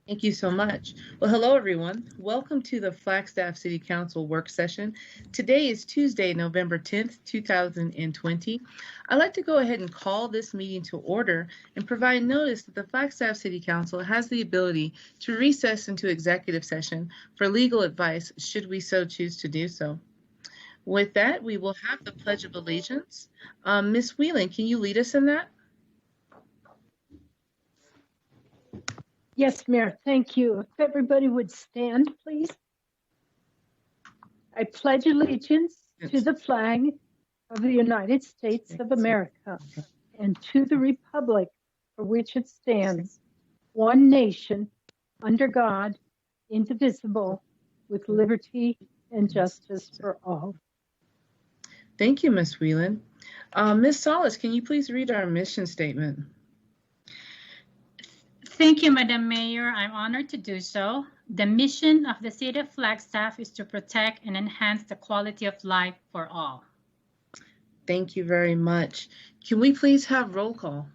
Thank you so much. Well, hello, everyone. Welcome to the Flagstaff City Council work session. Today is Tuesday, November 10th, 2020. I'd like to go ahead and call this meeting to order and provide notice that the Flagstaff City Council has the ability to recess into executive session for legal advice should we so choose to do so. With that, we will have the Pledge of Allegiance. Ms. Whelan, can you lead us in that? Yes, Mayor, thank you. If everybody would stand, please. I pledge allegiance to the flag of the United States of America and to the republic for which it stands, one nation, under God, indivisible, with liberty and justice for all. Thank you, Ms. Whelan. Ms. Solis, can you please read our mission statement? Thank you, Madam Mayor. I'm honored to do so. The mission of the City of Flagstaff is to protect and enhance the quality of life for all. Thank you very much. Can we please have roll call?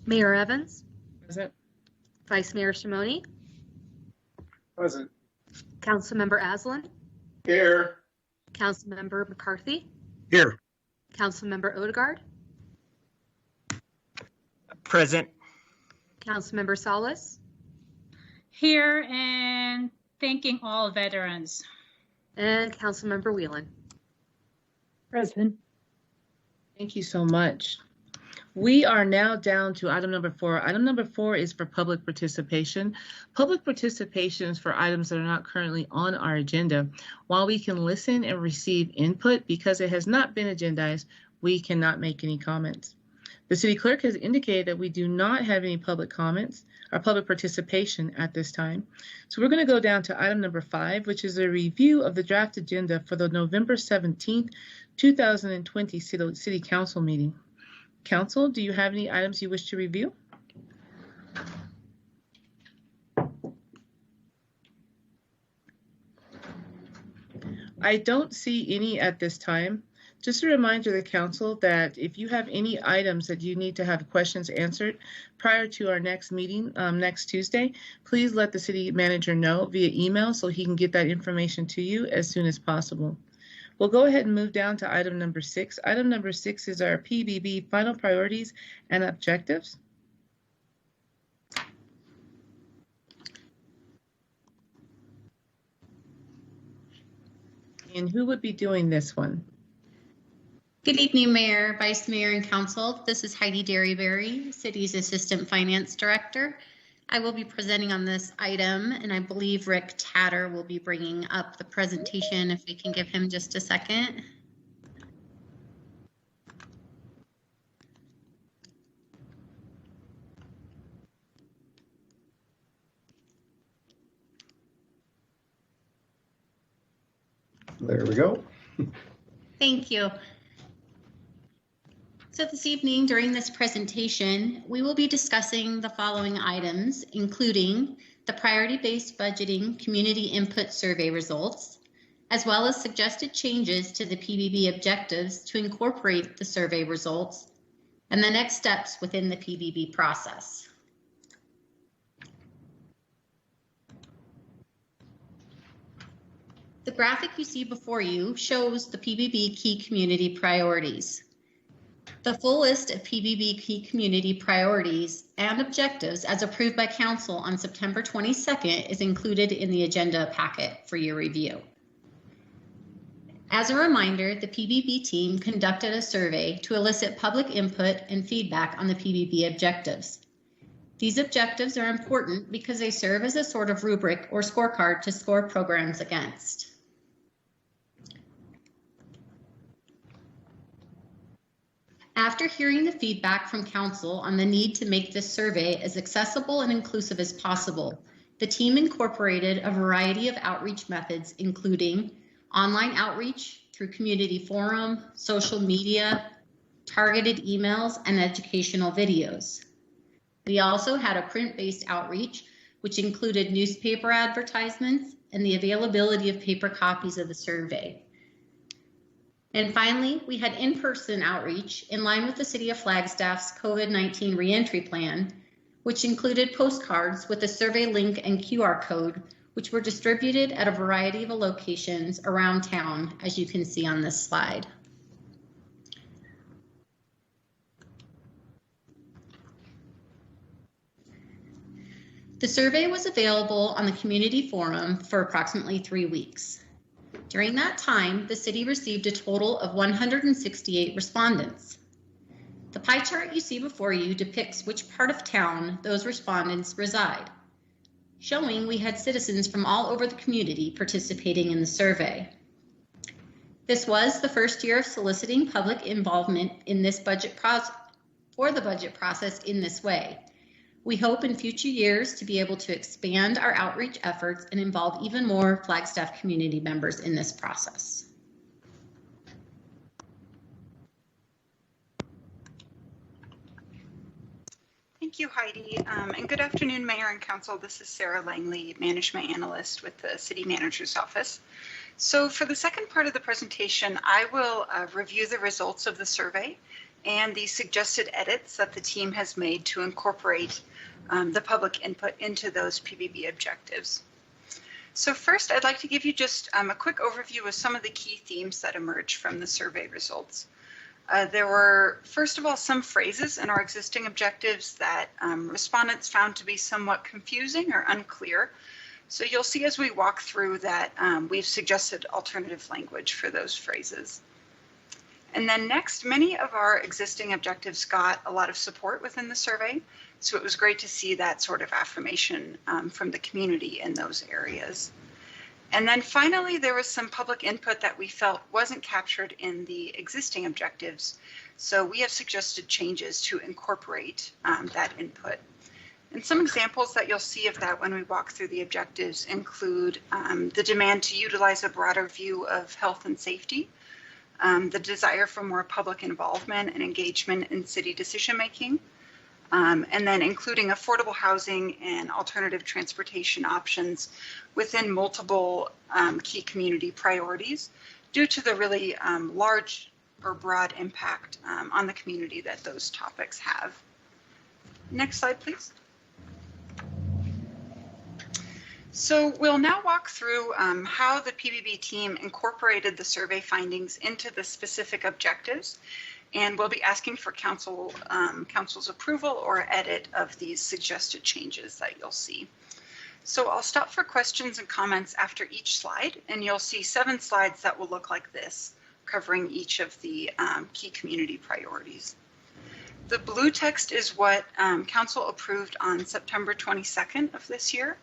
Mayor Evans. Present. Vice Mayor Shimoni. Present. Councilmember Aslan. Here. Councilmember McCarthy. Here. Councilmember Odegaard. Present. Councilmember Salas. Here, and thanking all veterans. And Councilmember Whelan. Present. Thank you so much. We are now down to item number 4. Item number 4 is for public participation. Public participation is for items that are not currently on our agenda. While we can listen and receive input, because it has not been agendized, we cannot make any comments. The city clerk has indicated that we do not have any public comments or public participation at this time. So we're going to go down to item number 5, which is a review of the draft agenda for the November 17th, 2020 City Council meeting. Council, do you have any items you wish to review? I don't see any at this time. Just a reminder to the council that if you have any items that you need to have questions answered prior to our next meeting next Tuesday, please let the city manager know via email so he can get that information to you as soon as possible. We'll go ahead and move down to item number 6. Item number 6 is our PBB final priorities and objectives. And who would be doing this one? Good evening, Mayor, Vice Mayor, and Council. This is Heidi Derryberry, City's Assistant Finance Director. I will be presenting on this item, and I believe Rick Tatter will be bringing up the presentation if we can give him just a second. There we go. Thank you. So this evening during this presentation, we will be discussing the following items, including the priority-based budgeting community input survey results, as well as suggested changes to the PBB objectives to incorporate the survey results, and the next steps within the PBB process. The graphic you see before you shows the PBB key community priorities. The full list of PBB key community priorities and objectives as approved by Council on September 22nd is included in the agenda packet for your review. As a reminder, the PBB team conducted a survey to elicit public input and feedback on the PBB objectives. These objectives are important because they serve as a sort of rubric or scorecard to score programs against. After hearing the feedback from Council on the need to make this survey as accessible and inclusive as possible, the team incorporated a variety of outreach methods, including online outreach through community forum, social media, targeted emails, and educational videos. We also had a print-based outreach, which included newspaper advertisements and the availability of paper copies of the survey. And finally, we had in-person outreach in line with the City of Flagstaff's COVID-19 reentry plan, which included postcards with a survey link and QR code, which were distributed at a variety of locations around town, as you can see on this slide. The survey was available on the community forum for approximately 3 weeks. During that time, the city received a total of 168 respondents. The pie chart you see before you depicts which part of town those respondents reside, showing we had citizens from all over the community participating in the survey. This was the first year of soliciting public involvement in this budget process in this way. We hope in future years to be able to expand our outreach efforts and involve even more Flagstaff community members in this process. Thank you, Heidi, and good afternoon, Mayor and Council. This is Sarah Langley, Management Analyst with the City Manager's Office. So for the second part of the presentation, I will review the results of the survey and the suggested edits that the team has made to incorporate the public input into those PBB objectives. So first, I'd like to give you just a quick overview of some of the key themes that emerged from the survey results. There were, first of all, some phrases in our existing objectives that respondents found to be somewhat confusing or unclear. So you'll see as we walk through that we've suggested alternative language for those phrases. And then next, many of our existing objectives got a lot of support within the survey. So it was great to see that sort of affirmation from the community in those areas. And then finally, there was some public input that we felt wasn't captured in the existing objectives. So we have suggested changes to incorporate that input. And some examples that you'll see of that when we walk through the objectives include the demand to utilize a broader view of health and safety, the desire for more public involvement and engagement in city decision-making, and then including affordable housing and alternative transportation options within multiple key community priorities due to the really large or broad impact on the community that those topics have. Next slide, please. So we'll now walk through how the PBB team incorporated the survey findings into the specific objectives, and we'll be asking for council's approval or edit of these suggested changes that you'll see. So I'll stop for questions and comments after each slide, and you'll see 7 slides that will look like this, covering each of the key community priorities. The blue text is what council approved on September 22nd of this year.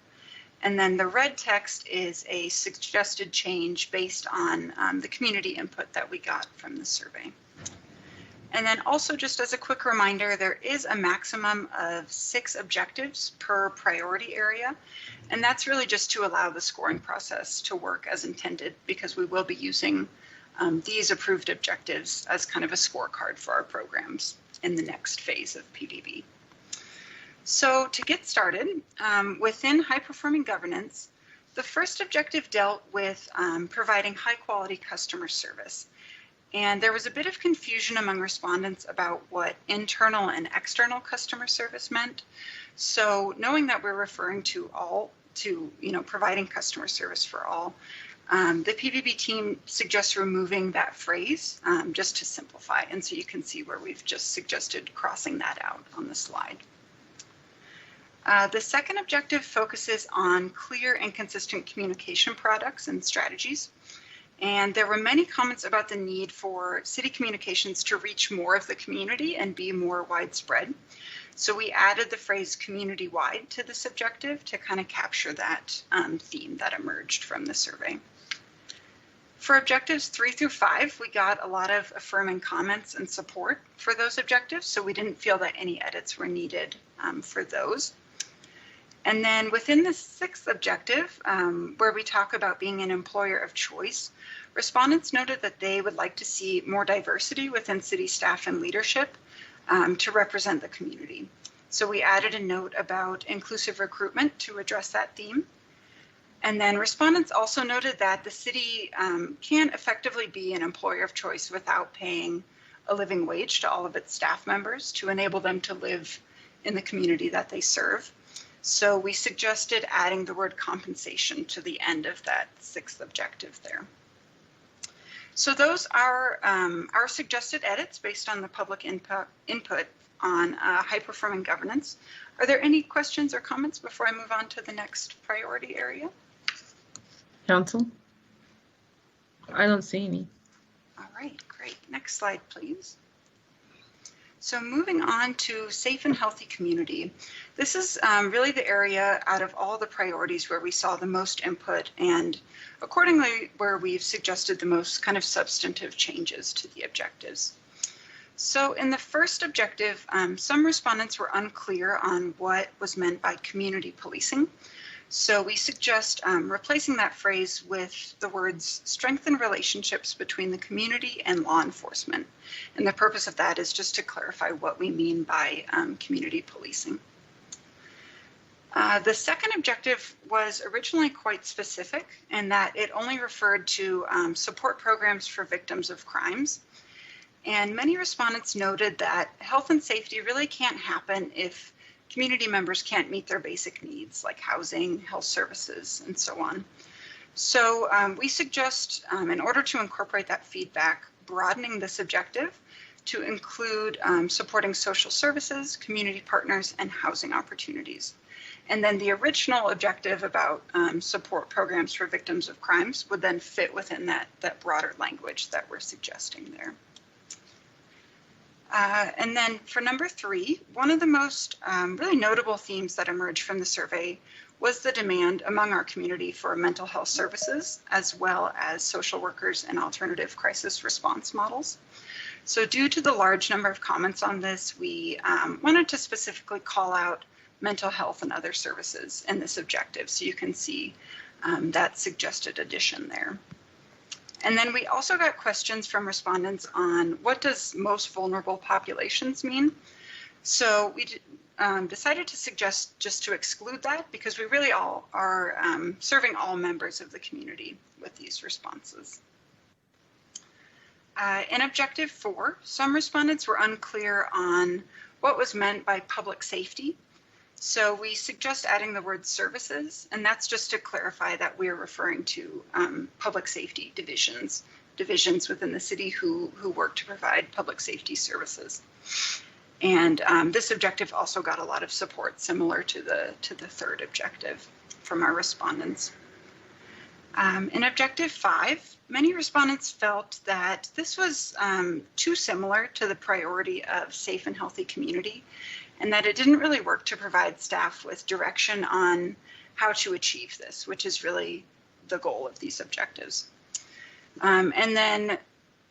And then the red text is a suggested change based on the community input that we got from the survey. And then also, just as a quick reminder, there is a maximum of 6 objectives per priority area. And that's really just to allow the scoring process to work as intended, because we will be using these approved objectives as kind of a scorecard for our programs in the next phase of PBB. So to get started, within high-performing governance, the first objective dealt with providing high-quality customer service. And there was a bit of confusion among respondents about what internal and external customer service meant. So knowing that we're referring to providing customer service for all, the PBB team suggests removing that phrase just to simplify. And so you can see where we've just suggested crossing that out on the slide. The second objective focuses on clear and consistent communication products and strategies. And there were many comments about the need for city communications to reach more of the community and be more widespread. So we added the phrase community-wide to this objective to kind of capture that theme that emerged from the survey. For objectives 3 through 5, we got a lot of affirming comments and support for those objectives, so we didn't feel that any edits were needed for those. And then within the 6th objective, where we talk about being an employer of choice, respondents noted that they would like to see more diversity within city staff and leadership to represent the community. So we added a note about inclusive recruitment to address that theme. And then respondents also noted that the city can effectively be an employer of choice without paying a living wage to all of its staff members to enable them to live in the community that they serve. So we suggested adding the word compensation to the end of that 6th objective there. So those are our suggested edits based on the public input on high-performing governance. Are there any questions or comments before I move on to the next priority area? Council? I don't see any. All right, great. Next slide, please. So moving on to safe and healthy community. This is really the area out of all the priorities where we saw the most input and accordingly where we've suggested the most kind of substantive changes to the objectives. So in the first objective, some respondents were unclear on what was meant by community policing. So we suggest replacing that phrase with the words strengthen relationships between the community and law enforcement. And the purpose of that is just to clarify what we mean by community policing. The second objective was originally quite specific in that it only referred to support programs for victims of crimes. And many respondents noted that health and safety really can't happen if community members can't meet their basic needs like housing, health services, and so on. So we suggest, in order to incorporate that feedback, broadening this objective to include supporting social services, community partners, and housing opportunities. And then the original objective about support programs for victims of crimes would then fit within that broader language that we're suggesting there. And then for number 3, one of the most really notable themes that emerged from the survey was the demand among our community for mental health services, as well as social workers and alternative crisis response models. So due to the large number of comments on this, we wanted to specifically call out mental health and other services in this objective. So you can see that suggested addition there. And then we also got questions from respondents on what does most vulnerable populations mean? So we decided to suggest just to exclude that because we really all are serving all members of the community with these responses. In objective 4, some respondents were unclear on what was meant by public safety. So we suggest adding the word services, and that's just to clarify that we're referring to public safety divisions within the city who work to provide public safety services. And this objective also got a lot of support, similar to the third objective from our respondents. In objective 5, many respondents felt that this was too similar to the priority of safe and healthy community, and that it didn't really work to provide staff with direction on how to achieve this, which is really the goal of these objectives. And then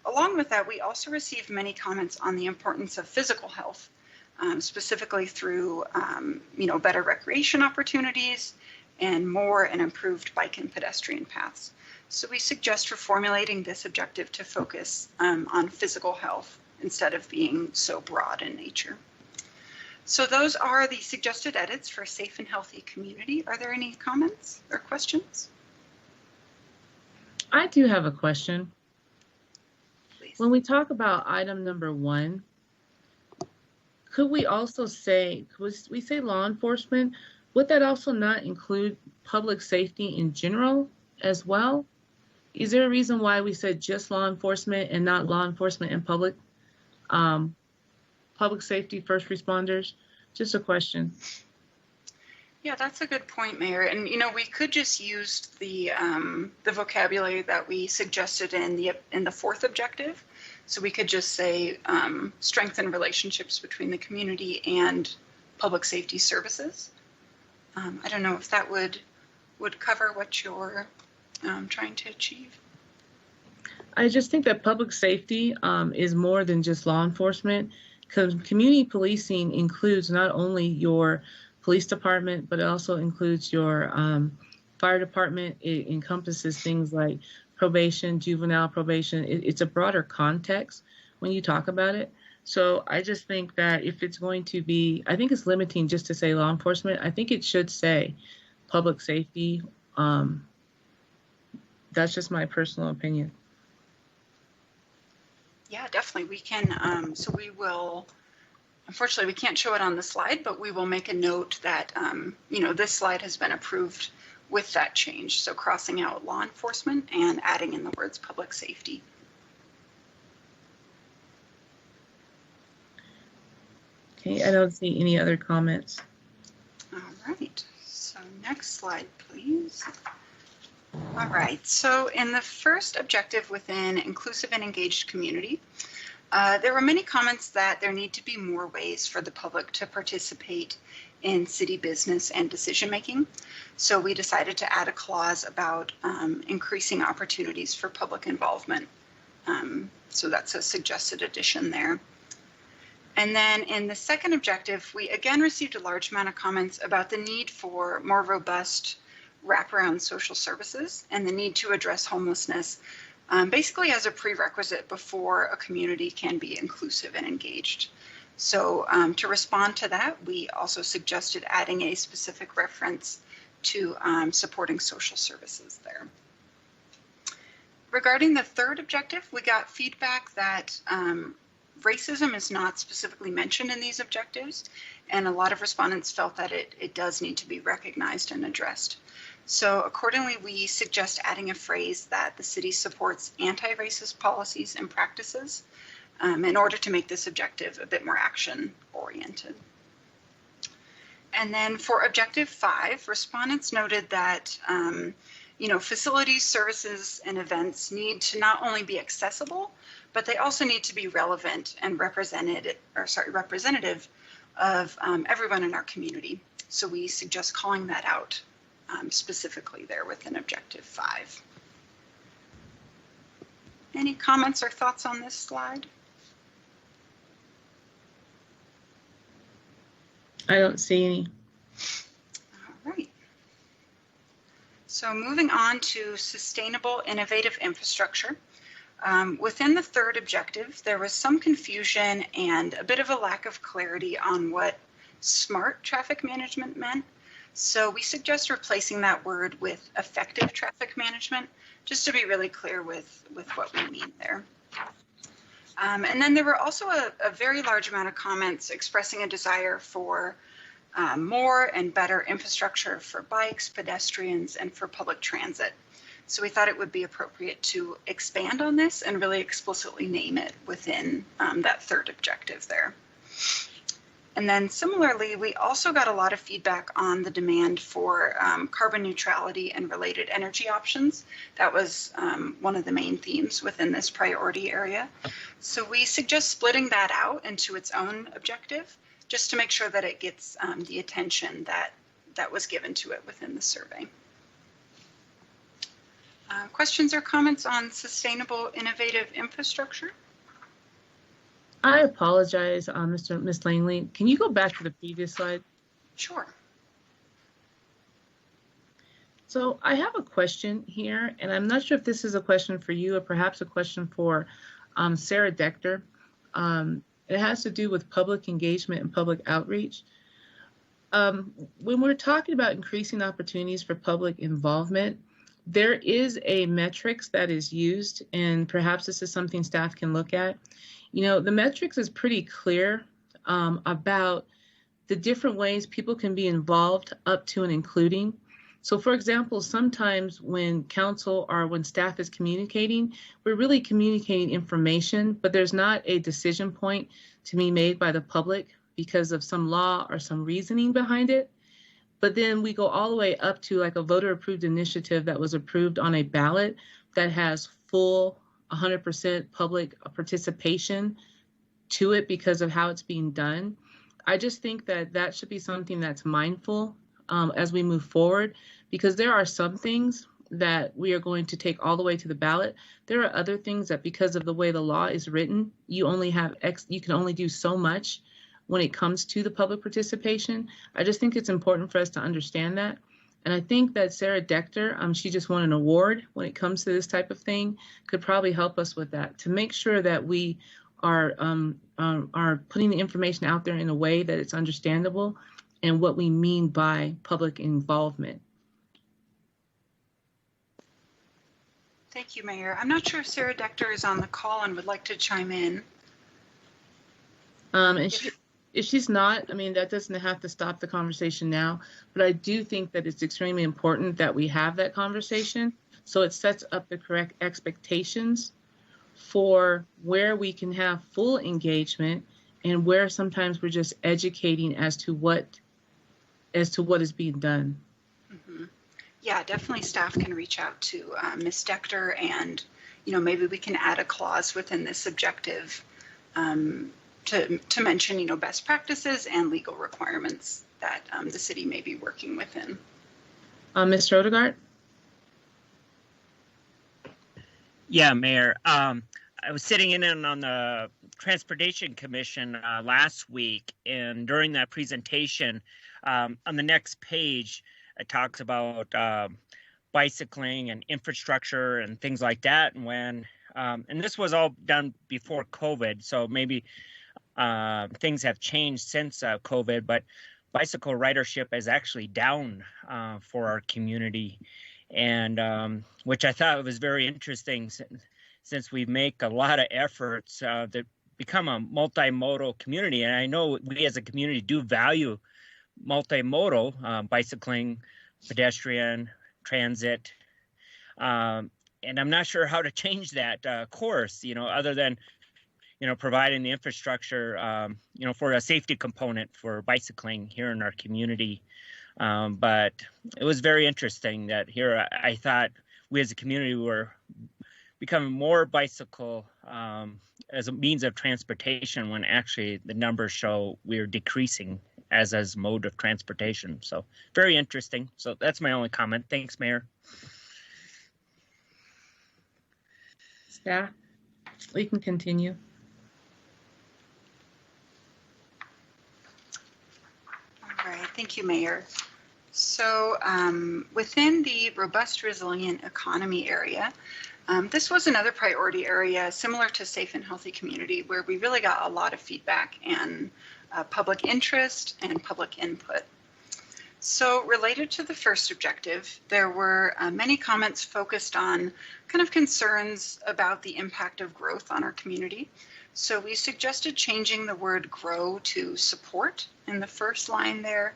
along with that, we also received many comments on the importance of physical health, specifically through better recreation opportunities and more and improved bike and pedestrian paths. So we suggest reformulating this objective to focus on physical health instead of being so broad in nature. So those are the suggested edits for a safe and healthy community. Are there any comments or questions? I do have a question. Please. When we talk about item number 1, could we also say, could we say law enforcement? Would that also not include public safety in general as well? Is there a reason why we said just law enforcement and not law enforcement and public safety, first responders? Just a question. Yeah, that's a good point, Mayor. And we could just use the vocabulary that we suggested in the 4th objective. So we could just say strengthen relationships between the community and public safety services. I don't know if that would cover what you're trying to achieve. I just think that public safety is more than just law enforcement. Because community policing includes not only your police department, but it also includes your fire department. It encompasses things like probation, juvenile probation. It's a broader context when you talk about it. So I just think that if it's going to be, I think it's limiting just to say law enforcement. I think it should say public safety. That's just my personal opinion. Yeah, definitely. We can, so we will unfortunately, we can't show it on the slide, but we will make a note that, this slide has been approved with that change. So crossing out law enforcement and adding in the words public safety. Okay, I don't see any other comments. All right, so next slide, please. All right, so in the first objective within inclusive and engaged community, there were many comments that there need to be more ways for the public to participate in city business and decision making. So we decided to add a clause about increasing opportunities for public involvement. So that's a suggested addition there. And then in the second objective, we again received a large amount of comments about the need for more robust wraparound social services and the need to address homelessness, basically as a prerequisite before a community can be inclusive and engaged. So to respond to that, we also suggested adding a specific reference to supporting social services there. Regarding the third objective, we got feedback that racism is not specifically mentioned in these objectives, and a lot of respondents felt that it does need to be recognized and addressed. So accordingly, we suggest adding a phrase that the city supports anti-racist policies and practices in order to make this objective a bit more action-oriented. And then for objective 5, respondents noted that facilities, services, and events need to not only be accessible, but they also need to be relevant and representative of everyone in our community. So we suggest calling that out specifically there within objective 5. Any comments or thoughts on this slide? I don't see any. All right. So moving on to sustainable innovative infrastructure. Within the third objective, there was some confusion and a bit of a lack of clarity on what smart traffic management meant. So we suggest replacing that word with effective traffic management, just to be really clear with what we mean there. And then there were also a very large amount of comments expressing a desire for more and better infrastructure for bikes, pedestrians, and for public transit. So we thought it would be appropriate to expand on this and really explicitly name it within that third objective there. And then similarly, we also got a lot of feedback on the demand for carbon neutrality and related energy options. That was one of the main themes within this priority area. So we suggest splitting that out into its own objective, just to make sure that it gets the attention that was given to it within the survey. Questions or comments on sustainable innovative infrastructure? I apologize, Ms. Langley. Can you go back to the previous slide? Sure. So I have a question here, and I'm not sure if this is a question for you or perhaps a question for Sarah Dector. It has to do with public engagement and public outreach. When we're talking about increasing opportunities for public involvement, there is a metrics that is used, and perhaps this is something staff can look at. The metrics is pretty clear about the different ways people can be involved up to and including. So for example, sometimes when council or when staff is communicating, we're really communicating information, but there's not a decision point to be made by the public because of some law or some reasoning behind it. But then we go all the way up to like a voter approved initiative that was approved on a ballot that has full 100% public participation to it because of how it's being done. I just think that that should be something that's mindful as we move forward, because there are some things that we are going to take all the way to the ballot. There are other things that because of the way the law is written, you can only do so much when it comes to the public participation. I just think it's important for us to understand that. And I think that Sarah Dector, she just won an award when it comes to this type of thing, could probably help us with that to make sure that we are putting the information out there in a way that it's understandable and what we mean by public involvement. Thank you, Mayor. I'm not sure if Sarah Dector is on the call and would like to chime in. And If she's not, I mean, that doesn't have to stop the conversation now, but I do think that it's extremely important that we have that conversation so it sets up the correct expectations for where we can have full engagement and where sometimes we're just educating as to what is being done. Mm-hmm. Yeah, definitely staff can reach out to Ms. Decter, and maybe we can add a clause within this objective to mention best practices and legal requirements that the city may be working within. Mr. Odegaard? Yeah, Mayor. I was sitting in on the Transportation Commission last week, and during that presentation, on the next page, it talks about bicycling and infrastructure and things like that. And and this was all done before COVID, so maybe things have changed since COVID, but bicycle ridership is actually down for our community, and which I thought was very interesting since we make a lot of efforts to become a multimodal community. And I know we as a community do value multimodal, bicycling, pedestrian, transit, and I'm not sure how to change that course, other than providing the infrastructure, for a safety component for bicycling here in our community. But it was very interesting that here I thought we as a community were becoming more bicycle as a means of transportation, when actually the numbers show we're decreasing as mode of transportation. So very interesting. So that's my only comment. Thanks, Mayor. Staff, we can continue. All right, thank you, Mayor. So within the robust, resilient economy area, this was another priority area similar to safe and healthy community, where we really got a lot of feedback and public interest and public input. So related to the first objective, there were many comments focused on kind of concerns about the impact of growth on our community. So we suggested changing the word grow to support in the first line there,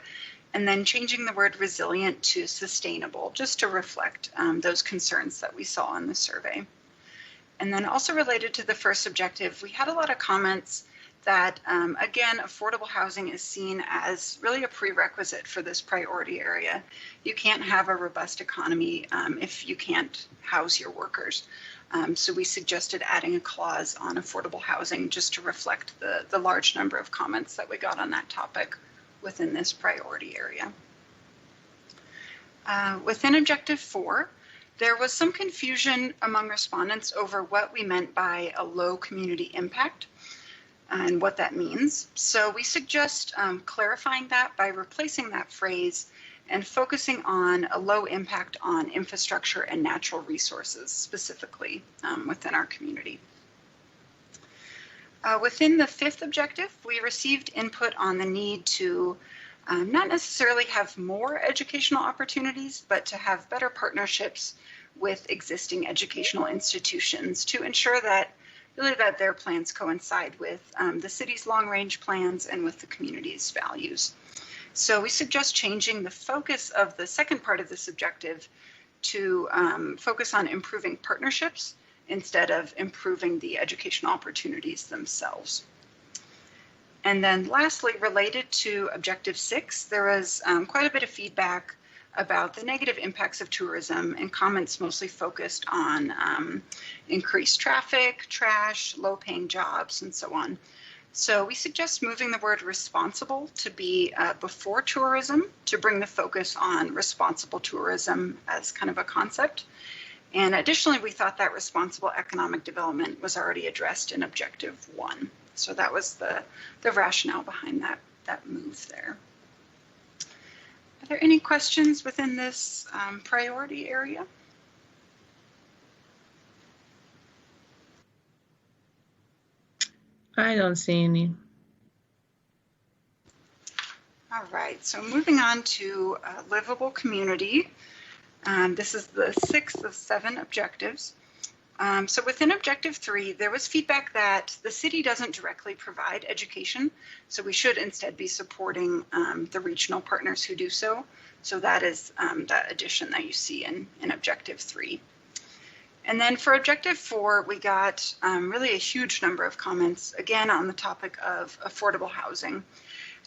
and then changing the word resilient to sustainable, just to reflect those concerns that we saw in the survey. And then also related to the first objective, we had a lot of comments that, again, affordable housing is seen as really a prerequisite for this priority area. You can't have a robust economy if you can't house your workers. So we suggested adding a clause on affordable housing just to reflect the large number of comments that we got on that topic within this priority area. Within Objective 4, there was some confusion among respondents over what we meant by a low community impact and what that means. So we suggest clarifying that by replacing that phrase and focusing on a low impact on infrastructure and natural resources, specifically within our community. Within the fifth objective, we received input on the need to not necessarily have more educational opportunities, but to have better partnerships with existing educational institutions to ensure that really that their plans coincide with the city's long-range plans and with the community's values. So we suggest changing the focus of the second part of this objective to focus on improving partnerships instead of improving the educational opportunities themselves. And then lastly, related to Objective 6, there was quite a bit of feedback about the negative impacts of tourism and comments mostly focused on increased traffic, trash, low-paying jobs, and so on. So we suggest moving the word responsible to be before tourism to bring the focus on responsible tourism as kind of a concept. And additionally, we thought that responsible economic development was already addressed in Objective 1. So that was the rationale behind that move there. Are there any questions within this priority area? I don't see any. All right, so moving on to livable community. This is the 6th of 7 objectives. So within Objective 3, there was feedback that the city doesn't directly provide education, so we should instead be supporting the regional partners who do so. So that is that addition that you see in Objective 3. And then for Objective 4, we got really a huge number of comments, again, on the topic of affordable housing.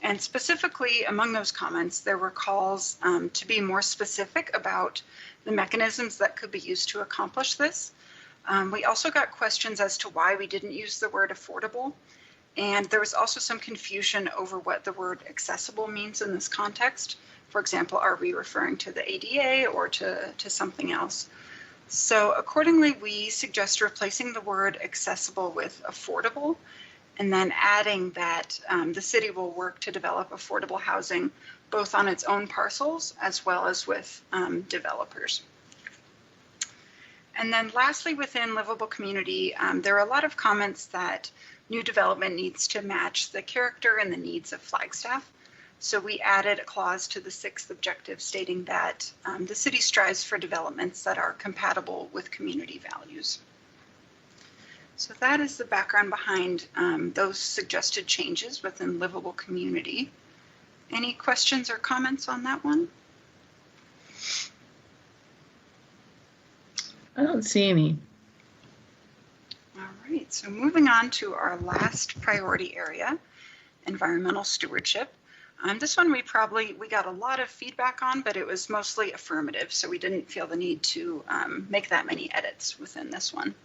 And specifically among those comments, there were calls to be more specific about the mechanisms that could be used to accomplish this. We also got questions as to why we didn't use the word affordable. And there was also some confusion over what the word accessible means in this context. For example, are we referring to the ADA or to something else? So accordingly, we suggest replacing the word accessible with affordable, and then adding that the city will work to develop affordable housing both on its own parcels as well as with developers. And then lastly, within livable community, there are a lot of comments that new development needs to match the character and the needs of Flagstaff. So we added a clause to the 6th objective stating that the city strives for developments that are compatible with community values. So that is the background behind those suggested changes within livable community. Any questions or comments on that one? I don't see any. All right, so moving on to our last priority area, environmental stewardship. This one we got a lot of feedback on, but it was mostly affirmative, so we didn't feel the need to make that many edits within this one.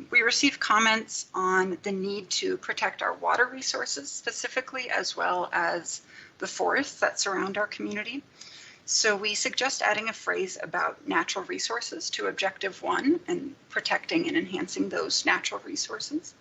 We received comments on the need to protect our water resources specifically, as well as the forests that surround our community. So we suggest adding a phrase about natural resources to Objective 1 and protecting and enhancing those natural resources.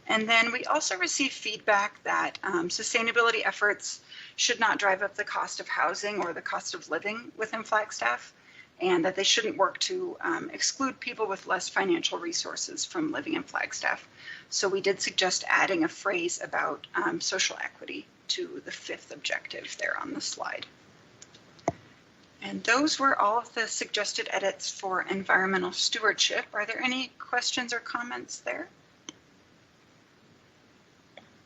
And then we also received feedback that sustainability efforts should not drive up the cost of housing or the cost of living within Flagstaff, and that they shouldn't work to exclude people with less financial resources from living in Flagstaff. So we did suggest adding a phrase about social equity to the 5th objective there on the slide. And those were all of the suggested edits for environmental stewardship. Are there any questions or comments there?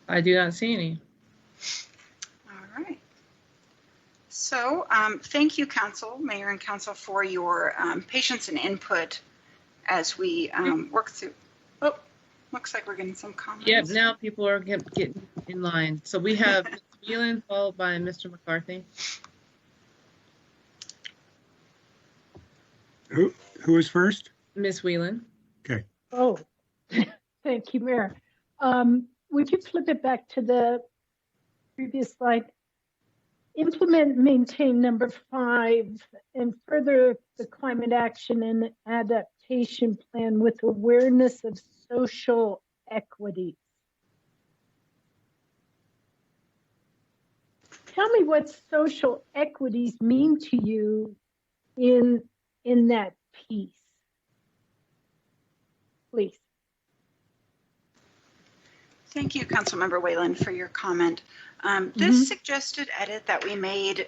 I do not see any. All right. So thank you, Council, Mayor and Council, for your patience and input as we work through. Oh, looks like we're getting some comments. Yep, now people are getting in line. So we have Ms. Whelan followed by Mr. McCarthy. Who is first? Ms. Whelan. Okay. Oh, thank you, Mayor. Would you flip it back to the previous slide? Implement and maintain number 5 and further the climate action and adaptation plan with awareness of social equity. Tell me what social equities mean to you in that piece, please. Thank you, Councilmember Whalen, for your comment. This suggested edit that we made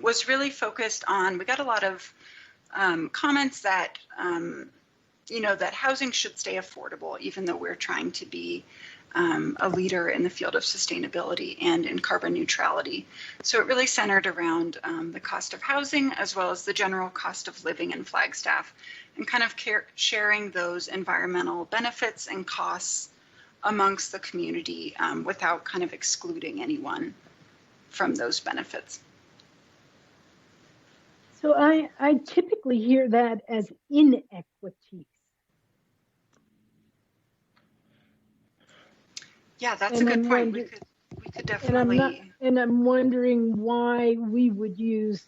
was really focused on, we got a lot of comments that, that housing should stay affordable, even though we're trying to be a leader in the field of sustainability and in carbon neutrality. So it really centered around the cost of housing as well as the general cost of living in Flagstaff, and kind of sharing those environmental benefits and costs amongst the community without kind of excluding anyone from those benefits. So I typically hear that as inequities. Yeah, that's a good point. We could definitely. And I'm wondering why we would use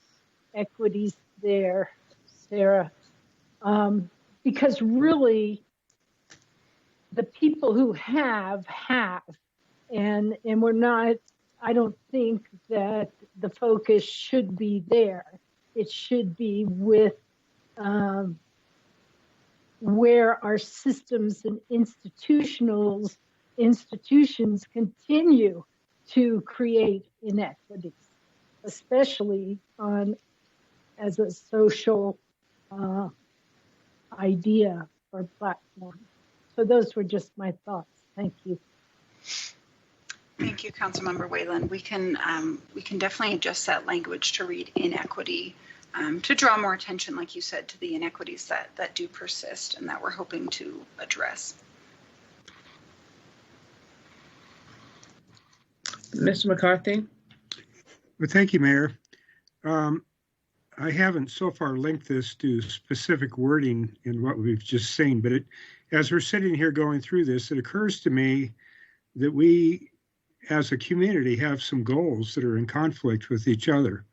equities there, Sarah, because really, the people who have, and we're not, I don't think that the focus should be there. It should be with where our systems and institutions continue to create inequities, especially as a social idea for a platform. So those were just my thoughts. Thank you. Thank you, Councilmember Whalen. We can definitely adjust that language to read inequity, to draw more attention, like you said, to the inequities that do persist and that we're hoping to address. Mr. McCarthy? Well, thank you, Mayor. I haven't so far linked this to specific wording in what we've just seen, but as we're sitting here going through this, it occurs to me that we, as a community, have some goals that are in conflict with each other.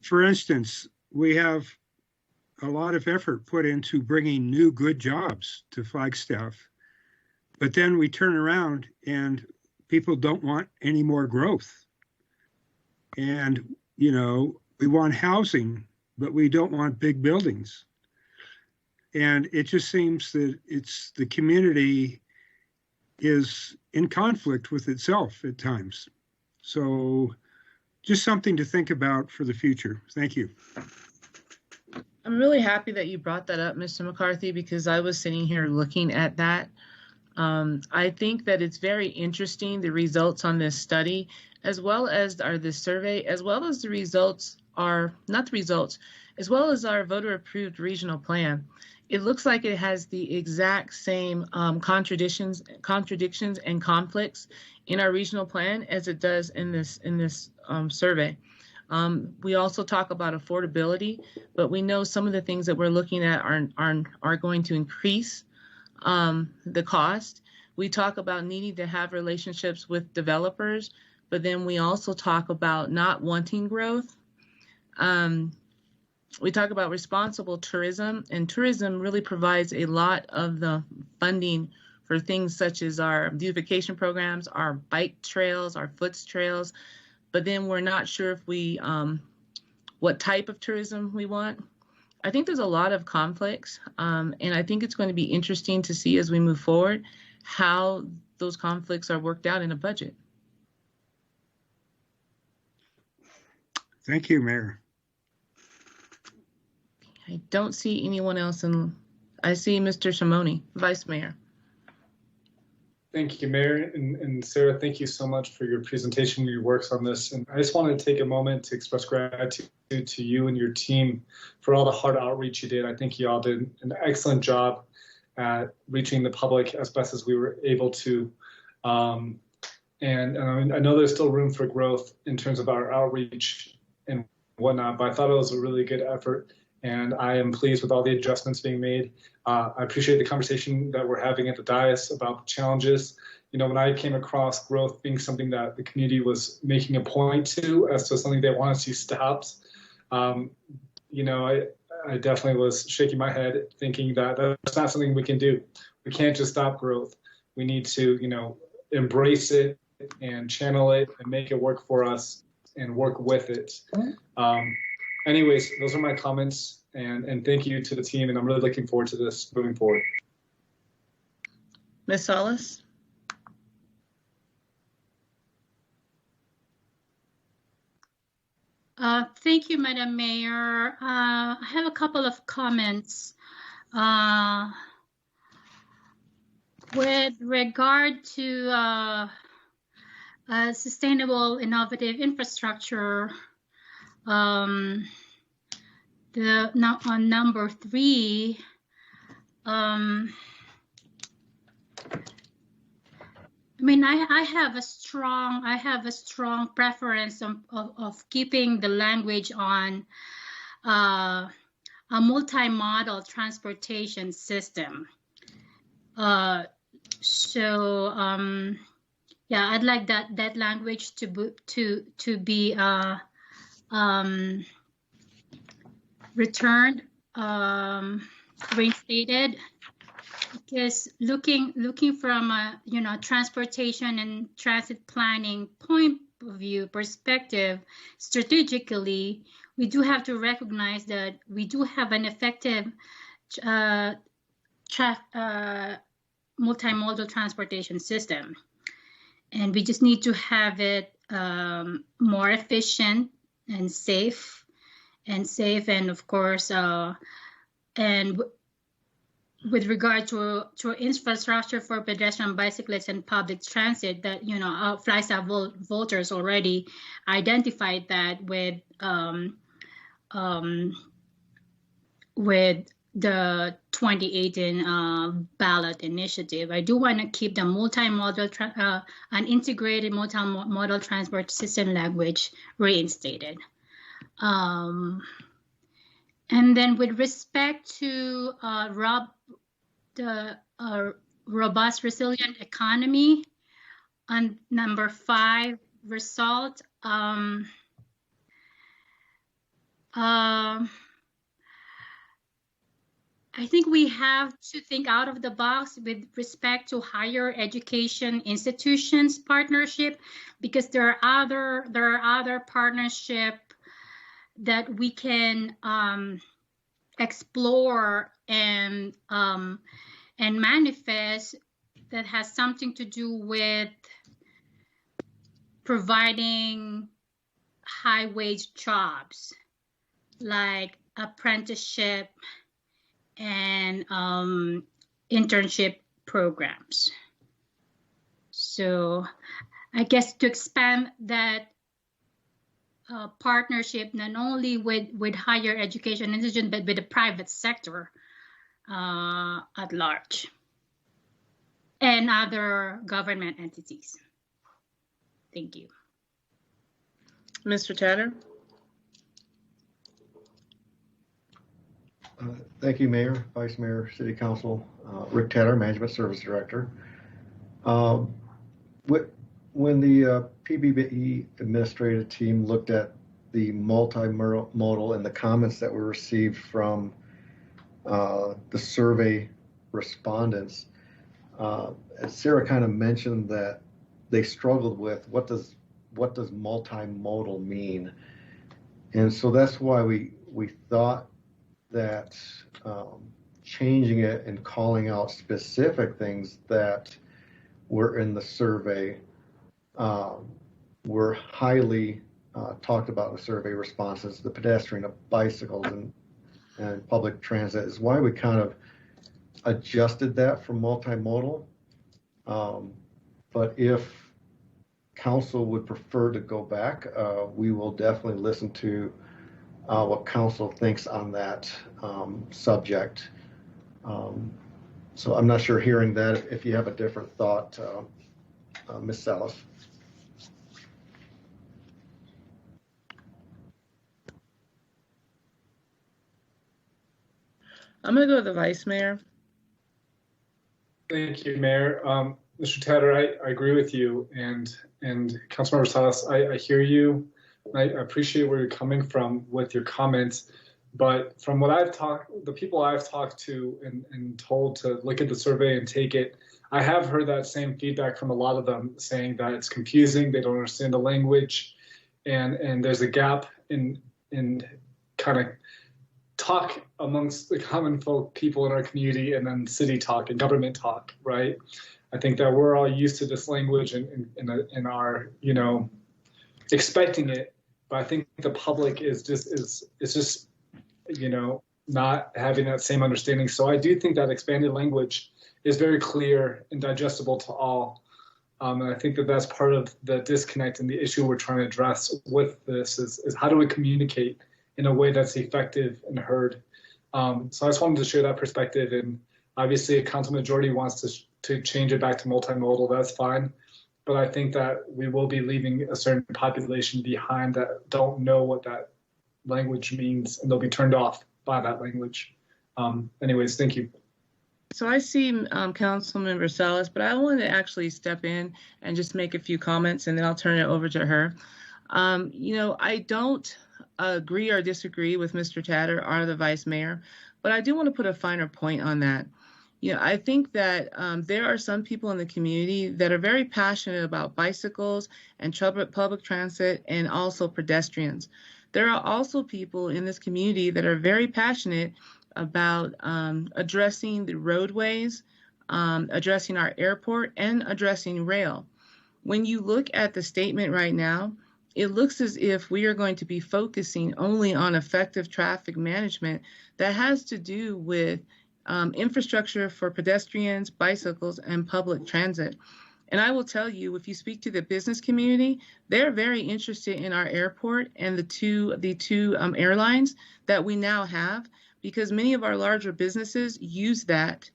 For instance, we have a lot of effort put into bringing new good jobs to Flagstaff, but then we turn around and people don't want any more growth. And, you know, we want housing, but we don't want big buildings. And it just seems that the community is in conflict with itself at times. So just something to think about for the future. Thank you. I'm really happy that you brought that up, Mr. McCarthy, because I was sitting here looking at that. I think that it's very interesting, the results on this study, as well as this survey, as well as the results are, not the results, as well as our voter-approved regional plan. It looks like it has the exact same contradictions and conflicts in our regional plan as it does in this survey. We also talk about affordability, but we know some of the things that we're looking at are going to increase the cost. We talk about needing to have relationships with developers, but then we also talk about not wanting growth. We talk about responsible tourism, and tourism really provides a lot of the funding for things such as our beautification programs, our bike trails, our foot trails, but then we're not sure if we, what type of tourism we want. I think there's a lot of conflicts, and I think it's going to be interesting to see as we move forward how those conflicts are worked out in a budget. Thank you, Mayor. I don't see anyone else, and I see Mr. Shimoni, Vice Mayor. Thank you, Mayor, and Sarah, thank you so much for your presentation, your works on this. And I just wanted to take a moment to express gratitude to you and your team for all the hard outreach you did. I think you all did an excellent job at reaching the public as best as we were able to. And I know there's still room for growth in terms of our outreach and whatnot, but I thought it was a really good effort. And I am pleased with all the adjustments being made. I appreciate the conversation that we're having at the dais about challenges. You know, when I came across growth being something that the community was making a point to as to something they want to see stopped, you know, I definitely was shaking my head thinking that that's not something we can do. We can't just stop growth. We need to, you know, embrace it and channel it and make it work for us and work with it. Anyways, those are my comments, and thank you to the team, and I'm really looking forward to this moving forward. Ms. Salas? Thank you, Madam Mayor. I have a couple of comments. With regard to sustainable, innovative infrastructure, on number 3, I mean, I have a strong preference of keeping the language on a multimodal transportation system. Yeah, I'd like that language to be returned, reinstated, because looking from a transportation and transit planning point of view perspective, strategically, we do have to recognize that we do have an effective multimodal transportation system, and we just need to have it more efficient and safe, and of course, and with regard to infrastructure for pedestrian, bicyclists, and public transit, that Flagstaff voters already identified that with the 2018 ballot initiative. I do want to keep the multimodal, an integrated multimodal transport system language reinstated. And then with respect to the robust, resilient economy, on number 5 result, I think we have to think out of the box with respect to higher education institutions partnership, because there are other partnership that we can explore and manifest that has something to do with providing high wage jobs like apprenticeship and internship programs. So I guess to expand that partnership not only with higher education institutions, but with the private sector at large and other government entities. Thank you. Mr. Tatter? Thank you, Mayor, Vice Mayor, City Council. Rick Tatter, Management Service Director. When the PBBE administrative team looked at the multimodal and the comments that were received from the survey respondents, Sarah kind of mentioned that they struggled with what does multimodal mean, and so that's why we thought that changing it and calling out specific things that were in the survey were highly talked about in the survey responses. The pedestrian, bicycles, and public transit is why we kind of adjusted that from multimodal. But if council would prefer to go back, we will definitely listen to what council thinks on that subject. So I'm not sure, hearing that, if you have a different thought, Ms. Salas. I'm going to go to the Vice Mayor. Thank you, Mayor. Mr. Tatter, I agree with you, and Councilmember Salas, I hear you. I appreciate where you're coming from with your comments, but from what the people I've talked to and told to look at the survey and take it, I have heard that same feedback from a lot of them, saying that it's confusing, they don't understand the language, and there's a gap in kind of talk amongst the common folk people in our community and then city talk and government talk, right? I think that we're all used to this language and are, expecting it, but I think the public is just not having that same understanding. So I do think that expanded language is very clear and digestible to all. And I think that that's part of the disconnect and the issue we're trying to address with this is how do we communicate in a way that's effective and heard. So I just wanted to share that perspective, and obviously a council majority wants to change it back to multimodal, that's fine. But I think that we will be leaving a certain population behind that don't know what that language means, and they'll be turned off by that language. Anyways, thank you. So I see Councilmember Salas, but I want to actually step in and just make a few comments, and then I'll turn it over to her. I don't agree or disagree with Mr. Tatter or the Vice Mayor, but I do want to put a finer point on that. I think that there are some people in the community that are very passionate about bicycles and public transit and also pedestrians. There are also people in this community that are very passionate about addressing the roadways, addressing our airport, and addressing rail. When you look at the statement right now, it looks as if we are going to be focusing only on effective traffic management that has to do with infrastructure for pedestrians, bicycles, and public transit. And I will tell you, if you speak to the business community, they're very interested in our airport and the two airlines that we now have, because many of our larger businesses use that,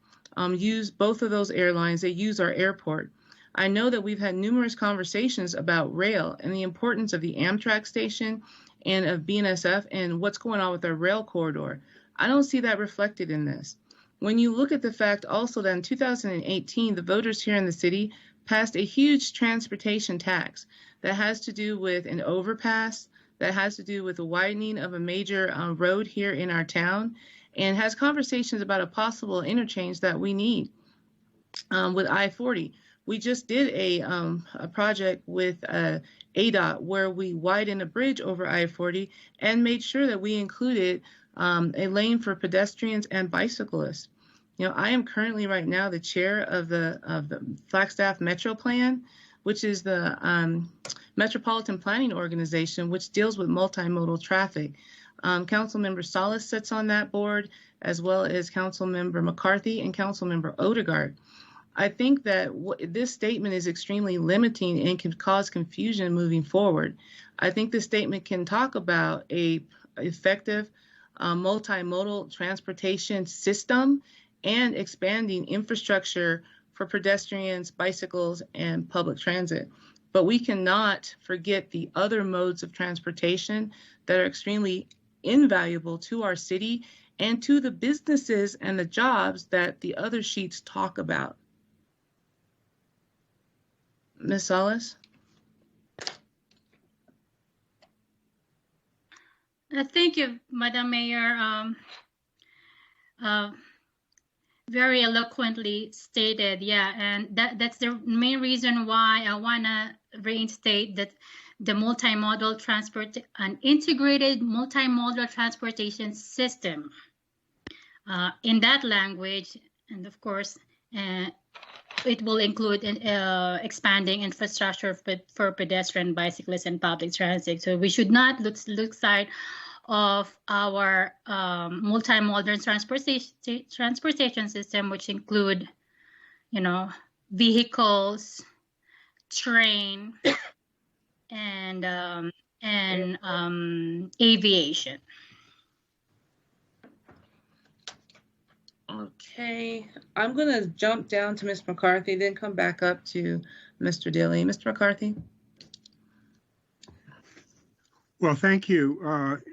use both of those airlines. They use our airport. I know that we've had numerous conversations about rail and the importance of the Amtrak station and of BNSF and what's going on with our rail corridor. I don't see that reflected in this. When you look at the fact also that in 2018, the voters here in the city passed a huge transportation tax that has to do with an overpass, that has to do with the widening of a major road here in our town, and has conversations about a possible interchange that we need with I-40. We just did a project with ADOT where we widened a bridge over I-40 and made sure that we included a lane for pedestrians and bicyclists. You know, I am currently right now the chair of the Flagstaff Metro Plan, which is the Metropolitan Planning Organization, which deals with multimodal traffic. Councilmember Salas sits on that board, as well as Councilmember McCarthy and Councilmember Odegaard. I think that this statement is extremely limiting and can cause confusion moving forward. I think this statement can talk about a effective multimodal transportation system and expanding infrastructure for pedestrians, bicycles, and public transit. But we cannot forget the other modes of transportation that are extremely invaluable to our city and to the businesses and the jobs that the other sheets talk about. Ms. Salas? Thank you, Madam Mayor. Very eloquently stated, yeah, and that's the main reason why I want to reinstate that the multimodal transport, an integrated multimodal transportation system in that language, and of course, it will include expanding infrastructure for pedestrian, bicyclists, and public transit. So we should not lose sight of our multimodal transportation system, which include, you know, vehicles, train, and aviation. Okay, I'm going to jump down to Ms. McCarthy, then come back up to Mr. Dilly. Mr. McCarthy? Well, thank you.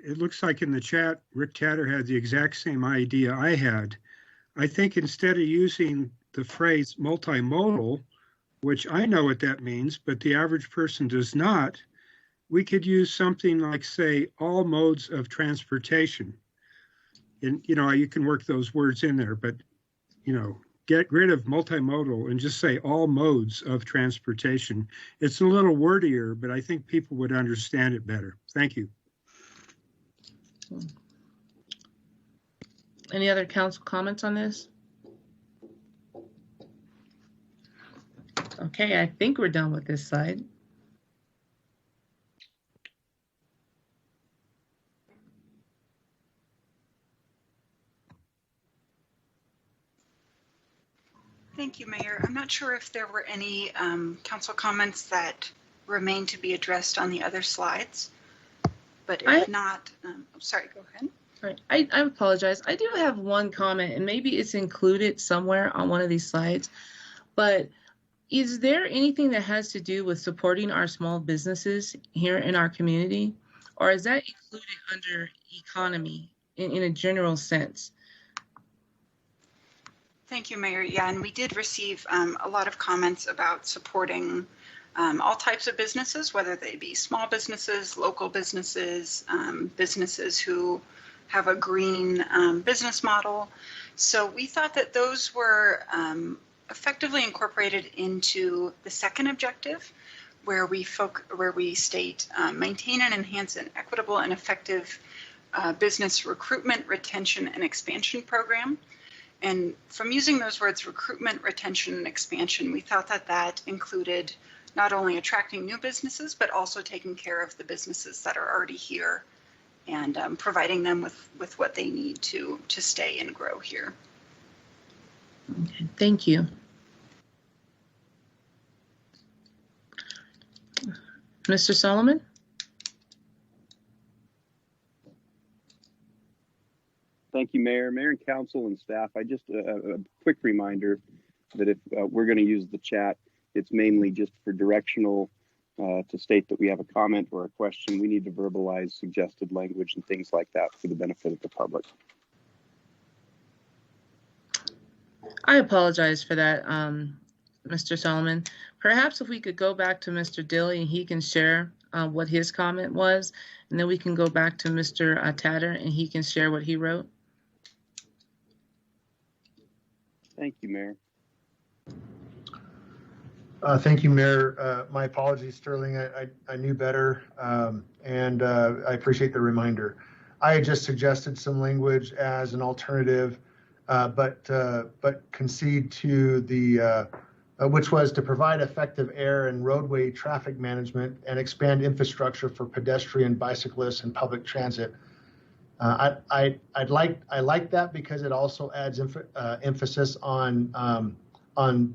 It looks like in the chat, Rick Tatter had the exact same idea I had. I think instead of using the phrase multimodal, which I know what that means, but the average person does not, we could use something like, say, all modes of transportation. And, you know, you can work those words in there, but, you know, get rid of multimodal and just say all modes of transportation. It's a little wordier, but I think people would understand it better. Thank you. Any other council comments on this? Okay, I think we're done with this slide. Thank you, Mayor. I'm not sure if there were any council comments that remain to be addressed on the other slides, but if not, sorry, go ahead. Right. I apologize. I do have one comment, and maybe it's included somewhere on one of these slides, but is there anything that has to do with supporting our small businesses here in our community, or is that included under economy in a general sense? Thank you, Mayor. Yeah, and we did receive a lot of comments about supporting all types of businesses, whether they be small businesses, local businesses, businesses who have a green business model. So we thought that those were effectively incorporated into the second objective, where we state maintain and enhance an equitable and effective business recruitment, retention, and expansion program. And from using those words, recruitment, retention, and expansion, we thought that that included not only attracting new businesses, but also taking care of the businesses that are already here and providing them with what they need to stay and grow here. Okay, thank you. Mr. Solomon? Thank you, Mayor and Council and staff. I just a quick reminder that if we're going to use the chat, it's mainly just for directional to state that we have a comment or a question. We need to verbalize suggested language and things like that for the benefit of the public. I apologize for that, Mr. Solomon. Perhaps if we could go back to Mr. Dilly and he can share what his comment was, and then we can go back to Mr. Tatter and he can share what he wrote. Thank you, Mayor. Thank you, Mayor. My apologies, Sterling. I knew better, and I appreciate the reminder. I had just suggested some language as an alternative, but concede to the, which was to provide effective air and roadway traffic management and expand infrastructure for pedestrian, bicyclists, and public transit. I like that because it also adds emphasis on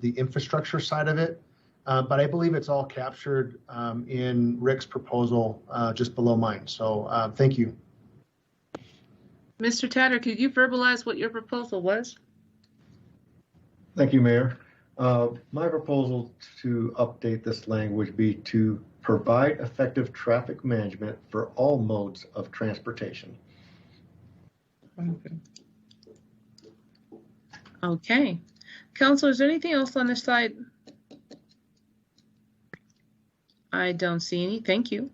the infrastructure side of it. But I believe it's all captured in Rick's proposal just below mine. So thank you. Mr. Tatter, could you verbalize what your proposal was? Thank you, Mayor. My proposal to update this language be to provide effective traffic management for all modes of transportation. Okay. Council, is there anything else on this slide? I don't see any. Thank you.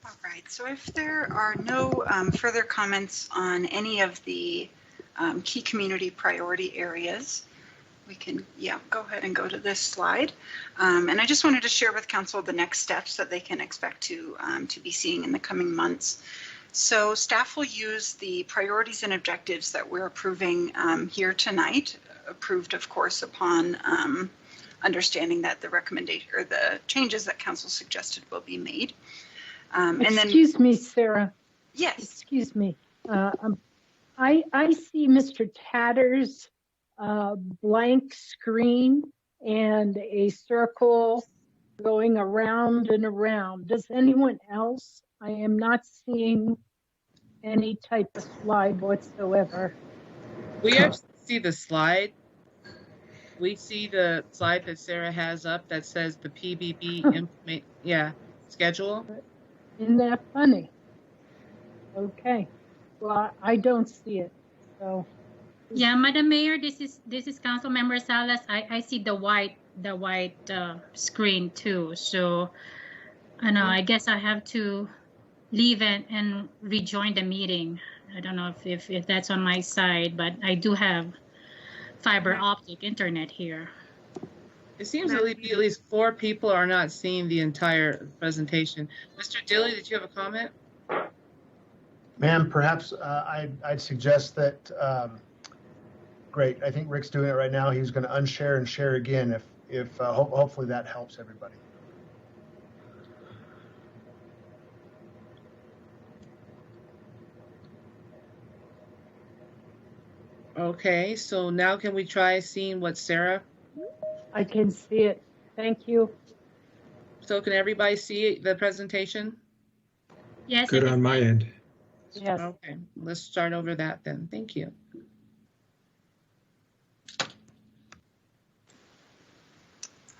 All right, so if there are no further comments on any of the key community priority areas, we can, go ahead and go to this slide. And I just wanted to share with Council the next steps that they can expect to be seeing in the coming months. So staff will use the priorities and objectives that we're approving here tonight, approved, of course, upon understanding that the recommendation or the changes that Council suggested will be made. Excuse me, Sarah. Yes. Excuse me. I see Mr. Tatter's blank screen and a circle going around and around. Does anyone else? I am not seeing any type of slide whatsoever. We actually see the slide. We see the slide that Sarah has up that says the PBB schedule. Isn't that funny? Okay. Well, I don't see it. So. Yeah, Madam Mayor, this is Councilmember Salas. I see the white screen too. So, I guess I have to leave and rejoin the meeting. I don't know if that's on my side, but I do have fiber optic internet here. It seems at least 4 people are not seeing the entire presentation. Mr. Dilly, did you have a comment? Ma'am, perhaps I'd suggest that, great, I think Rick's doing it right now. He's going to unshare and share again if hopefully that helps everybody. Okay, so now can we try seeing what Sarah? I can see it. Thank you. So can everybody see the presentation? Yes. Good on my end. Yes. Okay, let's start over that then. Thank you.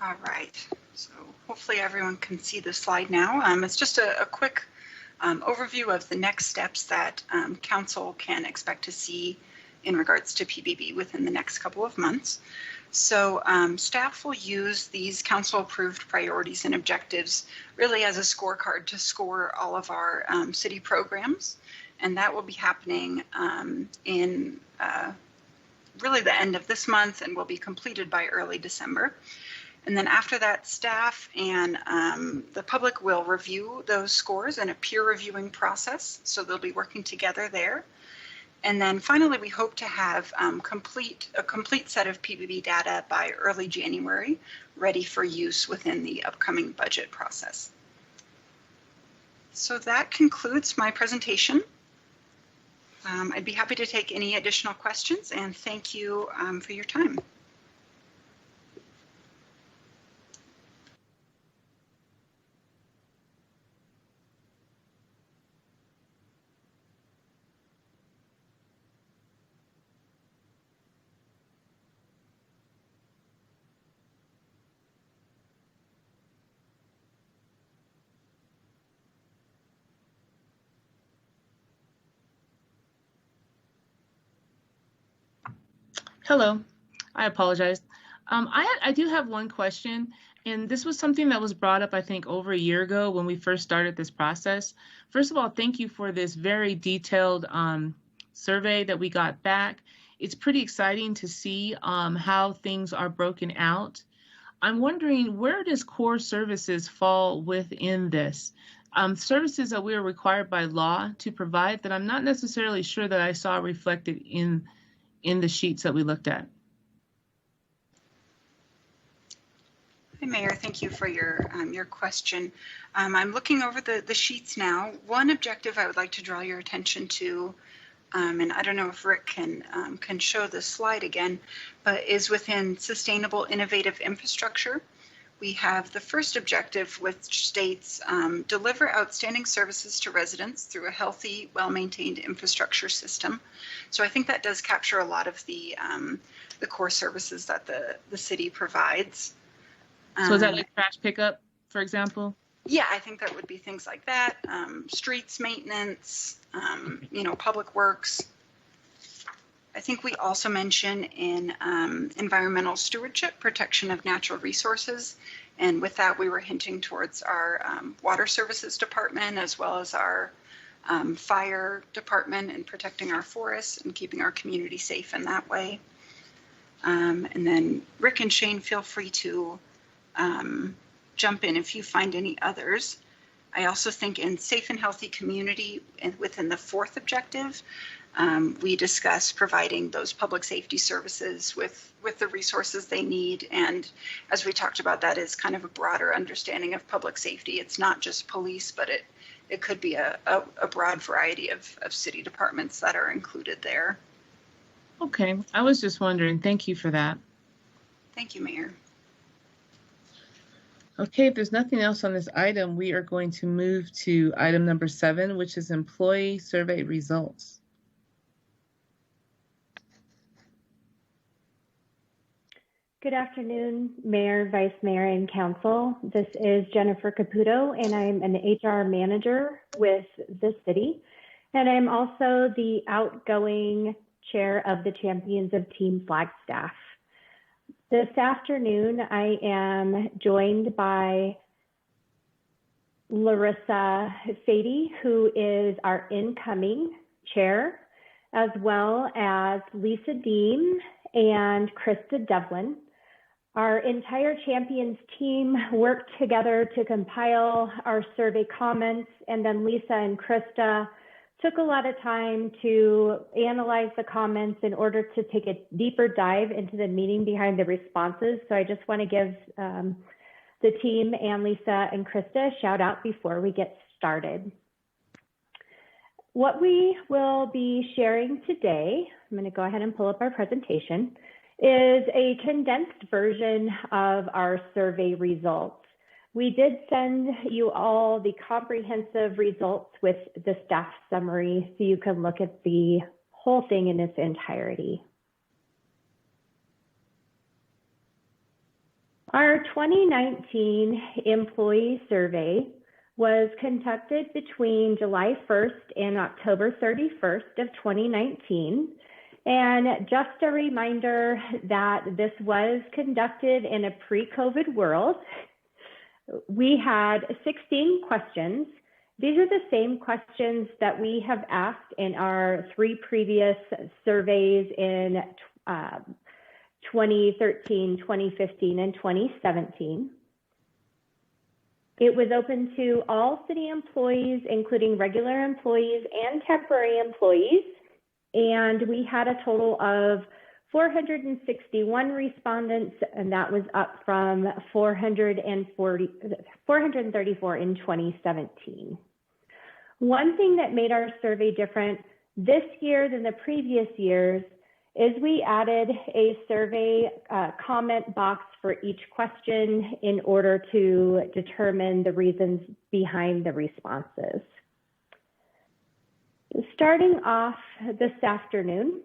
All right, so hopefully everyone can see the slide now. It's just a quick overview of the next steps that Council can expect to see in regards to PBB within the next couple of months. So staff will use these Council-approved priorities and objectives really as a scorecard to score all of our city programs. And that will be happening in really the end of this month and will be completed by early December. And then after that, staff and the public will review those scores in a peer reviewing process. So they'll be working together there. And then finally, we hope to have a complete set of PBB data by early January, ready for use within the upcoming budget process. So that concludes my presentation. I'd be happy to take any additional questions, and thank you for your time. Hello, I apologize. I do have one question, and this was something that was brought up, I think, over a year ago when we first started this process. First of all, thank you for this very detailed survey that we got back. It's pretty exciting to see how things are broken out. I'm wondering, where does core services fall within this? Services that we are required by law to provide that I'm not necessarily sure that I saw reflected in the sheets that we looked at. Hi, Mayor. Thank you for your question. I'm looking over the sheets now. One objective I would like to draw your attention to, and I don't know if Rick can show this slide again, but is within sustainable innovative infrastructure. We have the first objective, which states deliver outstanding services to residents through a healthy, well-maintained infrastructure system. So I think that does capture a lot of the core services that the city provides. So is that like trash pickup, for example? Yeah, I think that would be things like that. Streets maintenance, public works. I think we also mention in environmental stewardship, protection of natural resources. And with that, we were hinting towards our water services department, as well as our fire department, and protecting our forests and keeping our community safe in that way. And then Rick and Shane, feel free to jump in if you find any others. I also think in safe and healthy community, and within the fourth objective, we discuss providing those public safety services with the resources they need. And as we talked about, that is kind of a broader understanding of public safety. It's not just police, but it could be a broad variety of city departments that are included there. Okay, I was just wondering. Thank you for that. Thank you, Mayor. Okay, if there's nothing else on this item, we are going to move to item number 7, which is employee survey results. Good afternoon, Mayor, Vice Mayor, and Council. This is Jennifer Caputo, and I'm an HR manager with the city. And I'm also the outgoing chair of the Champions of Team Flagstaff. This afternoon, I am joined by Larissa Fady, who is our incoming chair, as well as Lisa Deem and Krista Devlin. Our entire Champions team worked together to compile our survey comments, and then Lisa and Krista took a lot of time to analyze the comments in order to take a deeper dive into the meaning behind the responses. So I just want to give the team and Lisa and Krista a shout out before we get started. What we will be sharing today, I'm going to go ahead and pull up our presentation, is a condensed version of our survey results. We did send you all the comprehensive results with the staff summary, so you can look at the whole thing in its entirety. Our 2019 employee survey was conducted between July 1st and October 31st of 2019. And just a reminder that this was conducted in a pre-COVID world. We had 16 questions. These are the same questions that we have asked in our 3 previous surveys in 2013, 2015, and 2017. It was open to all city employees, including regular employees and temporary employees. And we had a total of 461 respondents, and that was up from 434 in 2017. One thing that made our survey different this year than the previous years is we added a survey comment box for each question in order to determine the reasons behind the responses. Starting off this afternoon,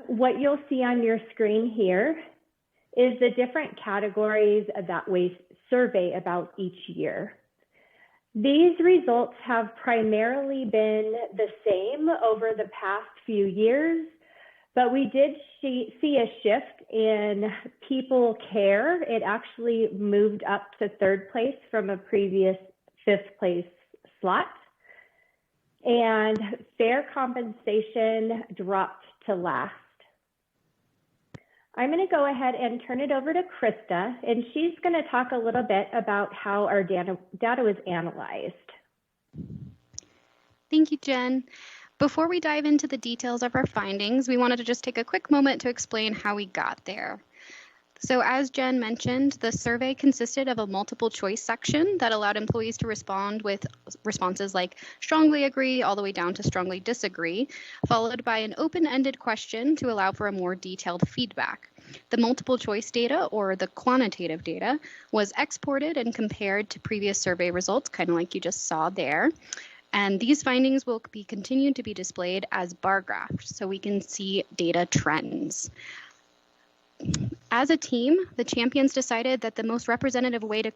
what you'll see on your screen here is the different categories that we survey about each year. These results have primarily been the same over the past few years, but we did see a shift in people care. It actually moved up to 3rd place from a previous 5th place slot. And fair compensation dropped to last. I'm going to go ahead and turn it over to Krista, and she's going to talk a little bit about how our data was analyzed. Thank you, Jen. Before we dive into the details of our findings, we wanted to just take a quick moment to explain how we got there. So as Jen mentioned, the survey consisted of a multiple choice section that allowed employees to respond with responses like strongly agree all the way down to strongly disagree, followed by an open-ended question to allow for a more detailed feedback. The multiple choice data, or the quantitative data, was exported and compared to previous survey results, kind of like you just saw there. And these findings will be continued to be displayed as bar graphs so we can see data trends. As a team, the champions decided that the most representative way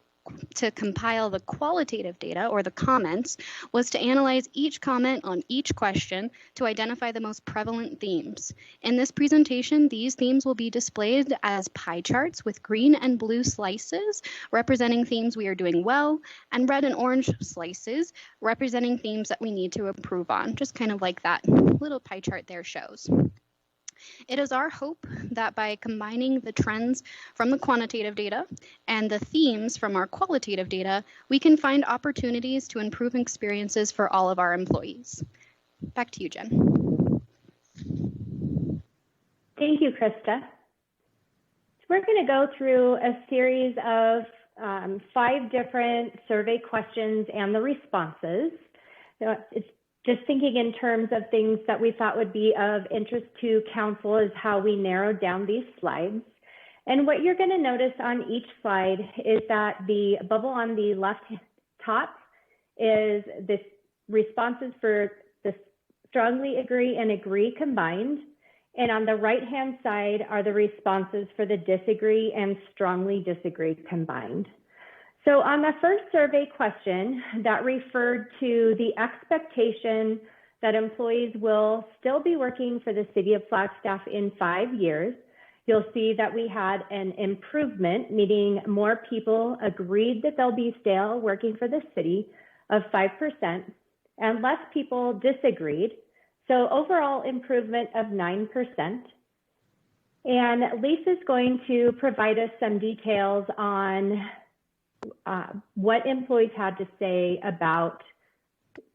to compile the qualitative data, or the comments, was to analyze each comment on each question to identify the most prevalent themes. In this presentation, these themes will be displayed as pie charts with green and blue slices representing themes we are doing well, and red and orange slices representing themes that we need to improve on, just kind of like that little pie chart there shows. It is our hope that by combining the trends from the quantitative data and the themes from our qualitative data, we can find opportunities to improve experiences for all of our employees. Back to you, Jen. Thank you, Krista. So we're going to go through a series of 5 different survey questions and the responses. So it's just thinking in terms of things that we thought would be of interest to council is how we narrowed down these slides. And what you're going to notice on each slide is that the bubble on the left top is the responses for the strongly agree and agree combined. And on the right-hand side are the responses for the disagree and strongly disagree combined. So on the first survey question, that referred to the expectation that employees will still be working for the city of Flagstaff in 5 years. You'll see that we had an improvement, meaning more people agreed that they'll be still working for the city, of 5%, and less people disagreed. So overall improvement of 9%. And Lisa's going to provide us some details on what employees had to say about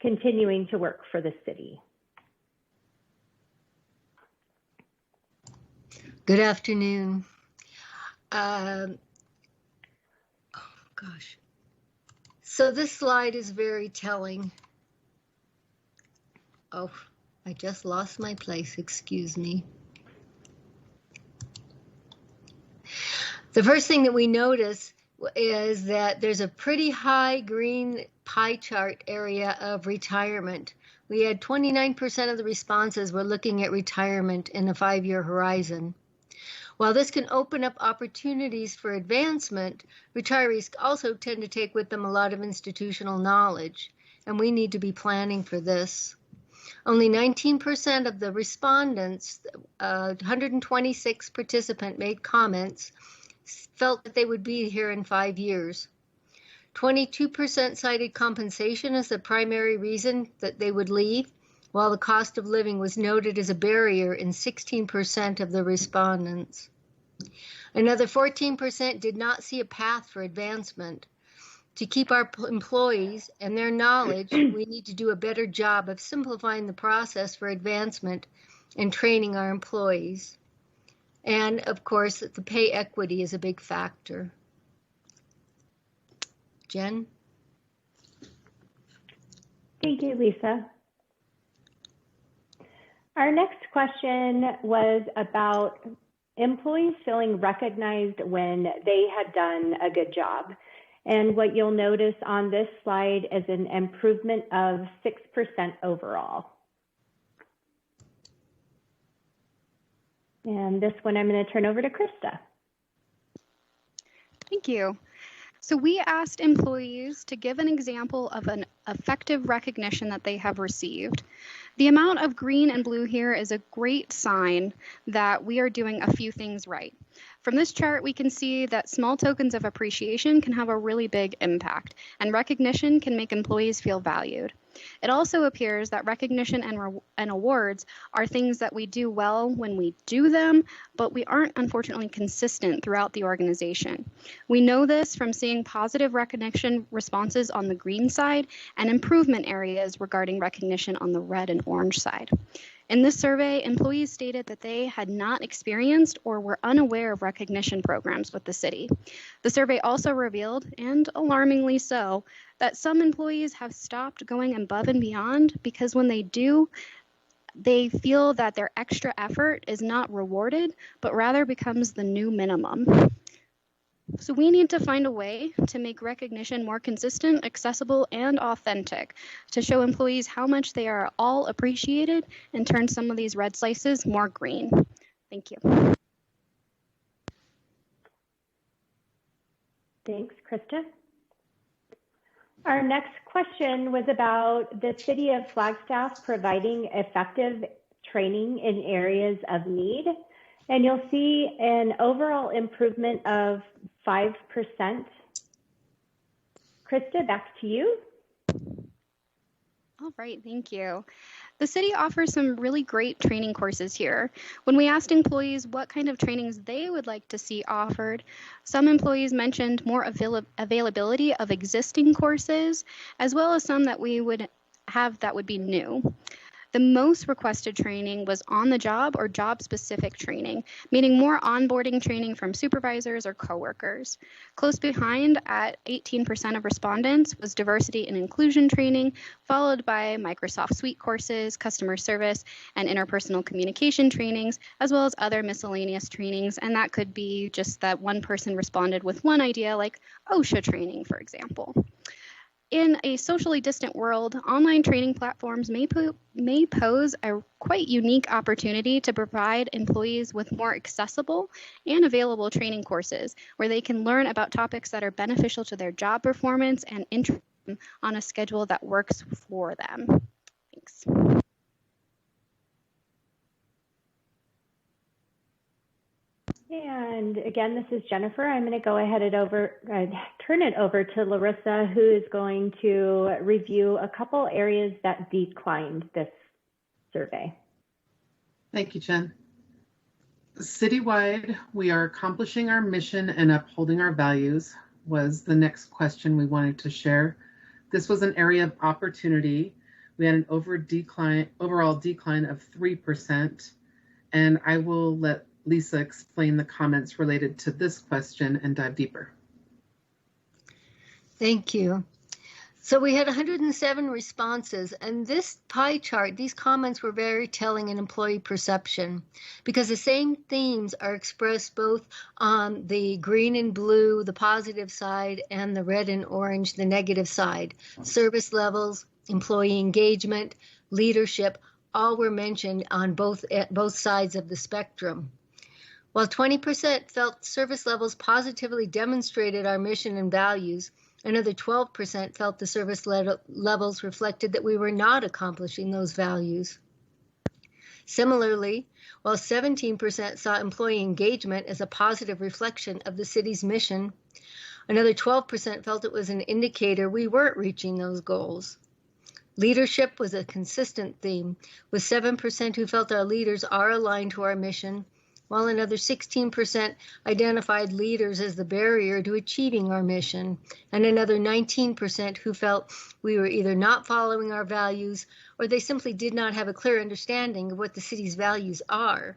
continuing to work for the city. Good afternoon. Oh gosh. So this slide is very telling. Oh, I just lost my place, excuse me. The first thing that we notice is that there's a pretty high green pie chart area of retirement. We had 29% of the responses were looking at retirement in a 5-year horizon. While this can open up opportunities for advancement, retirees also tend to take with them a lot of institutional knowledge, and we need to be planning for this. Only 19% of the respondents, 126 participants made comments, felt that they would be here in 5 years. 22% cited compensation as the primary reason that they would leave, while the cost of living was noted as a barrier in 16% of the respondents. Another 14% did not see a path for advancement. To keep our employees and their knowledge, we need to do a better job of simplifying the process for advancement and training our employees. And of course, the pay equity is a big factor. Jen? Thank you, Lisa. Our next question was about employees feeling recognized when they had done a good job. And what you'll notice on this slide is an improvement of 6% overall. And this one I'm going to turn over to Krista. Thank you. So we asked employees to give an example of an effective recognition that they have received. The amount of green and blue here is a great sign that we are doing a few things right. From this chart, we can see that small tokens of appreciation can have a really big impact, and recognition can make employees feel valued. It also appears that recognition and awards are things that we do well when we do them, but we aren't unfortunately consistent throughout the organization. We know this from seeing positive recognition responses on the green side and improvement areas regarding recognition on the red and orange side. In this survey, employees stated that they had not experienced or were unaware of recognition programs with the city. The survey also revealed, and alarmingly so, that some employees have stopped going above and beyond because when they do, they feel that their extra effort is not rewarded, but rather becomes the new minimum. So we need to find a way to make recognition more consistent, accessible, and authentic to show employees how much they are all appreciated and turn some of these red slices more green. Thank you. Thanks, Krista. Our next question was about the City of Flagstaff providing effective training in areas of need. And you'll see an overall improvement of 5%. Krista, back to you. All right, thank you. The city offers some really great training courses here. When we asked employees what kind of trainings they would like to see offered, some employees mentioned more availability of existing courses, as well as some that we would have that would be new. The most requested training was on-the-job or job-specific training, meaning more onboarding training from supervisors or coworkers. Close behind, at 18% of respondents, was diversity and inclusion training, followed by Microsoft Suite courses, customer service, and interpersonal communication trainings, as well as other miscellaneous trainings. And that could be just that one person responded with one idea, like OSHA training, for example. In a socially distant world, online training platforms may pose a quite unique opportunity to provide employees with more accessible and available training courses where they can learn about topics that are beneficial to their job performance and interest on a schedule that works for them. Thanks. And again, this is Jennifer. I'm going to go ahead and turn it over to Larissa, who is going to review a couple areas that declined this survey. Thank you, Jen. Citywide, we are accomplishing our mission and upholding our values was the next question we wanted to share. This was an area of opportunity. We had an overall decline of 3%, and I will let Lisa explain the comments related to this question and dive deeper. Thank you. So we had 107 responses, and this pie chart, these comments were very telling in employee perception because the same themes are expressed both on the green and blue, the positive side, and the red and orange, the negative side. Service levels, employee engagement, leadership, all were mentioned on both sides of the spectrum. While 20% felt service levels positively demonstrated our mission and values, another 12% felt the service levels reflected that we were not accomplishing those values. Similarly, while 17% saw employee engagement as a positive reflection of the city's mission, another 12% felt it was an indicator we weren't reaching those goals. Leadership was a consistent theme, with 7% who felt our leaders are aligned to our mission, while another 16% identified leaders as the barrier to achieving our mission, and another 19% who felt we were either not following our values or they simply did not have a clear understanding of what the city's values are.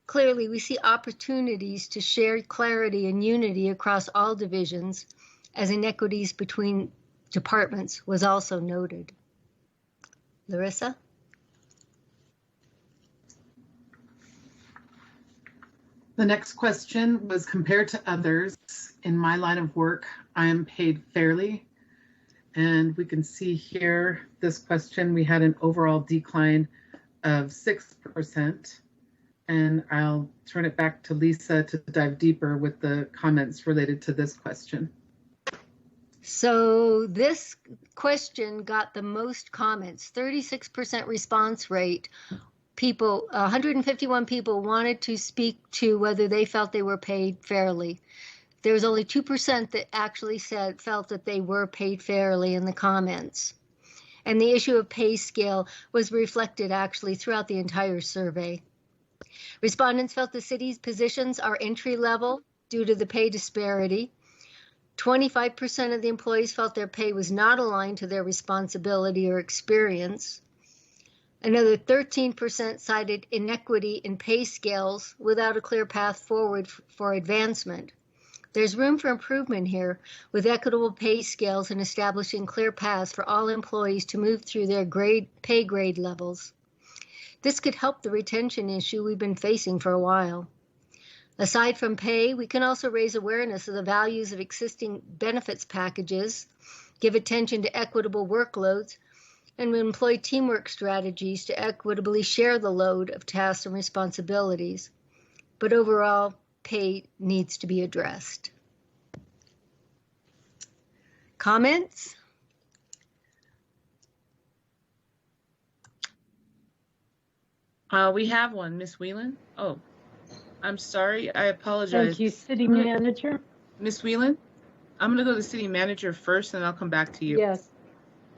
Clearly, we see opportunities to share clarity and unity across all divisions, as inequities between departments was also noted. Larissa? The next question was, compared to others in my line of work, I am paid fairly. And we can see here, this question, we had an overall decline of 6%. And I'll turn it back to Lisa to dive deeper with the comments related to this question. So this question got the most comments, 36% response rate. 151 people wanted to speak to whether they felt they were paid fairly. There was only 2% that actually felt that they were paid fairly in the comments. And the issue of pay scale was reflected actually throughout the entire survey. Respondents felt the city's positions are entry level due to the pay disparity. 25% of the employees felt their pay was not aligned to their responsibility or experience. Another 13% cited inequity in pay scales without a clear path forward for advancement. There's room for improvement here with equitable pay scales and establishing clear paths for all employees to move through their pay grade levels. This could help the retention issue we've been facing for a while. Aside from pay, we can also raise awareness of the values of existing benefits packages, give attention to equitable workloads, and employ teamwork strategies to equitably share the load of tasks and responsibilities. But overall, pay needs to be addressed. Comments? We have one, Ms. Whelan. Oh, I'm sorry, I apologize. Thank you, City Manager. Ms. Whelan, I'm gonna go to the City Manager first and I'll come back to you. Yes.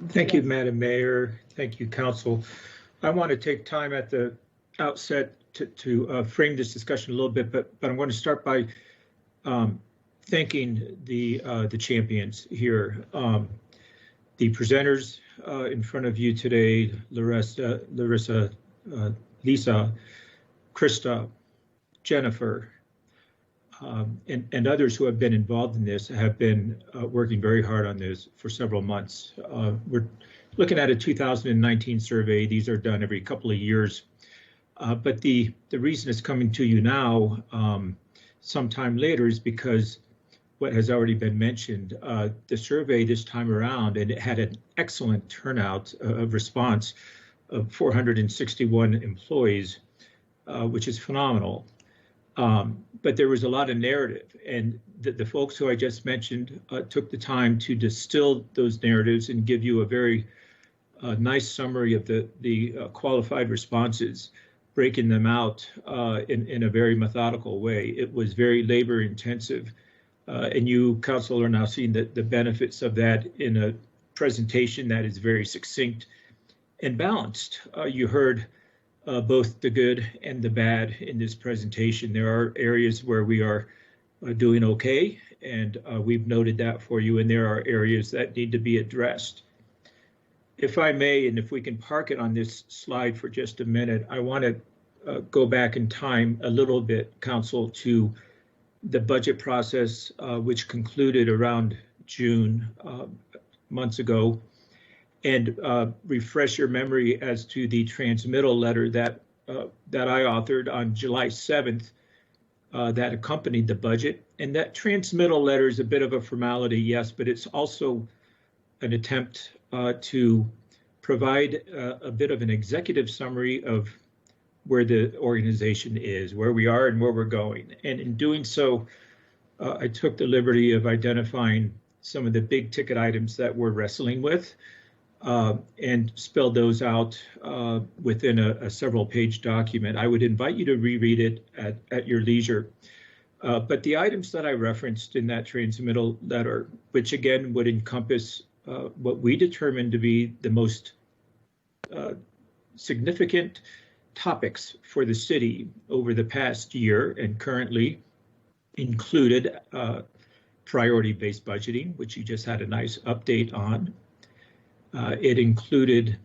Thank you, Madam Mayor. Thank you, Council. I want to take time at the outset to frame this discussion a little bit, but I'm going to start by thanking the champions here. The presenters in front of you today, Larissa, Lisa, Krista, Jennifer, and others who have been involved in this have been working very hard on this for several months. We're looking at a 2019 survey. These are done every couple of years. But the reason it's coming to you now, sometime later, is because what has already been mentioned, the survey this time around, and it had an excellent turnout of response of 461 employees, which is phenomenal. But there was a lot of narrative, and the folks who I just mentioned took the time to distill those narratives and give you a very nice summary of the qualified responses, breaking them out in a very methodical way. It was very labor intensive, and you, Council, are now seeing the benefits of that in a presentation that is very succinct and balanced. You heard both the good and the bad in this presentation. There are areas where we are doing okay, and we've noted that for you, and there are areas that need to be addressed. If I may, and if we can park it on this slide for just a minute, I want to go back in time a little bit, Council, to the budget process, which concluded around June, months ago, and refresh your memory as to the transmittal letter that I authored on July 7th that accompanied the budget. And that transmittal letter is a bit of a formality, yes, but it's also an attempt to provide a bit of an executive summary of where the organization is, where we are and where we're going. And in doing so, I took the liberty of identifying some of the big ticket items that we're wrestling with, and spelled those out within a several page document. I would invite you to reread it at your leisure. But the items that I referenced in that transmittal letter, which again would encompass what we determined to be the most significant topics for the city over the past year and currently included priority-based budgeting, which you just had a nice update on. It included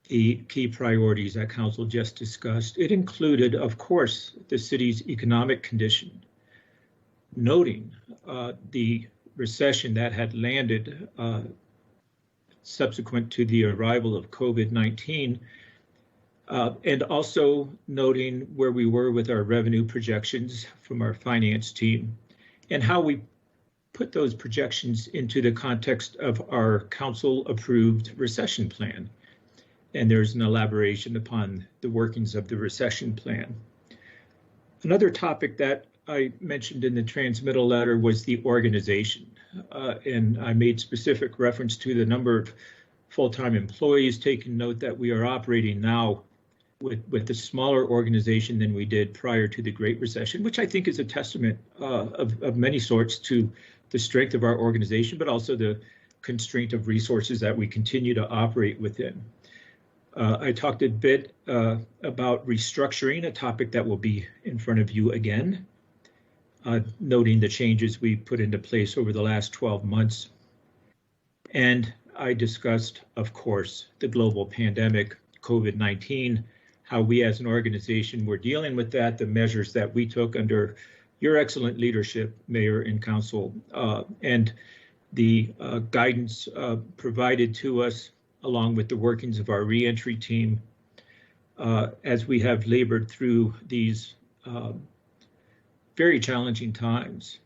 the key priorities that Council just discussed. It included, of course, the city's economic condition, noting the recession that had landed subsequent to the arrival of COVID-19, and also noting where we were with our revenue projections from our finance team and how we put those projections into the context of our council-approved recession plan. And there's an elaboration upon the workings of the recession plan. Another topic that I mentioned in the transmittal letter was the organization. And I made specific reference to the number of full-time employees, taking note that we are operating now with a smaller organization than we did prior to the Great Recession, which I think is a testament of many sorts to the strength of our organization, but also the constraint of resources that we continue to operate within. I talked a bit about restructuring, a topic that will be in front of you again, noting the changes we put into place over the last 12 months. And I discussed, of course, the global pandemic, COVID-19, how we as an organization were dealing with that, the measures that we took under your excellent leadership, Mayor and Council, and the guidance provided to us along with the workings of our reentry team as we have labored through these very challenging times.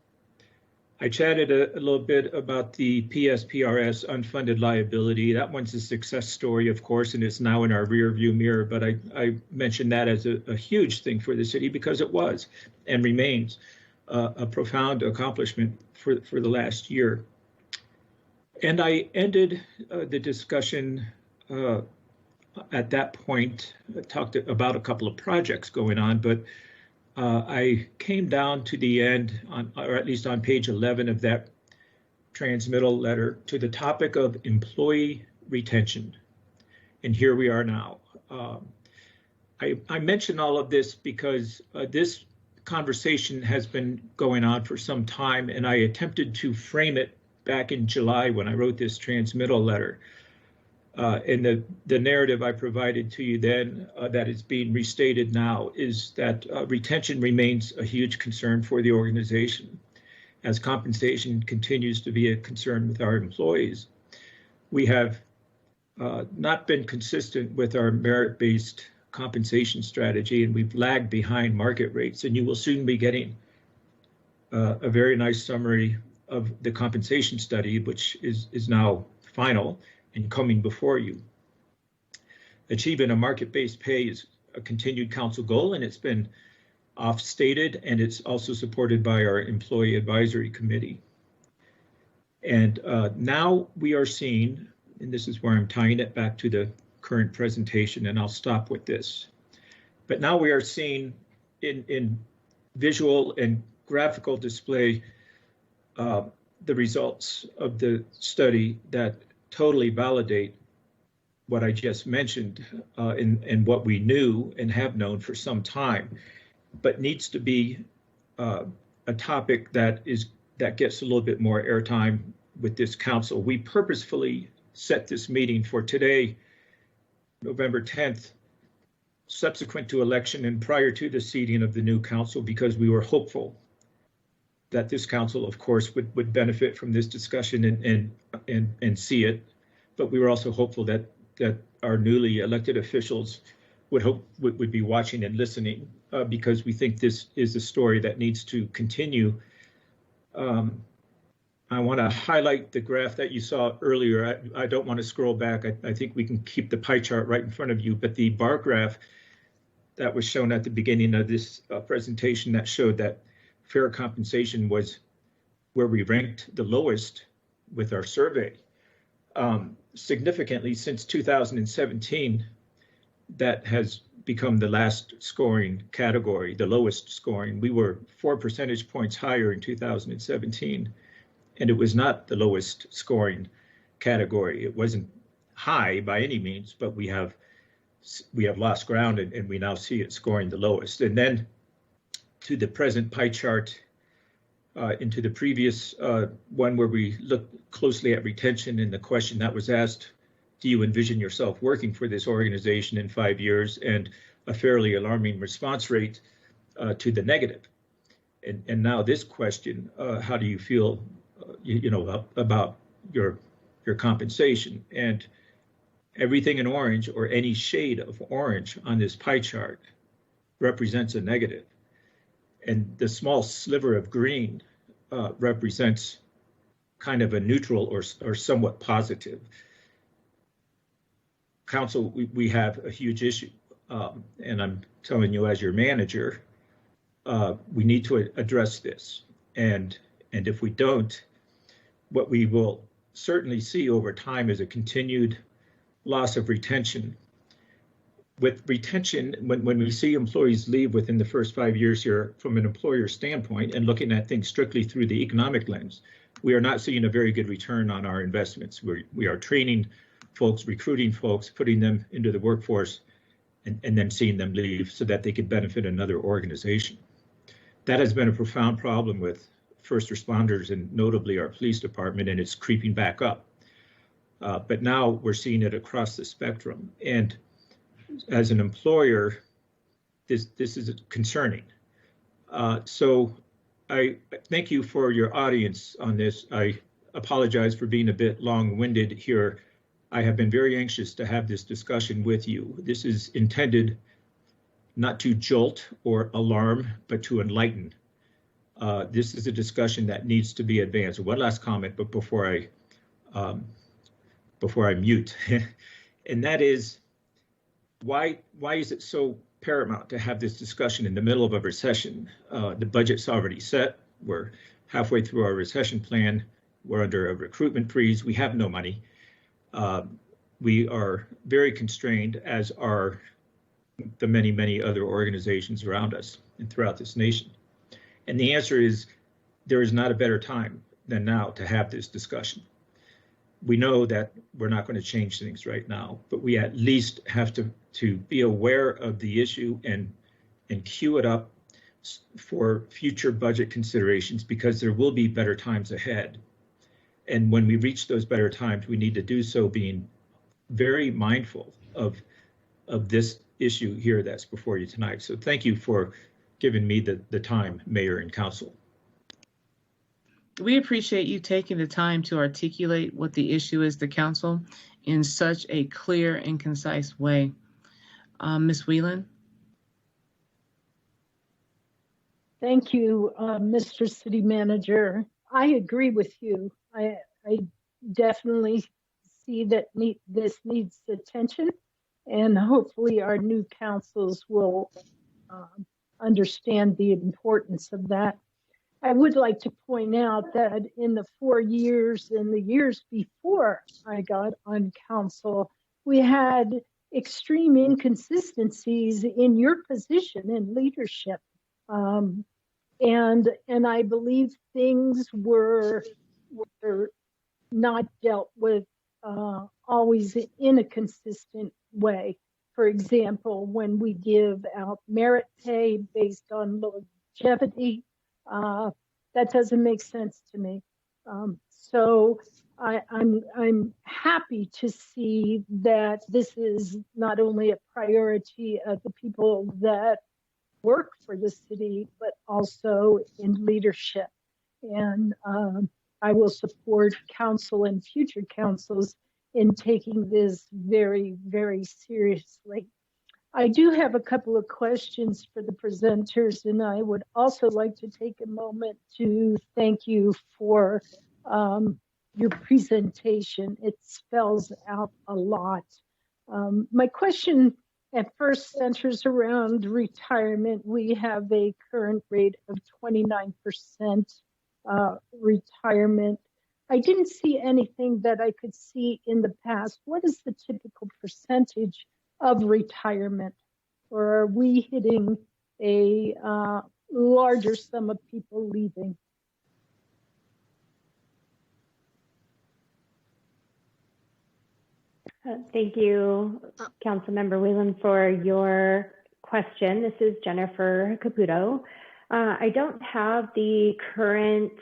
I chatted a little bit about the PSPRS unfunded liability. That one's a success story, of course, and it's now in our rearview mirror, but I mentioned that as a huge thing for the city because it was and remains a profound accomplishment for the last year. And I ended the discussion at that point, talked about a couple of projects going on, but I came down to the end, or at least on page 11 of that transmittal letter, to the topic of employee retention. And here we are now. I mention all of this because this conversation has been going on for some time, and I attempted to frame it back in July when I wrote this transmittal letter. And the narrative I provided to you then that is being restated now is that retention remains a huge concern for the organization as compensation continues to be a concern with our employees. We have not been consistent with our merit-based compensation strategy, and we've lagged behind market rates, and you will soon be getting a very nice summary of the compensation study, which is now final and coming before you. Achieving a market-based pay is a continued council goal, and it's been off-stated, and it's also supported by our employee advisory committee. And now we are seeing, and this is where I'm tying it back to the current presentation, and I'll stop with this. But now we are seeing in visual and graphical display the results of the study that totally validate what I just mentioned and what we knew and have known for some time, but needs to be a topic that gets a little bit more airtime with this council. We purposefully set this meeting for today, November 10th, subsequent to election and prior to the seating of the new council, because we were hopeful that this council, of course, would benefit from this discussion and see it. But we were also hopeful that our newly elected officials would be watching and listening because we think this is a story that needs to continue. I want to highlight the graph that you saw earlier. I don't want to scroll back. I think we can keep the pie chart right in front of you, but the bar graph that was shown at the beginning of this presentation that showed that fair compensation was where we ranked the lowest with our survey. Significantly, since 2017, that has become the last scoring category, the lowest scoring. We were 4 percentage points higher in 2017, and it was not the lowest scoring category. It wasn't high by any means, but we have we have lost ground, and we now see it scoring the lowest. And then to the present pie chart, into the previous one where we looked closely at retention, and the question that was asked, do you envision yourself working for this organization in 5 years? And a fairly alarming response rate to the negative. And now this question, how do you feel, about your compensation? And everything in orange, or any shade of orange on this pie chart, represents a negative. And the small sliver of green represents kind of a neutral or somewhat positive. Council, we have a huge issue. And I'm telling you, as your manager, we need to address this. And if we don't, what we will certainly see over time is a continued loss of retention. With retention, when we see employees leave within the first 5 years here, from an employer standpoint, and looking at things strictly through the economic lens, we are not seeing a very good return on our investments. We are training folks, recruiting folks, putting them into the workforce, and then seeing them leave so that they could benefit another organization. That has been a profound problem with first responders, and notably our police department, and it's creeping back up. But now we're seeing it across the spectrum. And as an employer, this is concerning. So I thank you for your audience on this. I apologize for being a bit long-winded here. I have been very anxious to have this discussion with you. This is intended not to jolt or alarm, but to enlighten. This is a discussion that needs to be advanced. One last comment, but before I mute, and that is, why is it so paramount to have this discussion in the middle of a recession? The budget's already set. We're halfway through our recession plan. We're under a recruitment freeze. We have no money. We are very constrained, as are the many, many other organizations around us and throughout this nation. And the answer is, there is not a better time than now to have this discussion. We know that we're not going to change things right now, but we at least have to be aware of the issue and queue it up for future budget considerations, because there will be better times ahead. And when we reach those better times, we need to do so being very mindful of this issue here that's before you tonight. So thank you for giving me the time, Mayor and Council. We appreciate you taking the time to articulate what the issue is to Council in such a clear and concise way. Ms. Whelan? Thank you, Mr. City Manager. I agree with you. I definitely see that this needs attention, and hopefully our new councils will understand the importance of that. I would like to point out that in the 4 years and the years before I got on council, we had extreme inconsistencies in your position in leadership. And I believe things were not dealt with always in a consistent way. For example, when we give out merit pay based on longevity, that doesn't make sense to me. So I'm happy to see that this is not only a priority of the people that work for the city, but also in leadership. And I will support council and future councils in taking this very, very seriously. I do have a couple of questions for the presenters, and I would also like to take a moment to thank you for your presentation. It spells out a lot. My question at first centers around retirement. We have a current rate of 29% retirement. I didn't see anything that I could see in the past. What is the typical percentage of retirement? Or are we hitting a larger sum of people leaving? Thank you, Councilmember Whelan, for your question. This is Jennifer Caputo. I don't have the current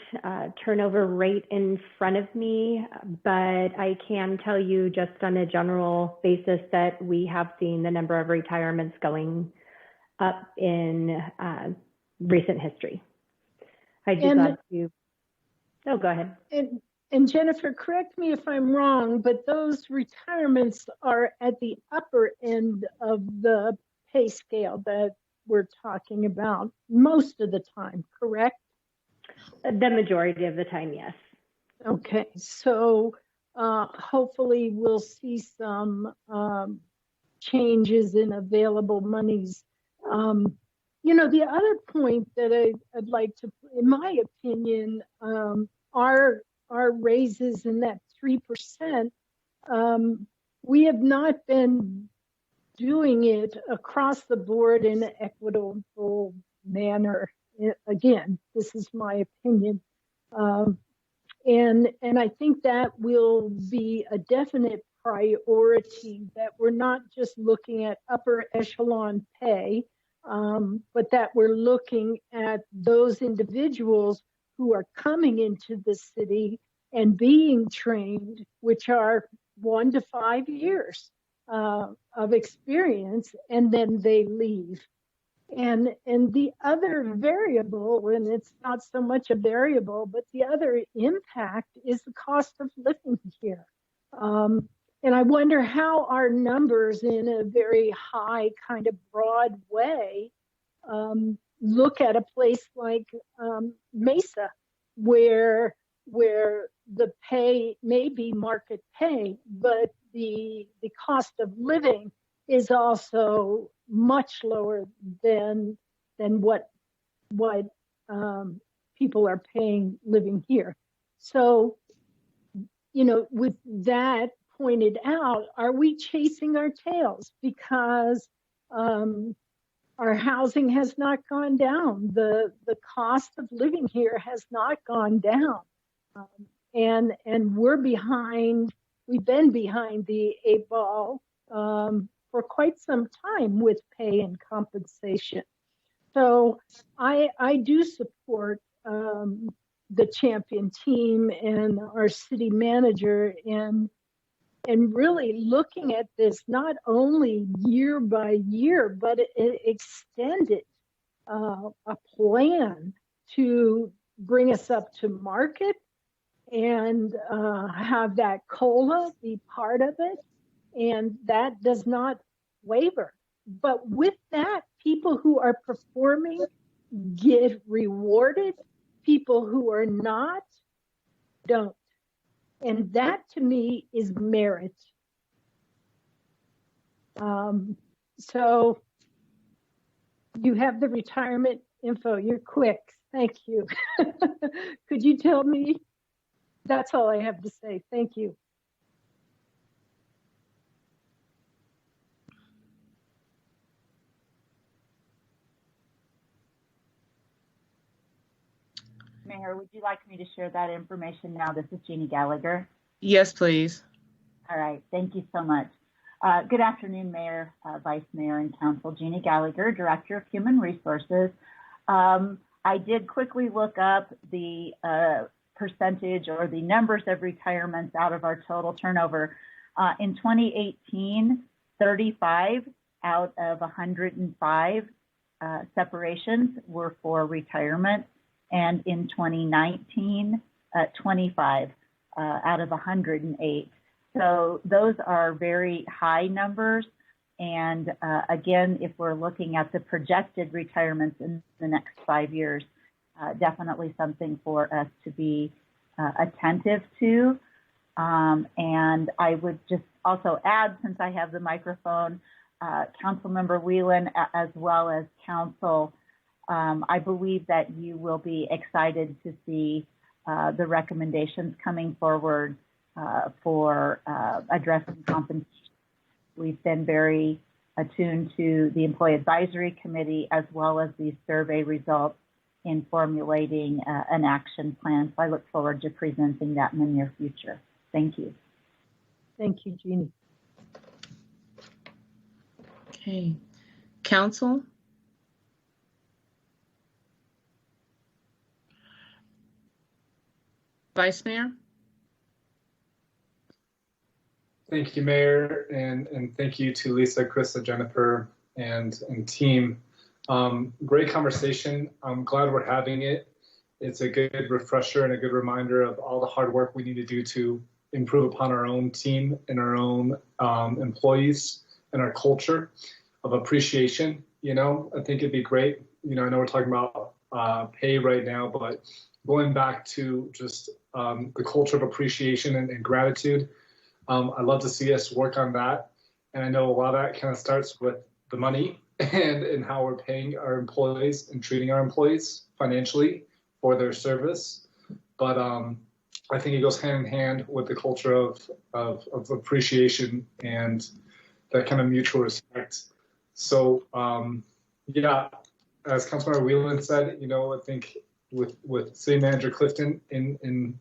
turnover rate in front of me, but I can tell you just on a general basis that we have seen the number of retirements going up in recent history. I'd be glad to. Oh, go ahead. And Jennifer, correct me if I'm wrong, but those retirements are at the upper end of the pay scale that we're talking about most of the time, correct? The majority of the time, yes. Okay, so hopefully we'll see some changes in available monies. You know, the other point that I'd like to, in my opinion, our raises in that 3%, we have not been doing it across the board in an equitable manner. Again, this is my opinion. And I think that will be a definite priority, that we're not just looking at upper echelon pay, but that we're looking at those individuals who are coming into the city and being trained, which are 1 to 5 years of experience, and then they leave. And the other variable, and it's not so much a variable, but the other impact is the cost of living here. And I wonder how our numbers, in a very high kind of broad way, look at a place like Mesa, where the pay may be market pay, but the cost of living is also much lower than what people are paying living here. So, you know, with that pointed out, are we chasing our tails because our housing has not gone down? The cost of living here has not gone down, and we're behind. We've been behind the 8 ball for quite some time with pay and compensation. So I do support the champion team and our city manager and really looking at this not only year by year, but extended a plan to bring us up to market and have that COLA be part of it. And that does not waver. But with that, people who are performing get rewarded. People who are not, don't. And that to me is merit. So you have the retirement info. You're quick. Thank you. Could you tell me? That's all I have to say. Thank you. Mayor, would you like me to share that information now? This is Jeannie Gallagher. Yes, please. All right, thank you so much. Good afternoon, Mayor, Vice Mayor, and Council. Jeannie Gallagher, Director of Human Resources. I did quickly look up the percentage or the numbers of retirements out of our total turnover. In 2018, 35 out of 105 separations were for retirement. And in 2019, 25 out of 108. So those are very high numbers. And again, if we're looking at the projected retirements in the next 5 years, definitely something for us to be attentive to. And I would just also add, since I have the microphone, Councilmember Whelan, as well as Council, I believe that you will be excited to see the recommendations coming forward for addressing compensation. We've been very attuned to the Employee Advisory Committee as well as these survey results in formulating an action plan. So I look forward to presenting that in the near future. Thank you. Thank you, Jeannie. Okay. Council? Vice Mayor? Thank you, Mayor, and thank you to Lisa, Krista, Jennifer, and team. Great conversation. I'm glad we're having it. It's a good refresher and a good reminder of all the hard work we need to do to improve upon our own team and our own employees and our culture of appreciation. You know, I think it'd be great. You know, I know we're talking about pay right now, but going back to just the culture of appreciation and gratitude, I'd love to see us work on that. And I know a lot of that kind of starts with the money and how we're paying our employees and treating our employees financially for their service. But I think it goes hand in hand with the culture of appreciation and that kind of mutual respect. So yeah, as Councilmember Whelan said, you know, I think with City Manager Clifton in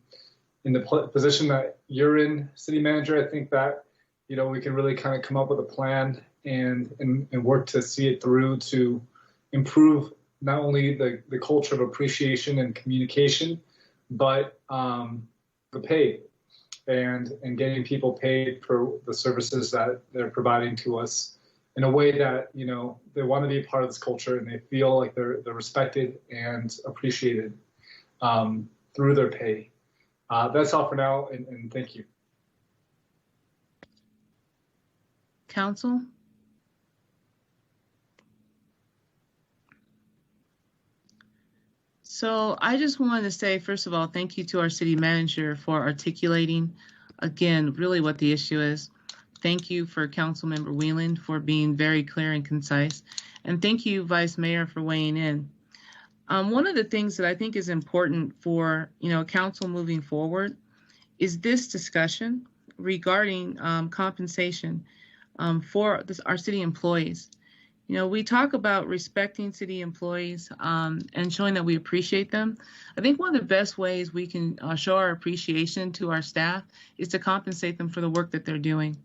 the position that you're in, City Manager, I think that, you know, we can really kind of come up with a plan and work to see it through to improve not only the culture of appreciation and communication, but the pay and getting people paid for the services that they're providing to us in a way that, you know, they want to be a part of this culture and they feel like they're respected and appreciated through their pay. That's all for now, and thank you. Council? So I just wanted to say, first of all, thank you to our city manager for articulating, again, really what the issue is. Thank you for Councilmember Whelan for being very clear and concise. And thank you, Vice Mayor, for weighing in. One of the things that I think is important for, you know, council moving forward is this discussion regarding compensation for our city employees. You know, we talk about respecting city employees and showing that we appreciate them. I think one of the best ways we can show our appreciation to our staff is to compensate them for the work that they're doing.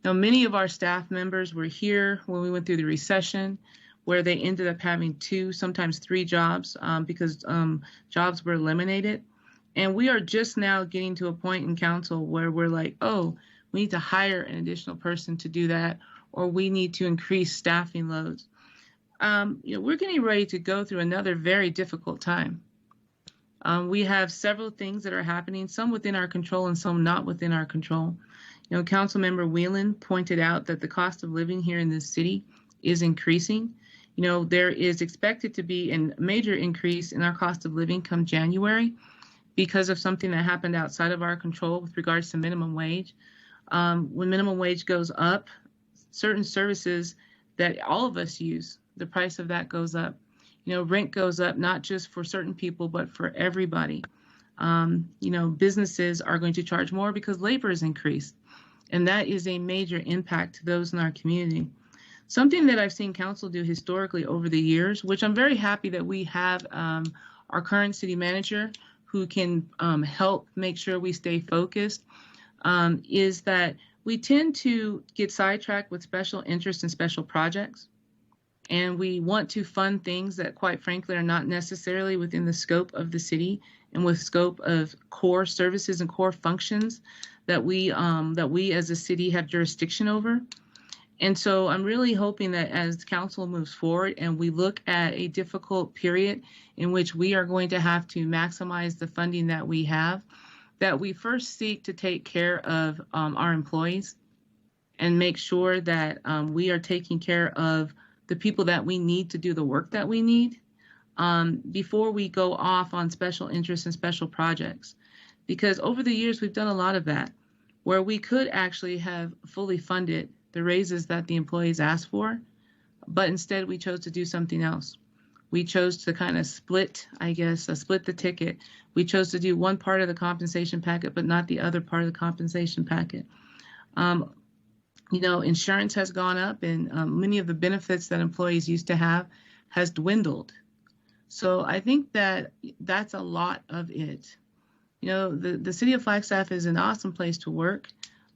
You know, many of our staff members were here when we went through the recession, where they ended up having 2, sometimes 3 jobs because jobs were eliminated. And we are just now getting to a point in council where we're like, oh, we need to hire an additional person to do that, or we need to increase staffing loads. You know, we're getting ready to go through another very difficult time. We have several things that are happening, some within our control and some not within our control. You know, Councilmember Whelan pointed out that the cost of living here in this city is increasing. You know, there is expected to be a major increase in our cost of living come January because of something that happened outside of our control with regards to minimum wage. When minimum wage goes up, certain services that all of us use, the price of that goes up. You know, rent goes up, not just for certain people, but for everybody. You know, businesses are going to charge more because labor is increased. And that is a major impact to those in our community. Something that I've seen council do historically over the years, which I'm very happy that we have our current city manager who can help make sure we stay focused, is that we tend to get sidetracked with special interests and special projects. And we want to fund things that, quite frankly, are not necessarily within the scope of the city and with scope of core services and core functions that we as a city have jurisdiction over. And so I'm really hoping that as council moves forward and we look at a difficult period in which we are going to have to maximize the funding that we have, that we first seek to take care of our employees and make sure that we are taking care of the people that we need to do the work that we need before we go off on special interests and special projects. Because over the years, we've done a lot of that, where we could actually have fully funded the raises that the employees asked for, but instead we chose to do something else. We chose to kind of split, I guess, split the ticket. We chose to do one part of the compensation packet, but not the other part of the compensation packet. You know, insurance has gone up, and many of the benefits that employees used to have has dwindled. So I think that that's a lot of it. You know, the city of Flagstaff is an awesome place to work,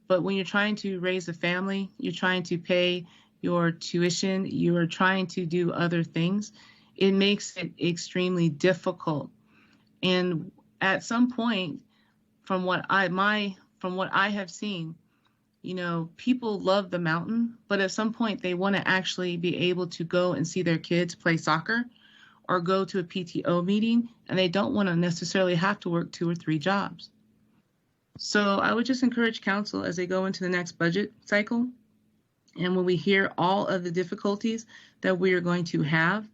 but when you're trying to raise a family, you're trying to pay your tuition, you are trying to do other things, it makes it extremely difficult. And at some point, from what I have seen, you know, people love the mountain, but at some point they want to actually be able to go and see their kids play soccer or go to a PTO meeting, and they don't want to necessarily have to work 2 or 3 jobs. So I would just encourage council as they go into the next budget cycle, and when we hear all of the difficulties that we are going to have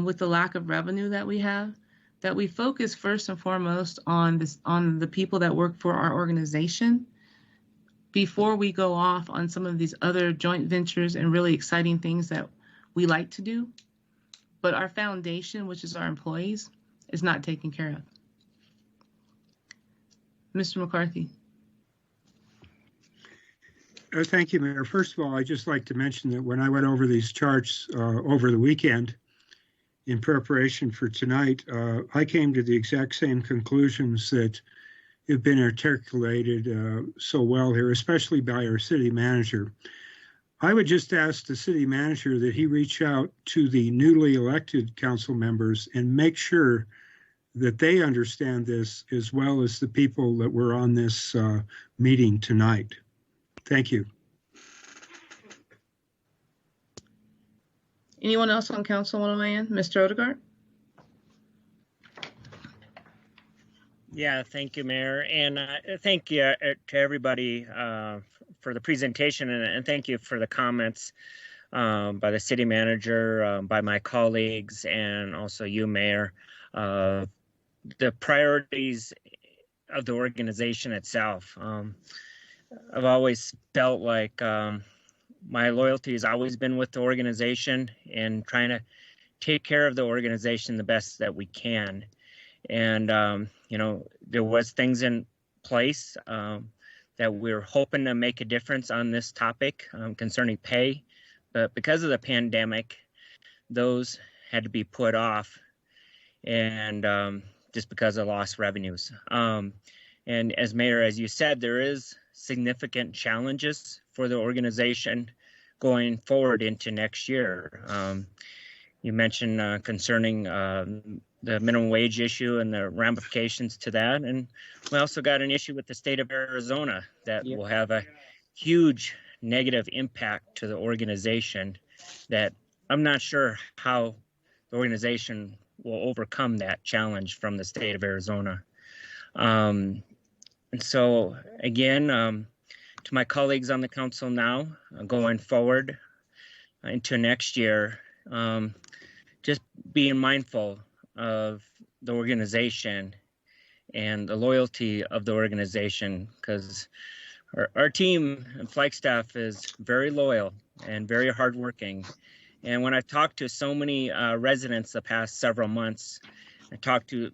with the lack of revenue that we have, that we focus first and foremost on the people that work for our organization before we go off on some of these other joint ventures and really exciting things that we like to do. But our foundation, which is our employees, is not taken care of. Mr. McCarthy. Thank you, Mayor. First of all, I'd just like to mention that when I went over these charts over the weekend in preparation for tonight, I came to the exact same conclusions that have been articulated so well here, especially by our city manager. I would just ask the city manager that he reach out to the newly elected council members and make sure that they understand this as well as the people that were on this meeting tonight. Thank you. Anyone else on council want to weigh in? Mr. Odegaard? Yeah, thank you, Mayor. And thank you to everybody for the presentation, and thank you for the comments by the city manager, by my colleagues, and also you, Mayor. The priorities of the organization itself. I've always felt like my loyalty has always been with the organization and trying to take care of the organization the best that we can. And, you know, there was things in place that we're hoping to make a difference on this topic concerning pay. But because of the pandemic, those had to be put off, and just because of lost revenues. And as Mayor, as you said, there is significant challenges for the organization going forward into next year. You mentioned concerning the minimum wage issue and the ramifications to that. And we also got an issue with the state of Arizona that will have a huge negative impact to the organization that I'm not sure how the organization will overcome that challenge from the state of Arizona. And so again, to my colleagues on the council now, going forward into next year, just being mindful of the organization and the loyalty of the organization, because our team in Flagstaff is very loyal and very hardworking. And when I've talked to so many residents the past several months, I talked to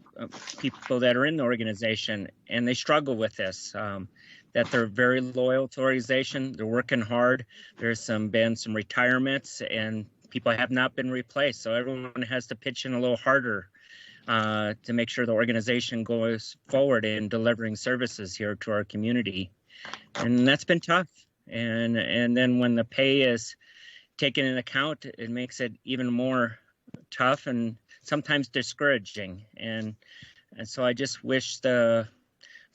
people that are in the organization, and they struggle with this, that they're very loyal to the organization. They're working hard. There's been some retirements, and people have not been replaced. So everyone has to pitch in a little harder to make sure the organization goes forward in delivering services here to our community. And that's been tough. And then when the pay is taken into account, it makes it even more tough and sometimes discouraging. And so I just wish the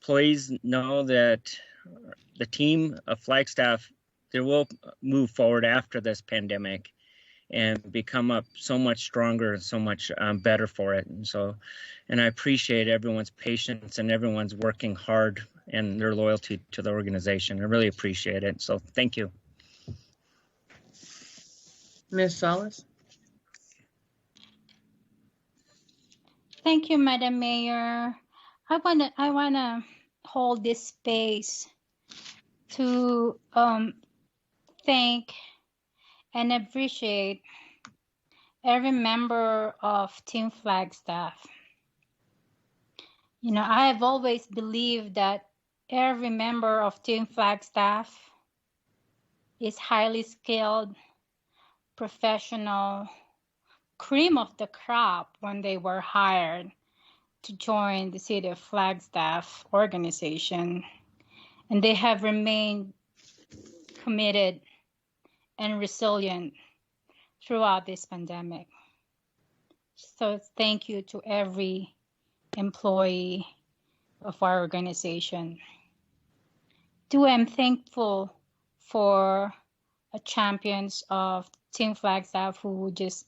employees know that the team of Flagstaff, they will move forward after this pandemic and become up so much stronger and so much better for it. And I appreciate everyone's patience and everyone's working hard and their loyalty to the organization. I really appreciate it. So thank you. Ms. Salas? Thank you, Madam Mayor. I wanna hold this space to thank and appreciate every member of Team Flagstaff. You know, I have always believed that every member of Team Flagstaff is highly skilled, professional, cream of the crop when they were hired to join the City of Flagstaff organization. And they have remained committed and resilient throughout this pandemic. So thank you to every employee of our organization. Two, I'm thankful for the champions of Team Flagstaff who just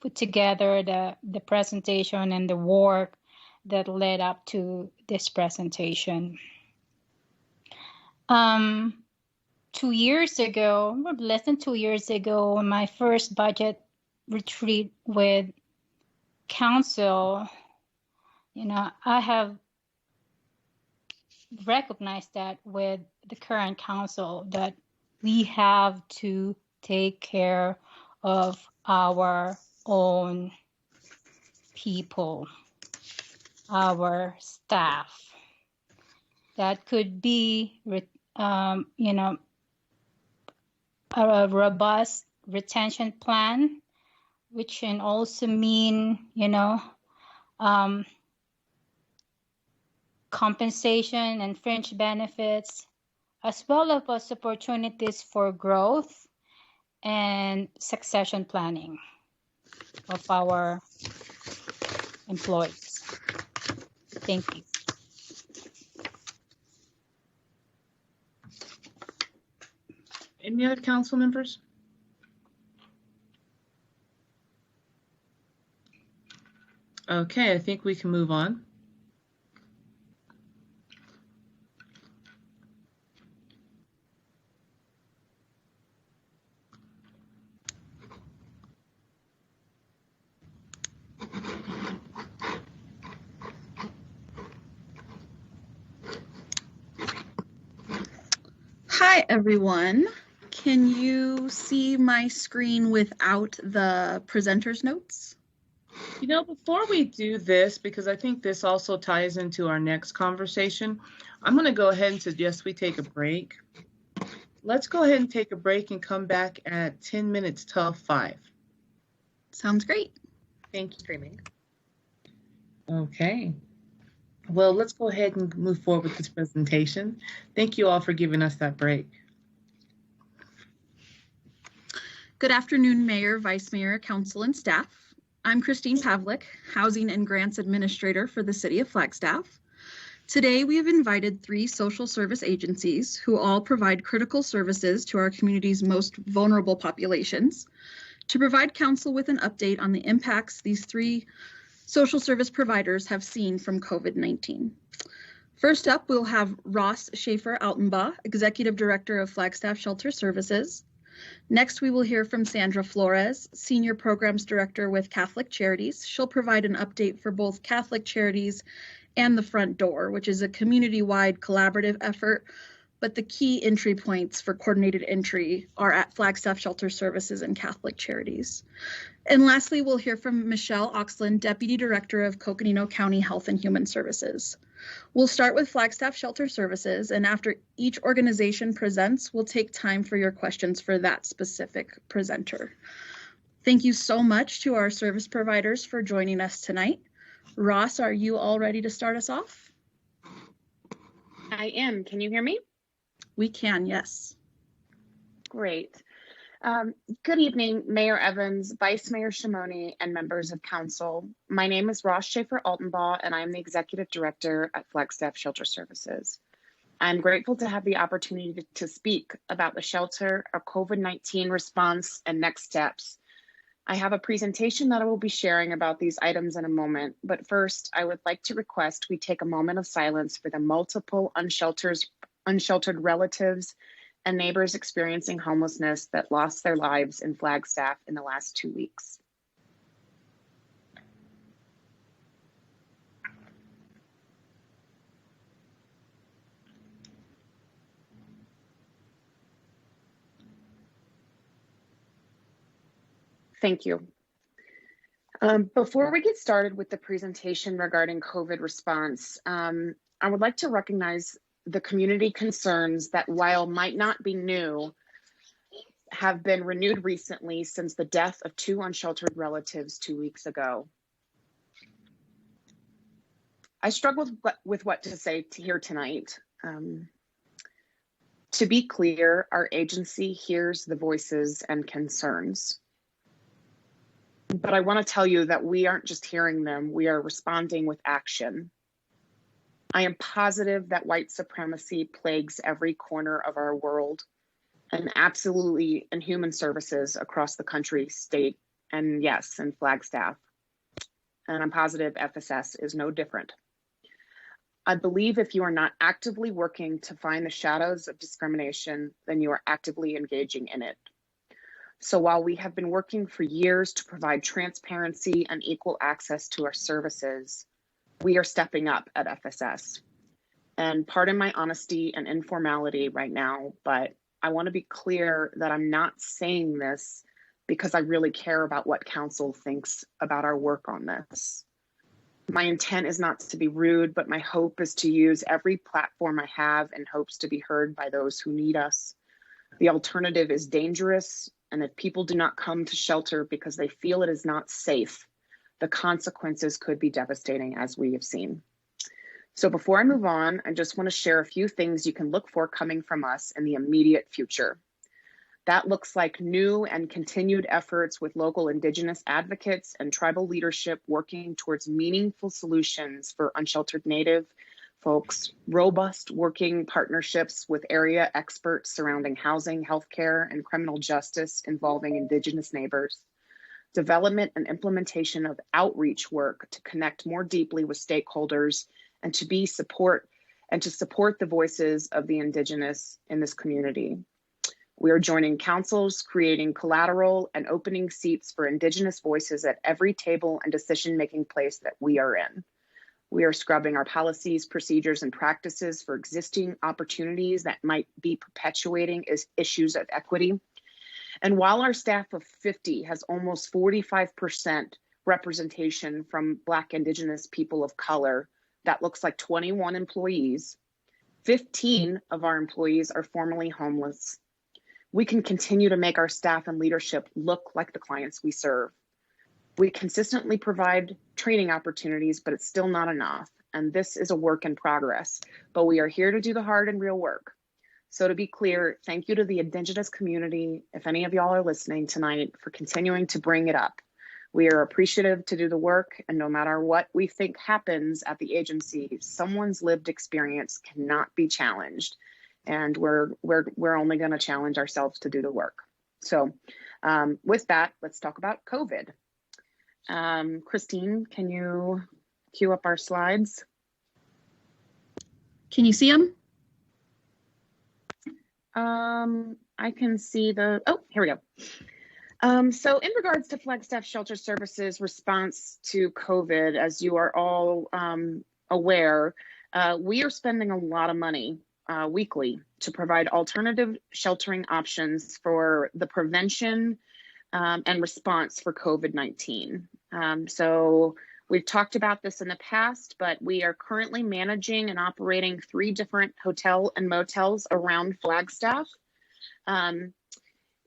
put together the presentation and the work that led up to this presentation. 2 years ago, or less than 2 years ago, my first budget retreat with council, I have recognized that with the current council that we have to take care of our own people, our staff. That could be, a robust retention plan, which can also mean, compensation and fringe benefits, as well as opportunities for growth and succession planning of our employees. Thank you. Any other council members? Okay, I think we can move on. Hi, everyone. Can you see my screen without the presenter's notes? Before we do this, because I think this also ties into our next conversation, I'm going to go ahead and suggest we take a break. Let's go ahead and take a break and come back at 10 minutes till 5. Sounds great. Thank you. Streaming. Okay. Well, let's go ahead and move forward with this presentation. Thank you all for giving us that break. Good afternoon, Mayor, Vice Mayor, Council, and staff. I'm Christine Pavlik, Housing and Grants Administrator for the City of Flagstaff. Today, we have invited 3 social service agencies who all provide critical services to our community's most vulnerable populations to provide Council with an update on the impacts these 3 social service providers have seen from COVID-19. First up, we'll have Ross Schaefer-Altenbaugh, Executive Director of Flagstaff Shelter Services. Next, we will hear from Sandra Flores, Senior Programs Director with Catholic Charities. She'll provide an update for both Catholic Charities and The Front Door, which is a community-wide collaborative effort, but the key entry points for coordinated entry are at Flagstaff Shelter Services and Catholic Charities. And lastly, we'll hear from Michelle Oxland, Deputy Director of Coconino County Health and Human Services. We'll start with Flagstaff Shelter Services, and after each organization presents, we'll take time for your questions for that specific presenter. Thank you so much to our service providers for joining us tonight. Ross, are you all ready to start us off? I am. Can you hear me? We can, yes. Great. Good evening, Mayor Evans, Vice Mayor Shimoni, and members of council. My name is Ross Schaefer-Altenbaugh, and I'm the Executive Director at Flagstaff Shelter Services. I'm grateful to have the opportunity to speak about the shelter, our COVID-19 response, and next steps. I have a presentation that I will be sharing about these items in a moment, but first, I would like to request we take a moment of silence for the multiple unsheltered relatives and neighbors experiencing homelessness that lost their lives in Flagstaff in the last 2 weeks. Thank you. Before we get started with the presentation regarding COVID response, I would like to recognize the community concerns that, while might not be new, have been renewed recently since the death of 2 unsheltered relatives 2 weeks ago. I struggled with what to say here tonight. To be clear, our agency hears the voices and concerns. But I want to tell you that we aren't just hearing them, we are responding with action. I am positive that white supremacy plagues every corner of our world and absolutely in human services across the country, state, and yes, in Flagstaff. And I'm positive FSS is no different. I believe if you are not actively working to find the shadows of discrimination, then you are actively engaging in it. So while we have been working for years to provide transparency and equal access to our services, we are stepping up at FSS. And pardon my honesty and informality right now, but I want to be clear that I'm not saying this because I really care about what council thinks about our work on this. My intent is not to be rude, but my hope is to use every platform I have in hopes to be heard by those who need us. The alternative is dangerous, and if people do not come to shelter because they feel it is not safe, the consequences could be devastating, as we have seen. So before I move on, I just want to share a few things you can look for coming from us in the immediate future. That looks like new and continued efforts with local Indigenous advocates and tribal leadership working towards meaningful solutions for unsheltered Native folks, robust working partnerships with area experts surrounding housing, healthcare, and criminal justice involving Indigenous neighbors, development and implementation of outreach work to connect more deeply with stakeholders and to support the voices of the Indigenous in this community. We are joining councils, creating collateral, and opening seats for Indigenous voices at every table and decision-making place that we are in. We are scrubbing our policies, procedures, and practices for existing opportunities that might be perpetuating issues of equity. And while our staff of 50 has almost 45% representation from Black, Indigenous people of color, that looks like 21 employees, 15 of our employees are formerly homeless. We can continue to make our staff and leadership look like the clients we serve. We consistently provide training opportunities, but it's still not enough. And this is a work in progress, but we are here to do the hard and real work. So to be clear, thank you to the Indigenous community, if any of y'all are listening tonight, for continuing to bring it up. We are appreciative to do the work, and no matter what we think happens at the agency, someone's lived experience cannot be challenged. And we're only going to challenge ourselves to do the work. So with that, let's talk about COVID. Christine, can you cue up our slides? Can you see them? I can see oh, here we go. So in regards to Flagstaff Shelter Services response to COVID, as you are all aware, we are spending a lot of money weekly to provide alternative sheltering options for the prevention and response for COVID-19. So we've talked about this in the past, but we are currently managing and operating 3 different hotel and motels around Flagstaff.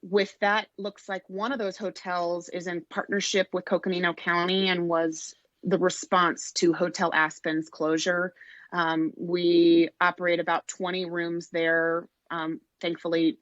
With that, looks like one of those hotels is in partnership with Coconino County and was the response to Hotel Aspen's closure. We operate about 20 rooms there. Thankfully,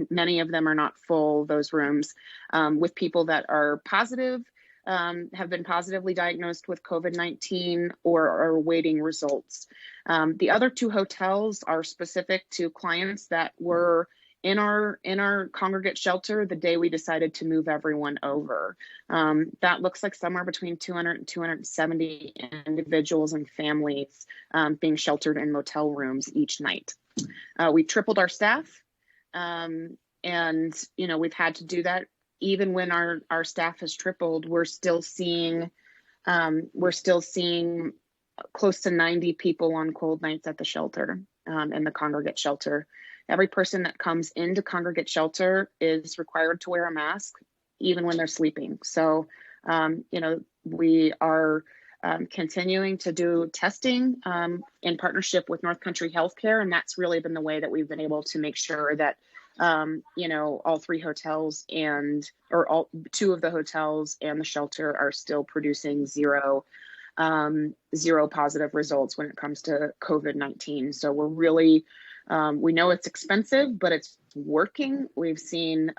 many of them are not full, those rooms, with people that are positive, have been positively diagnosed with COVID-19 or are awaiting results. The other 2 hotels are specific to clients that were in our congregate shelter the day we decided to move everyone over. That looks like somewhere between 200 and 270 individuals and families being sheltered in motel rooms each night. We tripled our staff, and we've had to do that. Even when our staff has tripled, we're still seeing close to 90 people on cold nights at the shelter, in the congregate shelter. Every person that comes into congregate shelter is required to wear a mask, even when they're sleeping. So, we are continuing to do testing in partnership with North Country Healthcare, and that's really been the way that we've been able to make sure that all 3 hotels all 2 of the hotels and the shelter are still producing zero positive results when it comes to COVID-19. So we're really We know it's expensive, but it's working. We've seen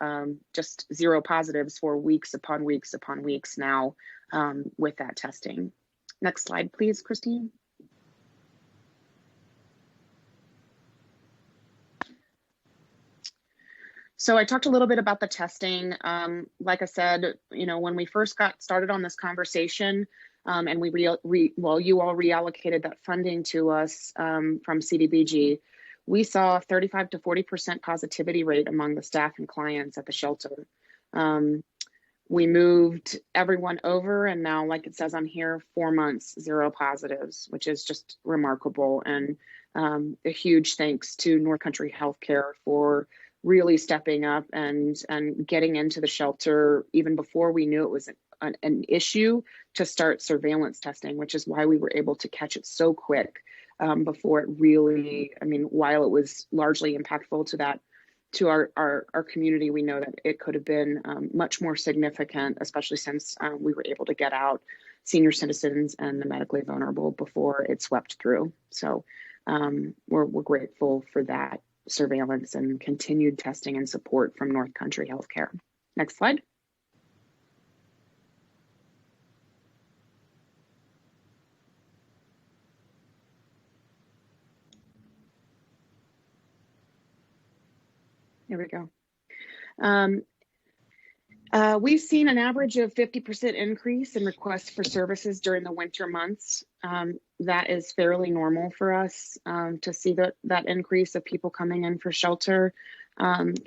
just zero positives for weeks upon weeks upon weeks now with that testing. Next slide, please, Christine. So I talked a little bit about the testing. Like I said, when we first got started on this conversation, and you all reallocated that funding to us from CDBG, we saw a 35 to 40% positivity rate among the staff and clients at the shelter. We moved everyone over, and now, like it says on here, 4 months, 0 positives, which is just remarkable. And a huge thanks to North Country Healthcare for really stepping up and getting into the shelter even before we knew it was an issue to start surveillance testing, which is why we were able to catch it so quick before it really, while it was largely impactful to our community, we know that it could have been much more significant, especially since we were able to get out senior citizens and the medically vulnerable before it swept through. So we're grateful for that surveillance and continued testing and support from North Country Healthcare. Next slide. There we go. We've seen an average of 50% increase in requests for services during the winter months. That is fairly normal for us to see that increase of people coming in for shelter.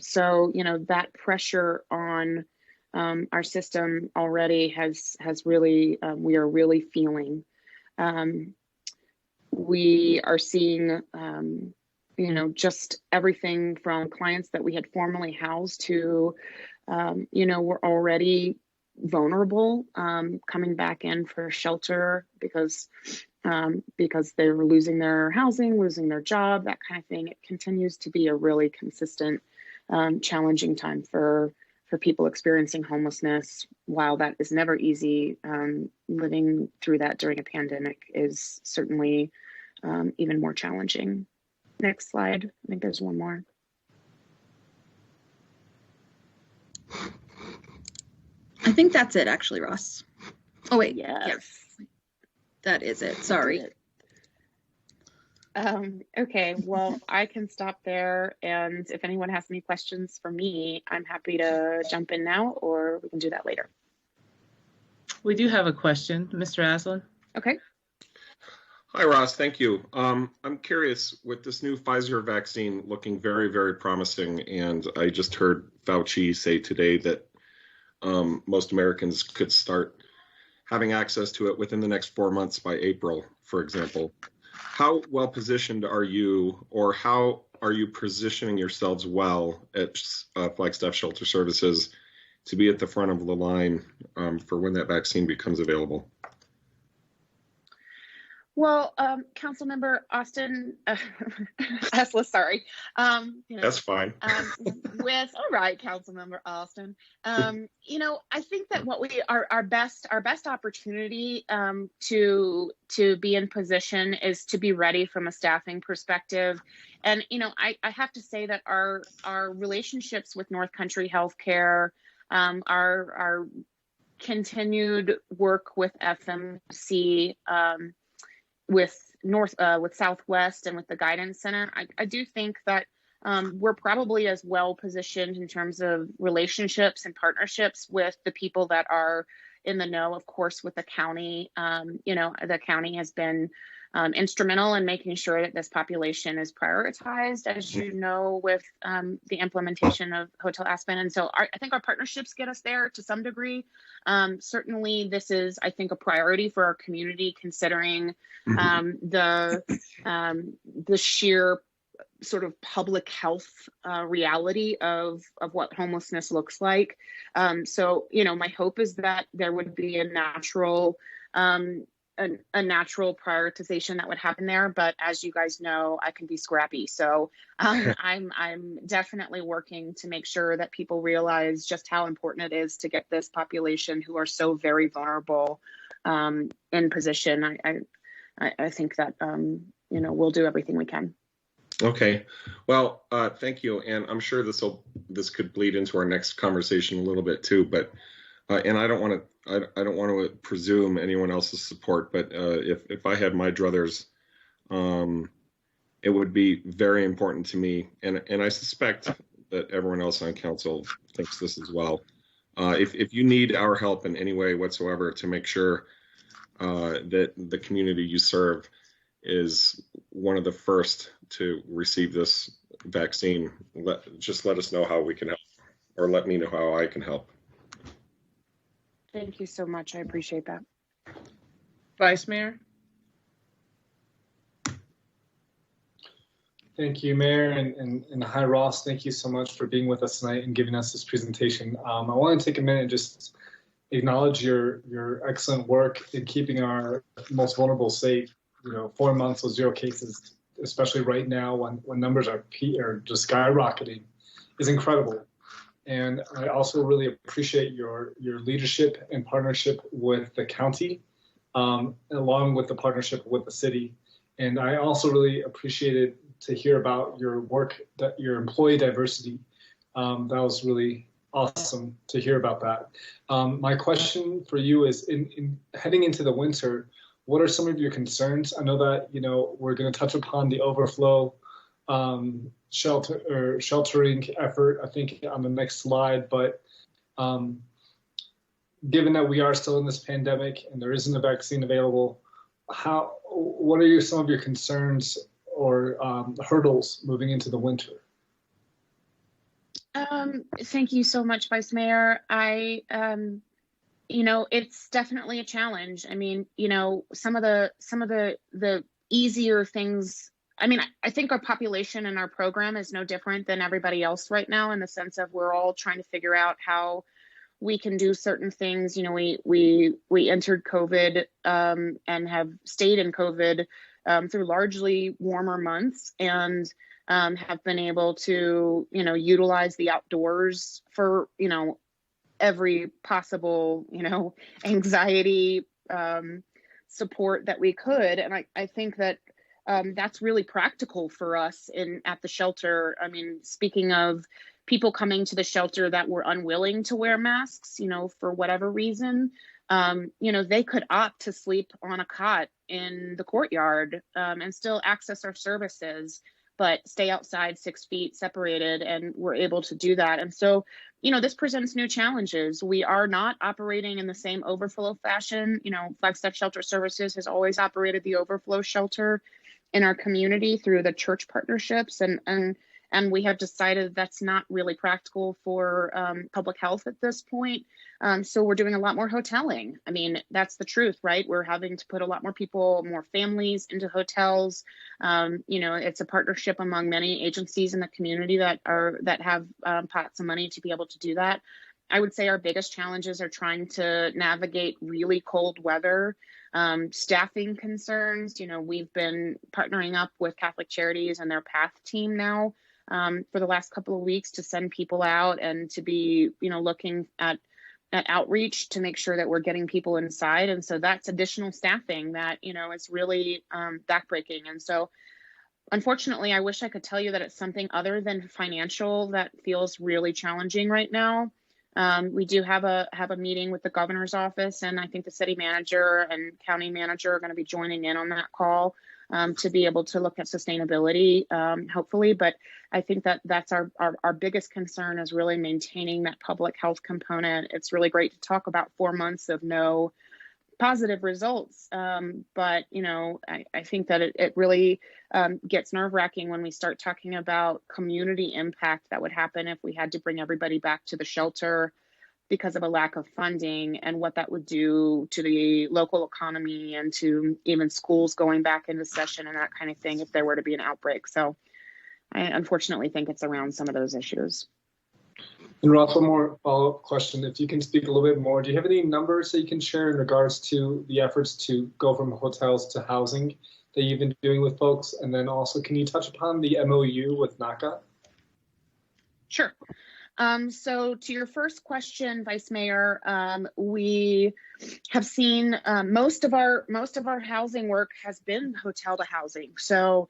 So, that pressure on our system already has really, we are really feeling. We are seeing, just everything from clients that we had formerly housed to, we're already vulnerable coming back in for shelter because they're losing their housing, losing their job, that kind of thing. It continues to be a really consistent, challenging time for people experiencing homelessness. While that is never easy, living through that during a pandemic is certainly even more challenging. Next slide. I think there's one more. I think that's it, actually, Ross. Oh, wait. Yes. That is it. Sorry. Okay, well, I can stop there. And if anyone has any questions for me, I'm happy to jump in now, or we can do that later. We do have a question, Mr. Aslan. Okay. Hi, Ross. Thank you. I'm curious, with this new Pfizer vaccine looking very, very promising, and I just heard Fauci say today that most Americans could start having access to it within the next 4 months by April, for example. How well positioned are you, or how are you positioning yourselves well at Flagstaff Shelter Services to be at the front of the line for when that vaccine becomes available? Well, Councilmember Austin, Esla, sorry. That's fine. All right, Councilmember Austin. I think that what our best opportunity to be in position is to be ready from a staffing perspective. And I have to say that our relationships with North Country Healthcare, our continued work with FMC, with Southwest and with the Guidance Center, I do think that we're probably as well positioned in terms of relationships and partnerships with the people that are in the know, of course, with the county. The county has been instrumental in making sure that this population is prioritized, as you know, with the implementation of Hotel Aspen. And so I think our partnerships get us there to some degree. Certainly, this is, I think, a priority for our community, considering the sheer sort of public health reality of what homelessness looks like. So, my hope is that there would be a natural prioritization that would happen there. But as you guys know, I can be scrappy. So I'm definitely working to make sure that people realize just how important it is to get this population who are so very vulnerable in position. I think that, we'll do everything we can. Okay, well, thank you, and I'm sure this could bleed into our next conversation a little bit too. But and I don't want to presume anyone else's support, but if I had my druthers, it would be very important to me, and I suspect that everyone else on council thinks this as well. If you need our help in any way whatsoever to make sure that the community you serve is one of the first to receive this vaccine, just let us know how we can help, or let me know how I can help. Thank you so much. I appreciate that. Vice Mayor? Thank you, Mayor, and hi, Ross. Thank you so much for being with us tonight and giving us this presentation. I want to take a minute and just acknowledge your excellent work in keeping our most vulnerable safe. 4 months with 0 cases, especially right now when numbers are just skyrocketing, is incredible. And I also really appreciate your leadership and partnership with the county, along with the partnership with the city. And I also really appreciated to hear about your work, that your employee diversity. That was really awesome to hear about that. My question for you is, in heading into the winter, what are some of your concerns? I know that we're going to touch upon the overflow sheltering effort, I think, on the next slide. But given that we are still in this pandemic and there isn't a vaccine available, what are some of your concerns or hurdles moving into the winter? Thank you so much, Vice Mayor. It's definitely a challenge. I mean, some of the easier things. I mean, I think our population and our program is no different than everybody else right now, in the sense of we're all trying to figure out how we can do certain things. We entered COVID and have stayed in COVID through largely warmer months, and have been able to, utilize the outdoors for, every possible, anxiety support that we could. And I think that that's really practical for us at the shelter. I mean, speaking of people coming to the shelter that were unwilling to wear masks, for whatever reason, they could opt to sleep on a cot in the courtyard and still access our services, but stay outside 6 feet separated, and we're able to do that. And so, this presents new challenges. We are not operating in the same overflow fashion. Flagstaff Shelter Services has always operated the overflow shelter in our community through the church partnerships, and we have decided that's not really practical for public health at this point. So we're doing a lot more hoteling. I mean, that's the truth, right? We're having to put a lot more people, more families into hotels. It's a partnership among many agencies in the community that have pots of money to be able to do that. I would say our biggest challenges are trying to navigate really cold weather, staffing concerns. We've been partnering up with Catholic Charities and their PATH team now for the last couple of weeks to send people out and to be, looking at outreach to make sure that we're getting people inside. And so that's additional staffing that, is really backbreaking. And so, unfortunately, I wish I could tell you that it's something other than financial that feels really challenging right now. We do have a meeting with the governor's office, and I think the city manager and county manager are going to be joining in on that call to be able to look at sustainability, hopefully. But I think that that's our biggest concern, is really maintaining that public health component. It's really great to talk about 4 months of no positive results. But, I think that it really gets nerve-wracking when we start talking about community impact that would happen if we had to bring everybody back to the shelter because of a lack of funding, and what that would do to the local economy and to even schools going back into session and that kind of thing if there were to be an outbreak. So I unfortunately think it's around some of those issues. And Ross, one more follow-up question. If you can speak a little bit more, do you have any numbers that you can share in regards to the efforts to go from hotels to housing that you've been doing with folks? And then also, can you touch upon the MOU with NACA? Sure. So to your first question, Vice Mayor, we have seen most of our housing work has been hotel to housing. So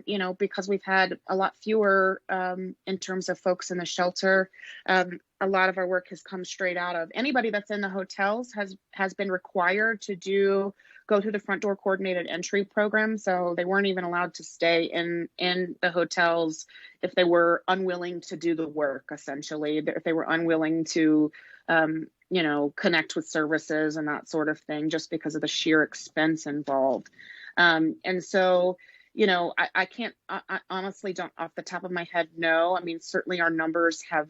you know, because we've had a lot fewer in terms of folks in the shelter. A lot of our work has come straight out of anybody that's in the hotels has been required to go through the front door coordinated entry program. So they weren't even allowed to stay in the hotels if they were unwilling to do the work, essentially, if they were unwilling to, you know, connect with services and that sort of thing, just because of the sheer expense involved. And so, you know, I honestly don't off the top of my head know. I mean, certainly our numbers have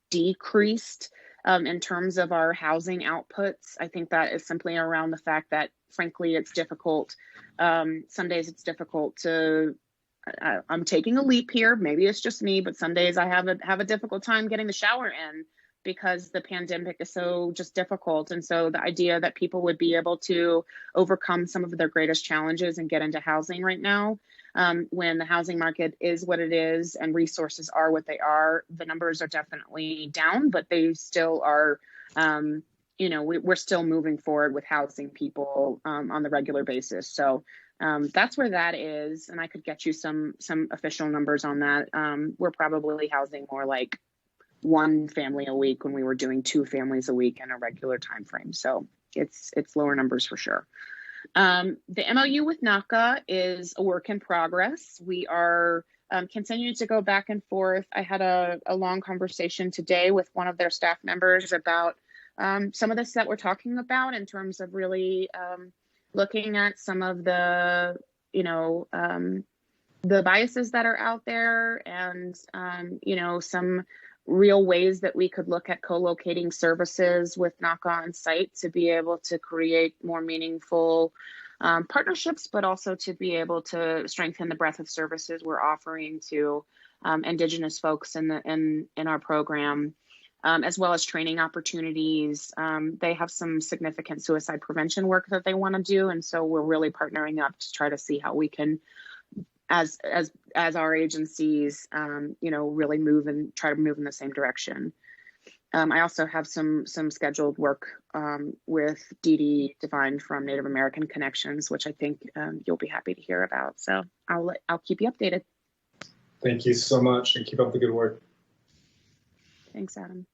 decreased in terms of our housing outputs. I think that is simply around the fact that, frankly, it's difficult. Some days it's difficult to, I'm taking a leap here. Maybe it's just me, but some days I have a difficult time getting the shower in because the pandemic is so just difficult. And so the idea that people would be able to overcome some of their greatest challenges and get into housing right now, when the housing market is what it is and resources are what they are, the numbers are definitely down, but they still are, you know, we're still moving forward with housing people on the regular basis. So that's where that is. And I could get you some official numbers on that. We're probably housing more like 1 family a week when we were doing 2 families a week in a regular time frame. So it's lower numbers for sure. The MOU with NACA is a work in progress. We are continuing to go back and forth. I had a long conversation today with one of their staff members about some of this that we're talking about in terms of really looking at some of the, you know, the biases that are out there and, you know, some real ways that we could look at co-locating services with NACA on site to be able to create more meaningful partnerships, but also to be able to strengthen the breadth of services we're offering to Indigenous folks in our program, as well as training opportunities. They have some significant suicide prevention work that they want to do, and so we're really partnering up to try to see how we can, as our agencies, you know, really try to move in the same direction. I also have some scheduled work with Dee Dee Devine from Native American Connections, which I think you'll be happy to hear about. So I'll keep you updated. Thank you so much, and keep up the good work. Thanks, Adam.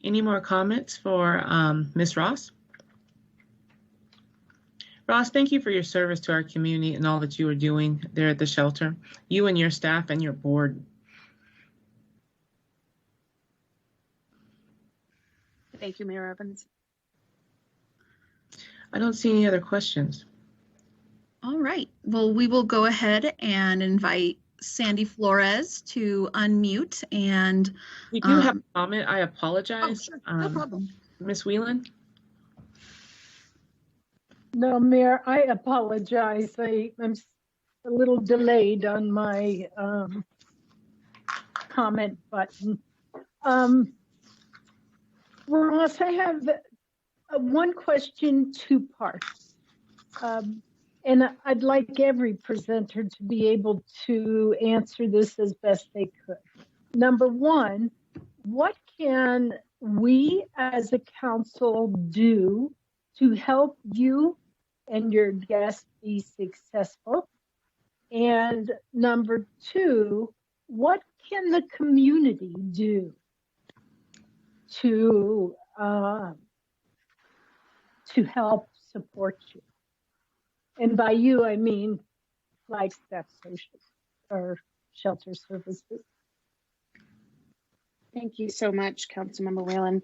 Any more comments for Ms. Ross? Ross, thank you for your service to our community and all that you are doing there at the shelter, you and your staff and your board. Thank you, Mayor Evans. I don't see any other questions. All right. Well, we will go ahead and invite Sandy Flores to unmute. And we do have a comment. I apologize. Oh, sure. No problem. Ms. Whelan? No, Mayor, I apologize. I'm a little delayed on my comment button. Ross, I have one question, 2 parts. And I'd like every presenter to be able to answer this as best they could. Number 1, what can we as a council do to help you and your guests be successful? And number 2, what can the community do to help support you? And by you, I mean Flagstaff Social or Shelter Services. Thank you so much, Councilmember Whalen.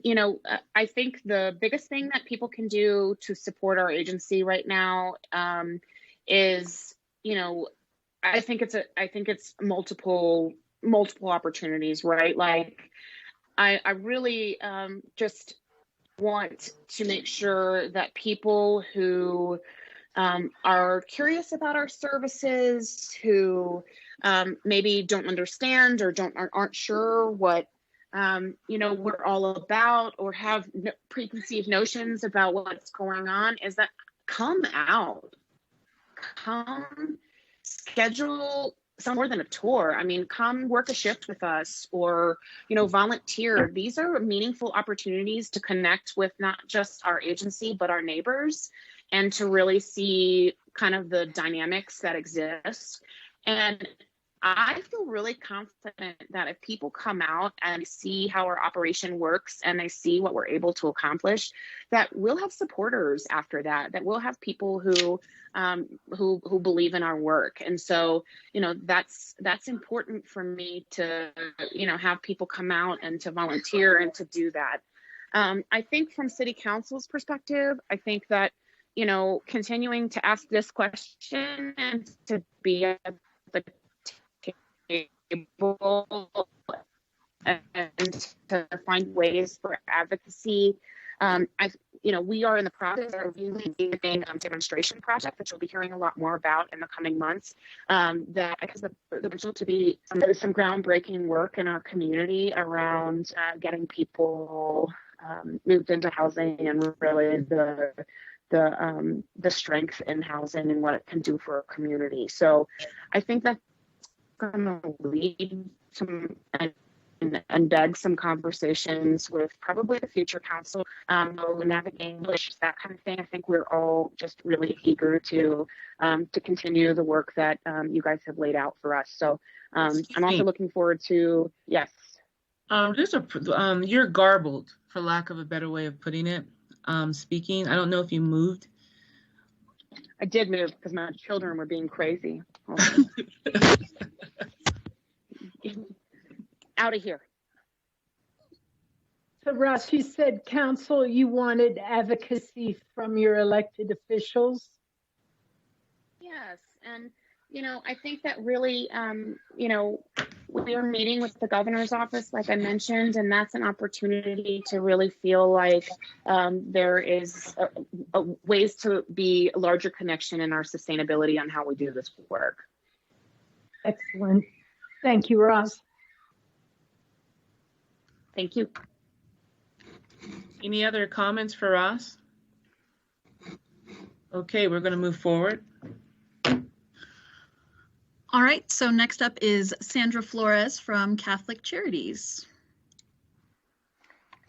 You know, I think the biggest thing that people can do to support our agency right now is, you know, I think it's multiple opportunities, right? Like, I really just want to make sure that people who are curious about our services, who maybe don't understand or aren't sure what you know, we're all about, or have preconceived notions about what's going on, is that come out, come schedule some more than a tour. I mean, come work a shift with us, or, you know, volunteer. These are meaningful opportunities to connect with not just our agency, but our neighbors, and to really see kind of the dynamics that exist. And I feel really confident that if people come out and see how our operation works and they see what we're able to accomplish, that we'll have supporters after that, that we'll have people who believe in our work. And so, that's important for me to, have people come out and to volunteer and to do that. I think from City Council's perspective, I think that, continuing to ask this question and to be at the table and to find ways for advocacy. We are in the process of really doing a demonstration project, which we'll be hearing a lot more about in the coming months. That has the potential to be some groundbreaking work in our community around getting people moved into housing and really the strength in housing and what it can do for a community. So I think that's going to lead some and beg some conversations with probably the future council, navigating English, that kind of thing. I think we're all just really eager to continue the work that you guys have laid out for us. So I'm also looking forward to, yes. You're garbled, for lack of a better way of putting it, speaking. I don't know if you moved. I did move because my children were being crazy. Out of here. So Ross, you said council, you wanted advocacy from your elected officials? Yes, and I think that really, we are meeting with the governor's office, like I mentioned, and that's an opportunity to really feel like there is ways to be a larger connection in our sustainability on how we do this work. Excellent. Thank you, Ross. Thank you. Any other comments for Ross? Okay, we're going to move forward. All right, so next up is Sandra Flores from Catholic Charities.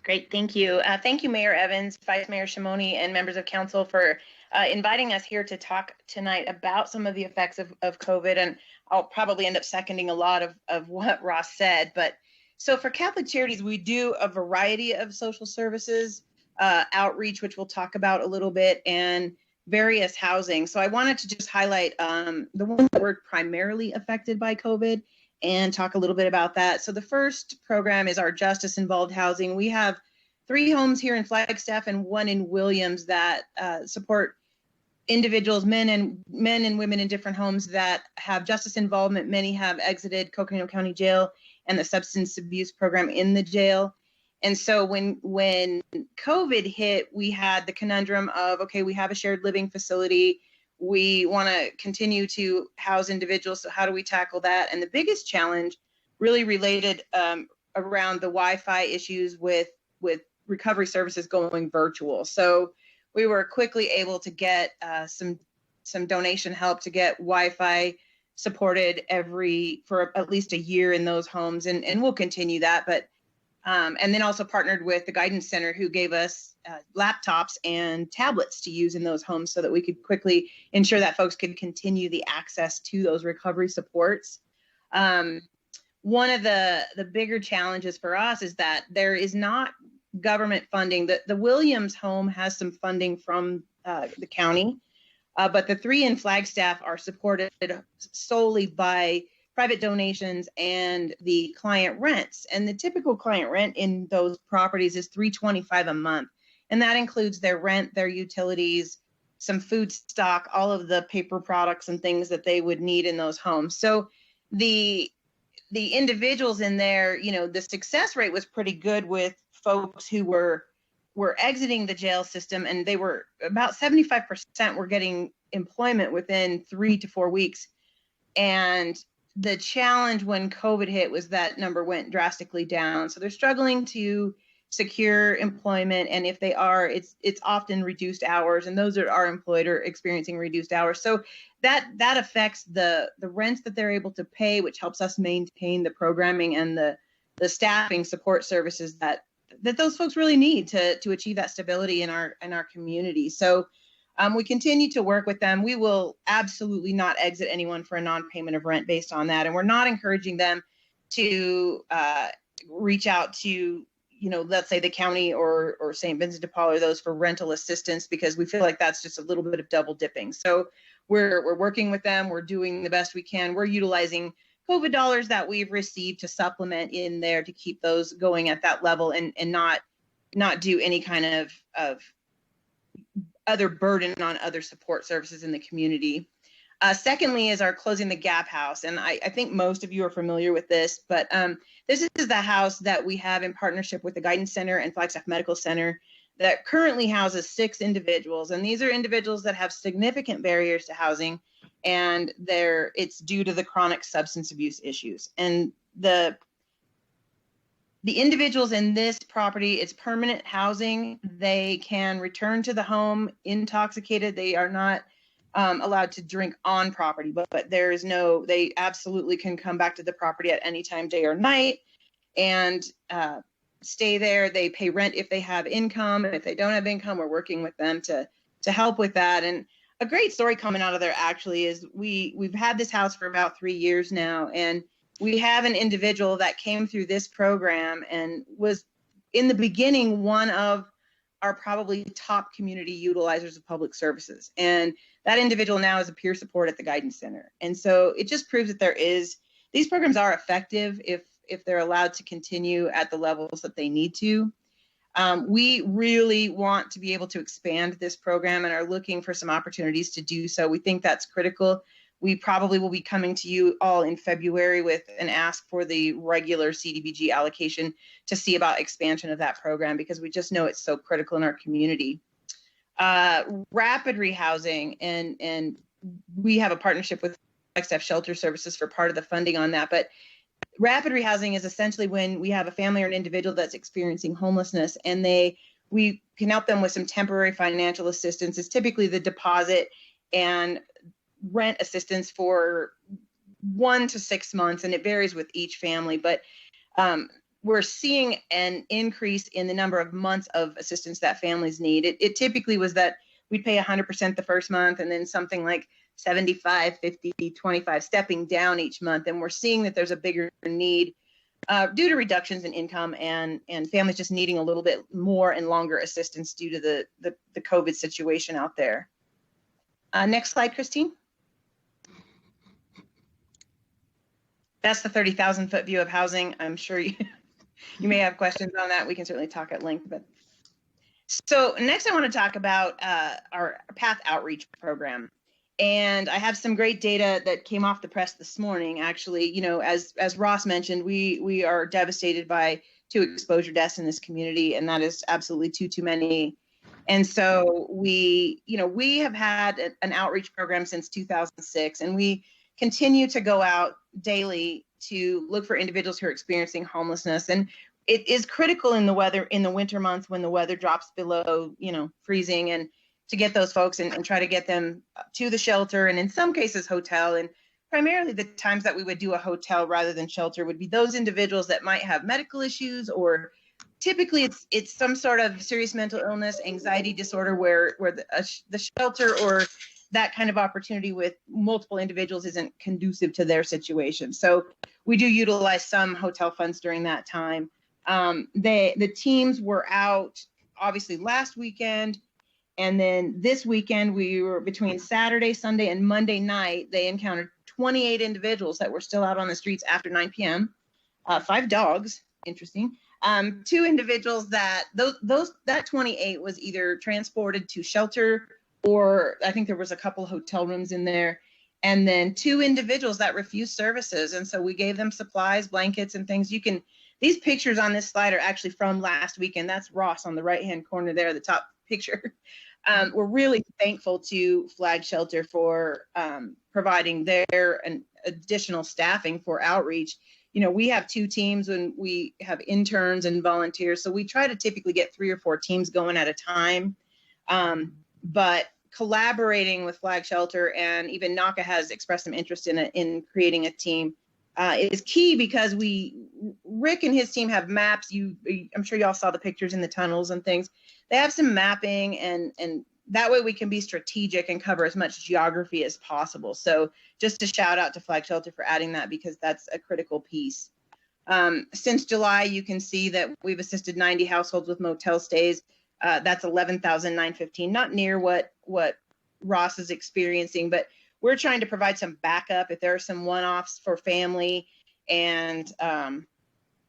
Great, thank you. Thank you, Mayor Evans, Vice Mayor Shimoni, and members of council for inviting us here to talk tonight about some of the effects of COVID. And I'll probably end up seconding a lot of what Ross said. But so for Catholic Charities, we do a variety of social services, outreach, which we'll talk about a little bit, and various housing. So I wanted to just highlight the ones that were primarily affected by COVID and talk a little bit about that. So the first program is our justice involved housing. We have 3 homes here in Flagstaff and 1 in Williams that support individuals, men and women in different homes that have justice involvement. Many have exited Coconino County Jail and the substance abuse program in the jail. And so when COVID hit, we had the conundrum of, okay, we have a shared living facility. We want to continue to house individuals. So how do we tackle that? And the biggest challenge really related around the Wi-Fi issues with recovery services going virtual. So we were quickly able to get some donation help to get Wi-Fi supported for at least a year in those homes, and we'll continue that. But and then also partnered with the Guidance Center, who gave us laptops and tablets to use in those homes so that we could quickly ensure that folks could continue the access to those recovery supports. One of the bigger challenges for us is that there is not government funding. The Williams home has some funding from the county, but the 3 in Flagstaff are supported solely by private donations and the client rents. And the typical client rent in those properties is $325 a month. And that includes their rent, their utilities, some food stock, all of the paper products and things that they would need in those homes. So the individuals in there, the success rate was pretty good with folks who were exiting the jail system, and they were about 75% were getting employment within 3 to 4 weeks. And the challenge when COVID hit was that number went drastically down. So they're struggling to secure employment. And if they are, it's often reduced hours. And those that are employed are experiencing reduced hours. So that affects the rents that they're able to pay, which helps us maintain the programming and the staffing support services that those folks really need to achieve that stability in our community. So We continue to work with them. We will absolutely not exit anyone for a non-payment of rent based on that. And we're not encouraging them to reach out to, let's say the county or St. Vincent de Paul or those for rental assistance, because we feel like that's just a little bit of double dipping. So we're working with them. We're doing the best we can. We're utilizing COVID dollars that we've received to supplement in there to keep those going at that level and not do any kind of other burden on other support services in the community. Secondly is our Closing the Gap house. And I think most of you are familiar with this, but this is the house that we have in partnership with the Guidance Center and Flagstaff Medical Center that currently houses 6 individuals. And these are individuals that have significant barriers to housing, and it's due to the chronic substance abuse issues. And the individuals in this property, it's permanent housing. They can return to the home intoxicated. They are not allowed to drink on property, but they absolutely can come back to the property at any time, day or night, and stay there. They pay rent if they have income. If they don't have income, we're working with them to help with that. And a great story coming out of there actually is we've had this house for about 3 years now, and we have an individual that came through this program and was in the beginning one of our probably top community utilizers of public services. And that individual now is a peer support at the Guidance Center. And so it just proves that these programs are effective if they're allowed to continue at the levels that they need to. We really want to be able to expand this program and are looking for some opportunities to do so. We think that's critical. We probably will be coming to you all in February with an ask for the regular CDBG allocation to see about expansion of that program, because we just know it's so critical in our community. Rapid rehousing, and we have a partnership with Flagstaff Shelter Services for part of the funding on that. But rapid rehousing is essentially when we have a family or an individual that's experiencing homelessness, and we can help them with some temporary financial assistance. It's typically the deposit and rent assistance for 1 to 6 months, and it varies with each family. But we're seeing an increase in the number of months of assistance that families need. It typically was that we'd pay 100% the first month, and then something like 75, 50, 25, stepping down each month. And we're seeing that there's a bigger need due to reductions in income and families just needing a little bit more and longer assistance due to the COVID situation out there. Next slide, Christine. That's the 30,000-foot view of housing. I'm sure you may have questions on that. We can certainly talk at length. But so next I want to talk about our PATH outreach program. And I have some great data that came off the press this morning. Actually, as Ross mentioned, we are devastated by 2 exposure deaths in this community, and that is absolutely too many. And so we have had an outreach program since 2006, and we continue to go out daily to look for individuals who are experiencing homelessness. And it is critical in the winter months when the weather drops below, freezing, and to get those folks and try to get them to the shelter, and in some cases hotel. And primarily the times that we would do a hotel rather than shelter would be those individuals that might have medical issues, or typically it's some sort of serious mental illness, anxiety disorder, where the shelter or that kind of opportunity with multiple individuals isn't conducive to their situation. So we do utilize some hotel funds during that time. The teams were out obviously last weekend, and then this weekend we were between Saturday, Sunday, and Monday night. They encountered 28 individuals that were still out on the streets after 9 p.m. 5 dogs, interesting. 2 individuals that 28 was either transported to shelter, or I think there was a couple hotel rooms in there, and then 2 individuals that refused services. And so we gave them supplies, blankets, and things. These pictures on this slide are actually from last weekend. That's Ross on the right-hand corner there, the top picture. We're really thankful to Flag Shelter for providing their additional staffing for outreach. We have 2 teams, and we have interns and volunteers. So we try to typically get 3 or 4 teams going at a time. But collaborating with Flag Shelter, and even NACA has expressed some interest in creating a team, is key, because Rick and his team have maps. I'm sure y'all saw the pictures in the tunnels and things. They have some mapping and that way we can be strategic and cover as much geography as possible. So just a shout out to Flag Shelter for adding that, because that's a critical piece. Since July, you can see that we've assisted 90 households with motel stays. That's 11,915, not near what Ross is experiencing, but we're trying to provide some backup if there are some one-offs for family and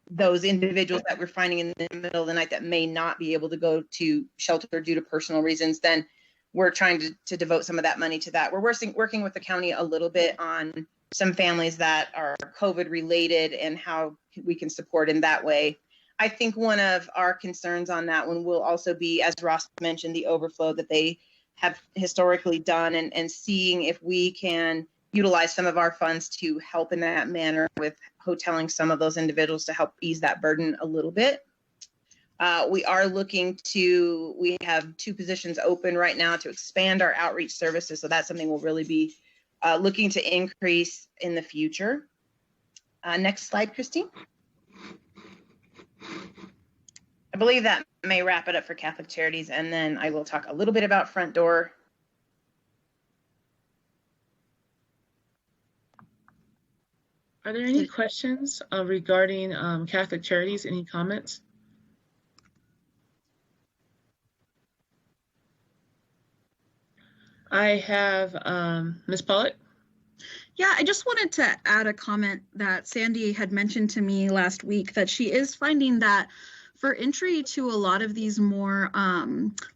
those individuals that we're finding in the middle of the night that may not be able to go to shelter due to personal reasons, then we're trying to devote some of that money to that. We're working with the county a little bit on some families that are COVID related and how we can support in that way. I think one of our concerns on that one will also be, as Ross mentioned, the overflow that they have historically done, and seeing if we can utilize some of our funds to help in that manner with hoteling some of those individuals to help ease that burden a little bit. We have 2 positions open right now to expand our outreach services. So that's something we'll really be looking to increase in the future. Next slide, Christine. I believe that may wrap it up for Catholic Charities, and then I will talk a little bit about Front Door. Are there any questions regarding Catholic Charities? Any comments? I have Ms. Pollitt. Yeah, I just wanted to add a comment that Sandy had mentioned to me last week, that she is finding that for entry to a lot of these more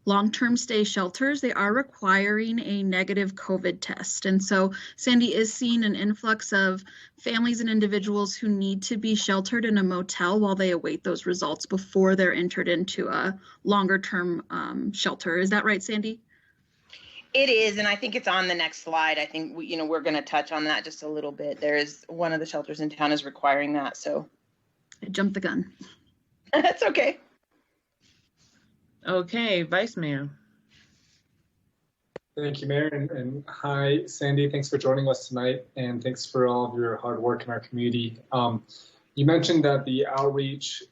long-term stay shelters, they are requiring a negative COVID test. And so Sandy is seeing an influx of families and individuals who need to be sheltered in a motel while they await those results before they're entered into a longer-term shelter. Is that right, Sandy? It is, and I think it's on the next slide. I think we're going to touch on that just a little bit. There is one of the shelters in town is requiring that, so I jumped the gun. That's okay. Okay, Vice Mayor. Thank you, Mayor, and hi, Sandy. Thanks for joining us tonight, and thanks for all of your hard work in our community. You mentioned that the outreach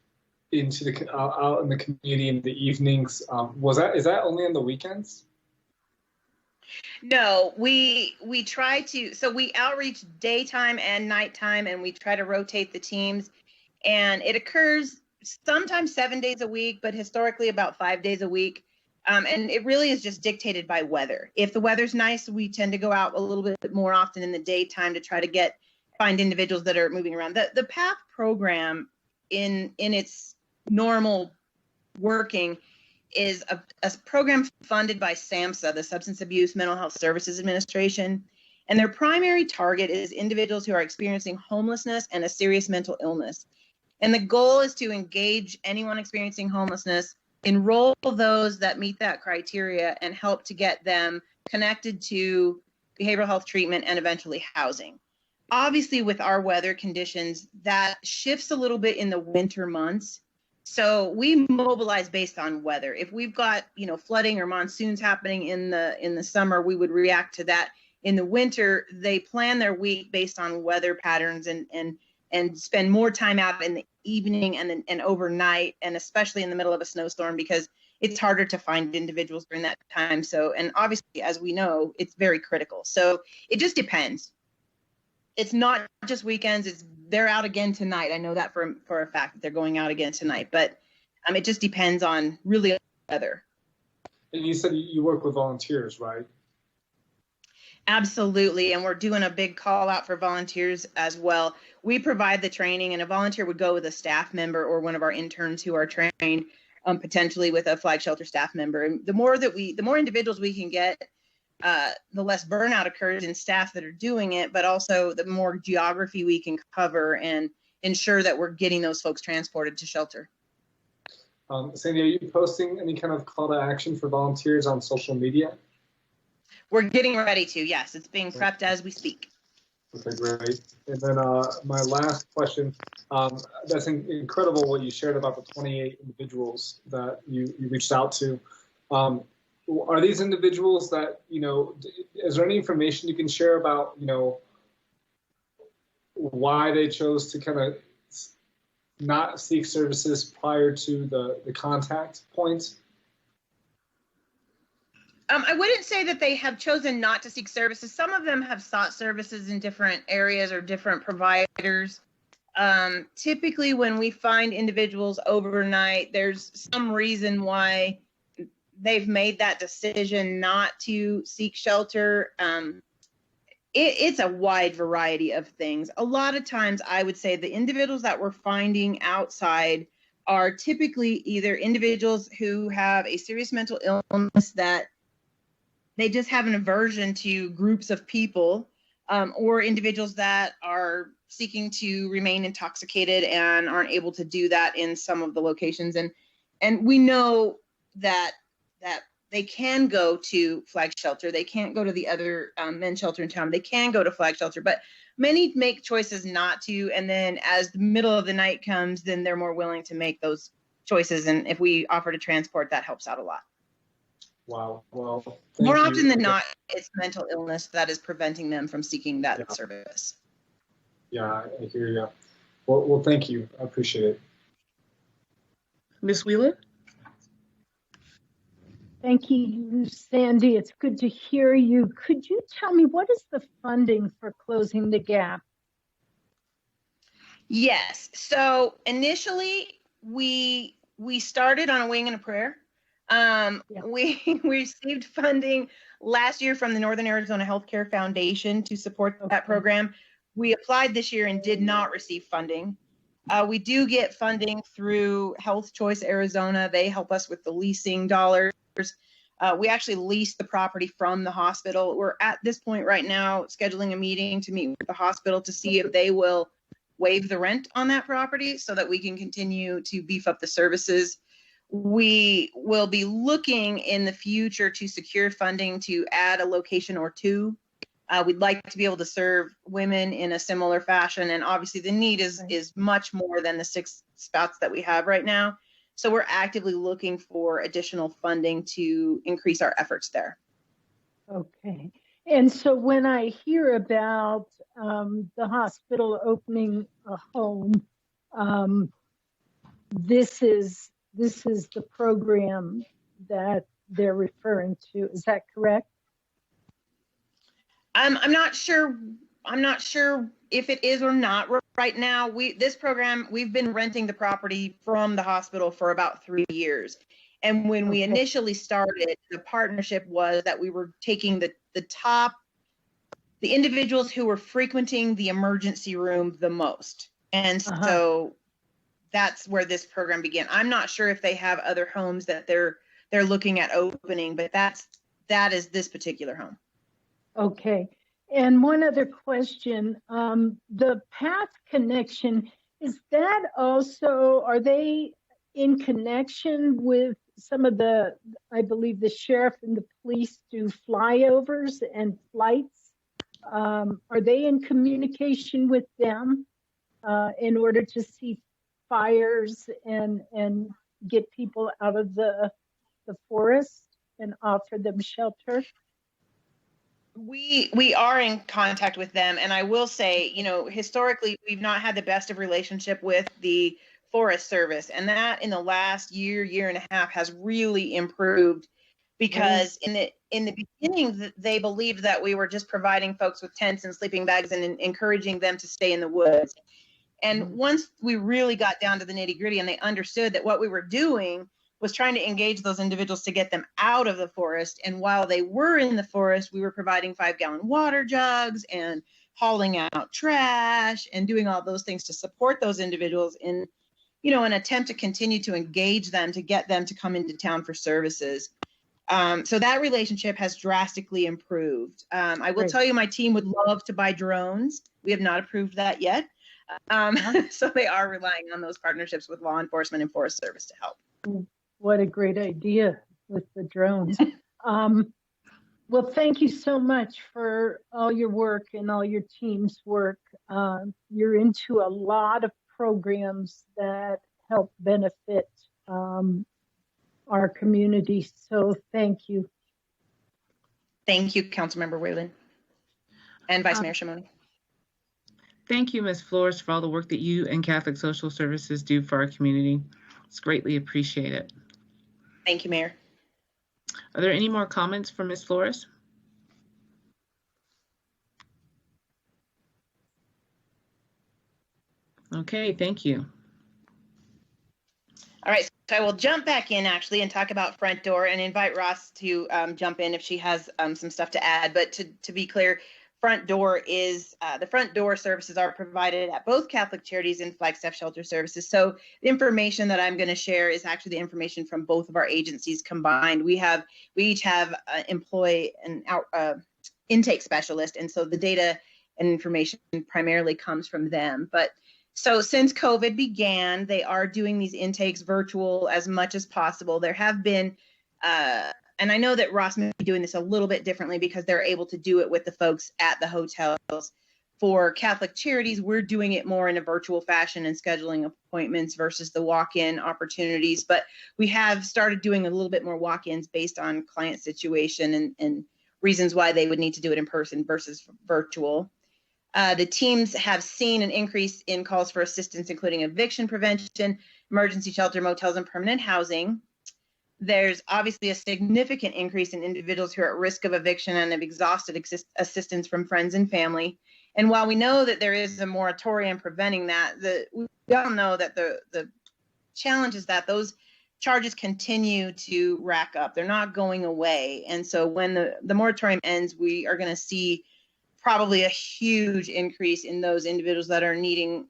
into the out in the community in the evenings is that only on the weekends? No, we try to, so we outreach daytime and nighttime, and we try to rotate the teams, and it occurs sometimes 7 days a week, but historically about 5 days a week. And it really is just dictated by weather. If the weather's nice, we tend to go out a little bit more often in the daytime to try to find individuals that are moving around. The PATH program in its normal working is a program funded by SAMHSA, the Substance Abuse Mental Health Services Administration. And their primary target is individuals who are experiencing homelessness and a serious mental illness. And the goal is to engage anyone experiencing homelessness, enroll those that meet that criteria, and help to get them connected to behavioral health treatment and eventually housing. Obviously, with our weather conditions, that shifts a little bit in the winter months. So we mobilize based on weather. If we've got, flooding or monsoons happening in the summer, we would react to that. In the winter, they plan their week based on weather patterns and spend more time out in the evening and overnight, and especially in the middle of a snowstorm, because it's harder to find individuals during that time. So, and obviously, as we know, it's very critical. So it just depends. It's not just weekends. They're out again tonight. I know that for a fact that they're going out again tonight, but it just depends on really weather. And you said you work with volunteers, right? Absolutely, and we're doing a big call out for volunteers as well. We provide the training, and a volunteer would go with a staff member or one of our interns who are trained, potentially with a Flag Shelter staff member. And the more individuals we can get, the less burnout occurs in staff that are doing it, but also the more geography we can cover and ensure that we're getting those folks transported to shelter. Sandy, are you posting any kind of call to action for volunteers on social media? We're getting ready to, yes. It's being prepped as we speak. Okay, great. And then my last question, that's incredible what you shared about the 28 individuals that you reached out to. Are these individuals that, is there any information you can share about, why they chose to kind of not seek services prior to the contact point? I wouldn't say that they have chosen not to seek services. Some of them have sought services in different areas or different providers. Typically, when we find individuals overnight, there's some reason why they've made that decision not to seek shelter. It's a wide variety of things. A lot of times, I would say the individuals that we're finding outside are typically either individuals who have a serious mental illness that they just have an aversion to groups of people, or individuals that are seeking to remain intoxicated and aren't able to do that in some of the locations. And we know that they can go to Flag Shelter. They can't go to the other men's shelter in town. They can go to Flag Shelter, but many make choices not to. And then as the middle of the night comes, then they're more willing to make those choices. And if we offer to transport, that helps out a lot. Wow. Well, more often than not, it's mental illness that is preventing them from seeking that service. Yeah, I hear you. Well, thank you. I appreciate it. Ms. Wheeler? Thank you, Sandy. It's good to hear you. Could you tell me what is the funding for closing the gap? Yes. So initially, we started on a wing and a prayer. We received funding last year from the Northern Arizona Healthcare Foundation to support that program. We applied this year and did not receive funding. We do get funding through Health Choice Arizona. They help us with the leasing dollars. We actually lease the property from the hospital. We're at this point right now scheduling a meeting to meet with the hospital to see if they will waive the rent on that property so that we can continue to beef up the services. We will be looking in the future to secure funding to add a location or two. We'd like to be able to serve women in a similar fashion. And obviously the need is much more than the 6 spots that we have right now. So we're actively looking for additional funding to increase our efforts there. Okay. And so when I hear about the hospital opening a home, this is the program that they're referring to. Is that correct? I'm not sure if it is or not right now. This program, we've been renting the property from the hospital for about 3 years. And when we initially started, the partnership was that we were taking the individuals who were frequenting the emergency room the most. And so that's where this program began. I'm not sure if they have other homes that they're looking at opening, but that is this particular home. Okay. And one other question, the path connection, is that also, are they in connection with some of the, I believe the sheriff and the police do flyovers and flights? Are they in communication with them in order to see fires and get people out of the forest and offer them shelter? We are in contact with them, and I will say, historically, we've not had the best of relationship with the Forest Service, and that in the last year and a half has really improved, because in the beginning, they believed that we were just providing folks with tents and sleeping bags and encouraging them to stay in the woods. And once we really got down to the nitty-gritty and they understood that what we were doing was trying to engage those individuals to get them out of the forest. And while they were in the forest, we were providing 5-gallon water jugs and hauling out trash and doing all those things to support those individuals in, an attempt to continue to engage them, to get them to come into town for services. So that relationship has drastically improved. I will tell you, my team would love to buy drones. We have not approved that yet. So they are relying on those partnerships with law enforcement and Forest Service to help. What a great idea with the drones. Well, thank you so much for all your work and all your team's work. You're into a lot of programs that help benefit our community. So thank you. Thank you, Councilmember Whalen and Vice Mayor Shimoni. Thank you, Ms. Flores, for all the work that you and Catholic Social Services do for our community. It's greatly appreciated. Thank you, Mayor. Are there any more comments from Ms. Flores? Okay, thank you. All right, so I will jump back in actually and talk about Front Door and invite Ross to jump in if she has some stuff to add. But to be clear, Front Door is, the Front Door services are provided at both Catholic Charities and Flagstaff Shelter Services. So the information that I'm going to share is actually the information from both of our agencies combined. We each have employ an intake specialist, and so the data and information primarily comes from them. But so since COVID began, they are doing these intakes virtual as much as possible. There have been, and I know that Ross may be doing this a little bit differently because they're able to do it with the folks at the hotels. For Catholic Charities, we're doing it more in a virtual fashion and scheduling appointments versus the walk-in opportunities. But we have started doing a little bit more walk-ins based on client situation and reasons why they would need to do it in person versus virtual. The teams have seen an increase in calls for assistance, including eviction prevention, emergency shelter, motels, and permanent housing. There's obviously a significant increase in individuals who are at risk of eviction and have exhausted assistance from friends and family. And while we know that there is a moratorium preventing that, we all know that the challenge is that those charges continue to rack up. They're not going away. And so when the moratorium ends, we are going to see probably a huge increase in those individuals that are needing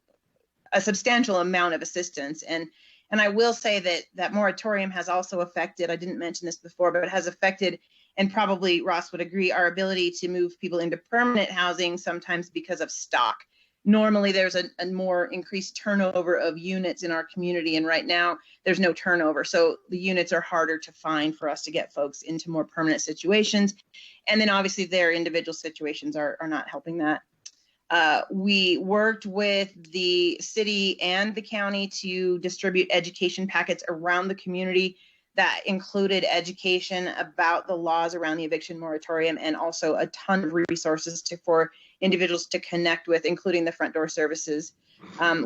a substantial amount of assistance. And I will say that moratorium has also affected, I didn't mention this before, but it has affected, and probably Ross would agree, our ability to move people into permanent housing sometimes because of stock. Normally there's a more increased turnover of units in our community, and right now there's no turnover. So the units are harder to find for us to get folks into more permanent situations. And then obviously their individual situations are not helping that. We worked with the city and the county to distribute education packets around the community that included education about the laws around the eviction moratorium and also a ton of resources for individuals to connect with, including the Front Door services.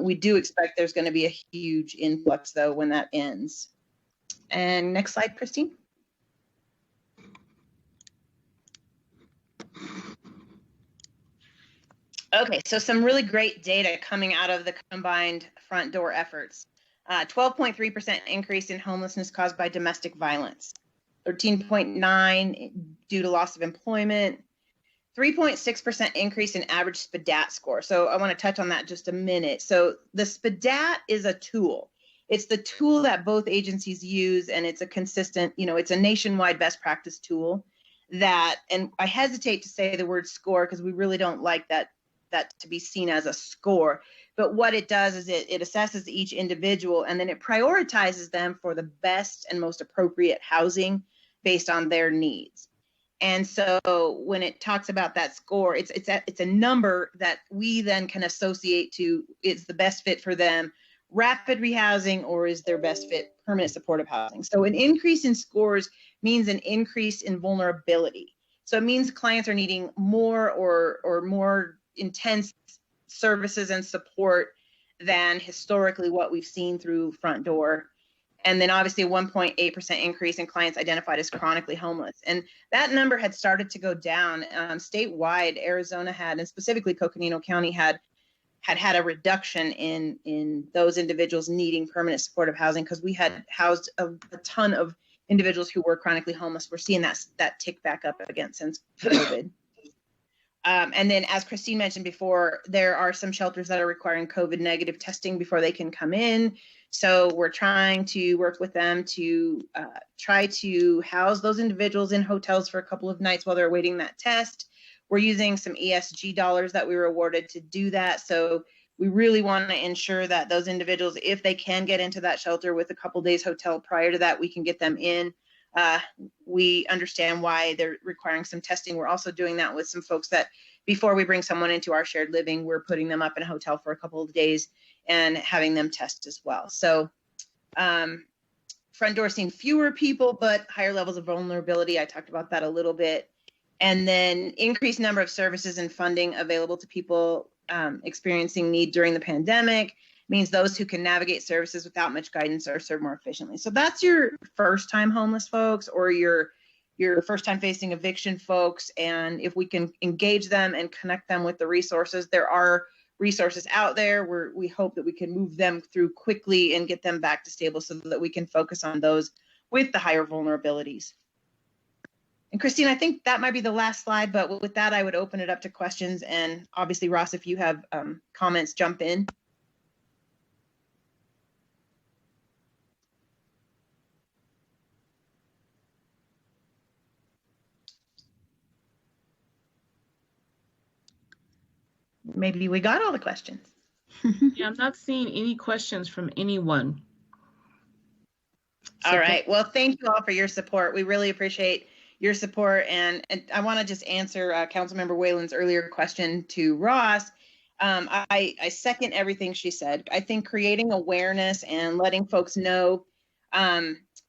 We do expect there's going to be a huge influx, though, when that ends. And next slide, Christine. Okay, so some really great data coming out of the combined Front Door efforts. 12.3% increase in homelessness caused by domestic violence, 13.9% due to loss of employment, 3.6% increase in average SPDAT score. So I want to touch on that just a minute. So the SPDAT is a tool. It's the tool that both agencies use, and it's a consistent, it's a nationwide best practice tool that, and I hesitate to say the word score because we really don't like that to be seen as a score. But what it does is it assesses each individual and then it prioritizes them for the best and most appropriate housing based on their needs. And so when it talks about that score, it's a number that we then can associate to is the best fit for them, rapid rehousing, or is their best fit permanent supportive housing. So an increase in scores means an increase in vulnerability. So it means clients are needing more or more intense services and support than historically what we've seen through Front Door. And then obviously a 1.8% increase in clients identified as chronically homeless. And that number had started to go down. Statewide, Arizona had, and specifically Coconino County had a reduction in those individuals needing permanent supportive housing because we had housed a ton of individuals who were chronically homeless. We're seeing that tick back up again since COVID. And then, as Christine mentioned before, there are some shelters that are requiring COVID negative testing before they can come in. So we're trying to work with them to try to house those individuals in hotels for a couple of nights while they're awaiting that test. We're using some ESG dollars that we were awarded to do that. So we really want to ensure that those individuals, if they can get into that shelter with a couple days hotel prior to that, we can get them in. We understand why they're requiring some testing. We're also doing that with some folks that before we bring someone into our shared living, we're putting them up in a hotel for a couple of days and having them test as well. So Front Door seen fewer people, but higher levels of vulnerability. I talked about that a little bit. And then increased number of services and funding available to people experiencing need during the pandemic means those who can navigate services without much guidance are served more efficiently. So that's your first time homeless folks or your your first time facing eviction folks. And if we can engage them and connect them with the resources, there are resources out there where we hope that we can move them through quickly and get them back to stable so that we can focus on those with the higher vulnerabilities. And Christine, I think that might be the last slide, but with that, I would open it up to questions. And obviously, Ross, if you have comments, jump in. Maybe we got all the questions. Yeah, I'm not seeing any questions from anyone. All right. Well, thank you all for your support. We really appreciate your support. And I want to just answer Councilmember Whalen's earlier question to Ross. I second everything she said. I think creating awareness and letting folks know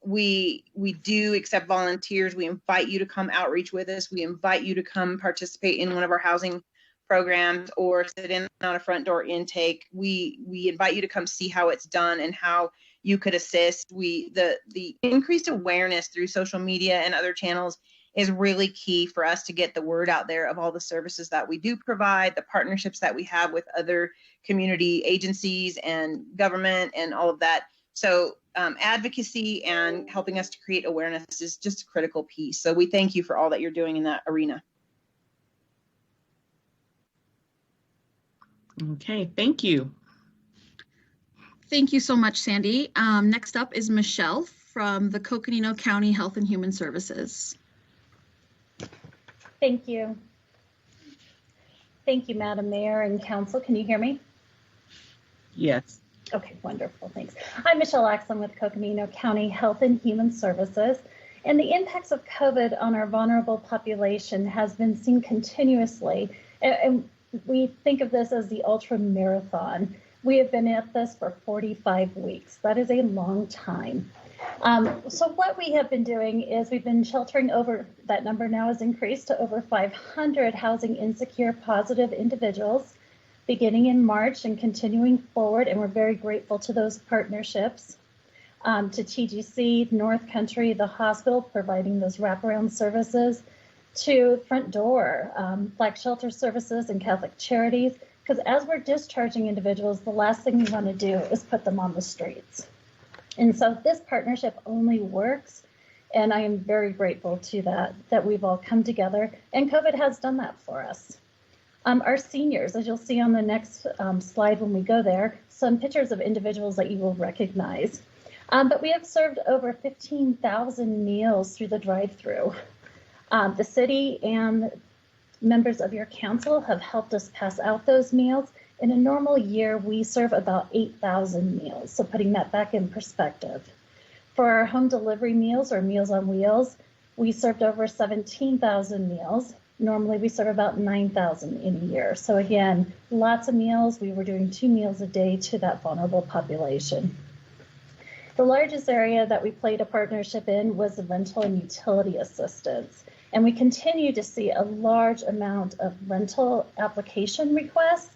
we do accept volunteers. We invite you to come outreach with us. We invite you to come participate in one of our housing programs or sit in on a front door intake. We invite you to come see how it's done and how you could assist. The increased awareness through social media and other channels is really key for us to get the word out there of all the services that we do provide, the partnerships that we have with other community agencies and government and all of that. So advocacy and helping us to create awareness is just a critical piece. So we thank you for all that you're doing in that arena. Okay, thank you. Thank you so much, Sandy. Next up is Michelle from the Coconino County Health and Human Services. Thank you. Thank you, Madam Mayor and Council. Can you hear me? Yes. Okay, wonderful, thanks. I'm Michelle Axon with Coconino County Health and Human Services, and the impacts of COVID on our vulnerable population has been seen continuously, and we think of this as the ultra marathon. We have been at this for 45 weeks. That is a long time. So what we have been doing is we've been sheltering over, that number now has increased to over 500 housing insecure positive individuals beginning in March and continuing forward. And we're very grateful to those partnerships, to TGC, North Country, the hospital providing those wraparound services, to Front Door, Black Shelter Services and Catholic Charities. Because as we're discharging individuals, the last thing we want to do is put them on the streets. And so this partnership only works, and I am very grateful to that we've all come together, and COVID has done that for us. Our seniors, as you'll see on the next slide when we go there, some pictures of individuals that you will recognize. But we have served over 15,000 meals through the drive-through. The city and members of your council have helped us pass out those meals. In a normal year, we serve about 8,000 meals, so putting that back in perspective. For our home delivery meals or Meals on Wheels, we served over 17,000 meals. Normally, we serve about 9,000 in a year. So again, lots of meals. We were doing 2 meals a day to that vulnerable population. The largest area that we played a partnership in was the rental and utility assistance. And we continue to see a large amount of rental application requests.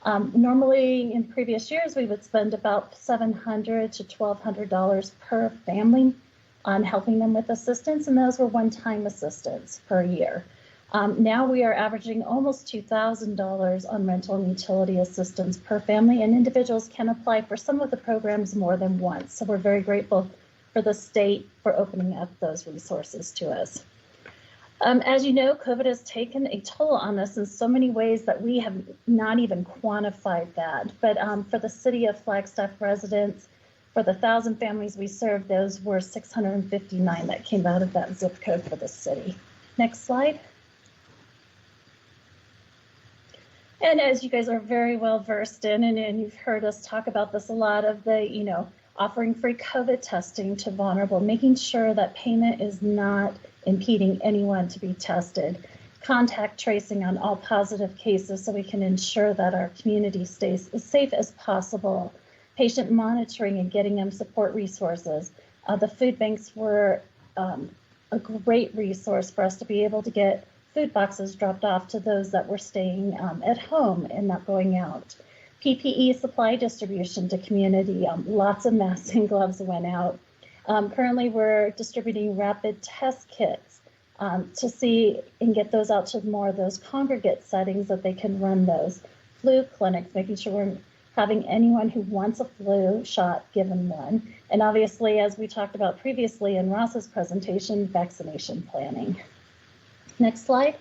Normally in previous years, we would spend about $700 to $1,200 per family on helping them with assistance, and those were one-time assistance per year. Now we are averaging almost $2,000 on rental and utility assistance per family, and individuals can apply for some of the programs more than once. So we're very grateful for the state for opening up those resources to us. As you know, COVID has taken a toll on us in so many ways that we have not even quantified that. But for the city of Flagstaff residents, for the 1,000 families we served, those were 659 that came out of that zip code for the city. Next slide. And as you guys are very well versed in, and you've heard us talk about this a lot, of the, offering free COVID testing to vulnerable, making sure that payment is not impeding anyone to be tested, contact tracing on all positive cases so we can ensure that our community stays as safe as possible, patient monitoring and getting them support resources. The food banks were a great resource for us to be able to get food boxes dropped off to those that were staying at home and not going out. PPE supply distribution to community, lots of masks and gloves went out. Currently, we're distributing rapid test kits to see and get those out to more of those congregate settings that they can run those flu clinics, making sure we're having anyone who wants a flu shot given one. And obviously, as we talked about previously in Ross's presentation, vaccination planning. Next slide.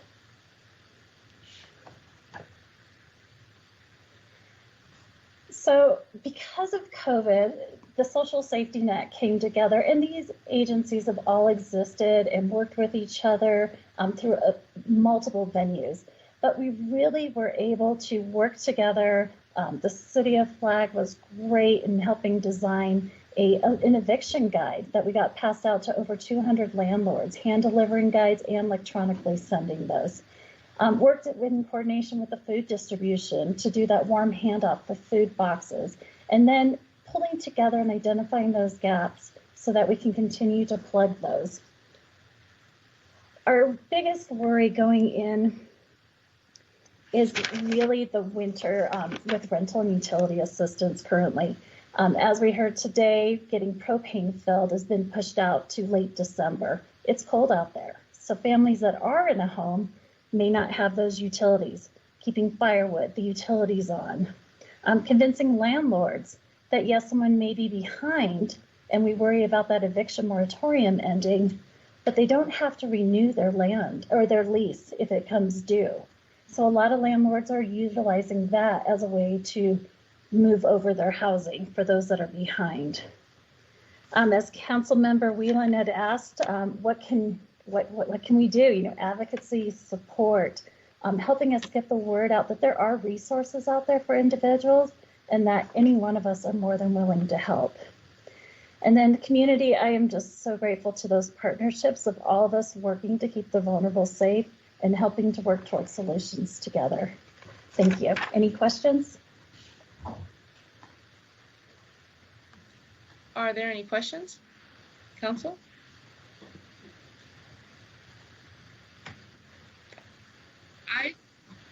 So because of COVID, the social safety net came together, and these agencies have all existed and worked with each other through multiple venues. But we really were able to work together. The City of Flag was great in helping design an eviction guide that we got passed out to over 200 landlords, hand delivering guides and electronically sending those. Worked in coordination with the food distribution to do that warm handoff for food boxes, and then pulling together and identifying those gaps so that we can continue to plug those. Our biggest worry going in is really the winter with rental and utility assistance currently. As we heard today, getting propane filled has been pushed out to late December. It's cold out there, so families that are in a home may not have those utilities, keeping firewood, the utilities on. Convincing landlords that yes, someone may be behind, and we worry about that eviction moratorium ending, but they don't have to renew their land or their lease if it comes due. So a lot of landlords are utilizing that as a way to move over their housing for those that are behind. As Council Member Whelan had asked, what can we do? You know, advocacy, support, helping us get the word out that there are resources out there for individuals and that any one of us are more than willing to help. And then the community, I am just so grateful to those partnerships of all of us working to keep the vulnerable safe and helping to work towards solutions together. Thank you. Any questions? Are there any questions, Council?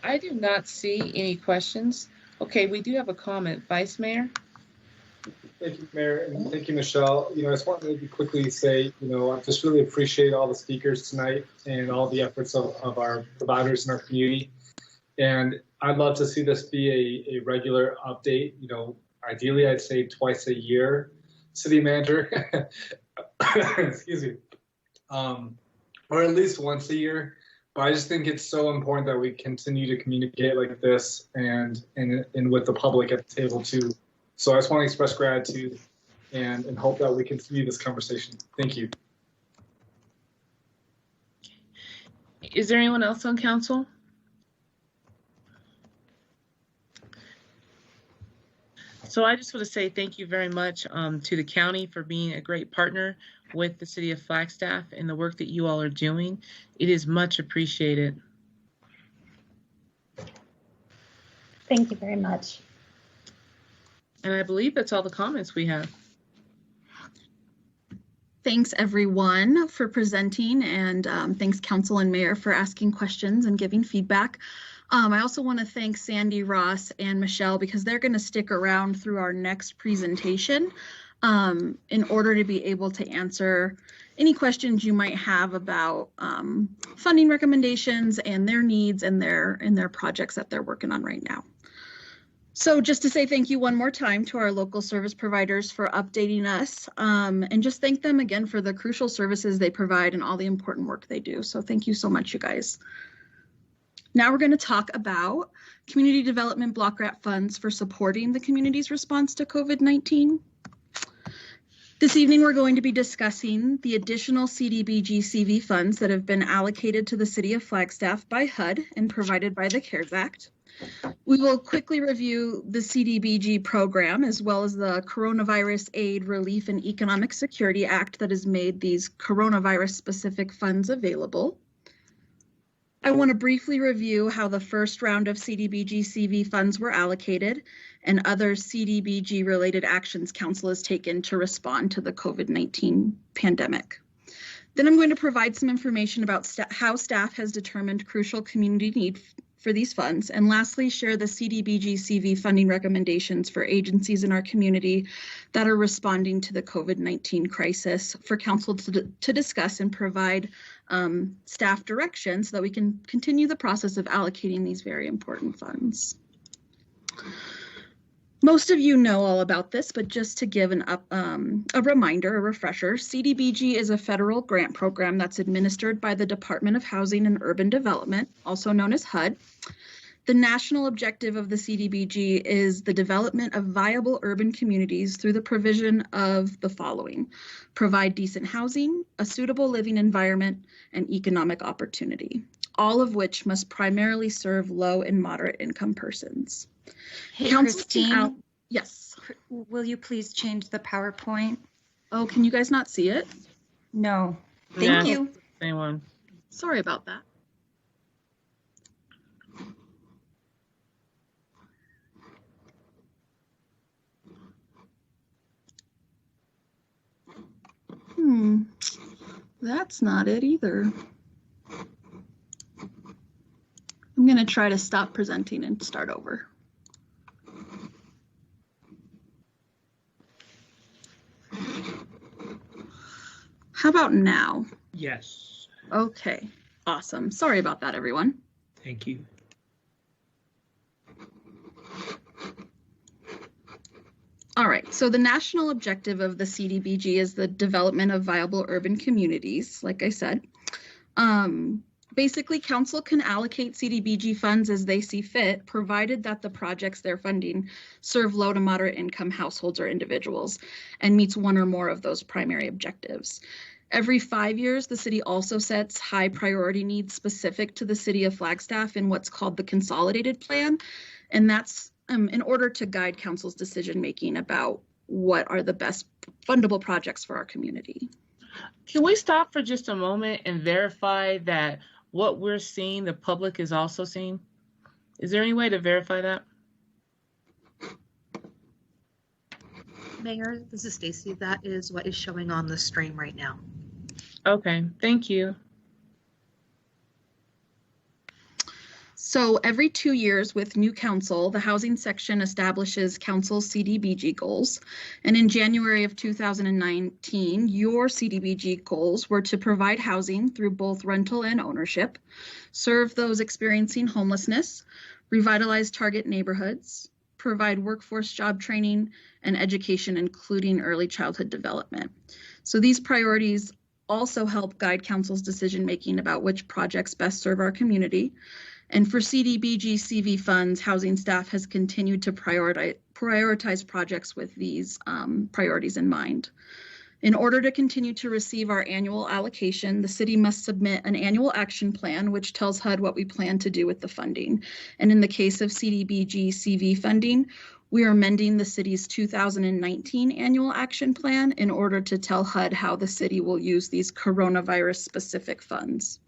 I do not see any questions. Okay, we do have a comment. Vice Mayor? Thank you, Mayor, and thank you, Michelle. You know, I just want to maybe quickly say, you know, I just really appreciate all the speakers tonight and all the efforts of our providers in our community. And I'd love to see this be a regular update. You know, ideally, I'd say twice a year, City Manager, excuse me, or at least once a year. But I just think it's so important that we continue to communicate like this and with the public at the table too. So I just want to express gratitude and hope that we continue this conversation. Thank you. Is there anyone else on council? So I just want to say thank you very much to the county for being a great partner with the City of Flagstaff and the work that you all are doing. It is much appreciated. Thank you very much. And I believe that's all the comments we have. Thanks everyone for presenting, and thanks Council and Mayor for asking questions and giving feedback. I also want to thank Sandy, Ross, and Michelle because they're going to stick around through our next presentation in order to be able to answer any questions you might have about funding recommendations and their needs and their projects that they're working on right now. So just to say thank you one more time to our local service providers for updating us, and just thank them again for the crucial services they provide and all the important work they do. So thank you so much, you guys. Now we're going to talk about community development block grant funds for supporting the community's response to COVID-19. This evening, we're going to be discussing the additional CDBG-CV funds that have been allocated to the City of Flagstaff by HUD and provided by the CARES Act. We will quickly review the CDBG program as well as the Coronavirus Aid, Relief, and Economic Security Act that has made these coronavirus-specific funds available. I want to briefly review how the first round of CDBG-CV funds were allocated and other CDBG-related actions Council has taken to respond to the COVID-19 pandemic. Then I'm going to provide some information about how staff has determined crucial community need for these funds. And lastly, share the CDBG CV funding recommendations for agencies in our community that are responding to the COVID-19 crisis for council to discuss and provide staff direction so that we can continue the process of allocating these very important funds. Most of you know all about this, but just to give a reminder, a refresher, CDBG is a federal grant program that's administered by the Department of Housing and Urban Development, also known as HUD. The national objective of the CDBG is the development of viable urban communities through the provision of the following: provide decent housing, a suitable living environment, and economic opportunity, all of which must primarily serve low and moderate income persons. Hey, Christine. Yes. Will you please change the PowerPoint? Oh, can you guys not see it? No. Thank you. Anyone? Sorry about that. That's not it either. I'm going to try to stop presenting and start over. How about now? Yes. Okay, awesome. Sorry about that, everyone. Thank you. All right, so the national objective of the CDBG is the development of viable urban communities, like I said. Basically, council can allocate CDBG funds as they see fit, provided that the projects they're funding serve low to moderate income households or individuals and meets one or more of those primary objectives. Every 5 years, the city also sets high priority needs specific to the city of Flagstaff in what's called the consolidated plan, and that's in order to guide council's decision making about what are the best fundable projects for our community. Can we stop for just a moment and verify that what we're seeing, the public is also seeing? Is there any way to verify that? Mayor, this is Stacy. That is what is showing on the stream right now. Okay, thank you. So every 2 years with new council, the housing section establishes council's CDBG goals. And in January of 2019, your CDBG goals were to provide housing through both rental and ownership, serve those experiencing homelessness, revitalize target neighborhoods, provide workforce job training and education, including early childhood development. So these priorities also help guide council's decision making about which projects best serve our community. And for CDBG CV funds, housing staff has continued to prioritize projects with these priorities in mind. In order to continue to receive our annual allocation, the city must submit an annual action plan, which tells HUD what we plan to do with the funding. And in the case of CDBG CV funding, we are amending the city's 2019 annual action plan in order to tell HUD how the city will use these coronavirus-specific funds.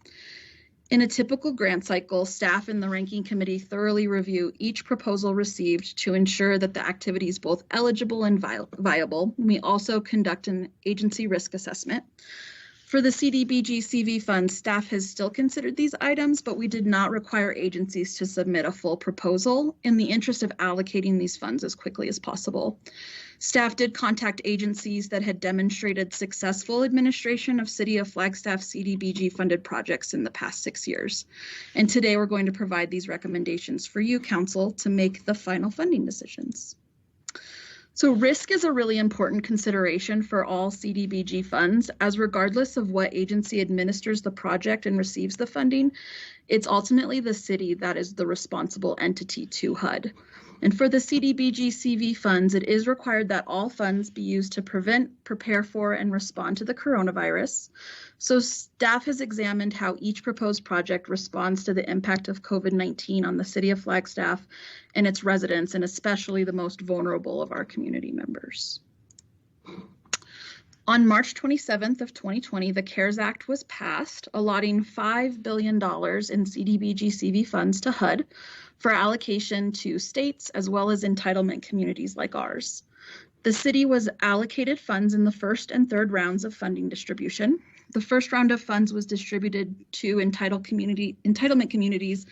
In a typical grant cycle, staff and the ranking committee thoroughly review each proposal received to ensure that the activity is both eligible and viable. We also conduct an agency risk assessment. For the CDBG CV funds, staff has still considered these items, but we did not require agencies to submit a full proposal in the interest of allocating these funds as quickly as possible. Staff did contact agencies that had demonstrated successful administration of City of Flagstaff CDBG funded projects in the past 6 years. And today we're going to provide these recommendations for you, council, to make the final funding decisions. So risk is a really important consideration for all CDBG funds, as regardless of what agency administers the project and receives the funding, it's ultimately the city that is the responsible entity to HUD. And for the CDBG CV funds, it is required that all funds be used to prevent, prepare for, and respond to the coronavirus. So staff has examined how each proposed project responds to the impact of COVID-19 on the city of Flagstaff and its residents, and especially the most vulnerable of our community members. On March 27th of 2020, the CARES Act was passed, allotting $5 billion in CDBG CV funds to HUD for allocation to states as well as entitlement communities like ours. The city was allocated funds in the first and third rounds of funding distribution. The first round of funds was distributed to entitlement communities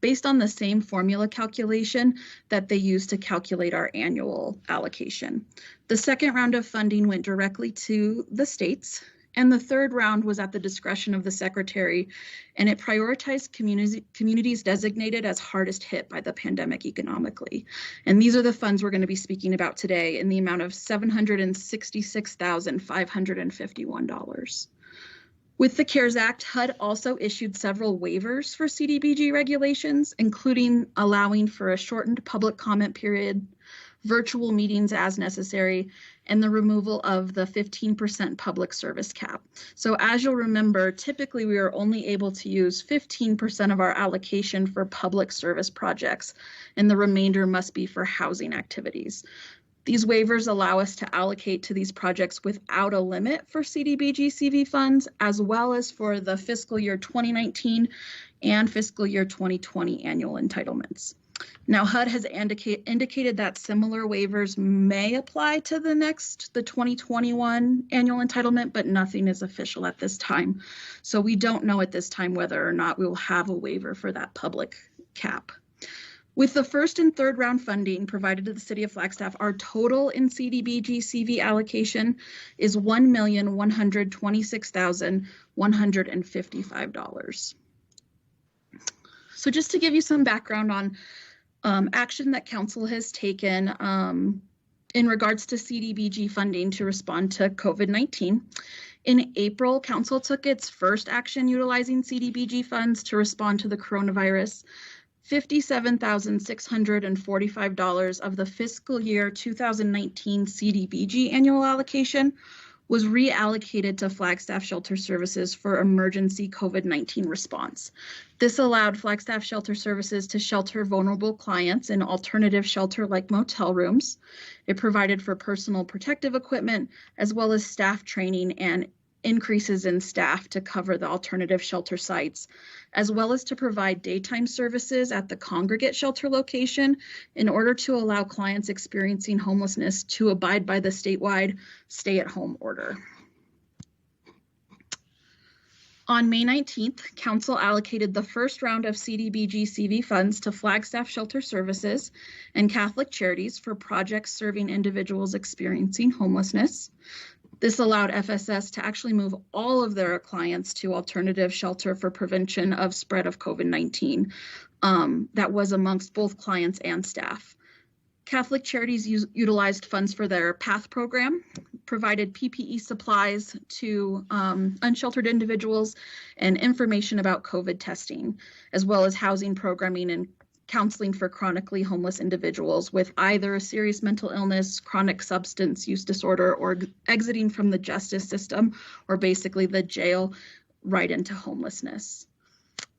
based on the same formula calculation that they used to calculate our annual allocation. The second round of funding went directly to the states, and the third round was at the discretion of the secretary, and it prioritized communities designated as hardest hit by the pandemic economically. And these are the funds we're going to be speaking about today in the amount of $766,551. With the CARES Act, HUD also issued several waivers for CDBG regulations, including allowing for a shortened public comment period, virtual meetings as necessary, and the removal of the 15% public service cap. So as you'll remember, typically we are only able to use 15% of our allocation for public service projects, and the remainder must be for housing activities. These waivers allow us to allocate to these projects without a limit for CDBG CV funds, as well as for the fiscal year 2019 and fiscal year 2020 annual entitlements. Now, HUD has indicated that similar waivers may apply to the 2021 annual entitlement, but nothing is official at this time. So we don't know at this time whether or not we will have a waiver for that public cap. With the first and third round funding provided to the City of Flagstaff, our total in CDBG CV allocation is $1,126,155. So just to give you some background on action that Council has taken in regards to CDBG funding to respond to COVID-19. In April, Council took its first action utilizing CDBG funds to respond to the coronavirus. $57,645 of the fiscal year 2019 CDBG annual allocation was reallocated to Flagstaff Shelter Services for emergency COVID-19 response. This allowed Flagstaff Shelter Services to shelter vulnerable clients in alternative shelter like motel rooms. It provided for personal protective equipment, as well as staff training and increases in staff to cover the alternative shelter sites, as well as to provide daytime services at the congregate shelter location in order to allow clients experiencing homelessness to abide by the statewide stay-at-home order. On May 19th, Council allocated the first round of CDBG CV funds to Flagstaff Shelter Services and Catholic Charities for projects serving individuals experiencing homelessness. This allowed FSS to actually move all of their clients to alternative shelter for prevention of spread of COVID-19. That was amongst both clients and staff. Catholic Charities utilized funds for their PATH program, provided PPE supplies to unsheltered individuals and information about COVID testing, as well as housing programming and counseling for chronically homeless individuals with either a serious mental illness, chronic substance use disorder, or exiting from the justice system, or basically the jail, right into homelessness.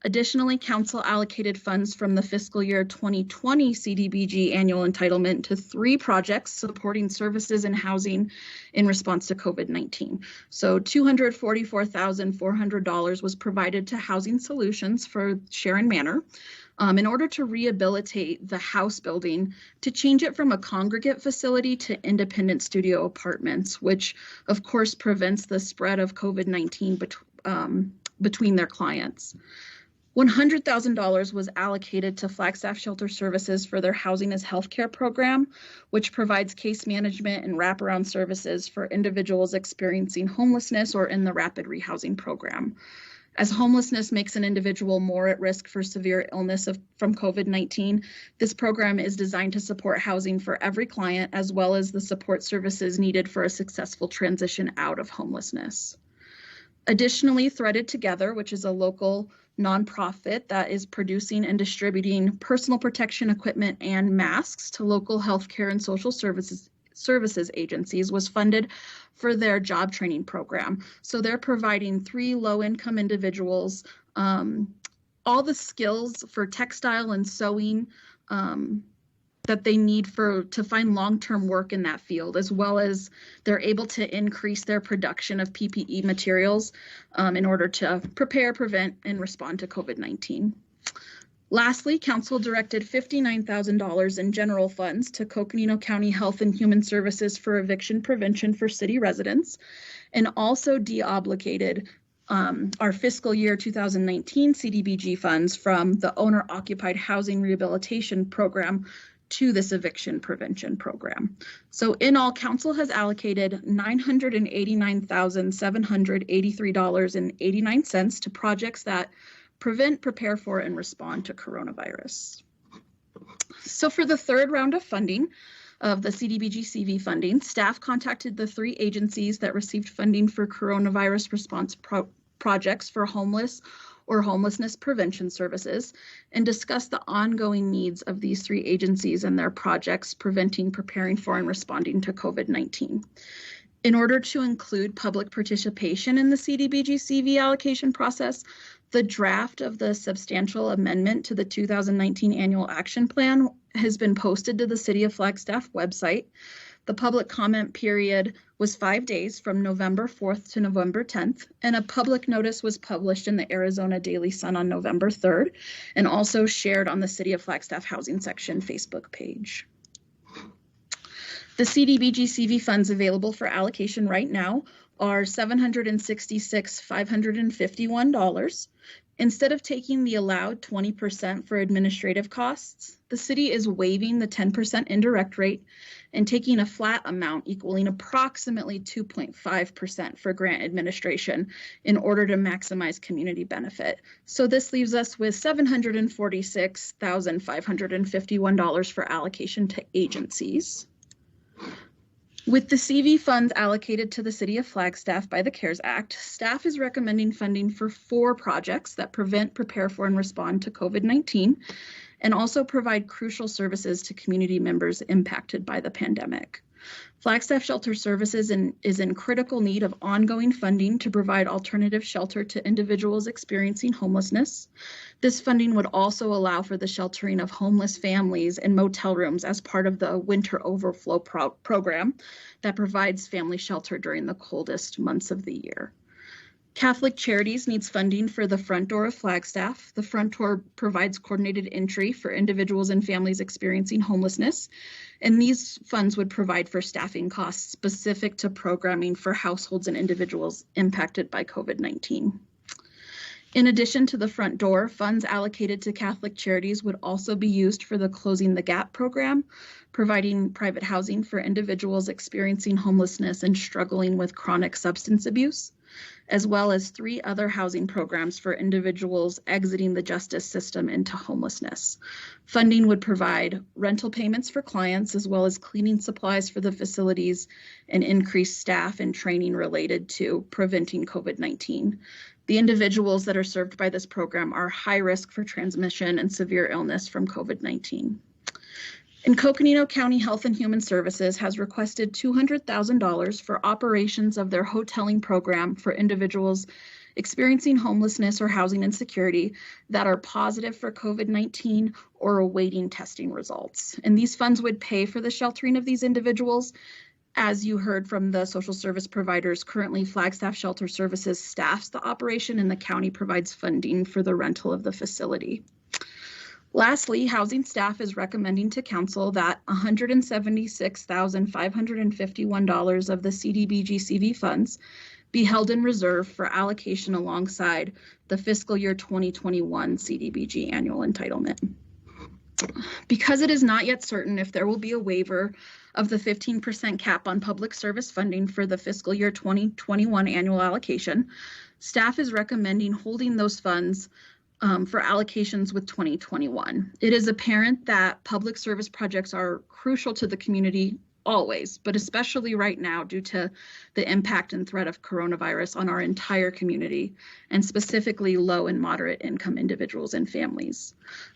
Additionally, Council allocated funds from the fiscal year 2020 CDBG annual entitlement to 3 projects supporting services and housing in response to COVID-19. So $244,400 was provided to Housing Solutions for Sharon Manor, in order to rehabilitate the house building to change it from a congregate facility to independent studio apartments, which of course prevents the spread of COVID-19 between their clients. $100,000 was allocated to Flagstaff Shelter Services for their Housing as Healthcare program, which provides case management and wraparound services for individuals experiencing homelessness or in the rapid rehousing program. As homelessness makes an individual more at risk for severe illness from COVID-19, this program is designed to support housing for every client, as well as the support services needed for a successful transition out of homelessness. Additionally, Threaded Together, which is a local nonprofit that is producing and distributing personal protection equipment and masks to local healthcare and social services agencies, was funded for their job training program. So they're providing 3 low-income individuals all the skills for textile and sewing that they need to find long-term work in that field, as well as they're able to increase their production of PPE materials in order to prepare, prevent, and respond to COVID-19. Lastly, Council directed $59,000 in general funds to Coconino County Health and Human Services for eviction prevention for city residents, and also deobligated our fiscal year 2019 CDBG funds from the owner-occupied housing rehabilitation program to this eviction prevention program. So in all, council has allocated $989,783.89 to projects that prevent, prepare for, and respond to coronavirus. So for the third round of funding of the CDBG CV funding, staff contacted the 3 agencies that received funding for coronavirus response projects for homeless or homelessness prevention services and discussed the ongoing needs of these 3 agencies and their projects preventing, preparing for, and responding to COVID-19. In order to include public participation in the CDBG CV allocation process, the draft of the substantial amendment to the 2019 annual action plan has been posted to the City of Flagstaff website. The public comment period was 5 days from November 4th to November 10th, and a public notice was published in the Arizona Daily Sun on November 3rd, and also shared on the City of Flagstaff Housing Section Facebook page. The CDBG CV funds available for allocation right now are $766,551. Instead of taking the allowed 20% for administrative costs, the city is waiving the 10% indirect rate and taking a flat amount equaling approximately 2.5% for grant administration in order to maximize community benefit. So this leaves us with $746,551 for allocation to agencies. With the CV funds allocated to the City of Flagstaff by the CARES Act, staff is recommending funding for 4 projects that prevent, prepare for, and respond to COVID-19, and also provide crucial services to community members impacted by the pandemic. Flagstaff Shelter Services is in critical need of ongoing funding to provide alternative shelter to individuals experiencing homelessness. This funding would also allow for the sheltering of homeless families in motel rooms as part of the Winter Overflow program that provides family shelter during the coldest months of the year. Catholic Charities needs funding for the Front Door of Flagstaff. The Front Door provides coordinated entry for individuals and families experiencing homelessness, and these funds would provide for staffing costs specific to programming for households and individuals impacted by COVID-19. In addition to the Front Door, funds allocated to Catholic Charities would also be used for the Closing the Gap program, providing private housing for individuals experiencing homelessness and struggling with chronic substance abuse, as well as 3 other housing programs for individuals exiting the justice system into homelessness. Funding would provide rental payments for clients, as well as cleaning supplies for the facilities and increased staff and training related to preventing COVID-19. The individuals that are served by this program are high risk for transmission and severe illness from COVID-19. And Coconino County Health and Human Services has requested $200,000 for operations of their hoteling program for individuals experiencing homelessness or housing insecurity that are positive for COVID-19 or awaiting testing results. And these funds would pay for the sheltering of these individuals. As you heard from the social service providers, currently Flagstaff Shelter Services staffs the operation and the county provides funding for the rental of the facility. Lastly, housing staff is recommending to council that $176,551 of the CDBG CV funds be held in reserve for allocation alongside the fiscal year 2021 CDBG annual entitlement. Because it is not yet certain if there will be a waiver of the 15% cap on public service funding for the fiscal year 2021 annual allocation, staff is recommending holding those funds for allocations with 2021. It is apparent that public service projects are crucial to the community always, but especially right now due to the impact and threat of coronavirus on our entire community, and specifically low and moderate income individuals and families.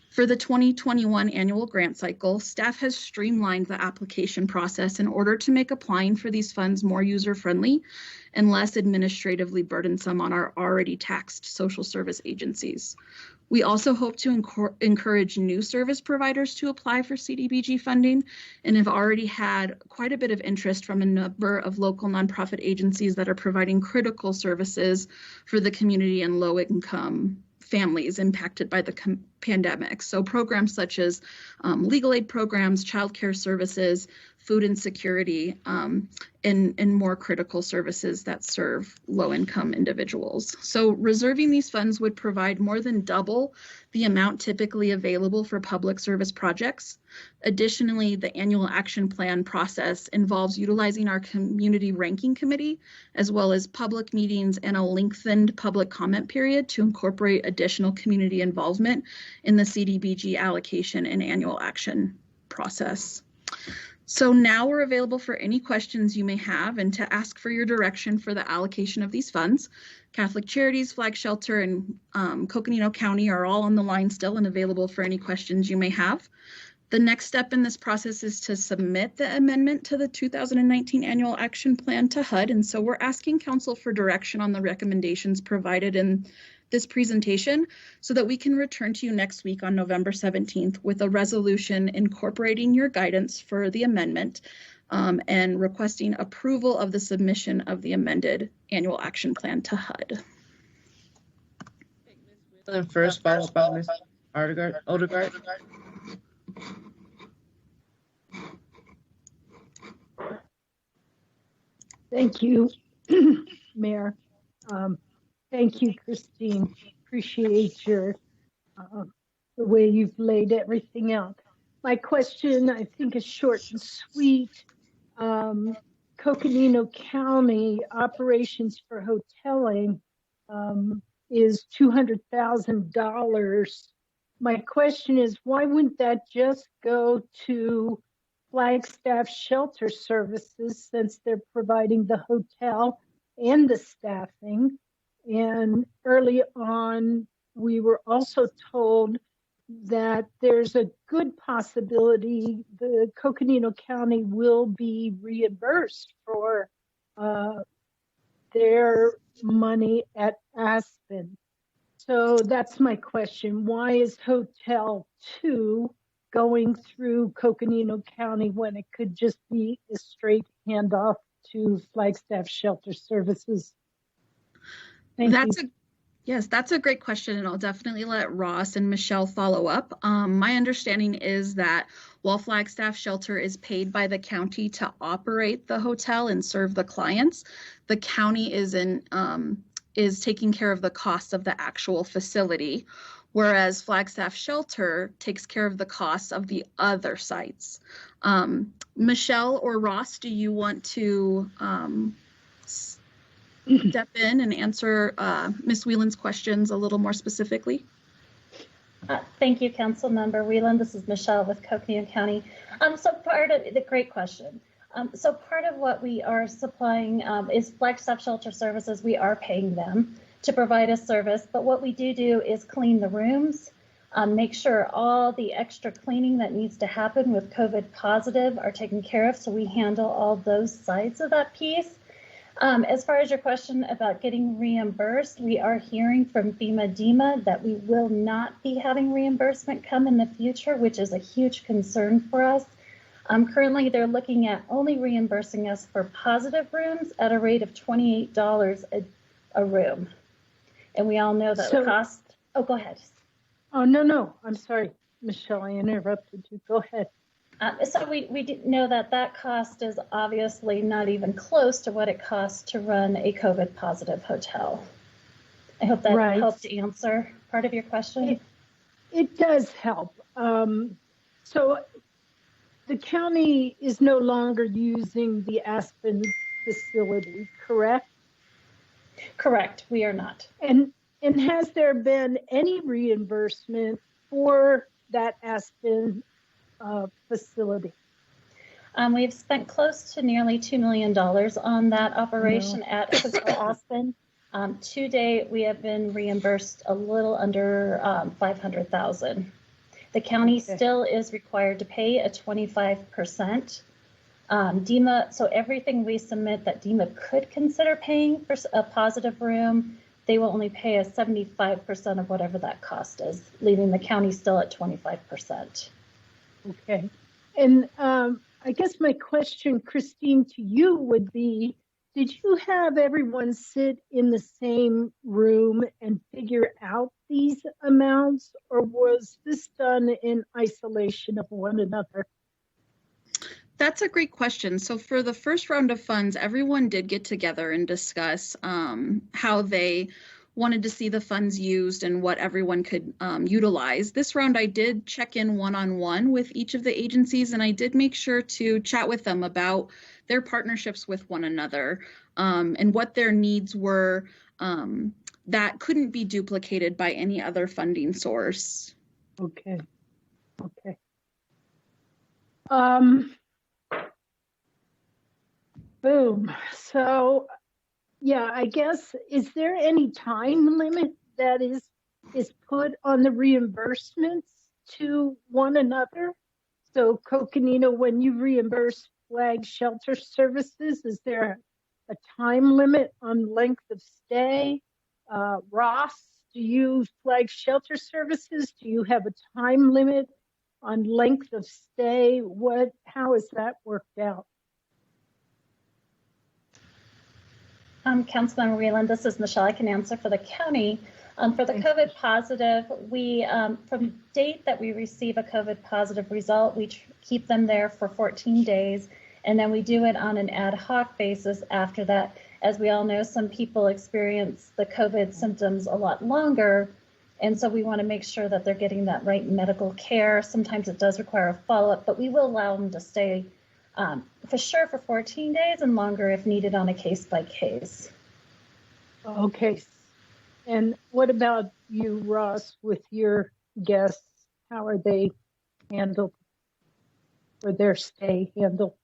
For the 2021 annual grant cycle, staff has streamlined the application process in order to make applying for these funds more user-friendly and less administratively burdensome on our already taxed social service agencies. We also hope to encourage new service providers to apply for CDBG funding and have already had quite a bit of interest from a number of local nonprofit agencies that are providing critical services for the community and low-income families impacted by the pandemic. So programs such as legal aid programs, childcare services, food insecurity, and more critical services that serve low-income individuals. So reserving these funds would provide more than double the amount typically available for public service projects. Additionally, the annual action plan process involves utilizing our community ranking committee, as well as public meetings and a lengthened public comment period to incorporate additional community involvement in the CDBG allocation and annual action process. So now we're available for any questions you may have and to ask for your direction for the allocation of these funds. Catholic Charities, Flag Shelter, and Coconino County are all on the line still and available for any questions you may have. The next step in this process is to submit the amendment to the 2019 Annual Action Plan to HUD. And so we're asking Council for direction on the recommendations provided in this presentation so that we can return to you next week on November 17th with a resolution incorporating your guidance for the amendment and requesting approval of the submission of the amended Annual Action Plan to HUD. First, followed by Ms. Odegaard. Thank you, Mayor. Thank you, Christine. Appreciate your the way you've laid everything out. My question, I think, is short and sweet. Coconino County operations for hoteling is $200,000. My question is, why wouldn't that just go to Flagstaff Shelter Services, since they're providing the hotel and the staffing? And early on, we were also told that there's a good possibility the Coconino County will be reimbursed for their money at Aspen. So that's my question. Why is Hotel 2 going through Coconino County when it could just be a straight handoff to Flagstaff Shelter Services? Yes, that's a great question, and I'll definitely let Ross and Michelle follow up. My understanding is that while Flagstaff Shelter is paid by the county to operate the hotel and serve the clients, the county is taking care of the cost of the actual facility, whereas Flagstaff Shelter takes care of the costs of the other sites. Michelle or Ross, do you want to step in and answer Ms. Whelan's questions a little more specifically? Thank you, Council Member Whelan. This is Michelle with Coconino County. So part of the great question. So part of what we are supplying is Flagstaff Shelter Services. We are paying them to provide a service, but what we do is clean the rooms, make sure all the extra cleaning that needs to happen with COVID positive are taken care of. So we handle all those sides of that piece. As far as your question about getting reimbursed, we are hearing from FEMA-DEMA that we will not be having reimbursement come in the future, which is a huge concern for us. Currently, they're looking at only reimbursing us for positive rooms at a rate of $28 a room. And we all know that the cost. Oh, go ahead. Oh, no. I'm sorry, Michelle, I interrupted you. Go ahead. So we know that cost is obviously not even close to what it costs to run a COVID positive hotel. I hope that helped answer part of your question. It does help. So the county is no longer using the Aspen facility, correct? Correct, we are not. And has there been any reimbursement for that Aspen facility? We've spent close to nearly $2 million on that operation at Hotel Aspen. To date, we have been reimbursed a little under $500,000. The county still is required to pay a 25%. DEMA, so everything we submit that DEMA could consider paying for a positive room, they will only pay us 75% of whatever that cost is, leaving the county still at 25%. Okay. And I guess my question, Christine, to you would be, did you have everyone sit in the same room and figure out these amounts, or was this done in isolation of one another? That's a great question. So for the first round of funds, everyone did get together and discuss how they wanted to see the funds used and what everyone could utilize. This round, I did check in one-on-one with each of the agencies, and I did make sure to chat with them about their partnerships with one another and what their needs were that couldn't be duplicated by any other funding source. Okay. Okay. Boom. So, yeah, I guess, is there any time limit that is put on the reimbursements to one another? So, Coconino, when you reimburse Flag Shelter Services, is there a time limit on length of stay? Ross, do you Flag Shelter Services? Do you have a time limit on length of stay? How is that worked out? Councilmember Whelan, this is Michelle. I can answer for the county. For the COVID positive, we, from date that we receive a COVID positive result, we keep them there for 14 days, and then we do it on an ad hoc basis after that. As we all know, some people experience the COVID symptoms a lot longer, and so we want to make sure that they're getting that right medical care. Sometimes it does require a follow-up, but we will allow them to stay for sure for 14 days and longer if needed on a case-by-case. Okay. And what about you, Ross, with your guests? How are they handled, or their stay handled?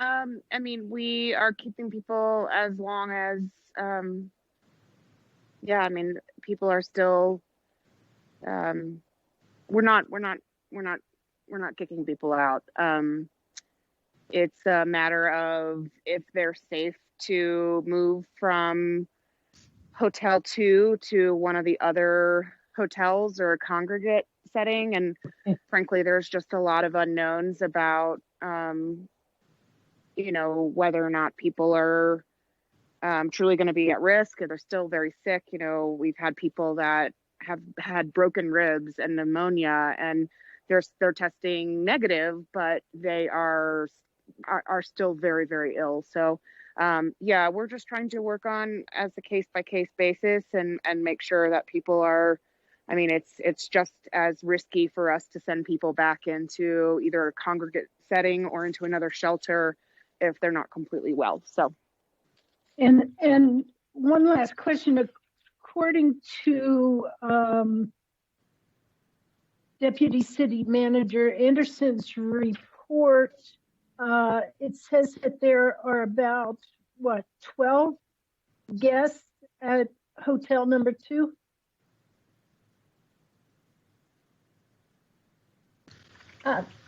I mean, we are keeping people as long as, yeah, I mean, people are still, we're not kicking people out. It's a matter of if they're safe to move from Hotel 2 to one of the other hotels or a congregate setting. And frankly, there's just a lot of unknowns about, you know, whether or not people are truly going to be at risk, or they're still very sick. You know, we've had people that have had broken ribs and pneumonia, and they're testing negative, but they are still very, very ill. So yeah, we're just trying to work on as a case-by-case basis and make sure that people are, I mean, it's just as risky for us to send people back into either a congregate setting or into another shelter if they're not completely well. So, and one last question. According to Deputy City Manager Anderson's report, it says that there are about, 12 guests at hotel number 2?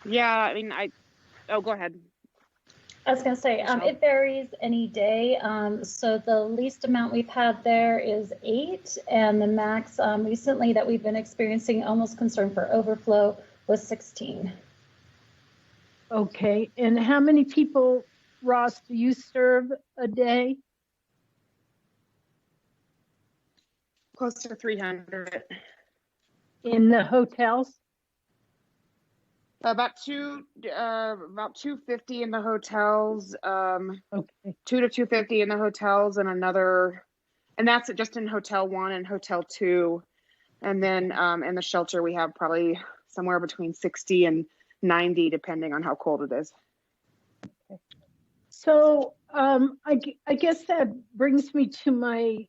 yeah, I mean, go ahead. I was going to say, it varies any day. So the least amount we've had there is 8, and the max recently that we've been experiencing, almost concern for overflow, was 16. Okay, and how many people, Ross, do you serve a day? Close to 300. In the hotels? About 250 in the hotels. Okay. 2 to 250 in the hotels, and that's just in Hotel 1 and Hotel 2. And then in the shelter, we have probably somewhere between 60 and 90, depending on how cold it is. Okay. So I guess that brings me to my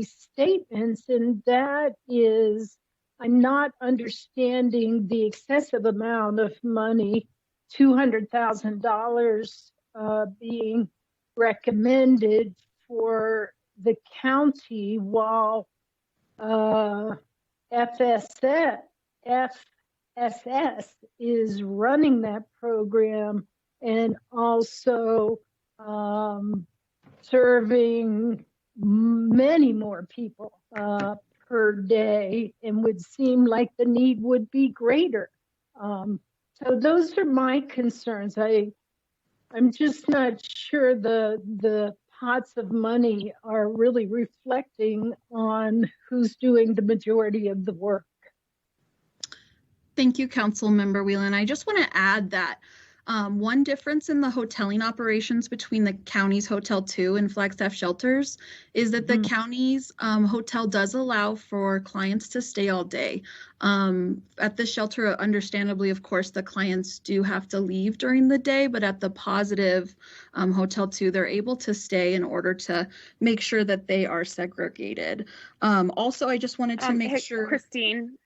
statements, and that is, I'm not understanding the excessive amount of money, $200,000 being recommended for the county, while FSS is running that program and also serving many more people per day, and would seem like the need would be greater. So those are my concerns. I'm just not sure the pots of money are really reflecting on who's doing the majority of the work. Thank you, Council Member Whelan. I just want to add that one difference in the hoteling operations between the county's Hotel 2 and Flagstaff shelters is that the county's hotel does allow for clients to stay all day. At the shelter, understandably, of course, the clients do have to leave during the day, but at the Positive Hotel 2, they're able to stay in order to make sure that they are segregated. Also, I just wanted to make sure. Christine,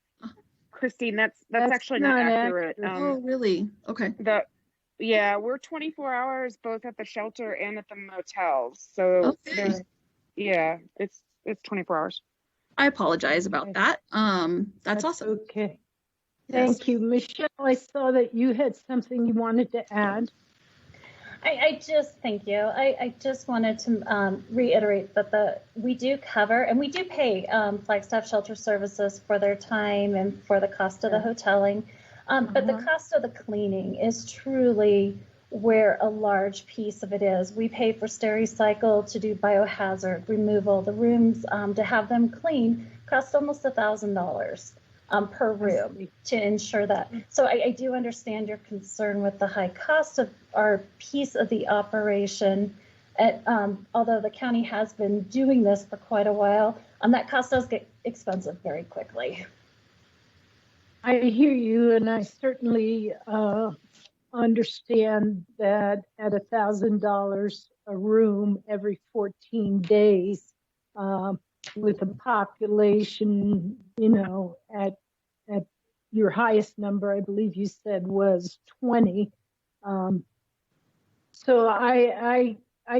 that's actually not accurate. Oh, really? Okay. Yeah, we're 24 hours both at the shelter and at the motels. So yeah, it's 24 hours. I apologize about that. That's awesome. Okay. Thank you. Michelle, I saw that you had something you wanted to add. Thank you. I just wanted to reiterate that we do cover and we do pay Flagstaff Shelter Services for their time and for the cost of the hoteling. But the cost of the cleaning is truly where a large piece of it is. We pay for Stericycle to do biohazard removal. The rooms to have them clean cost almost $1,000 per room to ensure that. So I do understand your concern with the high cost of our piece of the operation. Although the county has been doing this for quite a while, that cost does get expensive very quickly. I hear you, and I certainly understand that at $1,000 a room every 14 days, with a population, at your highest number, I believe you said was 20. So I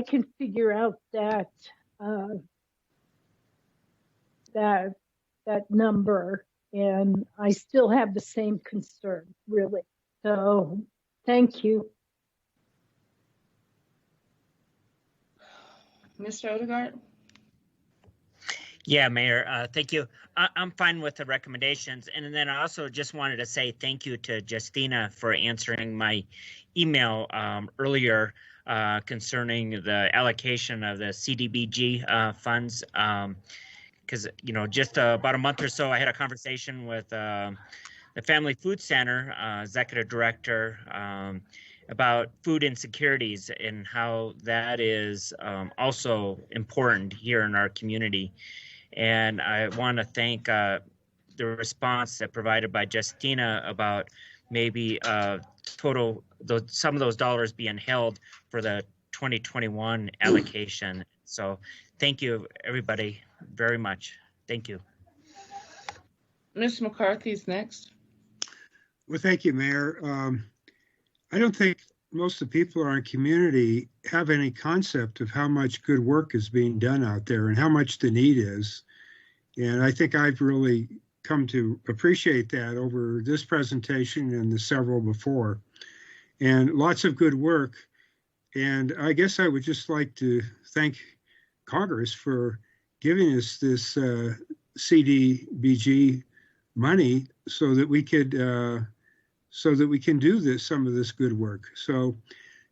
can figure out that that number. And I still have the same concern, really. So, thank you. Mr. Odegaard? Yeah, Mayor, thank you. I'm fine with the recommendations. And then I also just wanted to say thank you to Justina for answering my email earlier concerning the allocation of the CDBG funds. Because, just about a month or so, I had a conversation with the Family Food Center executive director about food insecurities and how that is also important here in our community. And I want to thank the response that provided by Justina about maybe some of those dollars being held for the 2021 allocation. So thank you, everybody, very much. Thank you. Mr. McCarthy's next. Well, thank you, Mayor. I don't think most of the people in our community have any concept of how much good work is being done out there and how much the need is. And I think I've really come to appreciate that over this presentation and the several before. And lots of good work. And I guess I would just like to thank Congress for giving us this CDBG money so that we could do some of this good work. So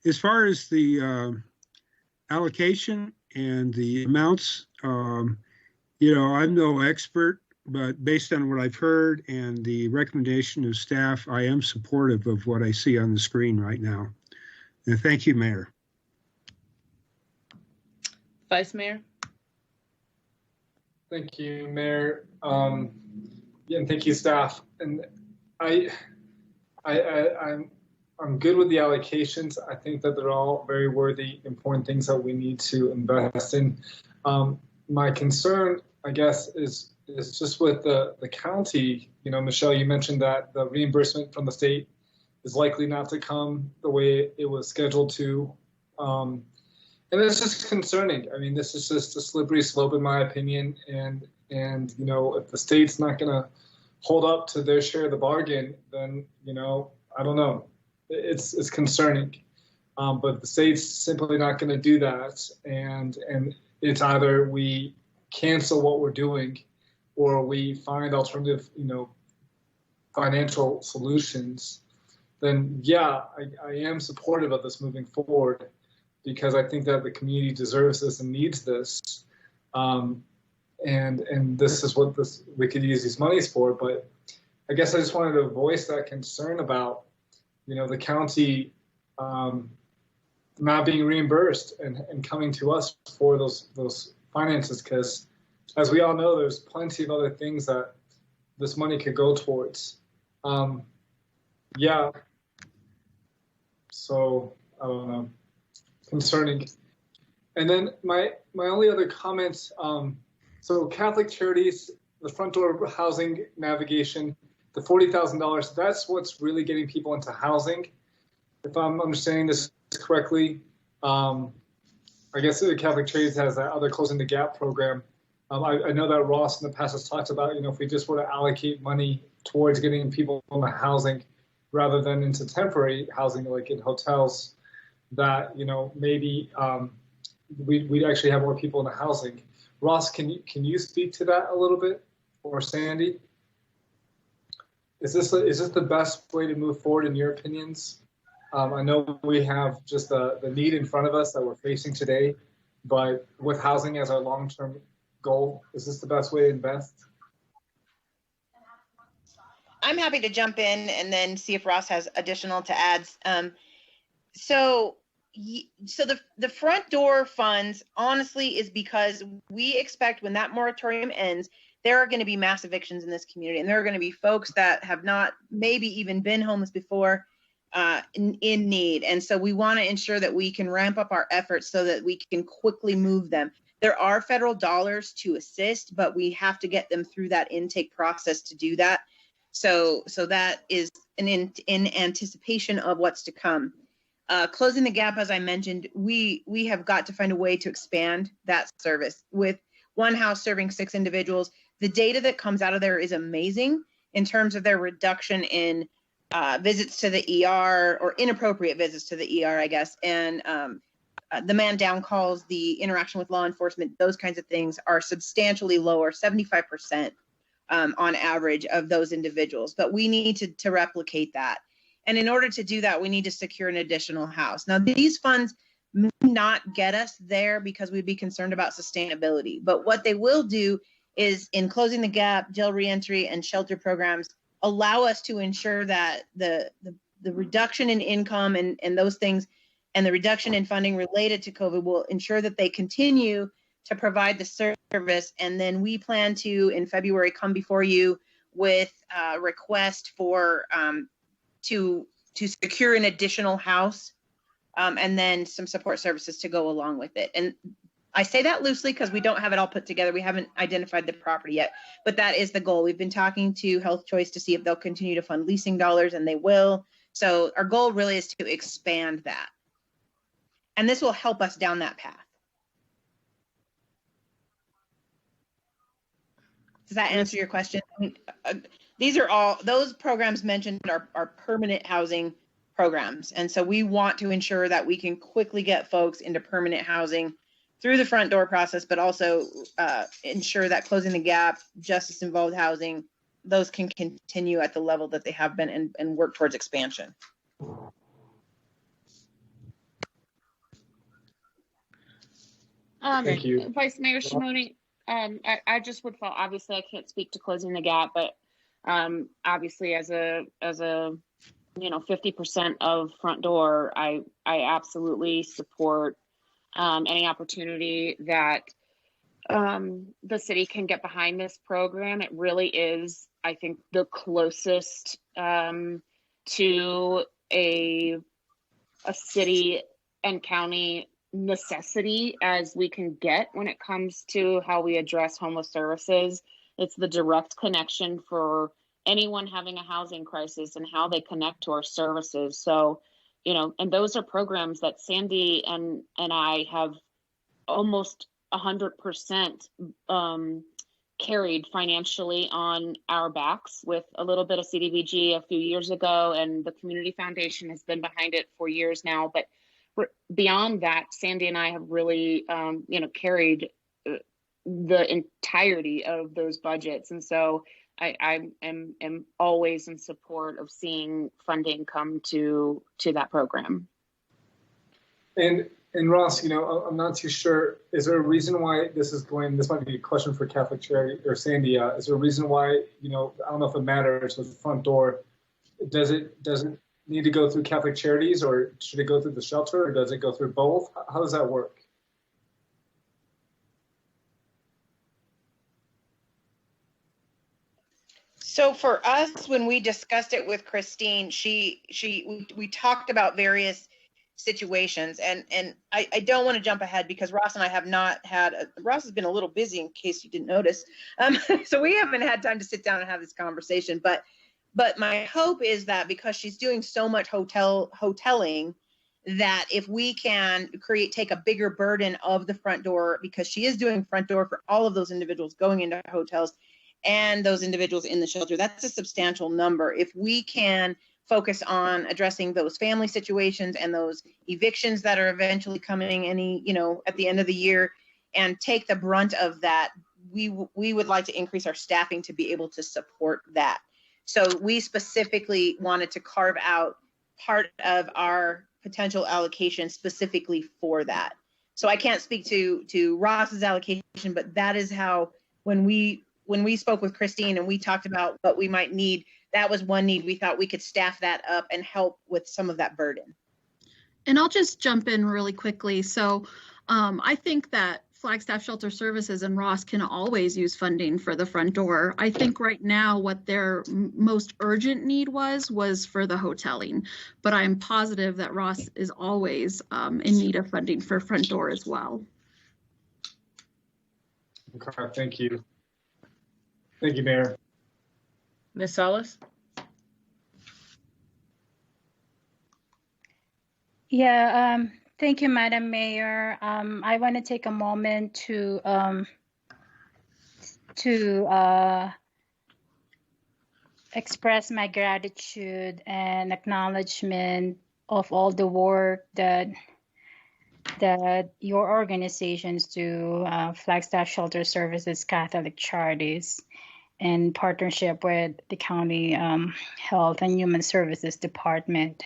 as far as the allocation and the amounts, I'm no expert, but based on what I've heard and the recommendation of staff, I am supportive of what I see on the screen right now. And thank you, Mayor. Vice Mayor. Thank you, Mayor. And thank you, staff. And I'm good with the allocations. I think that they're all very worthy, important things that we need to invest in. My concern, I guess, is just with the county. Michelle, you mentioned that the reimbursement from the state is likely not to come the way it was scheduled to. And it's just concerning. I mean, this is just a slippery slope, in my opinion. And if the state's not going to hold up to their share of the bargain, then, I don't know. It's concerning. But the state's simply not going to do that. And it's either we cancel what we're doing or we find alternative, financial solutions. then yeah, I am supportive of this moving forward, because I think that the community deserves this and needs this. And this is what we could use these monies for. But I guess I just wanted to voice that concern about, the county not being reimbursed and coming to us for those finances, because as we all know, there's plenty of other things that this money could go towards. Yeah. So I don't know, concerning. And then my only other comments. So Catholic Charities, the front door housing navigation, the $40,000. That's what's really getting people into housing. If I'm understanding this correctly, I guess the Catholic Charities has that other Closing the Gap program. I know that Ross in the past has talked about, if we just were to allocate money towards getting people into housing rather than into temporary housing, like in hotels, that, maybe we'd actually have more people in the housing. Ross, can you speak to that a little bit, or Sandy? Is this the best way to move forward in your opinions? I know we have just the need in front of us that we're facing today, but with housing as our long-term goal, is this the best way to invest? I'm happy to jump in and then see if Ross has additional to add. So the front door funds, honestly, is because we expect when that moratorium ends, there are going to be mass evictions in this community, and there are going to be folks that have not maybe even been homeless before in need. And so we want to ensure that we can ramp up our efforts so that we can quickly move them. There are federal dollars to assist, but we have to get them through that intake process to do that. So that is in anticipation of what's to come. Closing the Gap, as I mentioned, we have got to find a way to expand that service. With one house serving 6 individuals, the data that comes out of there is amazing in terms of their reduction in visits to the ER, or inappropriate visits to the ER, I guess, and the man down calls, the interaction with law enforcement, those kinds of things are substantially lower, 75% on average of those individuals. But we need to replicate that. And in order to do that, we need to secure an additional house. Now, these funds may not get us there because we'd be concerned about sustainability. But what they will do is, in Closing the Gap, jail reentry, and shelter programs, allow us to ensure that the reduction in income and those things, and the reduction in funding related to COVID, will ensure that they continue to provide the service. And then we plan to, in February, come before you with a request for to secure an additional house, and then some support services to go along with it. And I say that loosely because we don't have it all put together. We haven't identified the property yet, but that is the goal. We've been talking to Health Choice to see if they'll continue to fund leasing dollars, and they will. So our goal really is to expand that. And this will help us down that path. Does that answer your question? I mean, these are all, those programs mentioned are permanent housing programs. And so we want to ensure that we can quickly get folks into permanent housing through the front door process, but also ensure that Closing the Gap, justice involved housing, those can continue at the level that they have been and work towards expansion. Thank you. Vice Mayor Shimoni, I just would fall, obviously I can't speak to Closing the Gap, but obviously as a 50% of front door, I absolutely support any opportunity that the city can get behind this program. It really is, I think, the closest to a city and county necessity as we can get when it comes to how we address homeless services. It's the direct connection for anyone having a housing crisis and how they connect to our services. So, and those are programs that Sandy and I have almost 100% carried financially on our backs, with a little bit of CDBG a few years ago, and the Community Foundation has been behind it for years now. But beyond that, Sandy and I have really, carried the entirety of those budgets. And so I am always in support of seeing funding come to that program. And Ross, I'm not too sure. Is there a reason why this is going? This might be a question for Catholic Charity or Sandy. Is there a reason why? I don't know if it matters with the front door. Does it need to go through Catholic Charities, or should it go through the shelter, or does it go through both? How does that work? So for us, when we discussed it with Christine, we talked about various situations, and I don't want to jump ahead because Ross and I have not had Ross has been a little busy, in case you didn't notice, so we haven't had time to sit down and have this conversation. But my hope is that because she's doing so much hoteling, that if we can take a bigger burden of the front door, because she is doing front door for all of those individuals going into hotels and those individuals in the shelter, that's a substantial number. If we can focus on addressing those family situations and those evictions that are eventually coming at the end of the year, and take the brunt of that, we would like to increase our staffing to be able to support that. So we specifically wanted to carve out part of our potential allocation specifically for that. So I can't speak to Ross's allocation, but that is how, when we spoke with Christine and we talked about what we might need, that was one need. We thought we could staff that up and help with some of that burden. And I'll just jump in really quickly. So I think that Flagstaff Shelter Services and Ross can always use funding for the front door. I think right now what their most urgent need was for the hoteling, but I'm positive that Ross is always in need of funding for front door as well. Okay, thank you. Thank you, Mayor. Ms. Salas? Yeah, thank you, Madam Mayor. I want to take a moment to express my gratitude and acknowledgement of all the work that your organizations do, Flagstaff Shelter Services, Catholic Charities, in partnership with the County Health and Human Services Department.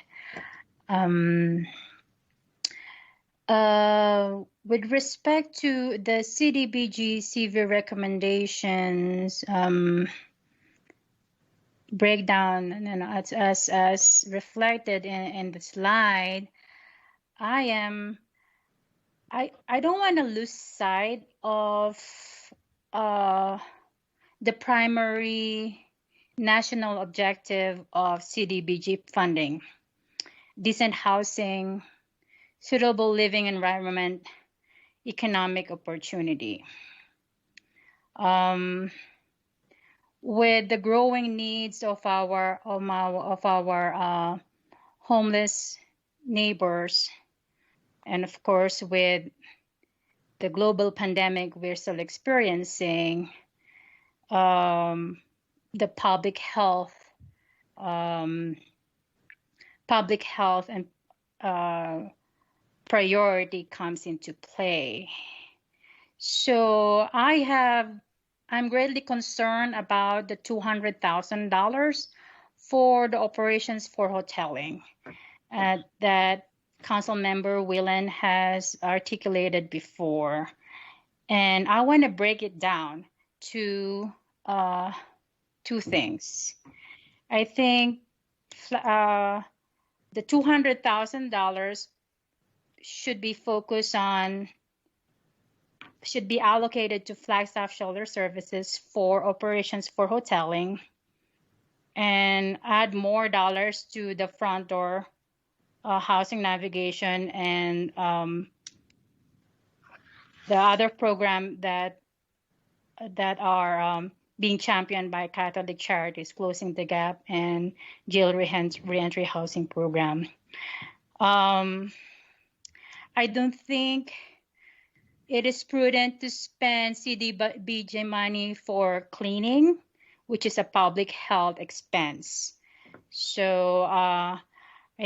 With respect to the CDBG CV recommendations breakdown, and as reflected in the slide, I don't want to lose sight of the primary national objective of CDBG funding: decent housing, suitable living environment, economic opportunity. With the growing needs of our homeless neighbors, and of course with the global pandemic we're still experiencing, the public health and priority comes into play. So I'm greatly concerned about the $200,000 for the operations for hoteling that Council Member Whelan has articulated before. And I want to break it down to two things. I think the $200,000 should be allocated to Flagstaff Shelter Services for operations for hoteling, and add more dollars to the front door housing navigation and the other program that are being championed by Catholic Charities, Closing the Gap and Jail Reentry Housing Program. I don't think it is prudent to spend CDBG money for cleaning, which is a public health expense. So I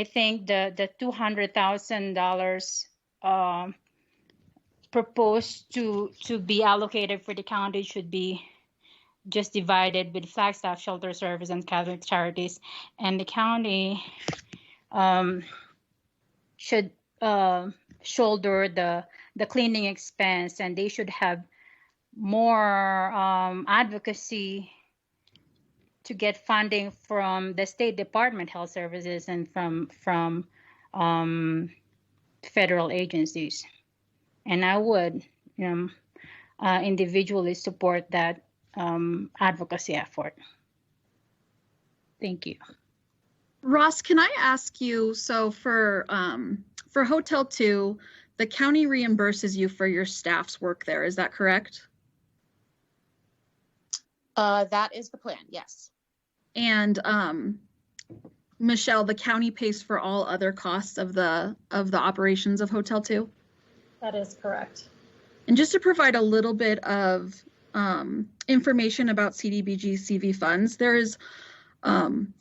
think the $200,000 proposed to be allocated for the county should be just divided with Flagstaff Shelter Service and Catholic Charities, and the county should shoulder the cleaning expense, and they should have more advocacy to get funding from the State Department Health Services and from federal agencies. And I would individually support that advocacy effort. Thank you. Ross, can I ask you, so for Hotel 2, the county reimburses you for your staff's work there, is that correct? That is the plan, yes. And Michelle, the county pays for all other costs of the operations of Hotel 2? That is correct. And just to provide a little bit of information about CDBG CV funds, there is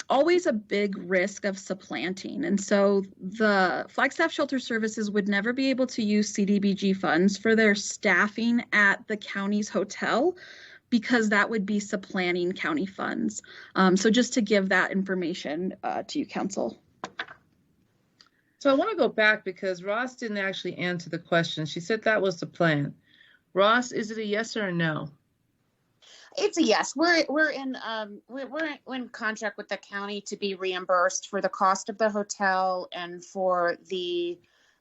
always a big risk of supplanting. And so the Flagstaff Shelter Services would never be able to use CDBG funds for their staffing at the county's hotel, because that would be supplanting county funds. So just to give that information to you, Council. So I want to go back because Ross didn't actually answer the question. She said that was the plan. Ross, is it a yes or a no? It's a yes. We're in contract with the county to be reimbursed for the cost of the hotel and for the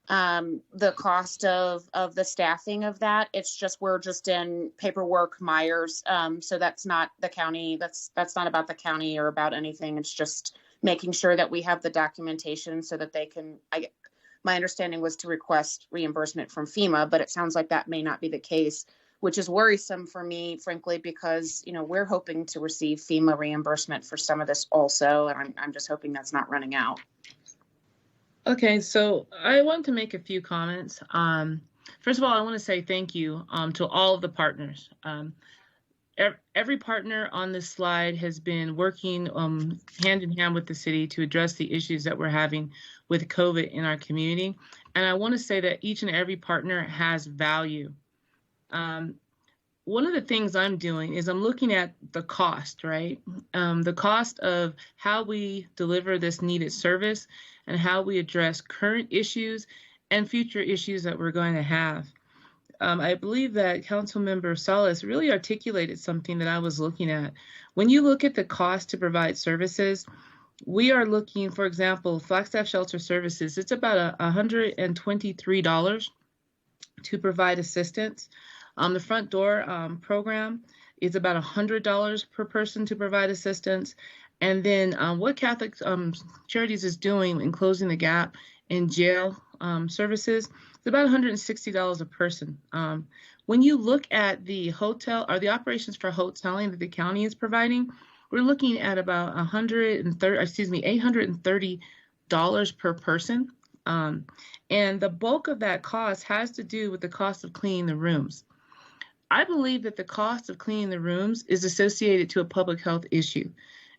cost of the staffing of that. It's just we're just in paperwork mires. So that's not the county. That's not about the county or about anything. It's just making sure that we have the documentation so that they can. My understanding was to request reimbursement from FEMA, but it sounds like that may not be the case, which is worrisome for me, frankly, because we're hoping to receive FEMA reimbursement for some of this also, and I'm just hoping that's not running out. Okay, so I want to make a few comments. First of all, I want to say thank you to all of the partners. Every partner on this slide has been working hand in hand with the city to address the issues that we're having with COVID in our community. And I want to say that each and every partner has value. One of the things I'm doing is I'm looking at the cost, right? The cost of how we deliver this needed service and how we address current issues and future issues that we're going to have. I believe that Councilmember Salas really articulated something that I was looking at. When you look at the cost to provide services, we are looking, for example, Flagstaff Shelter Services, it's about $123 to provide assistance. The front door program is about $100 per person to provide assistance. And then what Catholic Charities is doing in closing the gap in jail services, it's about $160 a person. When you look at the hotel or the operations for hoteling that the county is providing, we're looking at about $830 per person. And the bulk of that cost has to do with the cost of cleaning the rooms. I believe that the cost of cleaning the rooms is associated to a public health issue.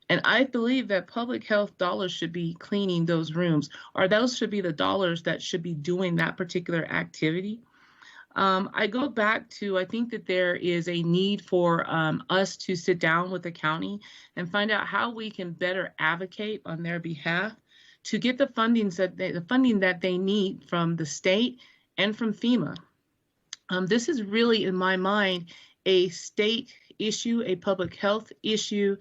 And I believe that public health dollars should be cleaning those rooms, or those should be the dollars that should be doing that particular activity. I go back to, I think that there is a need for us to sit down with the county and find out how we can better advocate on their behalf to get the funding that they need from the state and from FEMA. This is really, in my mind, a state issue, a public health issue,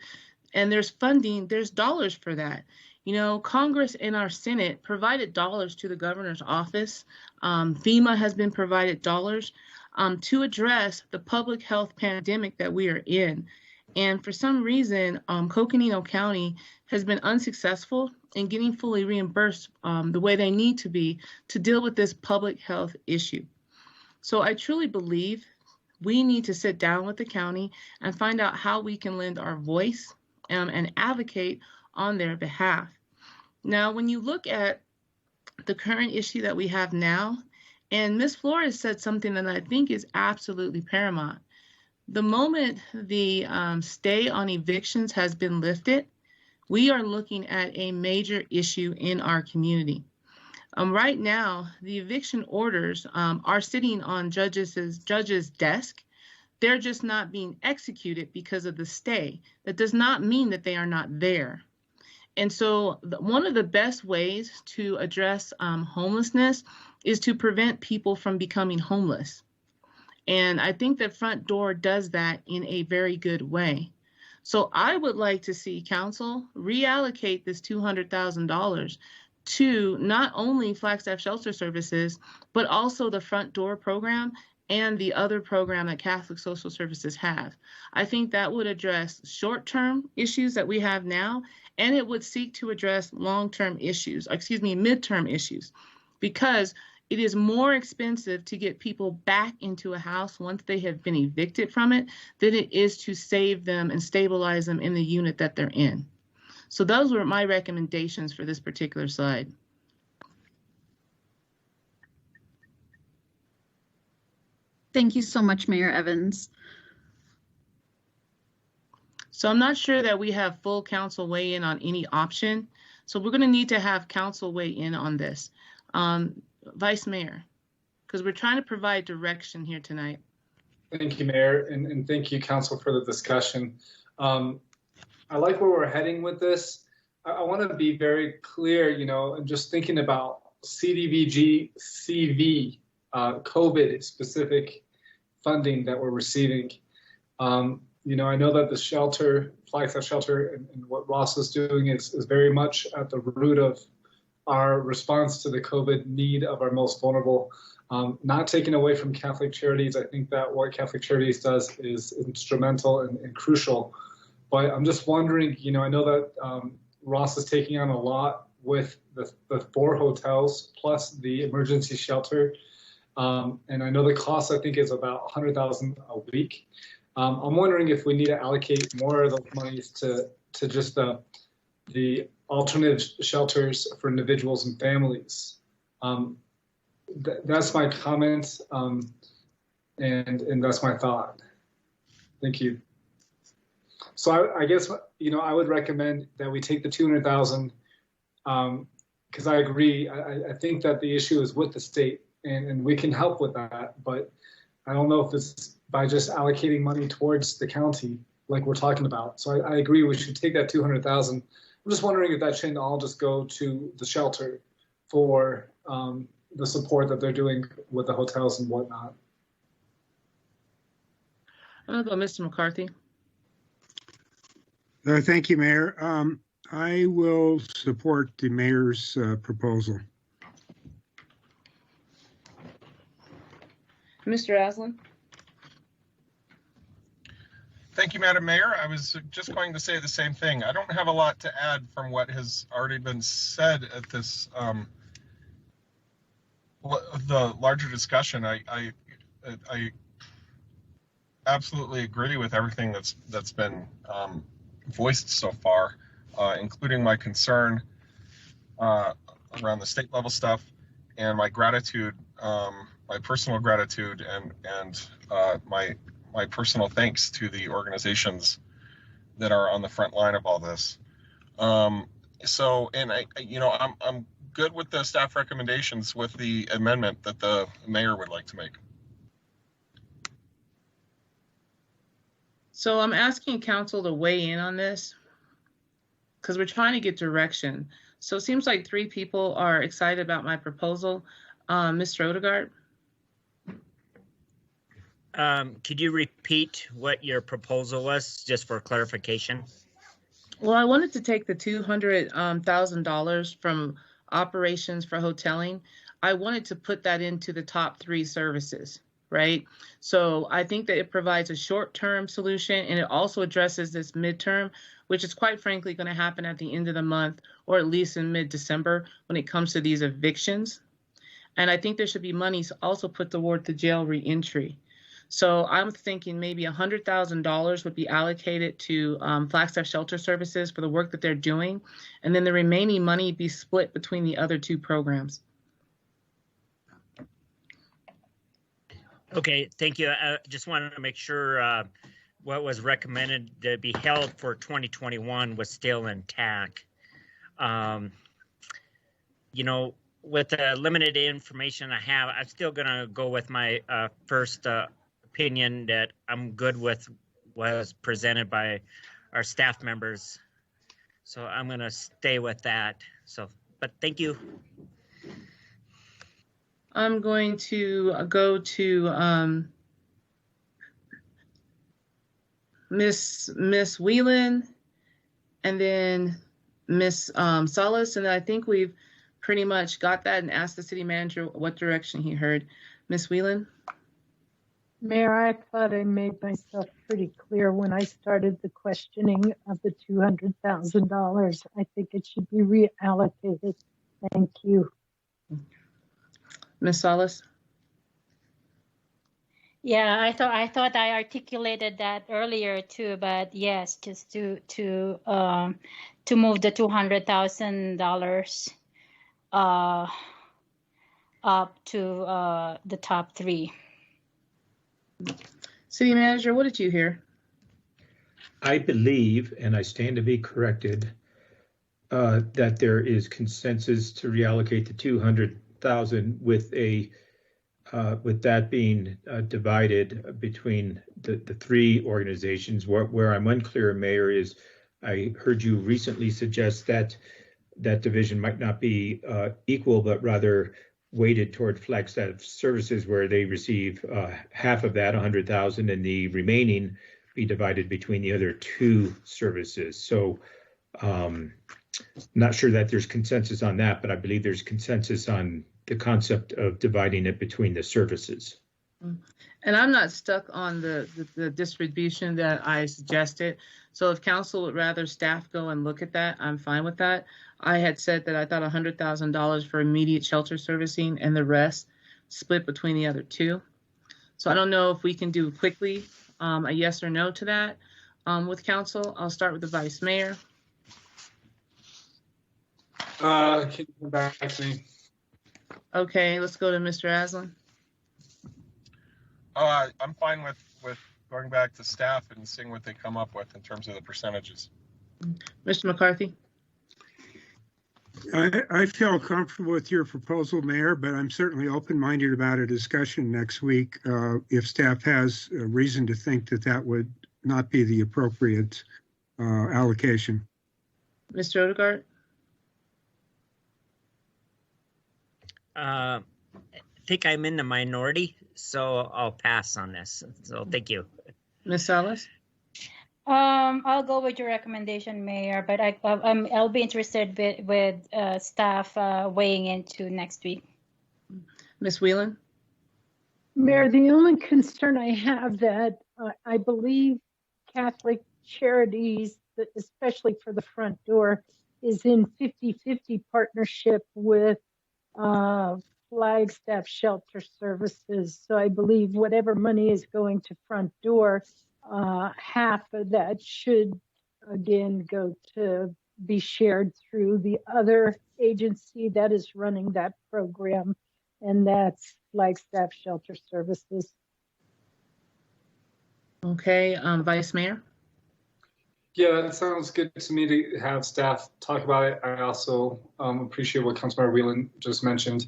and there's funding, there's dollars for that. Congress and our Senate provided dollars to the governor's office. FEMA has been provided dollars to address the public health pandemic that we are in. And for some reason, Coconino County has been unsuccessful in getting fully reimbursed the way they need to be to deal with this public health issue. So I truly believe we need to sit down with the county and find out how we can lend our voice and advocate on their behalf. Now, when you look at the current issue that we have now, and Ms. Flores said something that I think is absolutely paramount. The moment the stay on evictions has been lifted, we are looking at a major issue in our community. Right now, the eviction orders are sitting on judges' desk. They're just not being executed because of the stay. That does not mean that they are not there. And so one of the best ways to address homelessness is to prevent people from becoming homeless. And I think that Front Door does that in a very good way. So I would like to see council reallocate this $200,000 to not only Flagstaff Shelter Services, but also the Front Door program and the other program that Catholic Social Services have. I think that would address short-term issues that we have now, and it would seek to address long-term issues, midterm issues, because it is more expensive to get people back into a house once they have been evicted from it than it is to save them and stabilize them in the unit that they're in. So those were my recommendations for this particular slide. Thank you so much, Mayor Evans. So I'm not sure that we have full council weigh in on any option. So we're going to need to have council weigh in on this. Vice Mayor, because we're trying to provide direction here tonight. Thank you, Mayor, and thank you, Council, for the discussion. I like where we're heading with this. I want to be very clear, and just thinking about CDBG, CV, COVID-specific funding that we're receiving. I know that the shelter, Flagstaff Shelter, and what Ross is doing is very much at the root of our response to the COVID need of our most vulnerable. Not taken away from Catholic Charities. I think that what Catholic Charities does is instrumental and crucial. But I'm just wondering, I know that Ross is taking on a lot with the 4 hotels plus the emergency shelter. And I know the cost, I think, is about $100,000 a week. I'm wondering if we need to allocate more of those monies to just the alternative shelters for individuals and families. That's my comment, and that's my thought. Thank you. So I guess, I would recommend that we take the $200,000, because I agree. I think that the issue is with the state, and we can help with that, but I don't know if it's by just allocating money towards the county like we're talking about. So I agree we should take that $200,000. I'm just wondering if that shouldn't all just go to the shelter for the support that they're doing with the hotels and whatnot. I'm gonna go Mr. McCarthy. Thank you, Mayor. I will support the mayor's proposal. Mr. Aslan. Thank you, Madam Mayor. I was just going to say the same thing. I don't have a lot to add from what has already been said at this, the larger discussion. I absolutely agree with everything that's been voiced so far, including my concern around the state level stuff and my gratitude, my personal gratitude and my personal thanks to the organizations that are on the front line of all this. I'm good with the staff recommendations with the amendment that the mayor would like to make. So I'm asking council to weigh in on this because we're trying to get direction. So it seems like 3 people are excited about my proposal. Mr. Odegaard? Could you repeat what your proposal was, just for clarification? Well, I wanted to take the $200,000 from operations for hoteling. I wanted to put that into the top 3 services, right? So I think that it provides a short-term solution, and it also addresses this midterm, which is quite frankly going to happen at the end of the month, or at least in mid-December when it comes to these evictions. And I think there should be money also put toward the jail reentry. So I'm thinking maybe $100,000 would be allocated to Flagstaff Shelter Services for the work that they're doing, and then the remaining money be split between the other 2 programs. Okay, thank you. I just wanted to make sure what was recommended to be held for 2021 was still intact. With the limited information I have, I'm still going to go with my first opinion that I'm good with what was presented by our staff members. So I'm going to stay with that. So, but thank you. I'm going to go to Miss Whelan, and then Miss Salas, and I think we've pretty much got that and asked the city manager what direction he heard. Miss Whelan? Mayor, I thought I made myself pretty clear when I started the questioning of the $200,000. I think it should be reallocated. Thank you. Ms. Salas? Yeah, I thought I articulated that earlier too, but yes, just to move the $200,000 up to the top 3. City manager, what did you hear? I believe, and I stand to be corrected, that there is consensus to reallocate the 200,000 with that being divided between the 3 organizations. Where I'm unclear, Mayor, is I heard you recently suggest that that division might not be equal, but rather weighted toward Flagstaff Services, where they receive half of that, 100,000, and the remaining be divided between the other 2 services. So not sure that there's consensus on that, but I believe there's consensus on the concept of dividing it between the services. And I'm not stuck on the distribution that I suggested. So if council would rather staff go and look at that, I'm fine with that. I had said that I thought $100,000 for immediate shelter servicing and the rest split between the other 2. So I don't know if we can do quickly a yes or no to that with council. I'll start with the vice mayor. Can you come back to me? Okay, let's go to Mr. Aslan. I'm fine with going back to staff and seeing what they come up with in terms of the percentages. Mr. McCarthy? I feel comfortable with your proposal, Mayor, but I'm certainly open-minded about a discussion next week if staff has a reason to think that that would not be the appropriate allocation. Mr. Odegaard? I think I'm in the minority, so I'll pass on this. So thank you. Ms. Salas? I'll go with your recommendation, Mayor, but I'll be interested with staff weighing into next week. Ms. Whelan? Mayor, the only concern I have that I believe Catholic Charities, especially for the front door, is in 50-50 partnership with Flagstaff Shelter Services. So I believe whatever money is going to front door, half of that should again go to be shared through the other agency that is running that program, and that's Flagstaff Shelter Services. Okay, Vice Mayor? Yeah, that sounds good to me to have staff talk about it. I also appreciate what Councilmember Whelan just mentioned.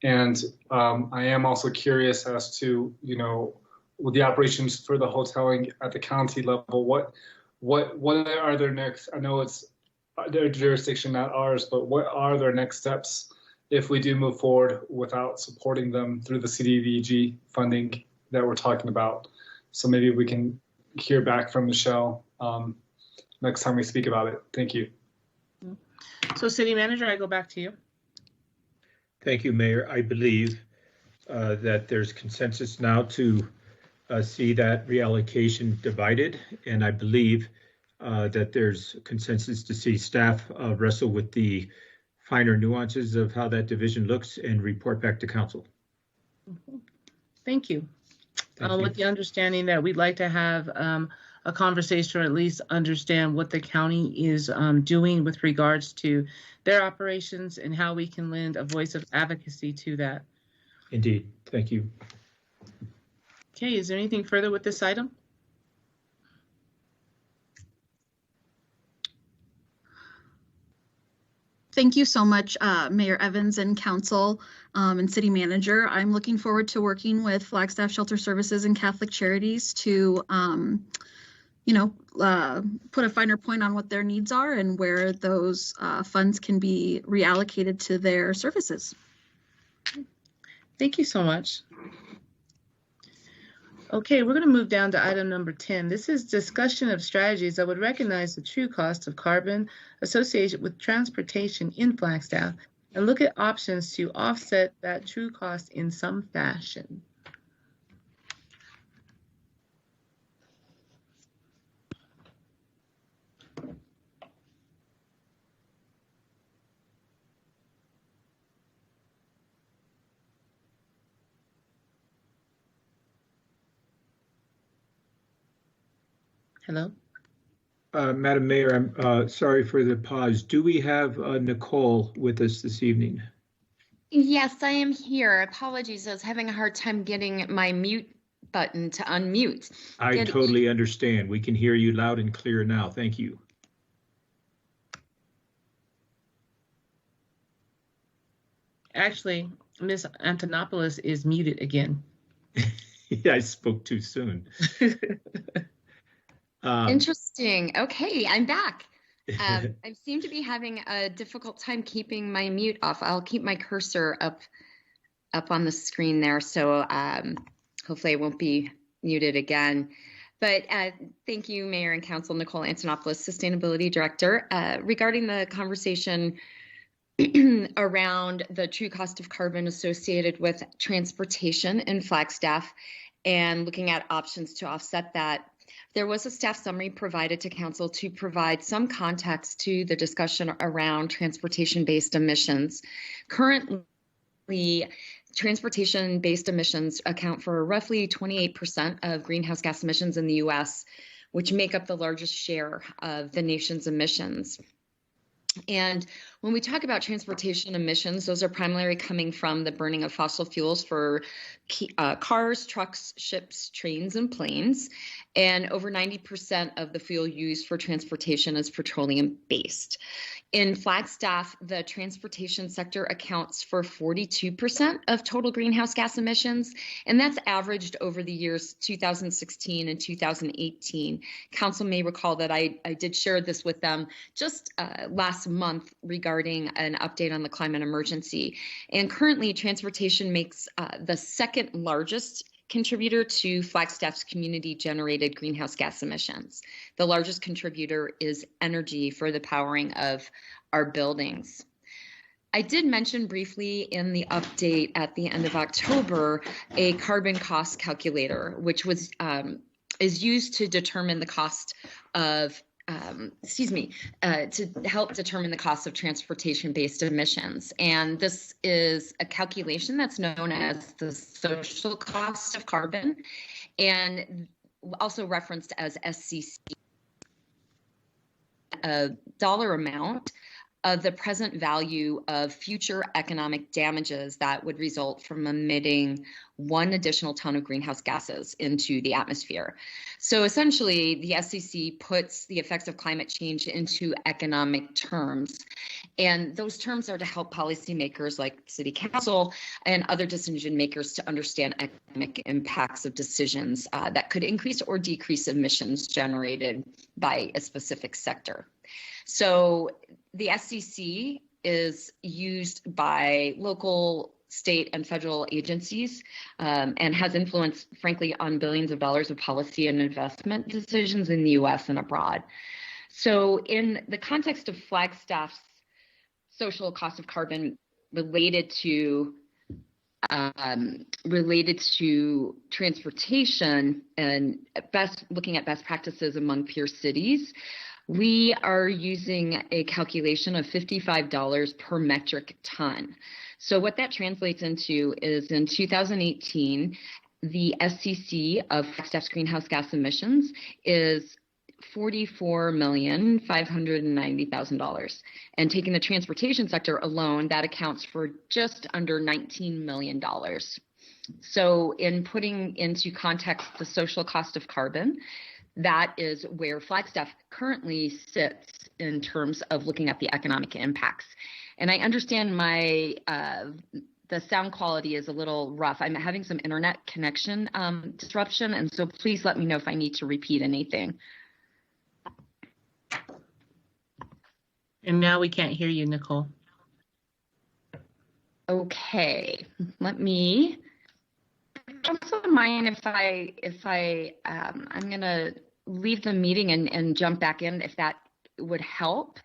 And I am also curious as to, with the operations for the hoteling at the county level, what are their next, I know it's their jurisdiction, not ours, but what are their next steps if we do move forward without supporting them through the CDBG funding that we're talking about? So maybe we can hear back from Michelle next time we speak about it. Thank you. So City Manager, I go back to you. Thank you, Mayor. I believe that there's consensus now to see that reallocation divided, and I believe that there's consensus to see staff wrestle with the finer nuances of how that division looks and report back to council. Thank you. Thank you. With the understanding that we'd like to have a conversation or at least understand what the county is doing with regards to their operations and how we can lend a voice of advocacy to that. Indeed. Thank you. Okay, is there anything further with this item? Thank you so much, Mayor Evans and Council and City Manager. I'm looking forward to working with Flagstaff Shelter Services and Catholic Charities to, put a finer point on what their needs are and where those funds can be reallocated to their services. Thank you so much. Okay, we're going to move down to item number 10. This is discussion of strategies that would recognize the true cost of carbon associated with transportation in Flagstaff and look at options to offset that true cost in some fashion. Hello? Madam Mayor, I'm sorry for the pause. Do we have Nicole with us this evening? Yes, I am here. Apologies, I was having a hard time getting my mute button to unmute. I totally understand. We can hear you loud and clear now. Thank you. Actually, Ms. Antonopoulos is muted again. Yeah, I spoke too soon. Interesting. Okay, I'm back. I seem to be having a difficult time keeping my mute off. I'll keep my cursor up on the screen there, so hopefully I won't be muted again. But thank you, Mayor and Council. Nicole Antonopoulos, Sustainability Director. Regarding the conversation around the true cost of carbon associated with transportation in Flagstaff and looking at options to offset that, there was a staff summary provided to Council to provide some context to the discussion around transportation-based emissions. Currently, transportation-based emissions account for roughly 28% of greenhouse gas emissions in the U.S., which make up the largest share of the nation's emissions. And when we talk about transportation emissions, those are primarily coming from the burning of fossil fuels for cars, trucks, ships, trains, and planes. And over 90% of the fuel used for transportation is petroleum-based. In Flagstaff, the transportation sector accounts for 42% of total greenhouse gas emissions, and that's averaged over the years 2016 and 2018. Council may recall that I did share this with them just last month regarding an update on the climate emergency. And currently, transportation makes the second largest contributor to Flagstaff's community-generated greenhouse gas emissions. The largest contributor is energy for the powering of our buildings. I did mention briefly in the update at the end of October a carbon cost calculator, which was is used to determine the cost of to help determine the cost of transportation-based emissions. And this is a calculation that's known as the social cost of carbon and also referenced as SCC, a dollar amount of the present value of future economic damages that would result from emitting 1 additional ton of greenhouse gases into the atmosphere. So essentially, the SCC puts the effects of climate change into economic terms. And those terms are to help policymakers like City Council and other decision makers to understand economic impacts of decisions that could increase or decrease emissions generated by a specific sector. So the SCC is used by local, state, and federal agencies and has influence, frankly, on billions of dollars of policy and investment decisions in the U.S. and abroad. So in the context of Flagstaff's social cost of carbon related to transportation and looking at best practices among peer cities, we are using a calculation of $55 per metric ton. So what that translates into is in 2018, the SCC of Flagstaff's greenhouse gas emissions is $44,590,000. And taking the transportation sector alone, that accounts for just under $19 million. So in putting into context the social cost of carbon, that is where Flagstaff currently sits in terms of looking at the economic impacts. And I understand my the sound quality is a little rough. I'm having some internet connection disruption, and so please let me know if I need to repeat anything. And now we can't hear you, Nicole. Okay, let me. Also mind if I'm gonna leave the meeting and jump back in if that would help.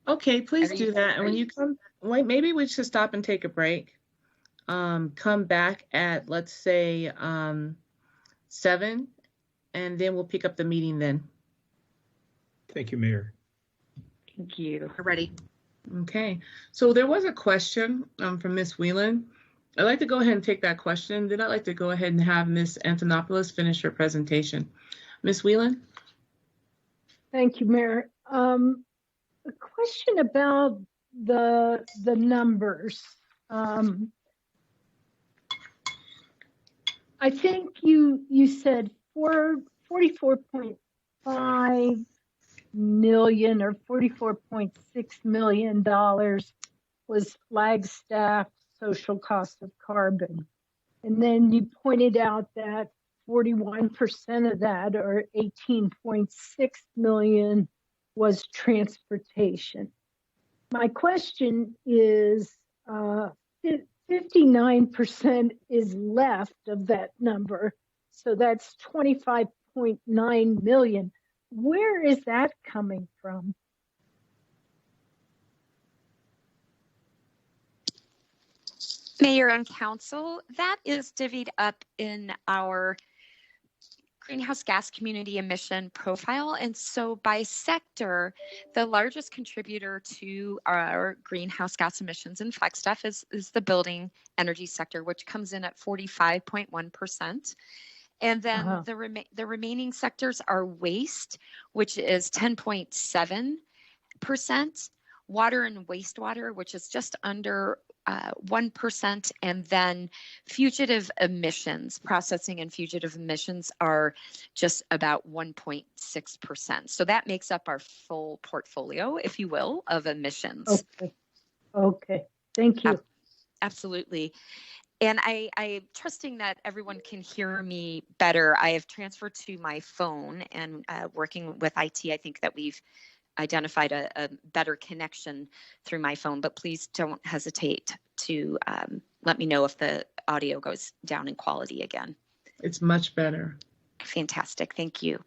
Okay, please do that. And when you come, wait, maybe we should stop and take a break. Come back at, let's say, 7, and then we'll pick up the meeting then. Thank you, Mayor. Thank you. We're ready. Okay, so there was a question from Ms. Whelan. I'd like to go ahead and take that question. Then I'd like to go ahead and have Ms. Antonopoulos finish her presentation. Ms. Whelan? Thank you, Mayor. A question about the numbers. I think you said 44.5 million or $44.6 million was Flagstaff social cost of carbon. And then you pointed out that 41% of that, or 18.6 million, was transportation. My question is, 59% is left of that number, so that's 25.9 million. Where is that coming from? Mayor and Council, that is divvied up in our greenhouse gas community emission profile. And so by sector, the largest contributor to our greenhouse gas emissions in Flagstaff is the building energy sector, which comes in at 45.1%. And then the remaining sectors are waste, which is 10.7%, water and wastewater, which is just under 1%, and then fugitive emissions, processing and fugitive emissions are just about 1.6%. So that makes up our full portfolio, if you will, of emissions. Okay. Thank you. Absolutely. And I'm trusting that everyone can hear me better. I have transferred to my phone, and working with IT, I think that we've identified a better connection through my phone, but please don't hesitate to let me know if the audio goes down in quality again. It's much better. Fantastic, thank you.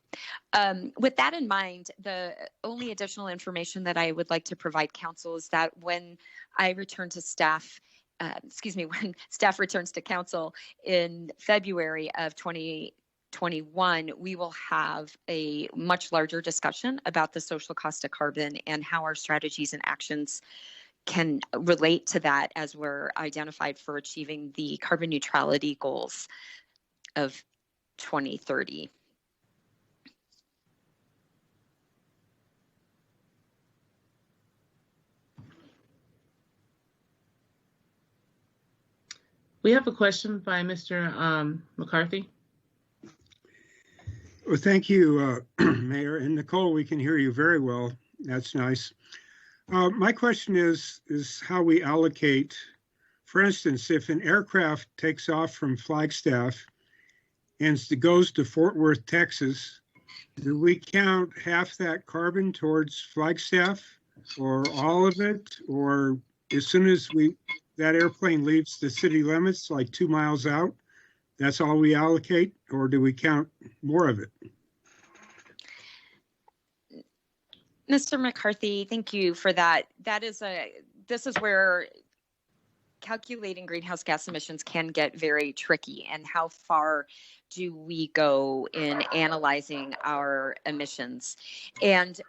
With that in mind, the only additional information that I would like to provide council is that when I return to staff, when staff returns to council in February of 2021, we will have a much larger discussion about the social cost of carbon and how our strategies and actions can relate to that as we're identified for achieving the carbon neutrality goals of 2030. We have a question by Mr. McCarthy. Well, thank you, Mayor. And Nicole, we can hear you very well. That's nice. My question is how we allocate, for instance, if an aircraft takes off from Flagstaff and goes to Fort Worth, Texas, do we count half that carbon towards Flagstaff or all of it? Or as soon as that airplane leaves the city limits, like 2 miles out, that's all we allocate, or do we count more of it? Mr. McCarthy, thank you for that. This is where calculating greenhouse gas emissions can get very tricky, and how far do we go in analyzing our emissions? And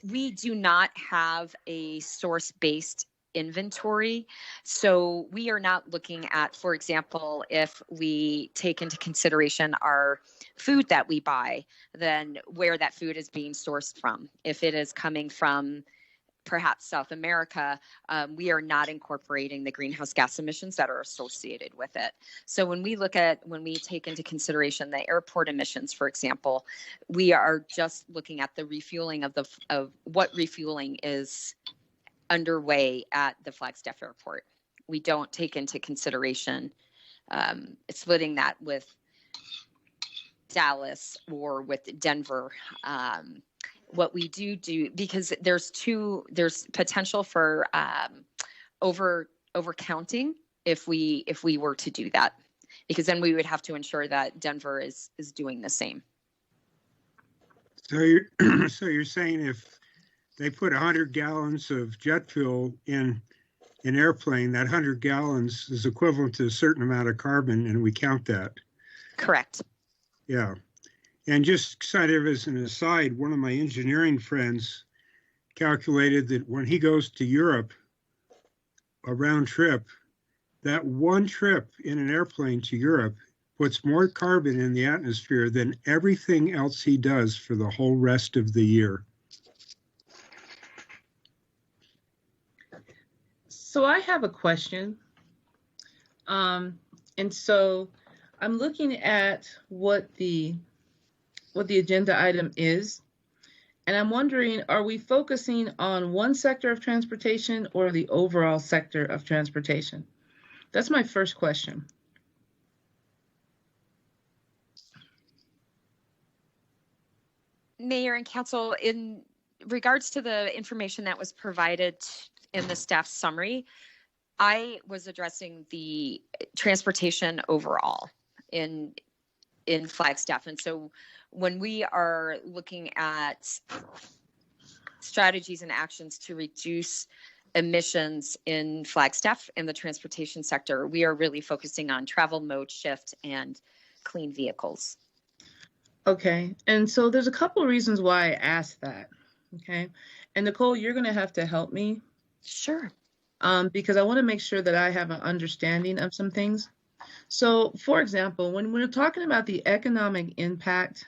we do not have a source-based inventory. So we are not looking at, for example, if we take into consideration our food that we buy, then where that food is being sourced from. If it is coming from perhaps South America, we are not incorporating the greenhouse gas emissions that are associated with it. So when we take into consideration the airport emissions, for example, we are just looking at the refueling of what refueling is underway at the Flagstaff Airport. We don't take into consideration splitting that with Dallas or with Denver. What we do, because there's potential for over counting if we were to do that, because then we would have to ensure that Denver is doing the same. So you're saying if they put 100 gallons of jet fuel in an airplane, that 100 gallons is equivalent to a certain amount of carbon, and we count that? Correct. Yeah. And just kind of as an aside, one of my engineering friends calculated that when he goes to Europe, a round trip, that one trip in an airplane to Europe puts more carbon in the atmosphere than everything else he does for the whole rest of the year. So I have a question. And so I'm looking at what the agenda item is, and I'm wondering, are we focusing on one sector of transportation or the overall sector of transportation? That's my first question. Mayor and Council, in regards to the information that was provided in the staff summary, I was addressing the transportation overall in Flagstaff. And so when we are looking at strategies and actions to reduce emissions in Flagstaff and the transportation sector, we are really focusing on travel mode shift and clean vehicles. Okay, and so there's a couple of reasons why I asked that, okay? And Nicole, you're gonna have to help me. Sure. Because I wanna make sure that I have an understanding of some things. So, for example, when we're talking about the economic impact,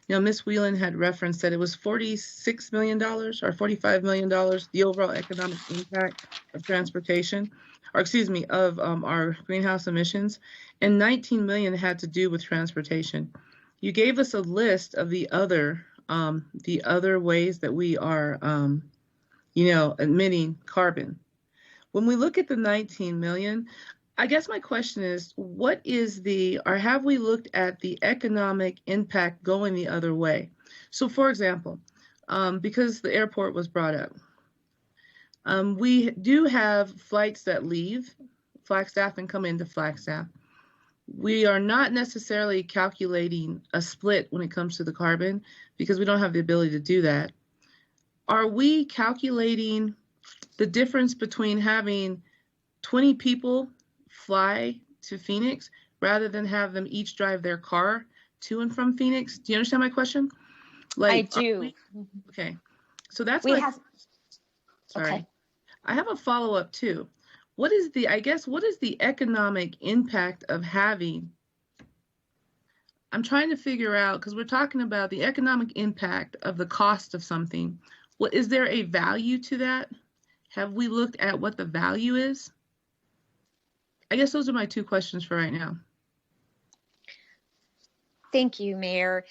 Ms. Whelan had referenced that it was $46 million or $45 million, the overall economic impact of transportation, or excuse me, of our greenhouse emissions, and 19 million had to do with transportation. You gave us a list of the other ways that we are, emitting carbon. When we look at the 19 million, I guess my question is, what is or have we looked at the economic impact going the other way? So for example, because the airport was brought up, we do have flights that leave Flagstaff and come into Flagstaff. We are not necessarily calculating a split when it comes to the carbon because we don't have the ability to do that. Are we calculating the difference between having 20 people fly to Phoenix rather than have them each drive their car to and from Phoenix? Do you understand my question? I do. Okay. So that's we my, have. sorry. Okay. I have a follow-up too. What is the economic impact of having, I'm trying to figure out, because we're talking about the economic impact of the cost of something. What, is there a value to that? Have we looked at what the value is? I guess those are my two questions for right now. Thank you, Mayor.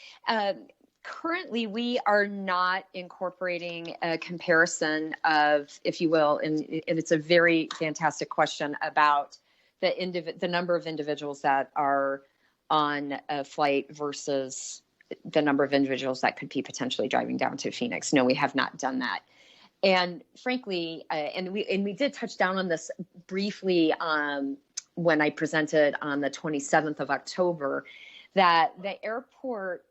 Currently, we are not incorporating a comparison of, if you will, and it's a very fantastic question about the number of individuals that are on a flight versus the number of individuals that could be potentially driving down to Phoenix. No, we have not done that. And frankly, and we did touch down on this briefly when I presented on the 27th of October, that the airport's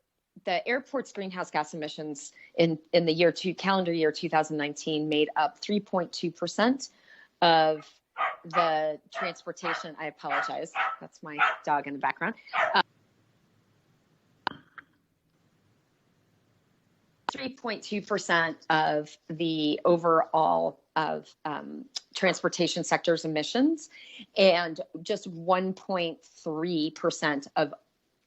greenhouse gas emissions in the calendar year 2019 made up 3.2% of the transportation. I apologize. That's my dog in the background. 3.2% of the overall of transportation sector's emissions, and just 1.3% of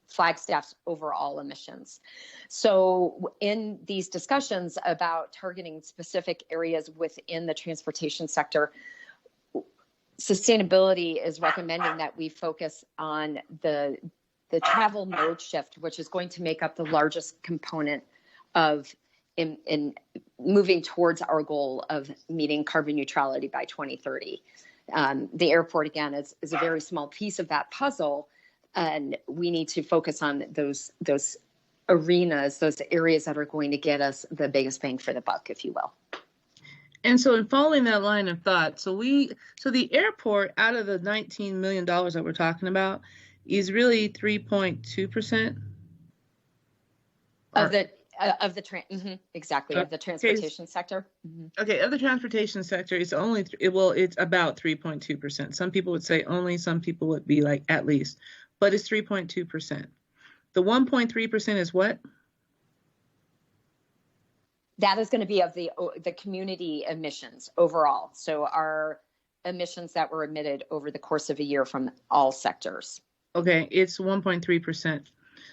Flagstaff's overall emissions. So in these discussions about targeting specific areas within the transportation sector, sustainability is recommending that we focus on the travel mode shift, which is going to make up the largest component of in moving towards our goal of meeting carbon neutrality by 2030. The airport, again, is a very small piece of that puzzle, and we need to focus on those arenas, those areas that are going to get us the biggest bang for the buck, if you will. And so in following that line of thought, so the airport, out of the $19 million that we're talking about, is really 3.2%? Of the transportation sector. Okay, of the transportation sector, it's it's about 3.2%. Some people would say only, some people would be like at least, but it's 3.2%. The 1.3% is what? That is going to be of the community emissions overall. So our emissions that were emitted over the course of a year from all sectors. Okay, it's 1.3%.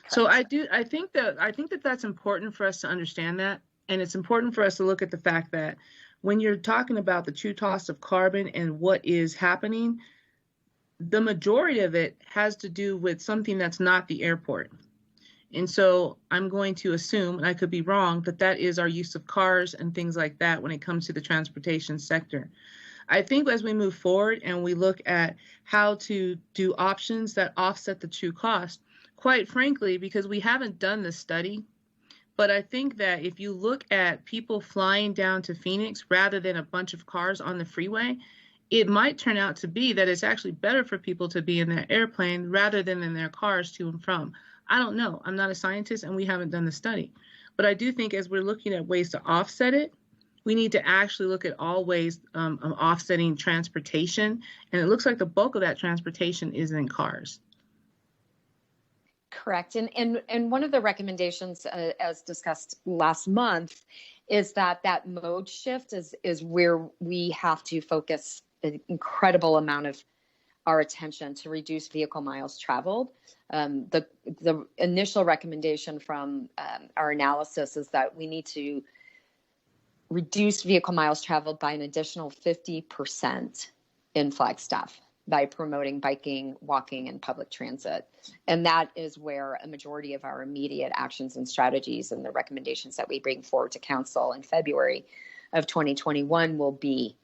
So I think that that's important for us to understand that, and it's important for us to look at the fact that when you're talking about the true cost of carbon and what is happening, the majority of it has to do with something that's not the airport. And so I'm going to assume, and I could be wrong, that is our use of cars and things like that when it comes to the transportation sector. I think as we move forward and we look at how to do options that offset the true cost, quite frankly, because we haven't done this study, but I think that if you look at people flying down to Phoenix rather than a bunch of cars on the freeway, it might turn out to be that it's actually better for people to be in their airplane rather than in their cars to and from. I don't know. I'm not a scientist and we haven't done the study. But I do think as we're looking at ways to offset it, we need to actually look at all ways of offsetting transportation. And it looks like the bulk of that transportation is in cars. Correct. And one of the recommendations, as discussed last month, is that mode shift is where we have to focus an incredible amount of our attention to reduce vehicle miles traveled. The initial recommendation from our analysis is that we need to reduce vehicle miles traveled by an additional 50% in Flagstaff by promoting biking, walking, and public transit. And that is where a majority of our immediate actions and strategies and the recommendations that we bring forward to Council in February of 2021 will be.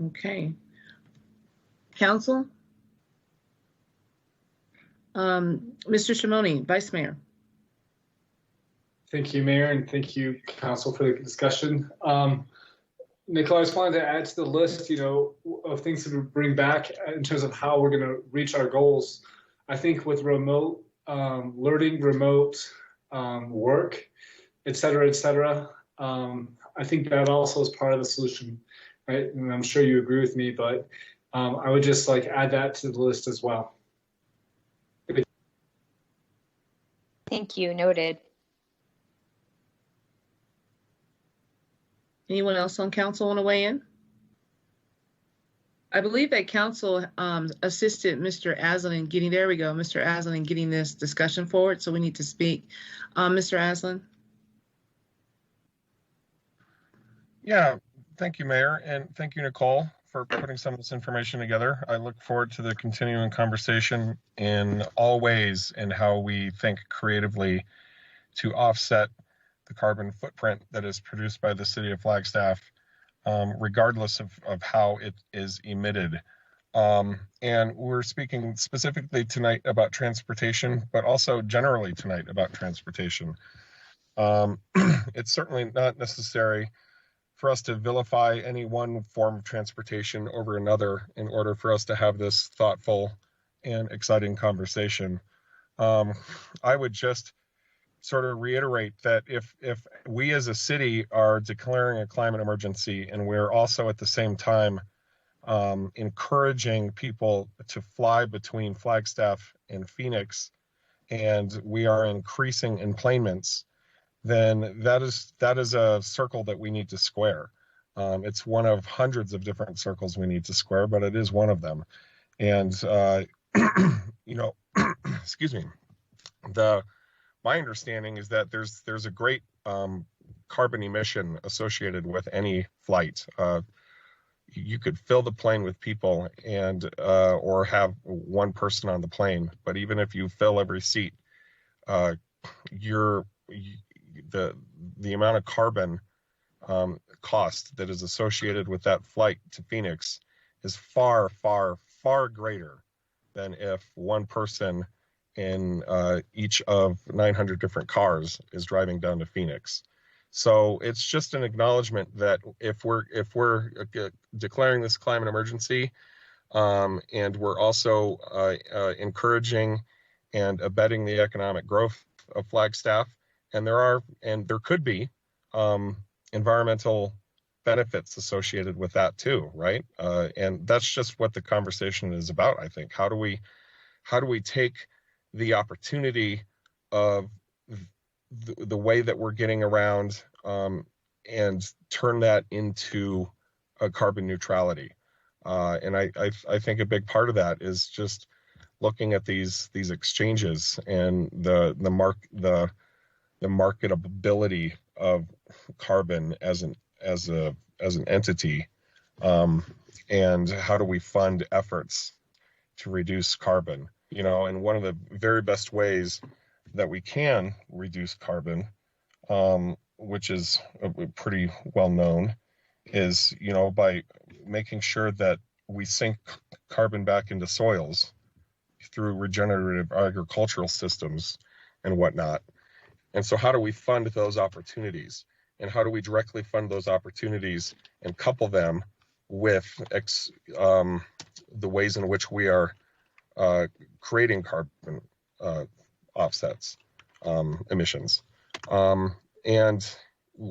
Okay. Council? Mr. Shimoni, Vice Mayor. Thank you, Mayor, and thank you, Council, for the discussion. Nicola, I just wanted to add to the list, of things to bring back in terms of how we're going to reach our goals. I think with remote learning, remote work, et cetera, I think that also is part of the solution, right? And I'm sure you agree with me, but I would just add that to the list as well. Thank you. Noted. Anyone else on Council want to weigh in? I believe that Council assisted Mr. Aslan in getting, there we go, Mr. Aslan in getting this discussion forward, so we need to speak. Mr. Aslan? Yeah, thank you, Mayor, and thank you, Nicole, for putting some of this information together. I look forward to the continuing conversation in all ways in how we think creatively to offset the carbon footprint that is produced by the city of Flagstaff, regardless of how it is emitted. And we're speaking specifically tonight about transportation, but also generally tonight about transportation. It's certainly not necessary for us to vilify any one form of transportation over another in order for us to have this thoughtful and exciting conversation. I would just sort of reiterate that if we as a city are declaring a climate emergency and we're also at the same time encouraging people to fly between Flagstaff and Phoenix, and we are increasing enplanements, then that is a circle that we need to square. It's one of hundreds of different circles we need to square, but it is one of them. And excuse me, my understanding is that there's a great carbon emission associated with any flight. You could fill the plane with people and or have one person on the plane, but even if you fill every seat, the amount of carbon cost that is associated with that flight to Phoenix is far, far, far greater than if one person in each of 900 different cars is driving down to Phoenix. So it's just an acknowledgement that if we're declaring this climate emergency, and we're also encouraging and abetting the economic growth of Flagstaff, and there could be environmental benefits associated with that too, right? And that's just what the conversation is about, I think. How do we take the opportunity of the way that we're getting around and turn that into a carbon neutrality? And I think a big part of that is just looking at these exchanges and the marketability of carbon as an entity, and how do we fund efforts to reduce carbon? And one of the very best ways that we can reduce carbon, which is pretty well known, is by making sure that we sink carbon back into soils through regenerative agricultural systems and whatnot. And so how do we fund those opportunities? And how do we directly fund those opportunities and couple them with the ways in which we are creating carbon offsets, emissions? And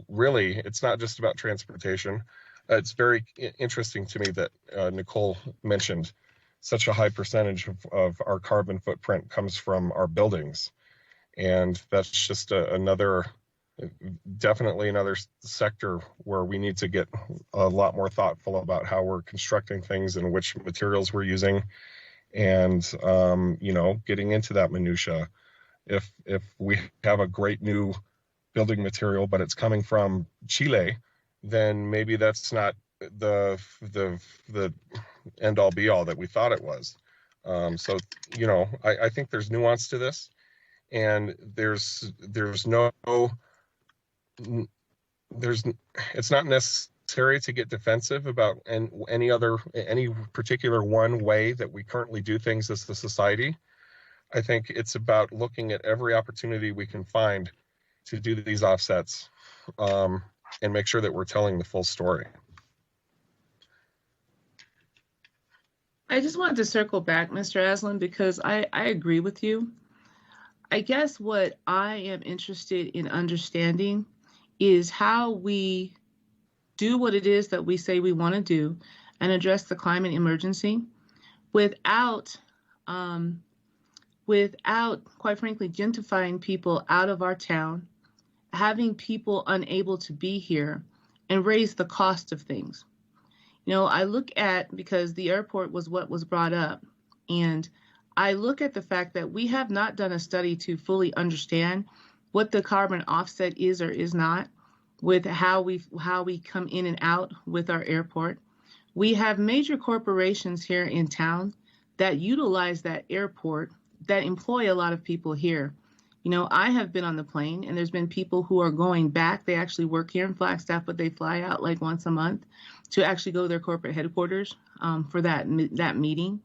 really, it's not just about transportation. It's very interesting to me that Nicole mentioned such a high percentage of our carbon footprint comes from our buildings. And that's just definitely another sector where we need to get a lot more thoughtful about how we're constructing things and which materials we're using, and getting into that minutia. If we have a great new building material, but it's coming from Chile, then maybe that's not the end all be all that we thought it was. So I think there's nuance to this, and it's not necessary to get defensive about any particular one way that we currently do things as a society. I think it's about looking at every opportunity we can find to do these offsets, and make sure that we're telling the full story. I just wanted to circle back, Mr. Aslan, because I agree with you. I guess what I am interested in understanding is how we do what it is that we say we want to do and address the climate emergency without, quite frankly, gentrifying people out of our town, having people unable to be here, and raise the cost of things. I look at, because the airport was what was brought up, and I look at the fact that we have not done a study to fully understand what the carbon offset is or is not with how we come in and out with our airport. We have major corporations here in town that utilize that airport that employ a lot of people here. I have been on the plane, and there's been people who are going back. They actually work here in Flagstaff, but they fly out like once a month to actually go to their corporate headquarters for that meeting.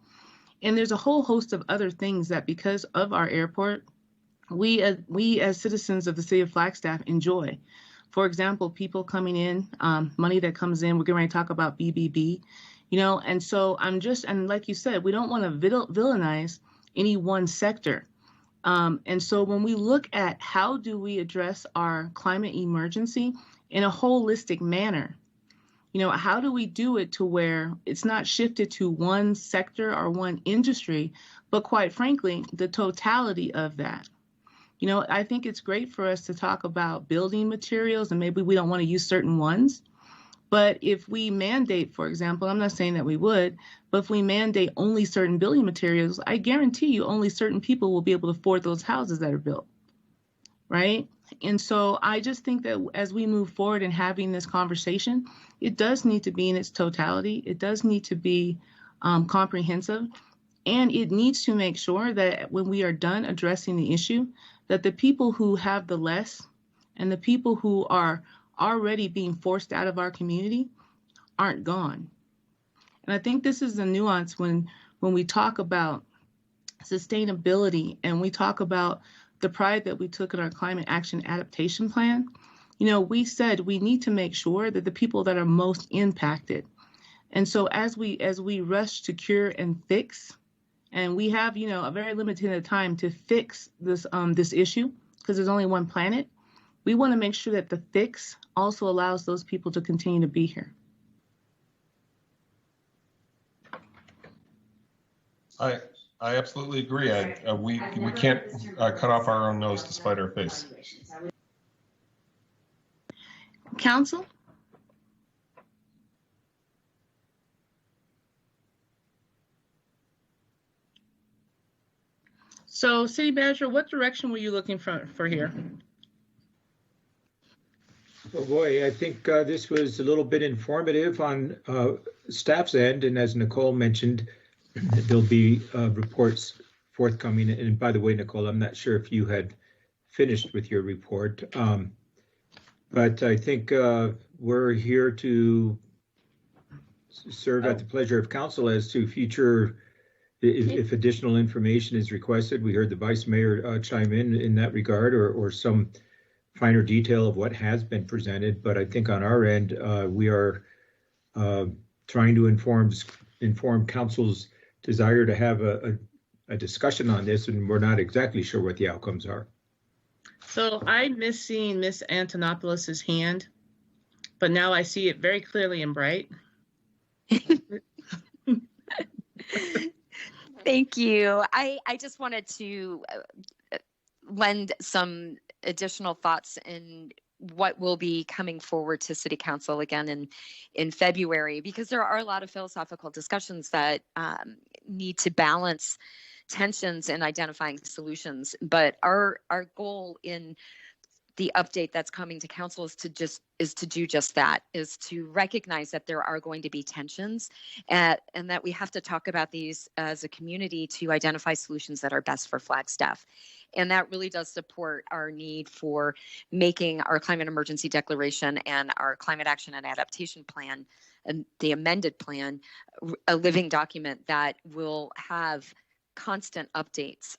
And there's a whole host of other things that, because of our airport, we as citizens of the city of Flagstaff enjoy. For example, people coming in, money that comes in. We're getting ready to talk about BBB, and so and like you said, we don't want to villainize any one sector. And so when we look at how do we address our climate emergency in a holistic manner, how do we do it to where it's not shifted to one sector or one industry, but quite frankly, the totality of that? I think it's great for us to talk about building materials, and maybe we don't want to use certain ones. But if we mandate, for example, I'm not saying that we would, but if we mandate only certain building materials, I guarantee you only certain people will be able to afford those houses that are built, right? And so I just think that as we move forward in having this conversation, it does need to be in its totality. It does need to be comprehensive, and it needs to make sure that when we are done addressing the issue, that the people who have the less and the people who are already being forced out of our community aren't gone. And I think this is the nuance when we talk about sustainability and we talk about the pride that we took in our climate action adaptation plan. You know, we said we need to make sure that the people that are most impacted. And so as we rush to cure and fix, and we have, you know, a very limited time to fix this issue because there's only one planet, we want to make sure that the fix also allows those people to continue to be here. I absolutely agree. We can't cut off our own nose to spite our face. Council? So, City Manager, what direction were you looking for here? Oh boy, I think this was a little bit informative on staff's end, and as Nicole mentioned, there'll be reports forthcoming. And by the way, Nicole, I'm not sure if you had finished with your report, but I think we're here to serve at the pleasure of council as to future, if additional information is requested. We heard the Vice Mayor chime in that regard, or some finer detail of what has been presented. But I think on our end, we are trying to inform council's desire to have a discussion on this, and we're not exactly sure what the outcomes are. So I missed seeing Miss Antonopoulos' hand, but now I see it very clearly and bright. Thank you. I just wanted to lend some additional thoughts in what will be coming forward to City Council again in February, because there are a lot of philosophical discussions that need to balance tensions and identifying solutions. But our goal in the update that's coming to council is to do just that, is to recognize that there are going to be tensions and that we have to talk about these as a community to identify solutions that are best for Flagstaff. And that really does support our need for making our climate emergency declaration and our climate action and adaptation plan, and the amended plan, a living document that will have constant updates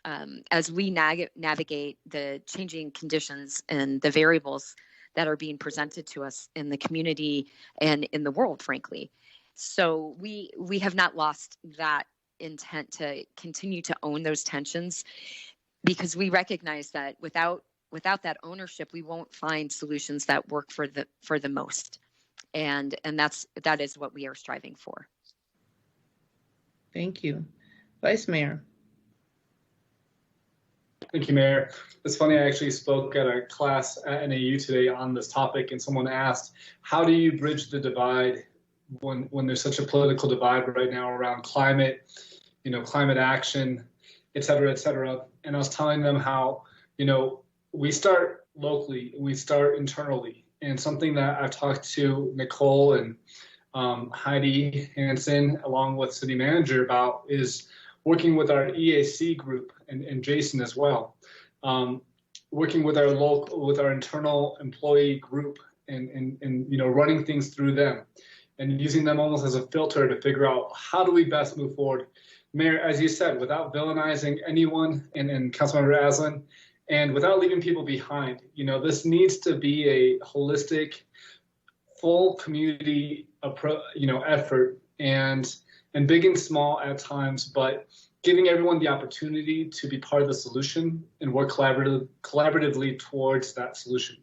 as we navigate the changing conditions and the variables that are being presented to us in the community and in the world, frankly. So we have not lost that intent to continue to own those tensions, because we recognize that without that ownership, we won't find solutions that work for the most. And that is what we are striving for. Thank you. Vice Mayor. Thank you, Mayor. It's funny, I actually spoke at a class at NAU today on this topic, and someone asked, how do you bridge the divide when there's such a political divide right now around climate, climate action, et cetera, et cetera. And I was telling them how, we start locally, we start internally. And something that I've talked to Nicole and Heidi Hansen, along with City Manager, about is working with our EAC group and Jason as well, working with our internal employee group and running things through them and using them almost as a filter to figure out how do we best move forward. Mayor, as you said, without villainizing anyone and Councilmember Aslan, and without leaving people behind, this needs to be a holistic, full community effort, and big and small at times, but giving everyone the opportunity to be part of the solution and work collaboratively towards that solution.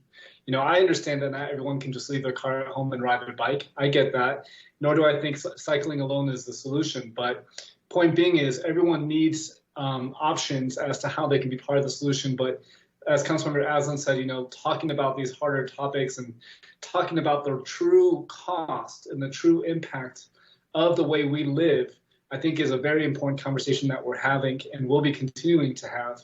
I understand that not everyone can just leave their car at home and ride their bike. I get that, nor do I think cycling alone is the solution. But point being is everyone needs options as to how they can be part of the solution. But as Councilmember Aslan said, talking about these harder topics and talking about the true cost and the true impact of the way we live, I think is a very important conversation that we're having and will be continuing to have.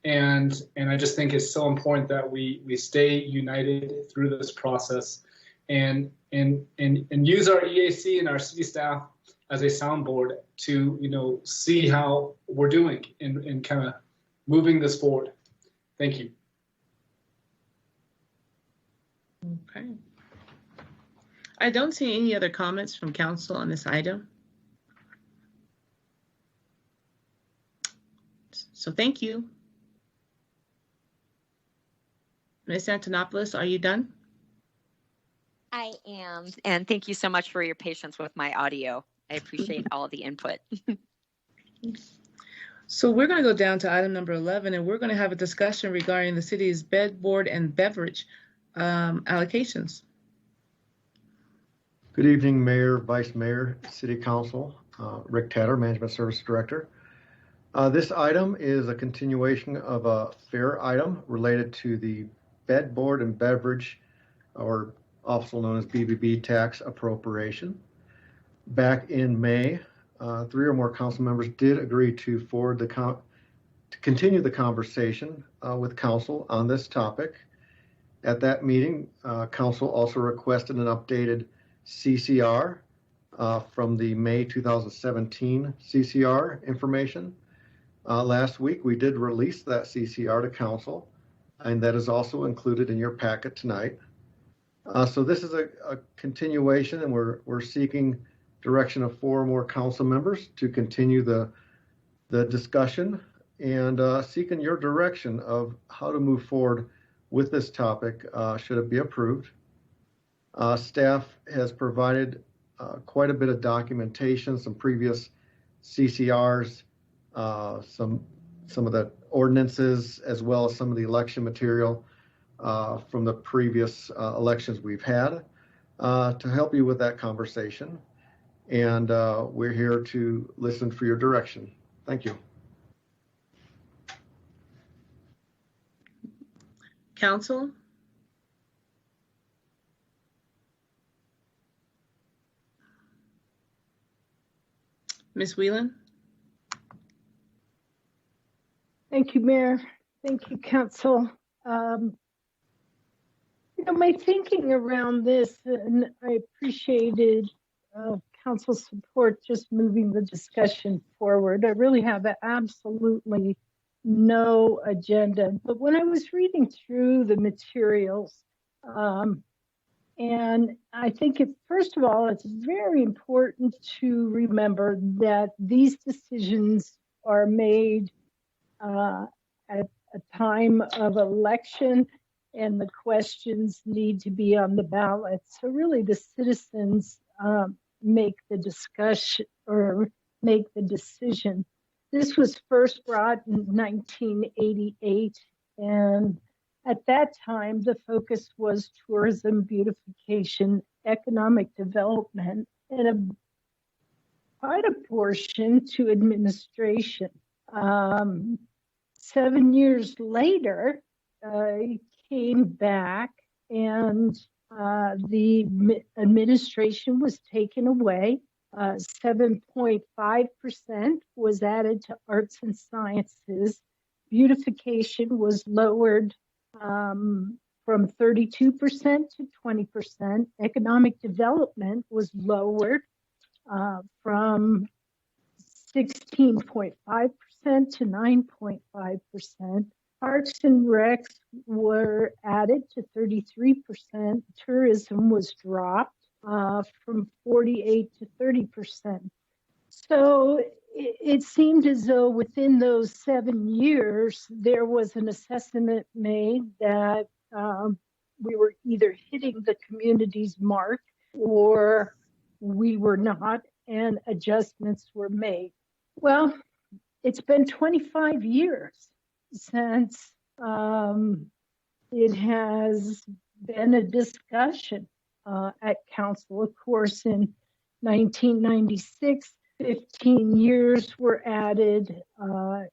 And I just think it's so important that we stay united through this process and use our EAC and our city staff as a soundboard to see how we're doing in kind of moving this forward. Thank you. Okay. I don't see any other comments from council on this item. So thank you. Ms. Antonopoulos, are you done? I am, and thank you so much for your patience with my audio. I appreciate all the input. So we're going to go down to item number 11, and we're going to have a discussion regarding the city's bed, board, and beverage allocations. Good evening, Mayor, Vice Mayor, City Council. Rick Tatter, Management Service Director. This item is a continuation of a fair item related to the bed, board, and beverage, or also known as BBB tax appropriation. Back in May, 3 or more council members did agree to continue the conversation with council on this topic. At that meeting, council also requested an updated CCR from the May 2017 CCR information. Last week, we did release that CCR to council, and that is also included in your packet tonight. So this is a continuation, and we're seeking direction of 4 more council members to continue the discussion and seeking your direction of how to move forward with this topic should it be approved. Staff has provided quite a bit of documentation, some previous CCRs, some of the ordinances, as well as some of the election material from the previous elections we've had to help you with that conversation. And we're here to listen for your direction. Thank you. Council? Ms. Whelan? Thank you, Mayor. Thank you, Council. My thinking around this, and I appreciated Council's support just moving the discussion forward. I really have absolutely no agenda, but when I was reading through the materials, and I think first of all, it's very important to remember that these decisions are made at a time of election, and the questions need to be on the ballot. So really the citizens make the discussion or make the decision. This was first brought in 1988, and at that time, the focus was tourism, beautification, economic development, and quite a portion to administration. 7 years later, it came back and the administration was taken away. 7.5% was added to arts and sciences. Beautification was lowered from 32% to 20%. Economic development was lowered from 16.5% to 9.5%. Parks and recs were added to 33%. Tourism was dropped from 48 to 30%. So it seemed as though within those 7 years, there was an assessment made that we were either hitting the community's mark or we were not, and adjustments were made. Well, it's been 25 years since it has been a discussion at council. Of course, in 1996, 15 years were added.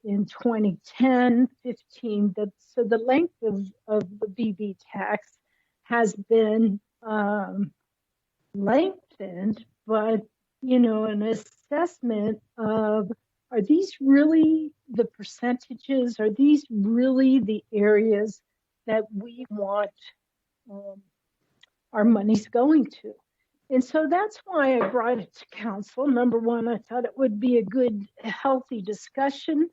In 2010, 15. So the length of the BB tax has been lengthened, but an assessment of, are these really the percentages? Are these really the areas that we want our money's going to? And so that's why I brought it to council. Number one, I thought it would be a good, healthy discussion.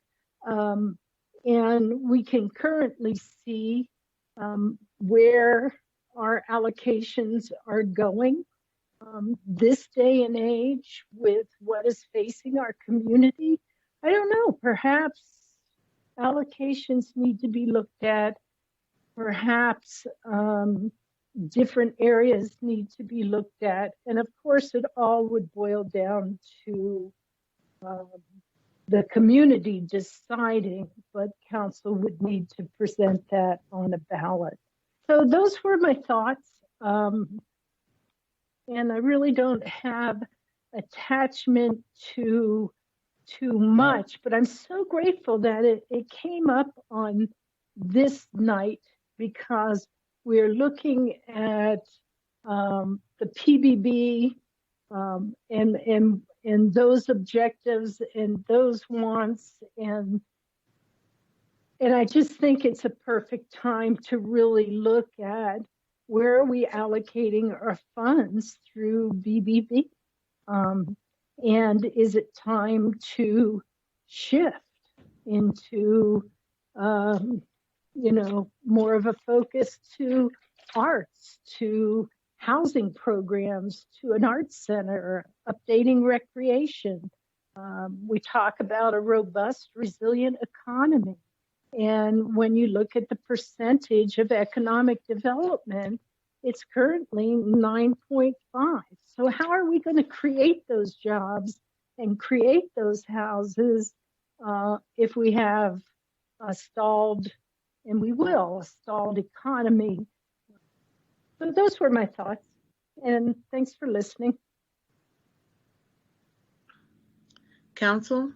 And we can currently see where our allocations are going. This day and age, with what is facing our community, I don't know, perhaps allocations need to be looked at. Perhaps different areas need to be looked at. And of course, it all would boil down to the community deciding, but council would need to present that on a ballot. So those were my thoughts. And I really don't have attachment to too much, but I'm so grateful that it came up on this night, because we're looking at the PBB and those objectives and those wants, and I just think it's a perfect time to really look at where are we allocating our funds through BBB, and is it time to shift into more of a focus to arts, to housing programs, to an arts center, updating recreation. We talk about a robust, resilient economy. And when you look at the percentage of economic development, it's currently 9.5. So how are we going to create those jobs and create those houses if we have a stalled, and we will, a stalled economy? So those were my thoughts, and thanks for listening. Council?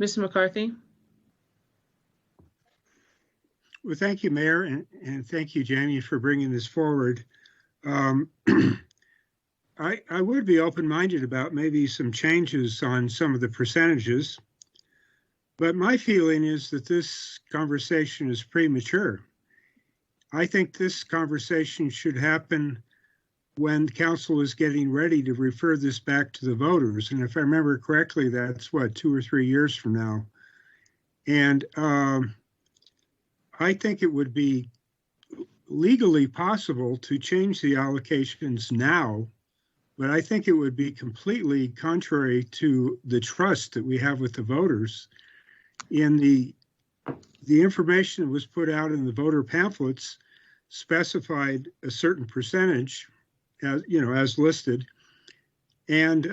Mr. McCarthy? Well, thank you, Mayor, and thank you, Jamie, for bringing this forward. I would be open-minded about maybe some changes on some of the percentages, but my feeling is that this conversation is premature. I think this conversation should happen when council is getting ready to refer this back to the voters. And if I remember correctly, that's what, 2 or 3 years from now. And I think it would be legally possible to change the allocations now, but I think it would be completely contrary to the trust that we have with the voters. In the information that was put out in the voter pamphlets specified a certain percentage, as listed, and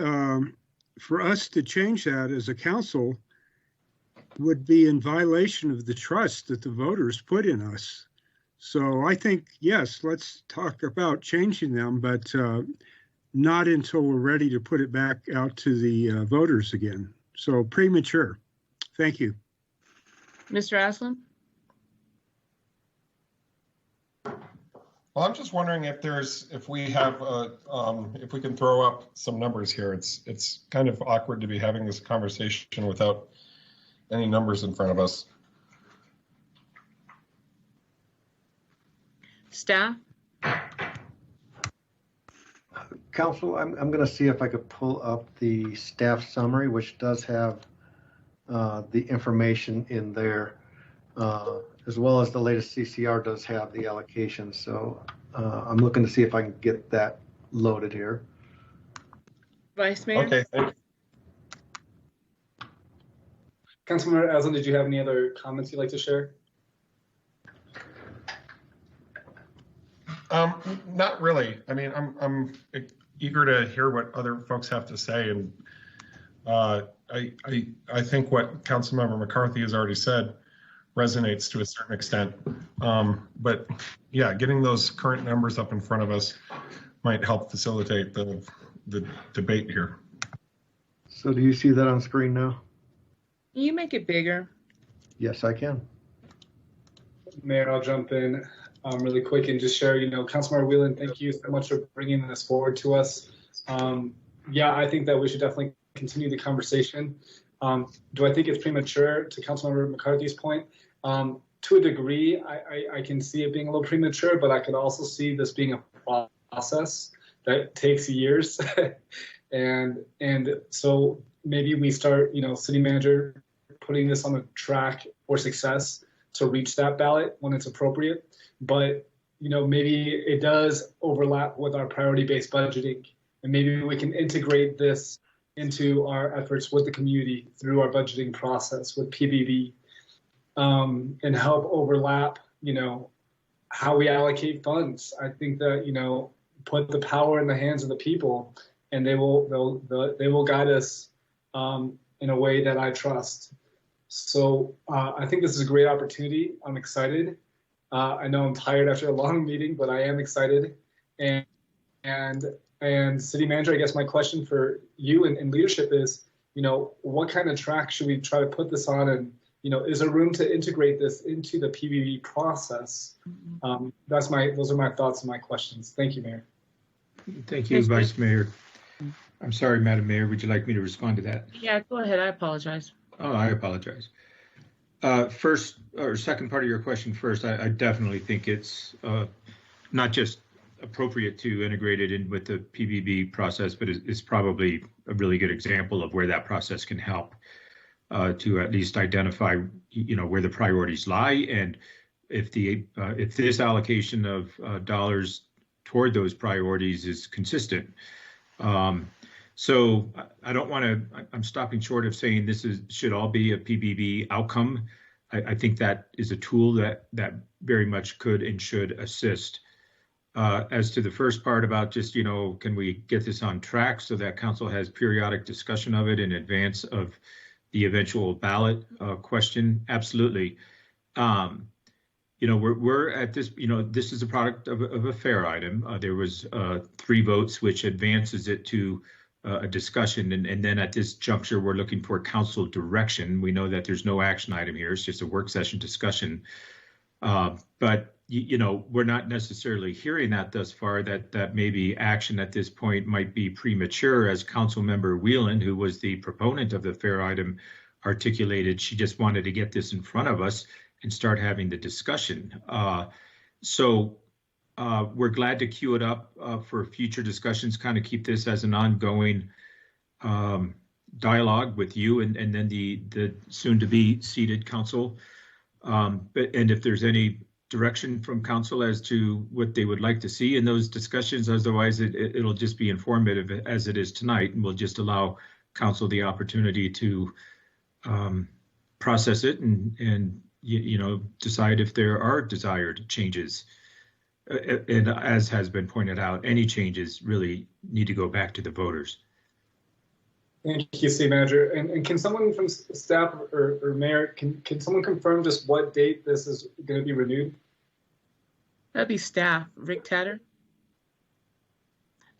for us to change that as a council would be in violation of the trust that the voters put in us. So I think, yes, let's talk about changing them, but not until we're ready to put it back out to the voters again. So premature. Thank you. Mr. Aslan? Well, I'm just wondering if we can throw up some numbers here. It's kind of awkward to be having this conversation without any numbers in front of us. Staff? Council, I'm going to see if I could pull up the staff summary, which does have the information in there, as well as the latest CCR does have the allocation. So I'm looking to see if I can get that loaded here. Vice Mayor? Okay, thank you. Councilmember Aslan, did you have any other comments you'd like to share? Not really. I mean, I'm eager to hear what other folks have to say, and I think what Councilmember McCarthy has already said resonates to a certain extent. But yeah, getting those current numbers up in front of us might help facilitate the debate here. So do you see that on screen now? Can you make it bigger? Yes, I can. Mayor, I'll jump in really quick and just share, Councilmember Whelan, thank you so much for bringing this forward to us. Yeah, I think that we should definitely continue the conversation. Do I think it's premature, to Councilmember McCarthy's point? To a degree, I can see it being a little premature, but I could also see this being a process that takes years. And so maybe we start, city manager putting this on a track for success to reach that ballot when it's appropriate. But, maybe it does overlap with our priority-based budgeting, and maybe we can integrate this into our efforts with the community through our budgeting process with PBB, and help overlap, how we allocate funds. I think that, put the power in the hands of the people, and they will guide us in a way that I trust. So I think this is a great opportunity. I'm excited. I know I'm tired after a long meeting, but I am excited. And City Manager, I guess my question for you and leadership is, what kind of track should we try to put this on? And, is there room to integrate this into the PBB process? Those are my thoughts and my questions. Thank you, Mayor. Thank you, Vice Mayor. I'm sorry, Madam Mayor, would you like me to respond to that? Yeah, go ahead. I apologize. Oh, I apologize. First, or second part of your question first, I definitely think it's not just appropriate to integrate it in with the PBB process, but it's probably a really good example of where that process can help to at least identify, where the priorities lie, and if this allocation of dollars toward those priorities is consistent. So I don't want to, I'm stopping short of saying this should all be a PBB outcome. I think that is a tool that very much could and should assist. As to the first part about just, can we get this on track so that council has periodic discussion of it in advance of the eventual ballot question? Absolutely. We're at this, this is a product of a fair item. There was 3 votes, which advances it to a discussion. And then at this juncture, we're looking for council direction. We know that there's no action item here. It's just a work session discussion. But, we're not necessarily hearing that thus far, that maybe action at this point might be premature, as Council Member Whelan, who was the proponent of the fair item, articulated. She just wanted to get this in front of us and start having the discussion. So we're glad to queue it up for future discussions, kind of keep this as an ongoing dialogue with you and then the soon to be seated council. And if there's any direction from council as to what they would like to see in those discussions, otherwise it'll just be informative as it is tonight, and we'll just allow council the opportunity to process it and decide if there are desired changes. And as has been pointed out, any changes really need to go back to the voters. Thank you, City Manager. And can someone from staff or Mayor, can someone confirm just what date this is going to be renewed? That'd be staff. Rick Tatter?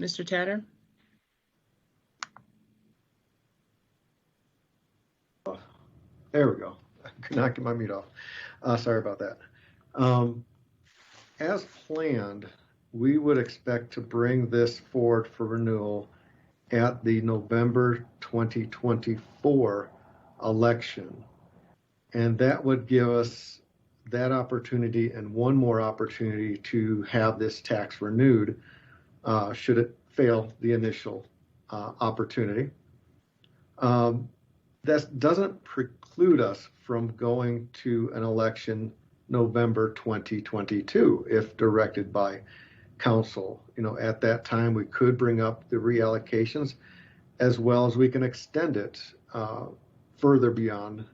Mr. Tatter? There we go. I could not get my mute off. Sorry about that. As planned, we would expect to bring this forward for renewal at the November 2024 election. And that would give us that opportunity and one more opportunity to have this tax renewed should it fail the initial opportunity. That doesn't preclude us from going to an election November 2022 if directed by council. At that time we could bring up the reallocations, as well as we can extend it further beyond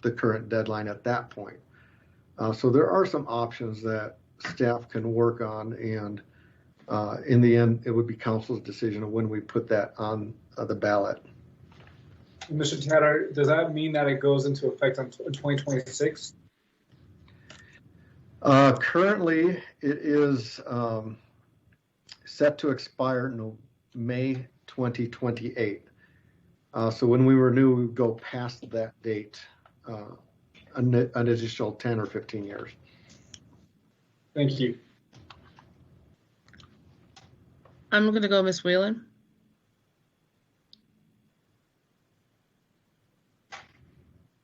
the current deadline at that point. So there are some options that staff can work on, and in the end it would be council's decision of when we put that on the ballot. Mr. Tatter, does that mean that it goes into effect on 2026? Currently, it is set to expire May 2028. So when we renew, we go past that date, an additional 10 or 15 years. Thank you. I'm going to go Ms. Whelan.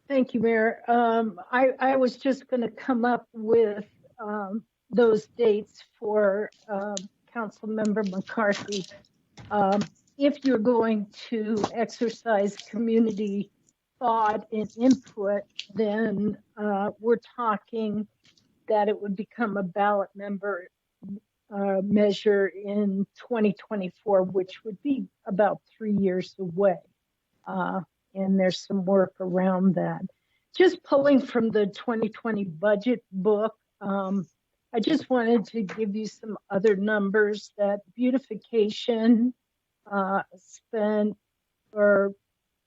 Thank you, Mayor. I was just going to come up with those dates for Councilmember McCarthy. if you're going to exercise community thought and input, then we're talking that it would become a ballot member measure in 2024, which would be about 3 years away. And there's some work around that. Just pulling from the 2020 budget book, I just wanted to give you some other numbers that beautification spent or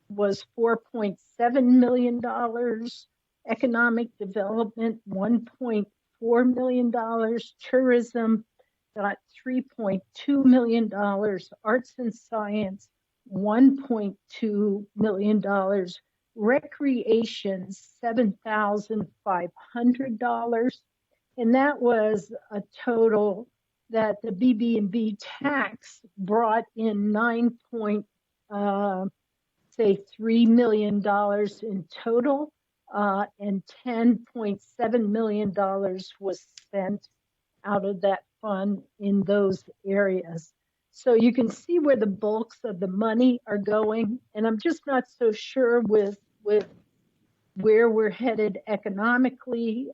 was $4.7 million, economic development $1.4 million, tourism got $3.2 million, arts and science $1.2 million, recreation $7,500, and that was a total that the BB&B tax brought in $9.3 million in total, and $10.7 million was spent out of that fund in those areas. So you can see where the bulks of the money are going, and I'm just not so sure with where we're headed economically,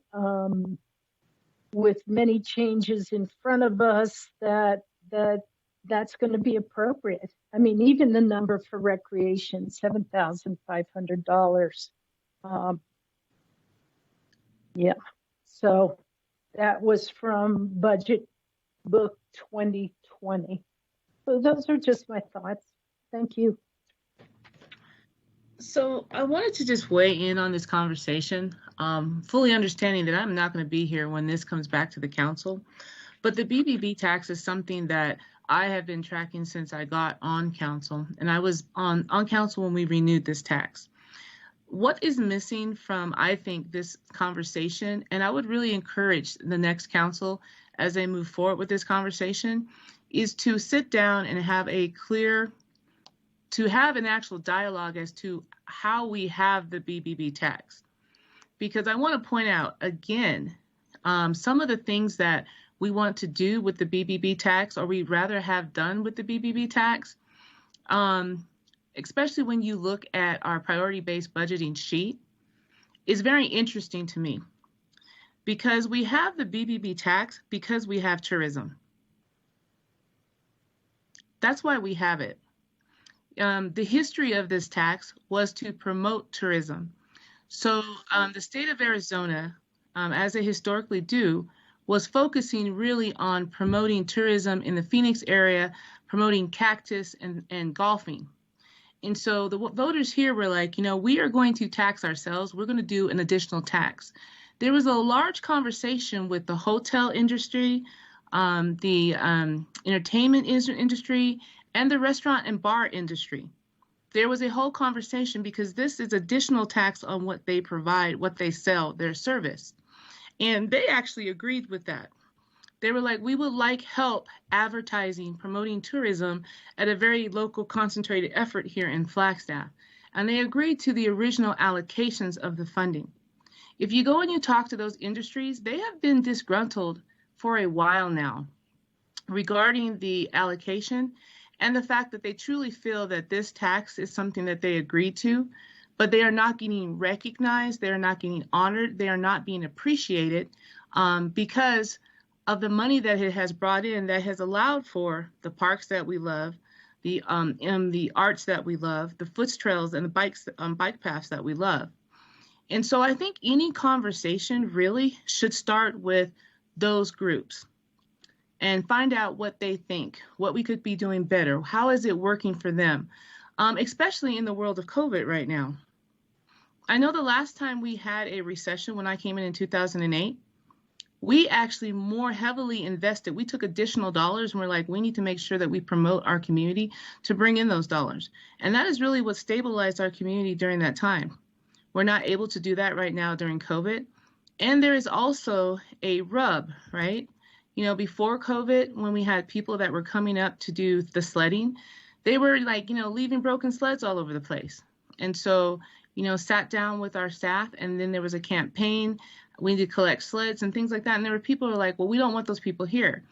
with many changes in front of us, that's going to be appropriate. I mean, even the number for recreation, $7,500. Yeah, so that was from Budget Book 2020. So those are just my thoughts. Thank you. So I wanted to just weigh in on this conversation, fully understanding that I'm not going to be here when this comes back to the council. But the BBB tax is something that I have been tracking since I got on council, and I was on council when we renewed this tax. What is missing from, I think, this conversation, and I would really encourage the next council as they move forward with this conversation, is to sit down and have an actual dialogue as to how we have the BBB tax. Because I want to point out, again, some of the things that we want to do with the BBB tax, or we'd rather have done with the BBB tax, especially when you look at our priority-based budgeting sheet, is very interesting to me. Because we have the BBB tax because we have tourism. That's why we have it. The history of this tax was to promote tourism. So the state of Arizona, as they historically do, was focusing really on promoting tourism in the Phoenix area, promoting cactus and golfing. And so the voters here were like, we are going to tax ourselves. We're going to do an additional tax. There was a large conversation with the hotel industry, the entertainment industry, and the restaurant and bar industry. There was a whole conversation because this is additional tax on what they provide, what they sell, their service. And they actually agreed with that. They were like, we would like help advertising, promoting tourism at a very local concentrated effort here in Flagstaff. And they agreed to the original allocations of the funding. If you go and you talk to those industries, they have been disgruntled for a while now regarding the allocation and the fact that they truly feel that this tax is something that they agreed to, but they are not getting recognized, they are not getting honored, they are not being appreciated because of the money that it has brought in that has allowed for the parks that we love, the arts that we love, the foot trails and the bike paths that we love. And so I think any conversation really should start with those groups and find out what they think, what we could be doing better, how is it working for them, especially in the world of COVID right now. I know the last time we had a recession when I came in 2008, we actually more heavily invested. We took additional dollars and we're like, we need to make sure that we promote our community to bring in those dollars. And that is really what stabilized our community during that time. We're not able to do that right now during COVID. And there is also a rub, right? Before COVID, when we had people that were coming up to do the sledding, they were like, leaving broken sleds all over the place. And so, sat down with our staff, and then there was a campaign. We need to collect sleds and things like that. And there were people who were like, well, we don't want those people here.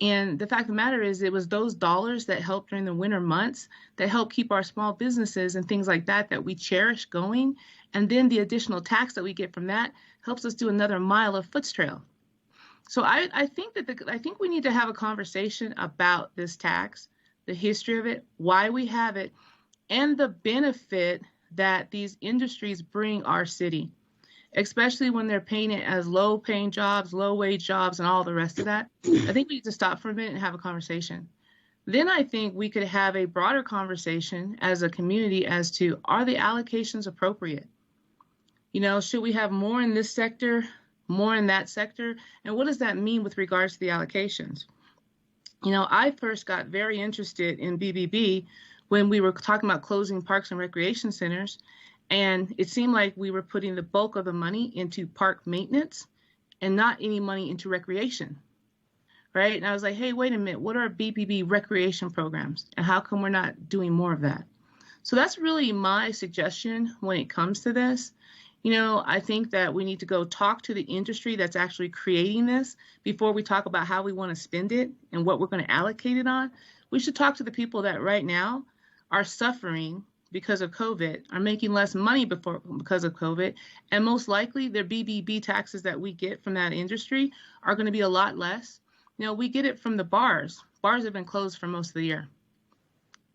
And the fact of the matter is, it was those dollars that helped during the winter months that helped keep our small businesses and things like that that we cherish going. And then the additional tax that we get from that helps us do another mile of foot trail. So I think we need to have a conversation about this tax, the history of it, why we have it, and the benefit that these industries bring our city, especially when they're paying it as low-paying jobs, low-wage jobs, and all the rest of that. I think we need to stop for a minute and have a conversation. Then I think we could have a broader conversation as a community as to, are the allocations appropriate? You know, should we have more in this sector, more in that sector? And what does that mean with regards to the allocations? You know, I first got very interested in BBB when we were talking about closing parks and recreation centers. And it seemed like we were putting the bulk of the money into park maintenance and not any money into recreation, right? And I was like, hey, wait a minute, what are BBB recreation programs? And how come we're not doing more of that? So that's really my suggestion when it comes to this. You know, I think that we need to go talk to the industry that's actually creating this before we talk about how we want to spend it and what we're going to allocate it on. We should talk to the people that right now are suffering because of COVID, are making less money because of COVID, and most likely their BBB taxes that we get from that industry are going to be a lot less. You know, we get it from the bars. Bars have been closed for most of the year,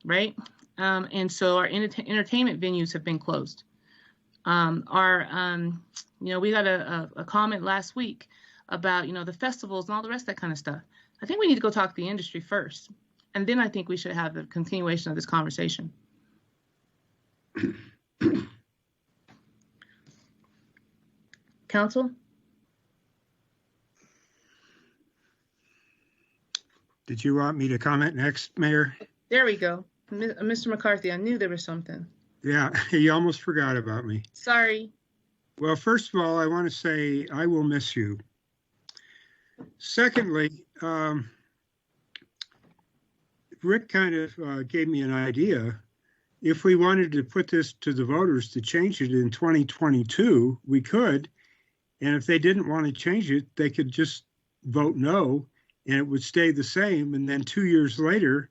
right? And so our entertainment venues have been closed. You know, we got a comment last week about, you know, the festivals and all the rest of that kind of stuff. I think we need to go talk to the industry first, and then I think we should have the continuation of this conversation. Council? Did you want me to comment next, Mayor? There we go. Mr. McCarthy, I knew there was something. Yeah, you almost forgot about me. Sorry. Well, first of all, I want to say I will miss you. Secondly, Rick kind of gave me an idea. If we wanted to put this to the voters to change it in 2022, we could. And if they didn't want to change it, they could just vote no, and it would stay the same. And then 2 years later,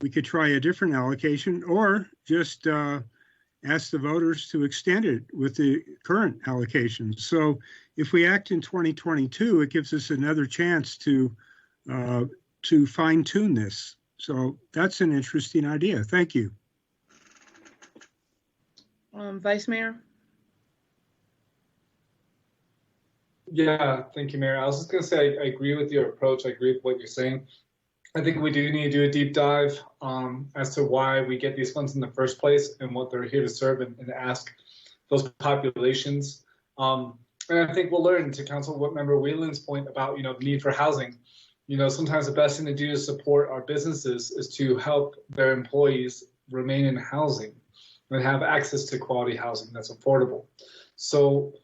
we could try a different allocation, or just ask the voters to extend it with the current allocations. So if we act in 2022, it gives us another chance to fine tune this. So that's an interesting idea. Thank you. Vice Mayor? Yeah, thank you, Mayor. I was just going to say, I agree with your approach. I agree with what you're saying. I think we do need to do a deep dive as to why we get these funds in the first place and what they're here to serve, and ask those populations. And I think we'll learn, to Councilmember Whelan's point about, you know, the need for housing. You know, sometimes the best thing to do to support our businesses is to help their employees remain in housing and have access to quality housing that's affordable. So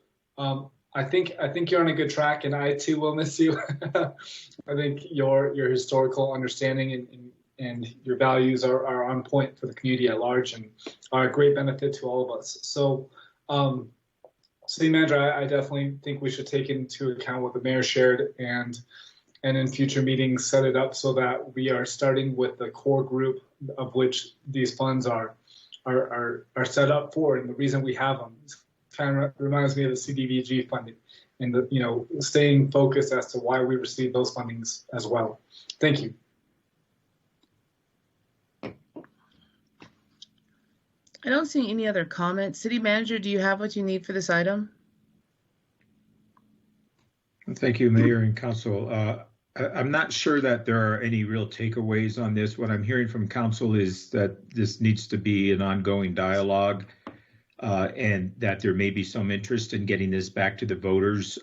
I think you're on a good track, and I too will miss you. I think your historical understanding and your values are on point for the community at large and are a great benefit to all of us. So, City Manager, I definitely think we should take into account what the mayor shared, and in future meetings set it up so that we are starting with the core group of which these funds are set up for, and the reason we have them. Kind of reminds me of the CDBG funding, and the, you know, staying focused as to why we receive those fundings as well. Thank you. I don't see any other comments. City Manager, do you have what you need for this item? Thank you, Mayor and Council. I'm not sure that there are any real takeaways on this. What I'm hearing from Council is that this needs to be an ongoing dialogue, and that there may be some interest in getting this back to the voters,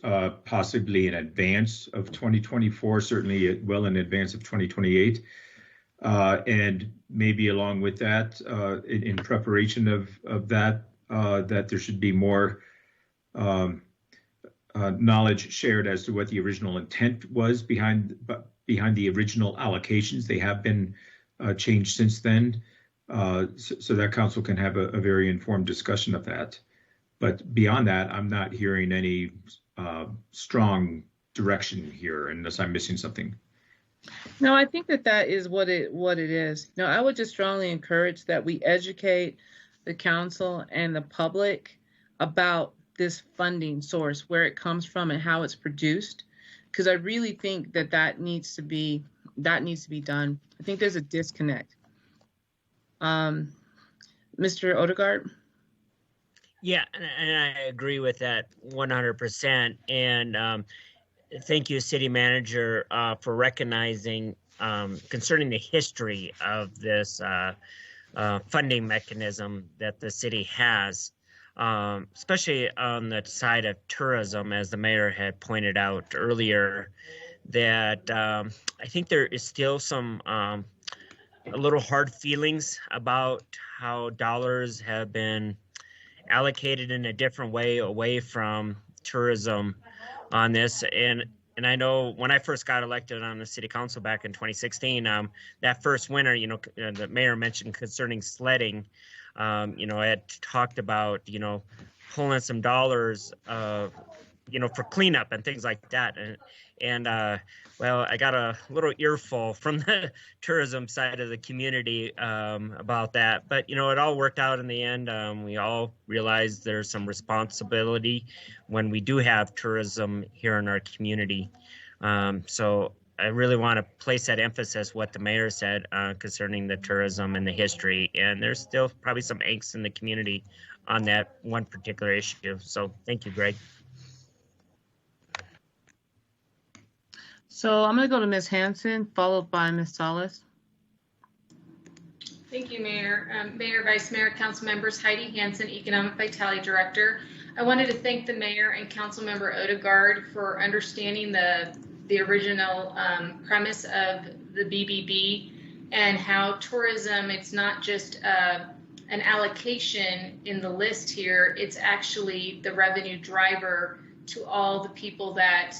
possibly in advance of 2024, certainly well in advance of 2028. And maybe along with that, in preparation of that, that there should be more knowledge shared as to what the original intent was behind the original allocations. They have been changed since then, so that council can have a very informed discussion of that. But beyond that, I'm not hearing any strong direction here, unless I'm missing something. No, I think that is what it is. No, I would just strongly encourage that we educate the council and the public about this funding source, where it comes from and how it's produced, because I really think that needs to be done. I think there's a disconnect. Mr. Odegaard? Yeah, and I agree with that 100%. And thank you, City Manager, for recognizing concerning the history of this funding mechanism that the city has, especially on the side of tourism, as the mayor had pointed out earlier, that I think there is still some a little hard feelings about how dollars have been allocated in a different way away from tourism on this. And I know when I first got elected on the city council back in 2016, that first winter, the mayor mentioned concerning sledding, I had talked about, pulling some dollars, for cleanup and things like that. And well, I got a little earful from the tourism side of the community about that. But, it all worked out in the end. We all realized there's some responsibility when we do have tourism here in our community. So I really want to place that emphasis what the mayor said concerning the tourism and the history. And there's still probably some angst in the community on that one particular issue. So thank you, Greg. So I'm going to go to Ms. Hanson, followed by Ms. Salas. Thank you, Mayor. Mayor, Vice Mayor, Council members, Heidi Hansen, Economic Vitality Director. I wanted to thank the Mayor and Council Member Odegaard for understanding the original premise of the BBB and how tourism, it's not just an allocation in the list here, it's actually the revenue driver to all the people that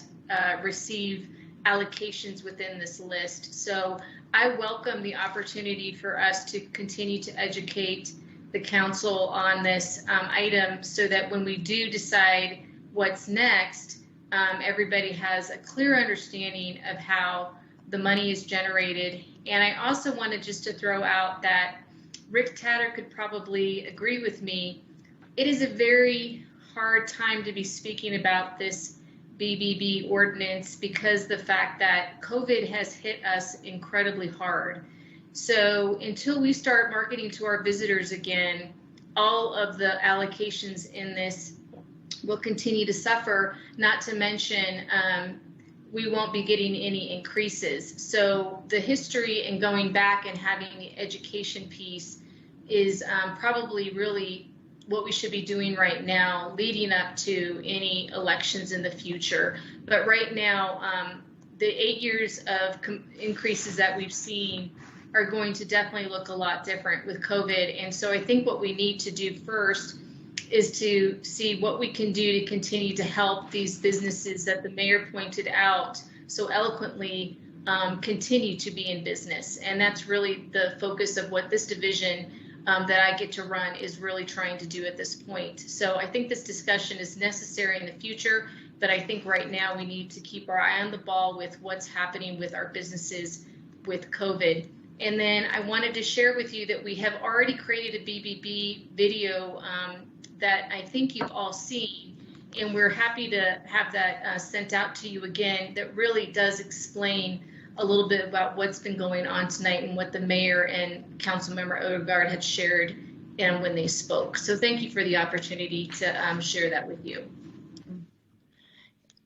receive allocations within this list. So I welcome the opportunity for us to continue to educate the council on this item so that when we do decide what's next, everybody has a clear understanding of how the money is generated. And I also wanted just to throw out that Rick Tatter could probably agree with me. It is a very hard time to be speaking about this BBB ordinance because the fact that COVID has hit us incredibly hard. So until we start marketing to our visitors again, all of the allocations in this will continue to suffer, not to mention we won't be getting any increases. So the history and going back and having the education piece is probably really what we should be doing right now, leading up to any elections in the future. But right now, the 8 years of increases that we've seen are going to definitely look a lot different with COVID. And so I think what we need to do first is to see what we can do to continue to help these businesses that the mayor pointed out so eloquently continue to be in business. And that's really the focus of what this division that I get to run is really trying to do at this point. So I think this discussion is necessary in the future, but I think right now we need to keep our eye on the ball with what's happening with our businesses with COVID. And then I wanted to share with you that we have already created a BBB video that I think you've all seen, and we're happy to have that sent out to you again, that really does explain a little bit about what's been going on tonight and what the mayor and Councilmember Odegaard had shared when they spoke. So thank you for the opportunity to share that with you.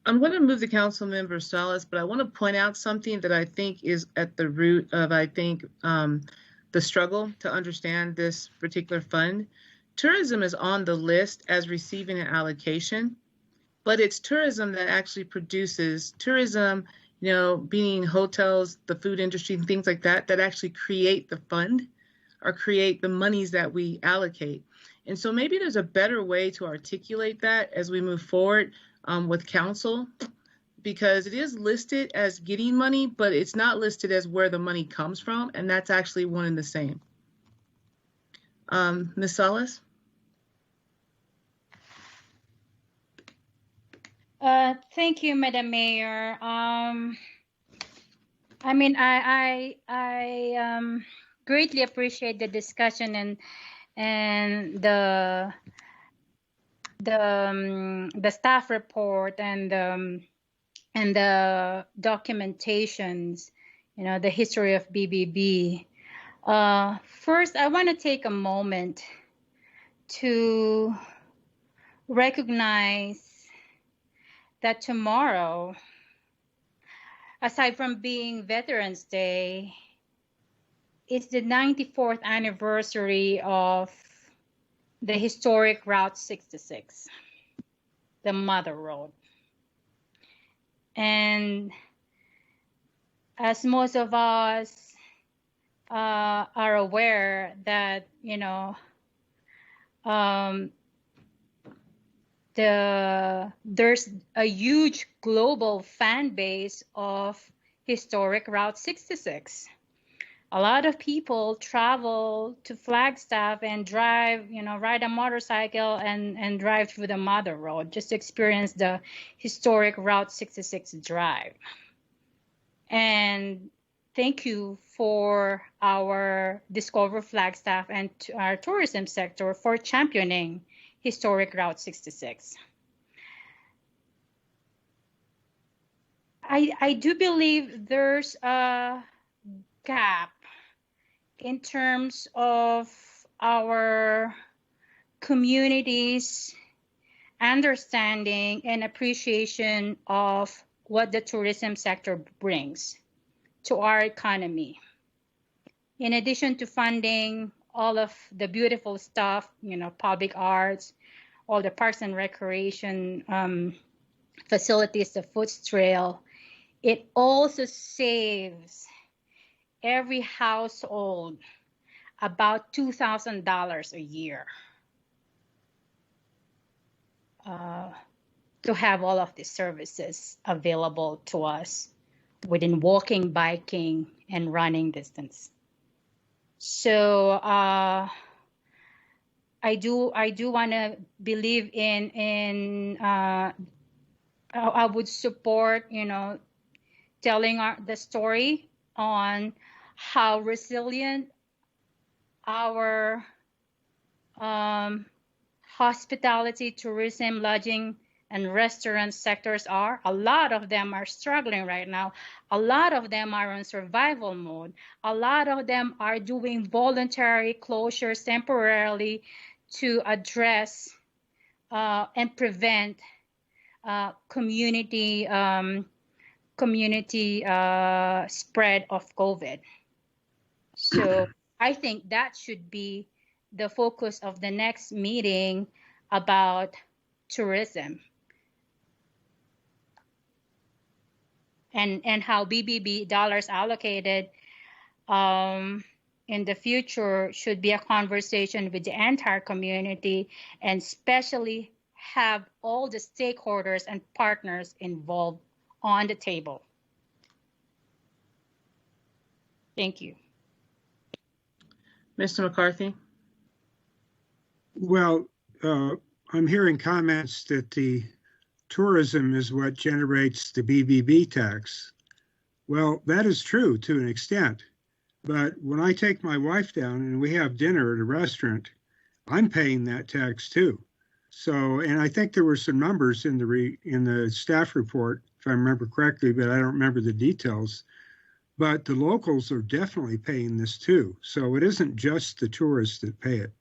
I'm going to move to Councilmember Salas, but I want to point out something that I think is at the root of, the struggle to understand this particular fund. Tourism is on the list as receiving an allocation, but it's tourism that actually produces tourism, being hotels, the food industry, and things like that, that actually create the fund or create the monies that we allocate. And so maybe there's a better way to articulate that as we move forward with council, because it is listed as getting money, but it's not listed as where the money comes from, and that's actually one and the same. Ms. Salas? Thank you, Madam Mayor. I mean, I greatly appreciate the discussion and the staff report and the documentations, you know, the history of BBB. First, I want to take a moment to recognize that tomorrow, aside from being Veterans Day, it's the 94th anniversary of the historic Route 66, the Mother Road. And as most of us are aware that, you know, there's a huge global fan base of historic Route 66. A lot of people travel to Flagstaff and drive, you know, ride a motorcycle and drive through the Mother Road just to experience the historic Route 66 drive. And thank you for our Discover Flagstaff and our tourism sector for championing historic Route 66. I do believe there's a gap in terms of our community's understanding and appreciation of what the tourism sector brings to our economy. In addition to funding all of the beautiful stuff, you know, public arts, all the parks and recreation facilities, the food trail, it also saves every household about $2,000 a year to have all of these services available to us within walking, biking, and running distance. So I do want to believe in I would support, you know, telling the story on how resilient our hospitality, tourism, lodging, and restaurant sectors are. A lot of them are struggling right now. A lot of them are on survival mode. A lot of them are doing voluntary closures temporarily to address and prevent community spread of COVID. So I think that should be the focus of the next meeting about tourism and how BBB dollars allocated in the future should be a conversation with the entire community and especially have all the stakeholders and partners involved on the table. Thank you. Mr. McCarthy? Well, I'm hearing comments that the tourism is what generates the BBB tax. Well, that is true to an extent. But when I take my wife down and we have dinner at a restaurant, I'm paying that tax too. So, and I think there were some numbers in the staff report, if I remember correctly, but I don't remember the details. But the locals are definitely paying this too. So it isn't just the tourists that pay it.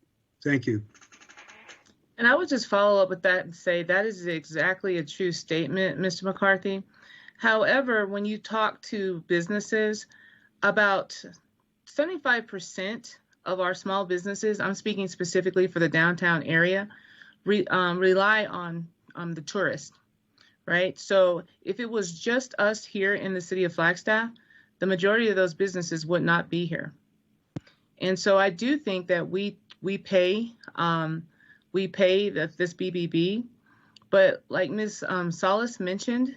Thank you. And I would just follow up with that and say that is exactly a true statement, Mr. McCarthy. However, when you talk to businesses, about 75% of our small businesses, I'm speaking specifically for the downtown area, rely on the tourists, right? So if it was just us here in the city of Flagstaff, the majority of those businesses would not be here. And so I do think that we pay this BBB, but like Ms. Salas mentioned,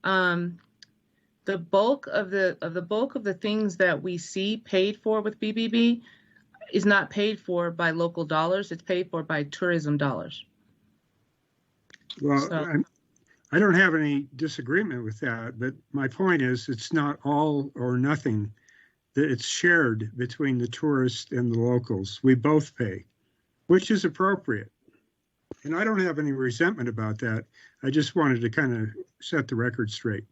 the bulk of the things that we see paid for with BBB is not paid for by local dollars. It's paid for by tourism dollars. Well, So, I don't have any disagreement with that, but my point is it's not all or nothing, that it's shared between the tourists and the locals. We both pay, which is appropriate. And I don't have any resentment about that. I just wanted to kind of set the record straight.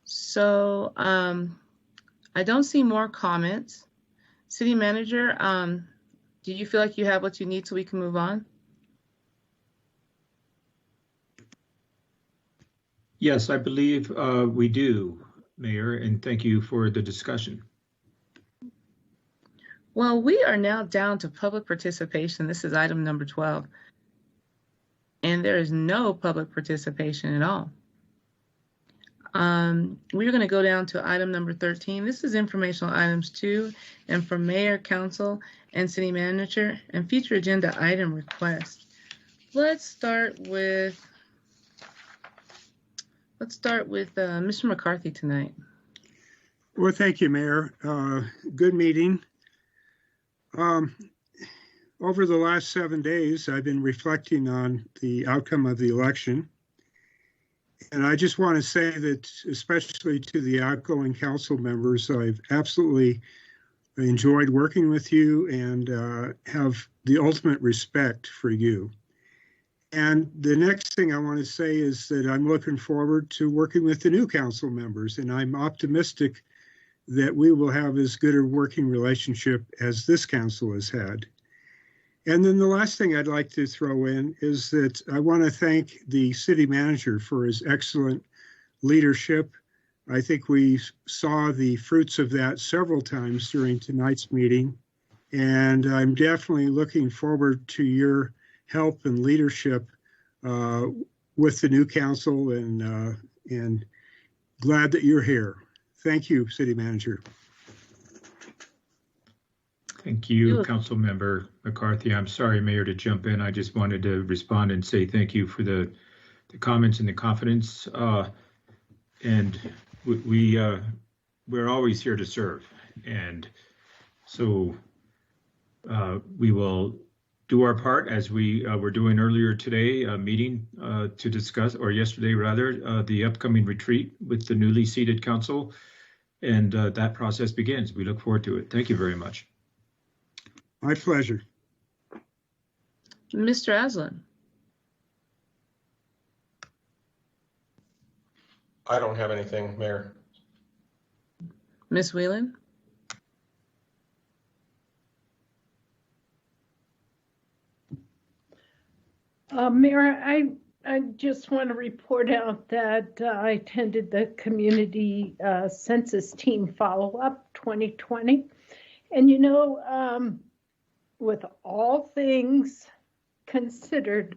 So I don't see more comments. City Manager, do you feel like you have what you need so we can move on? Yes, I believe we do, Mayor, and thank you for the discussion. Well, we are now down to public participation. This is item number 12. And there is no public participation at all. We're going to go down to item number 13. This is informational items 2, and for Mayor, Council, and City Manager, and future agenda item requests. Let's start with Mr. McCarthy tonight. Well, thank you, Mayor. Good meeting. Over the last 7 days, I've been reflecting on the outcome of the election. And I just want to say that, especially to the outgoing council members, I've absolutely enjoyed working with you and have the ultimate respect for you. And the next thing I want to say is that I'm looking forward to working with the new council members, and I'm optimistic that we will have as good a working relationship as this council has had. And then the last thing I'd like to throw in is that I want to thank the city manager for his excellent leadership. I think we saw the fruits of that several times during tonight's meeting, and I'm definitely looking forward to your help and leadership with the new council, and glad that you're here. Thank you, City Manager. Thank you, Council Member McCarthy. I'm sorry, Mayor, to jump in. I just wanted to respond and say thank you for the comments and the confidence. And we're always here to serve. And so we will do our part, as we were doing earlier today, a meeting to discuss, or yesterday rather, the upcoming retreat with the newly seated council. And that process begins. We look forward to it. Thank you very much. My pleasure. Mr. Aslan. I don't have anything, Mayor. Ms. Whelan. Mayor, I just want to report out that I attended the community census team follow-up 2020. And you know, with all things considered,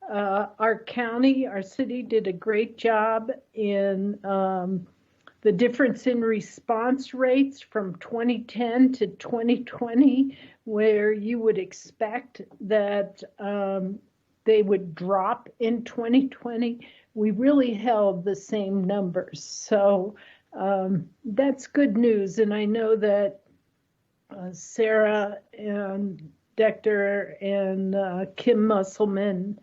our county, our city did a great job in the difference in response rates from 2010 to 2020, where you would expect that they would drop in 2020. We really held the same numbers. So that's good news. And I know that Sarah and Dexter and Kim Musselman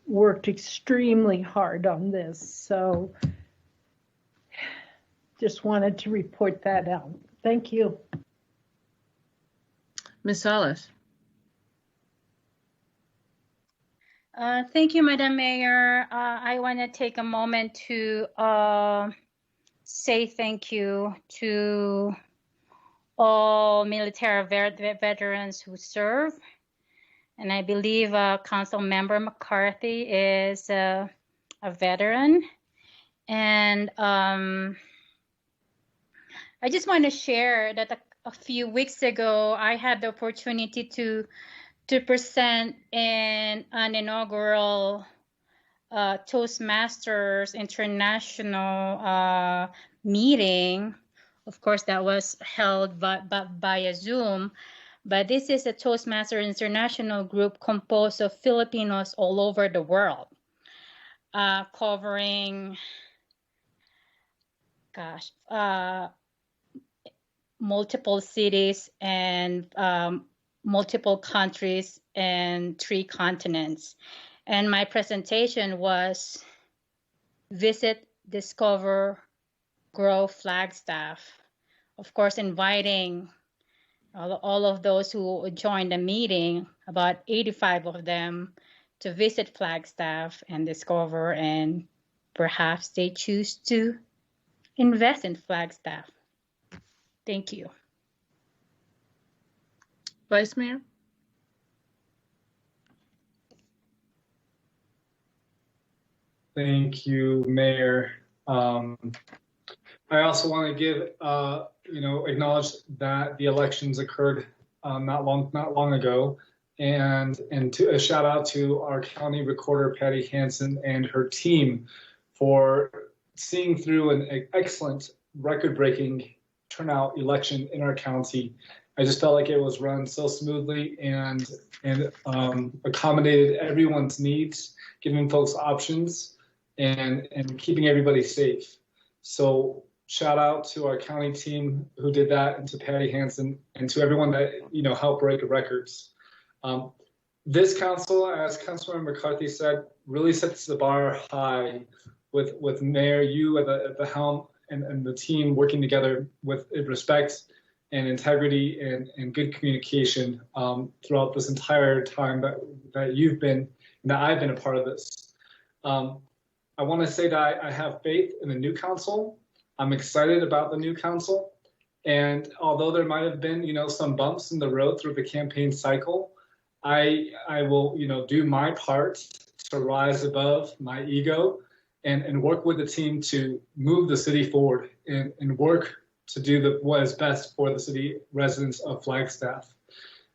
worked extremely hard on this. So just wanted to report that out. Thank you. Ms. Salas. Thank you, Madam Mayor. I want to take a moment to say thank you to all military veterans who serve. And I believe Council Member McCarthy is a veteran. And I just want to share that a few weeks ago, I had the opportunity to present in an inaugural Toastmasters International meeting. Of course, that was held via Zoom, but this is a Toastmasters International group composed of Filipinos all over the world, covering, multiple cities and multiple countries and 3 continents. And my presentation was Visit, Discover, Grow Flagstaff. Of course, inviting all of those who joined the meeting, about 85 of them, to visit Flagstaff and discover, and perhaps they choose to invest in Flagstaff. Thank you. Vice Mayor? Thank you, Mayor. I also want to give, acknowledge that the elections occurred not long ago, and to a shout out to our county recorder Patty Hansen and her team for seeing through an excellent record-breaking turnout election in our county. I just felt like it was run so smoothly and accommodated everyone's needs, giving folks options and keeping everybody safe. So shout out to our county team who did that, and to Patty Hansen, and to everyone that helped break records. This council, as Councilmember McCarthy said, really sets the bar high with Mayor, you at the helm, and the team working together with respect and integrity and good communication throughout this entire time that you've been and that I've been a part of this. I want to say that I have faith in the new council. I'm excited about the new council. And although there might have been, some bumps in the road through the campaign cycle, I will, do my part to rise above my ego and work with the team to move the city forward and work to do what is best for the city residents of Flagstaff.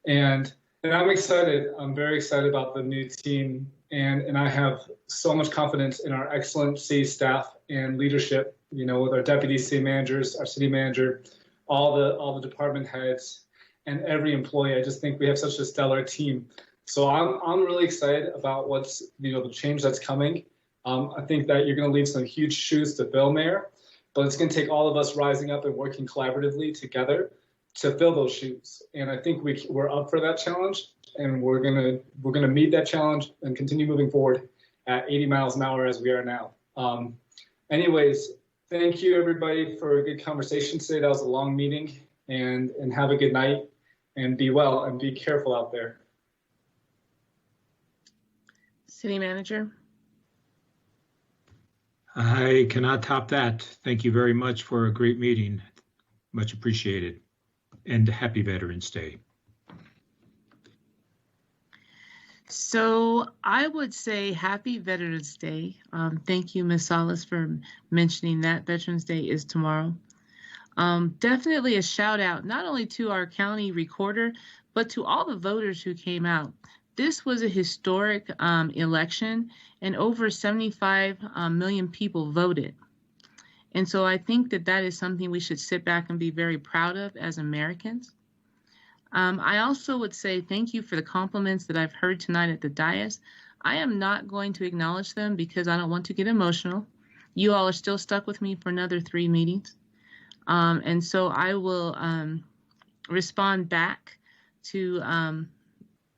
And I'm excited. I'm very excited about the new team. And I have so much confidence in our excellent city staff and leadership, with our deputy city managers, our city manager, all the department heads, and every employee. I just think we have such a stellar team. So I'm really excited about what's, the change that's coming. I think that you're going to leave some huge shoes to fill, Mayor, but it's going to take all of us rising up and working collaboratively together to fill those shoes. And I think we're up for that challenge, and we're gonna meet that challenge and continue moving forward at 80 miles an hour as we are now. Anyways, thank you everybody for a good conversation today. That was a long meeting, and have a good night, and be well and be careful out there. City Manager? I cannot top that. Thank you very much for a great meeting. Much appreciated. And happy Veterans Day. So I would say happy Veterans Day. Thank you, Ms. Salas, for mentioning that. Veterans Day is tomorrow. Definitely a shout out, not only to our county recorder, but to all the voters who came out. This was a historic election, and over 75 million people voted. And so I think that is something we should sit back and be very proud of as Americans. I also would say thank you for the compliments that I've heard tonight at the dais. I am not going to acknowledge them because I don't want to get emotional. You all are still stuck with me for another 3 meetings. And so I will respond back to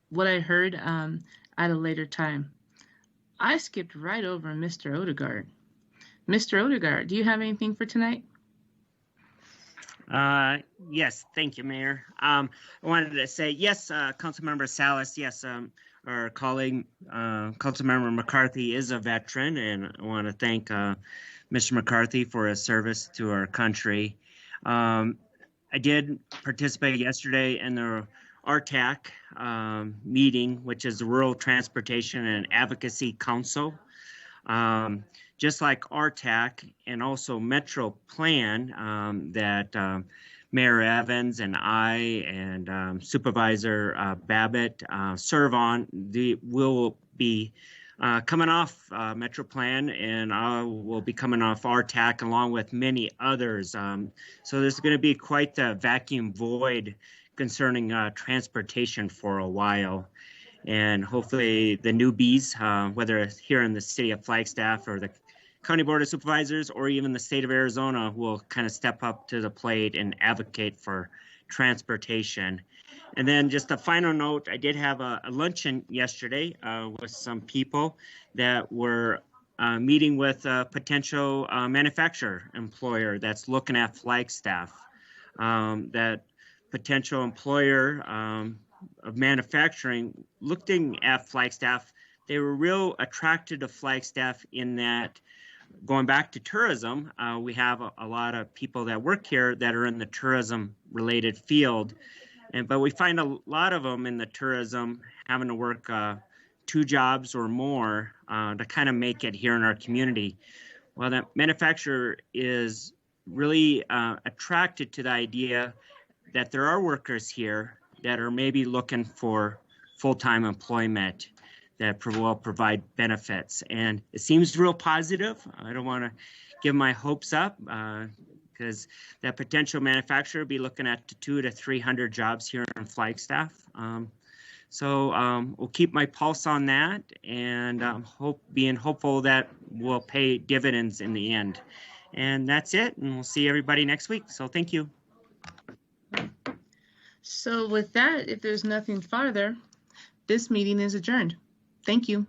what I heard at a later time. I skipped right over Mr. Odegaard. Mr. Odegaard, do you have anything for tonight? Yes, thank you, Mayor. I wanted to say, yes, Councilmember Salas, yes, our colleague, Councilmember McCarthy is a veteran, and I want to thank Mr. McCarthy for his service to our country. I did participate yesterday in the RTAC meeting, which is the Rural Transportation and Advocacy Council. Just like RTAC and also Metro Plan that Mayor Evans and I and Supervisor Babbitt serve on, will be coming off Metro Plan, and I will be coming off RTAC along with many others. So there's going to be quite the vacuum void concerning transportation for a while. And hopefully the newbies, whether it's here in the city of Flagstaff or the County Board of Supervisors or even the state of Arizona, will kind of step up to the plate and advocate for transportation. And then just a final note, I did have a luncheon yesterday with some people that were meeting with a potential manufacturer employer that's looking at Flagstaff. That potential employer of manufacturing looking at Flagstaff, they were real attracted to Flagstaff in that, going back to tourism, we have a lot of people that work here that are in the tourism related field. But we find a lot of them in the tourism having to work 2 jobs or more to kind of make it here in our community. Well, that manufacturer is really attracted to the idea that there are workers here that are maybe looking for full-time employment that will provide benefits. And it seems real positive. I don't want to give my hopes up because that potential manufacturer will be looking at 200 to 300 jobs here in Flagstaff. So we'll keep my pulse on that and being hopeful that will pay dividends in the end. And that's it. And we'll see everybody next week. So thank you. So with that, if there's nothing farther, this meeting is adjourned. Thank you.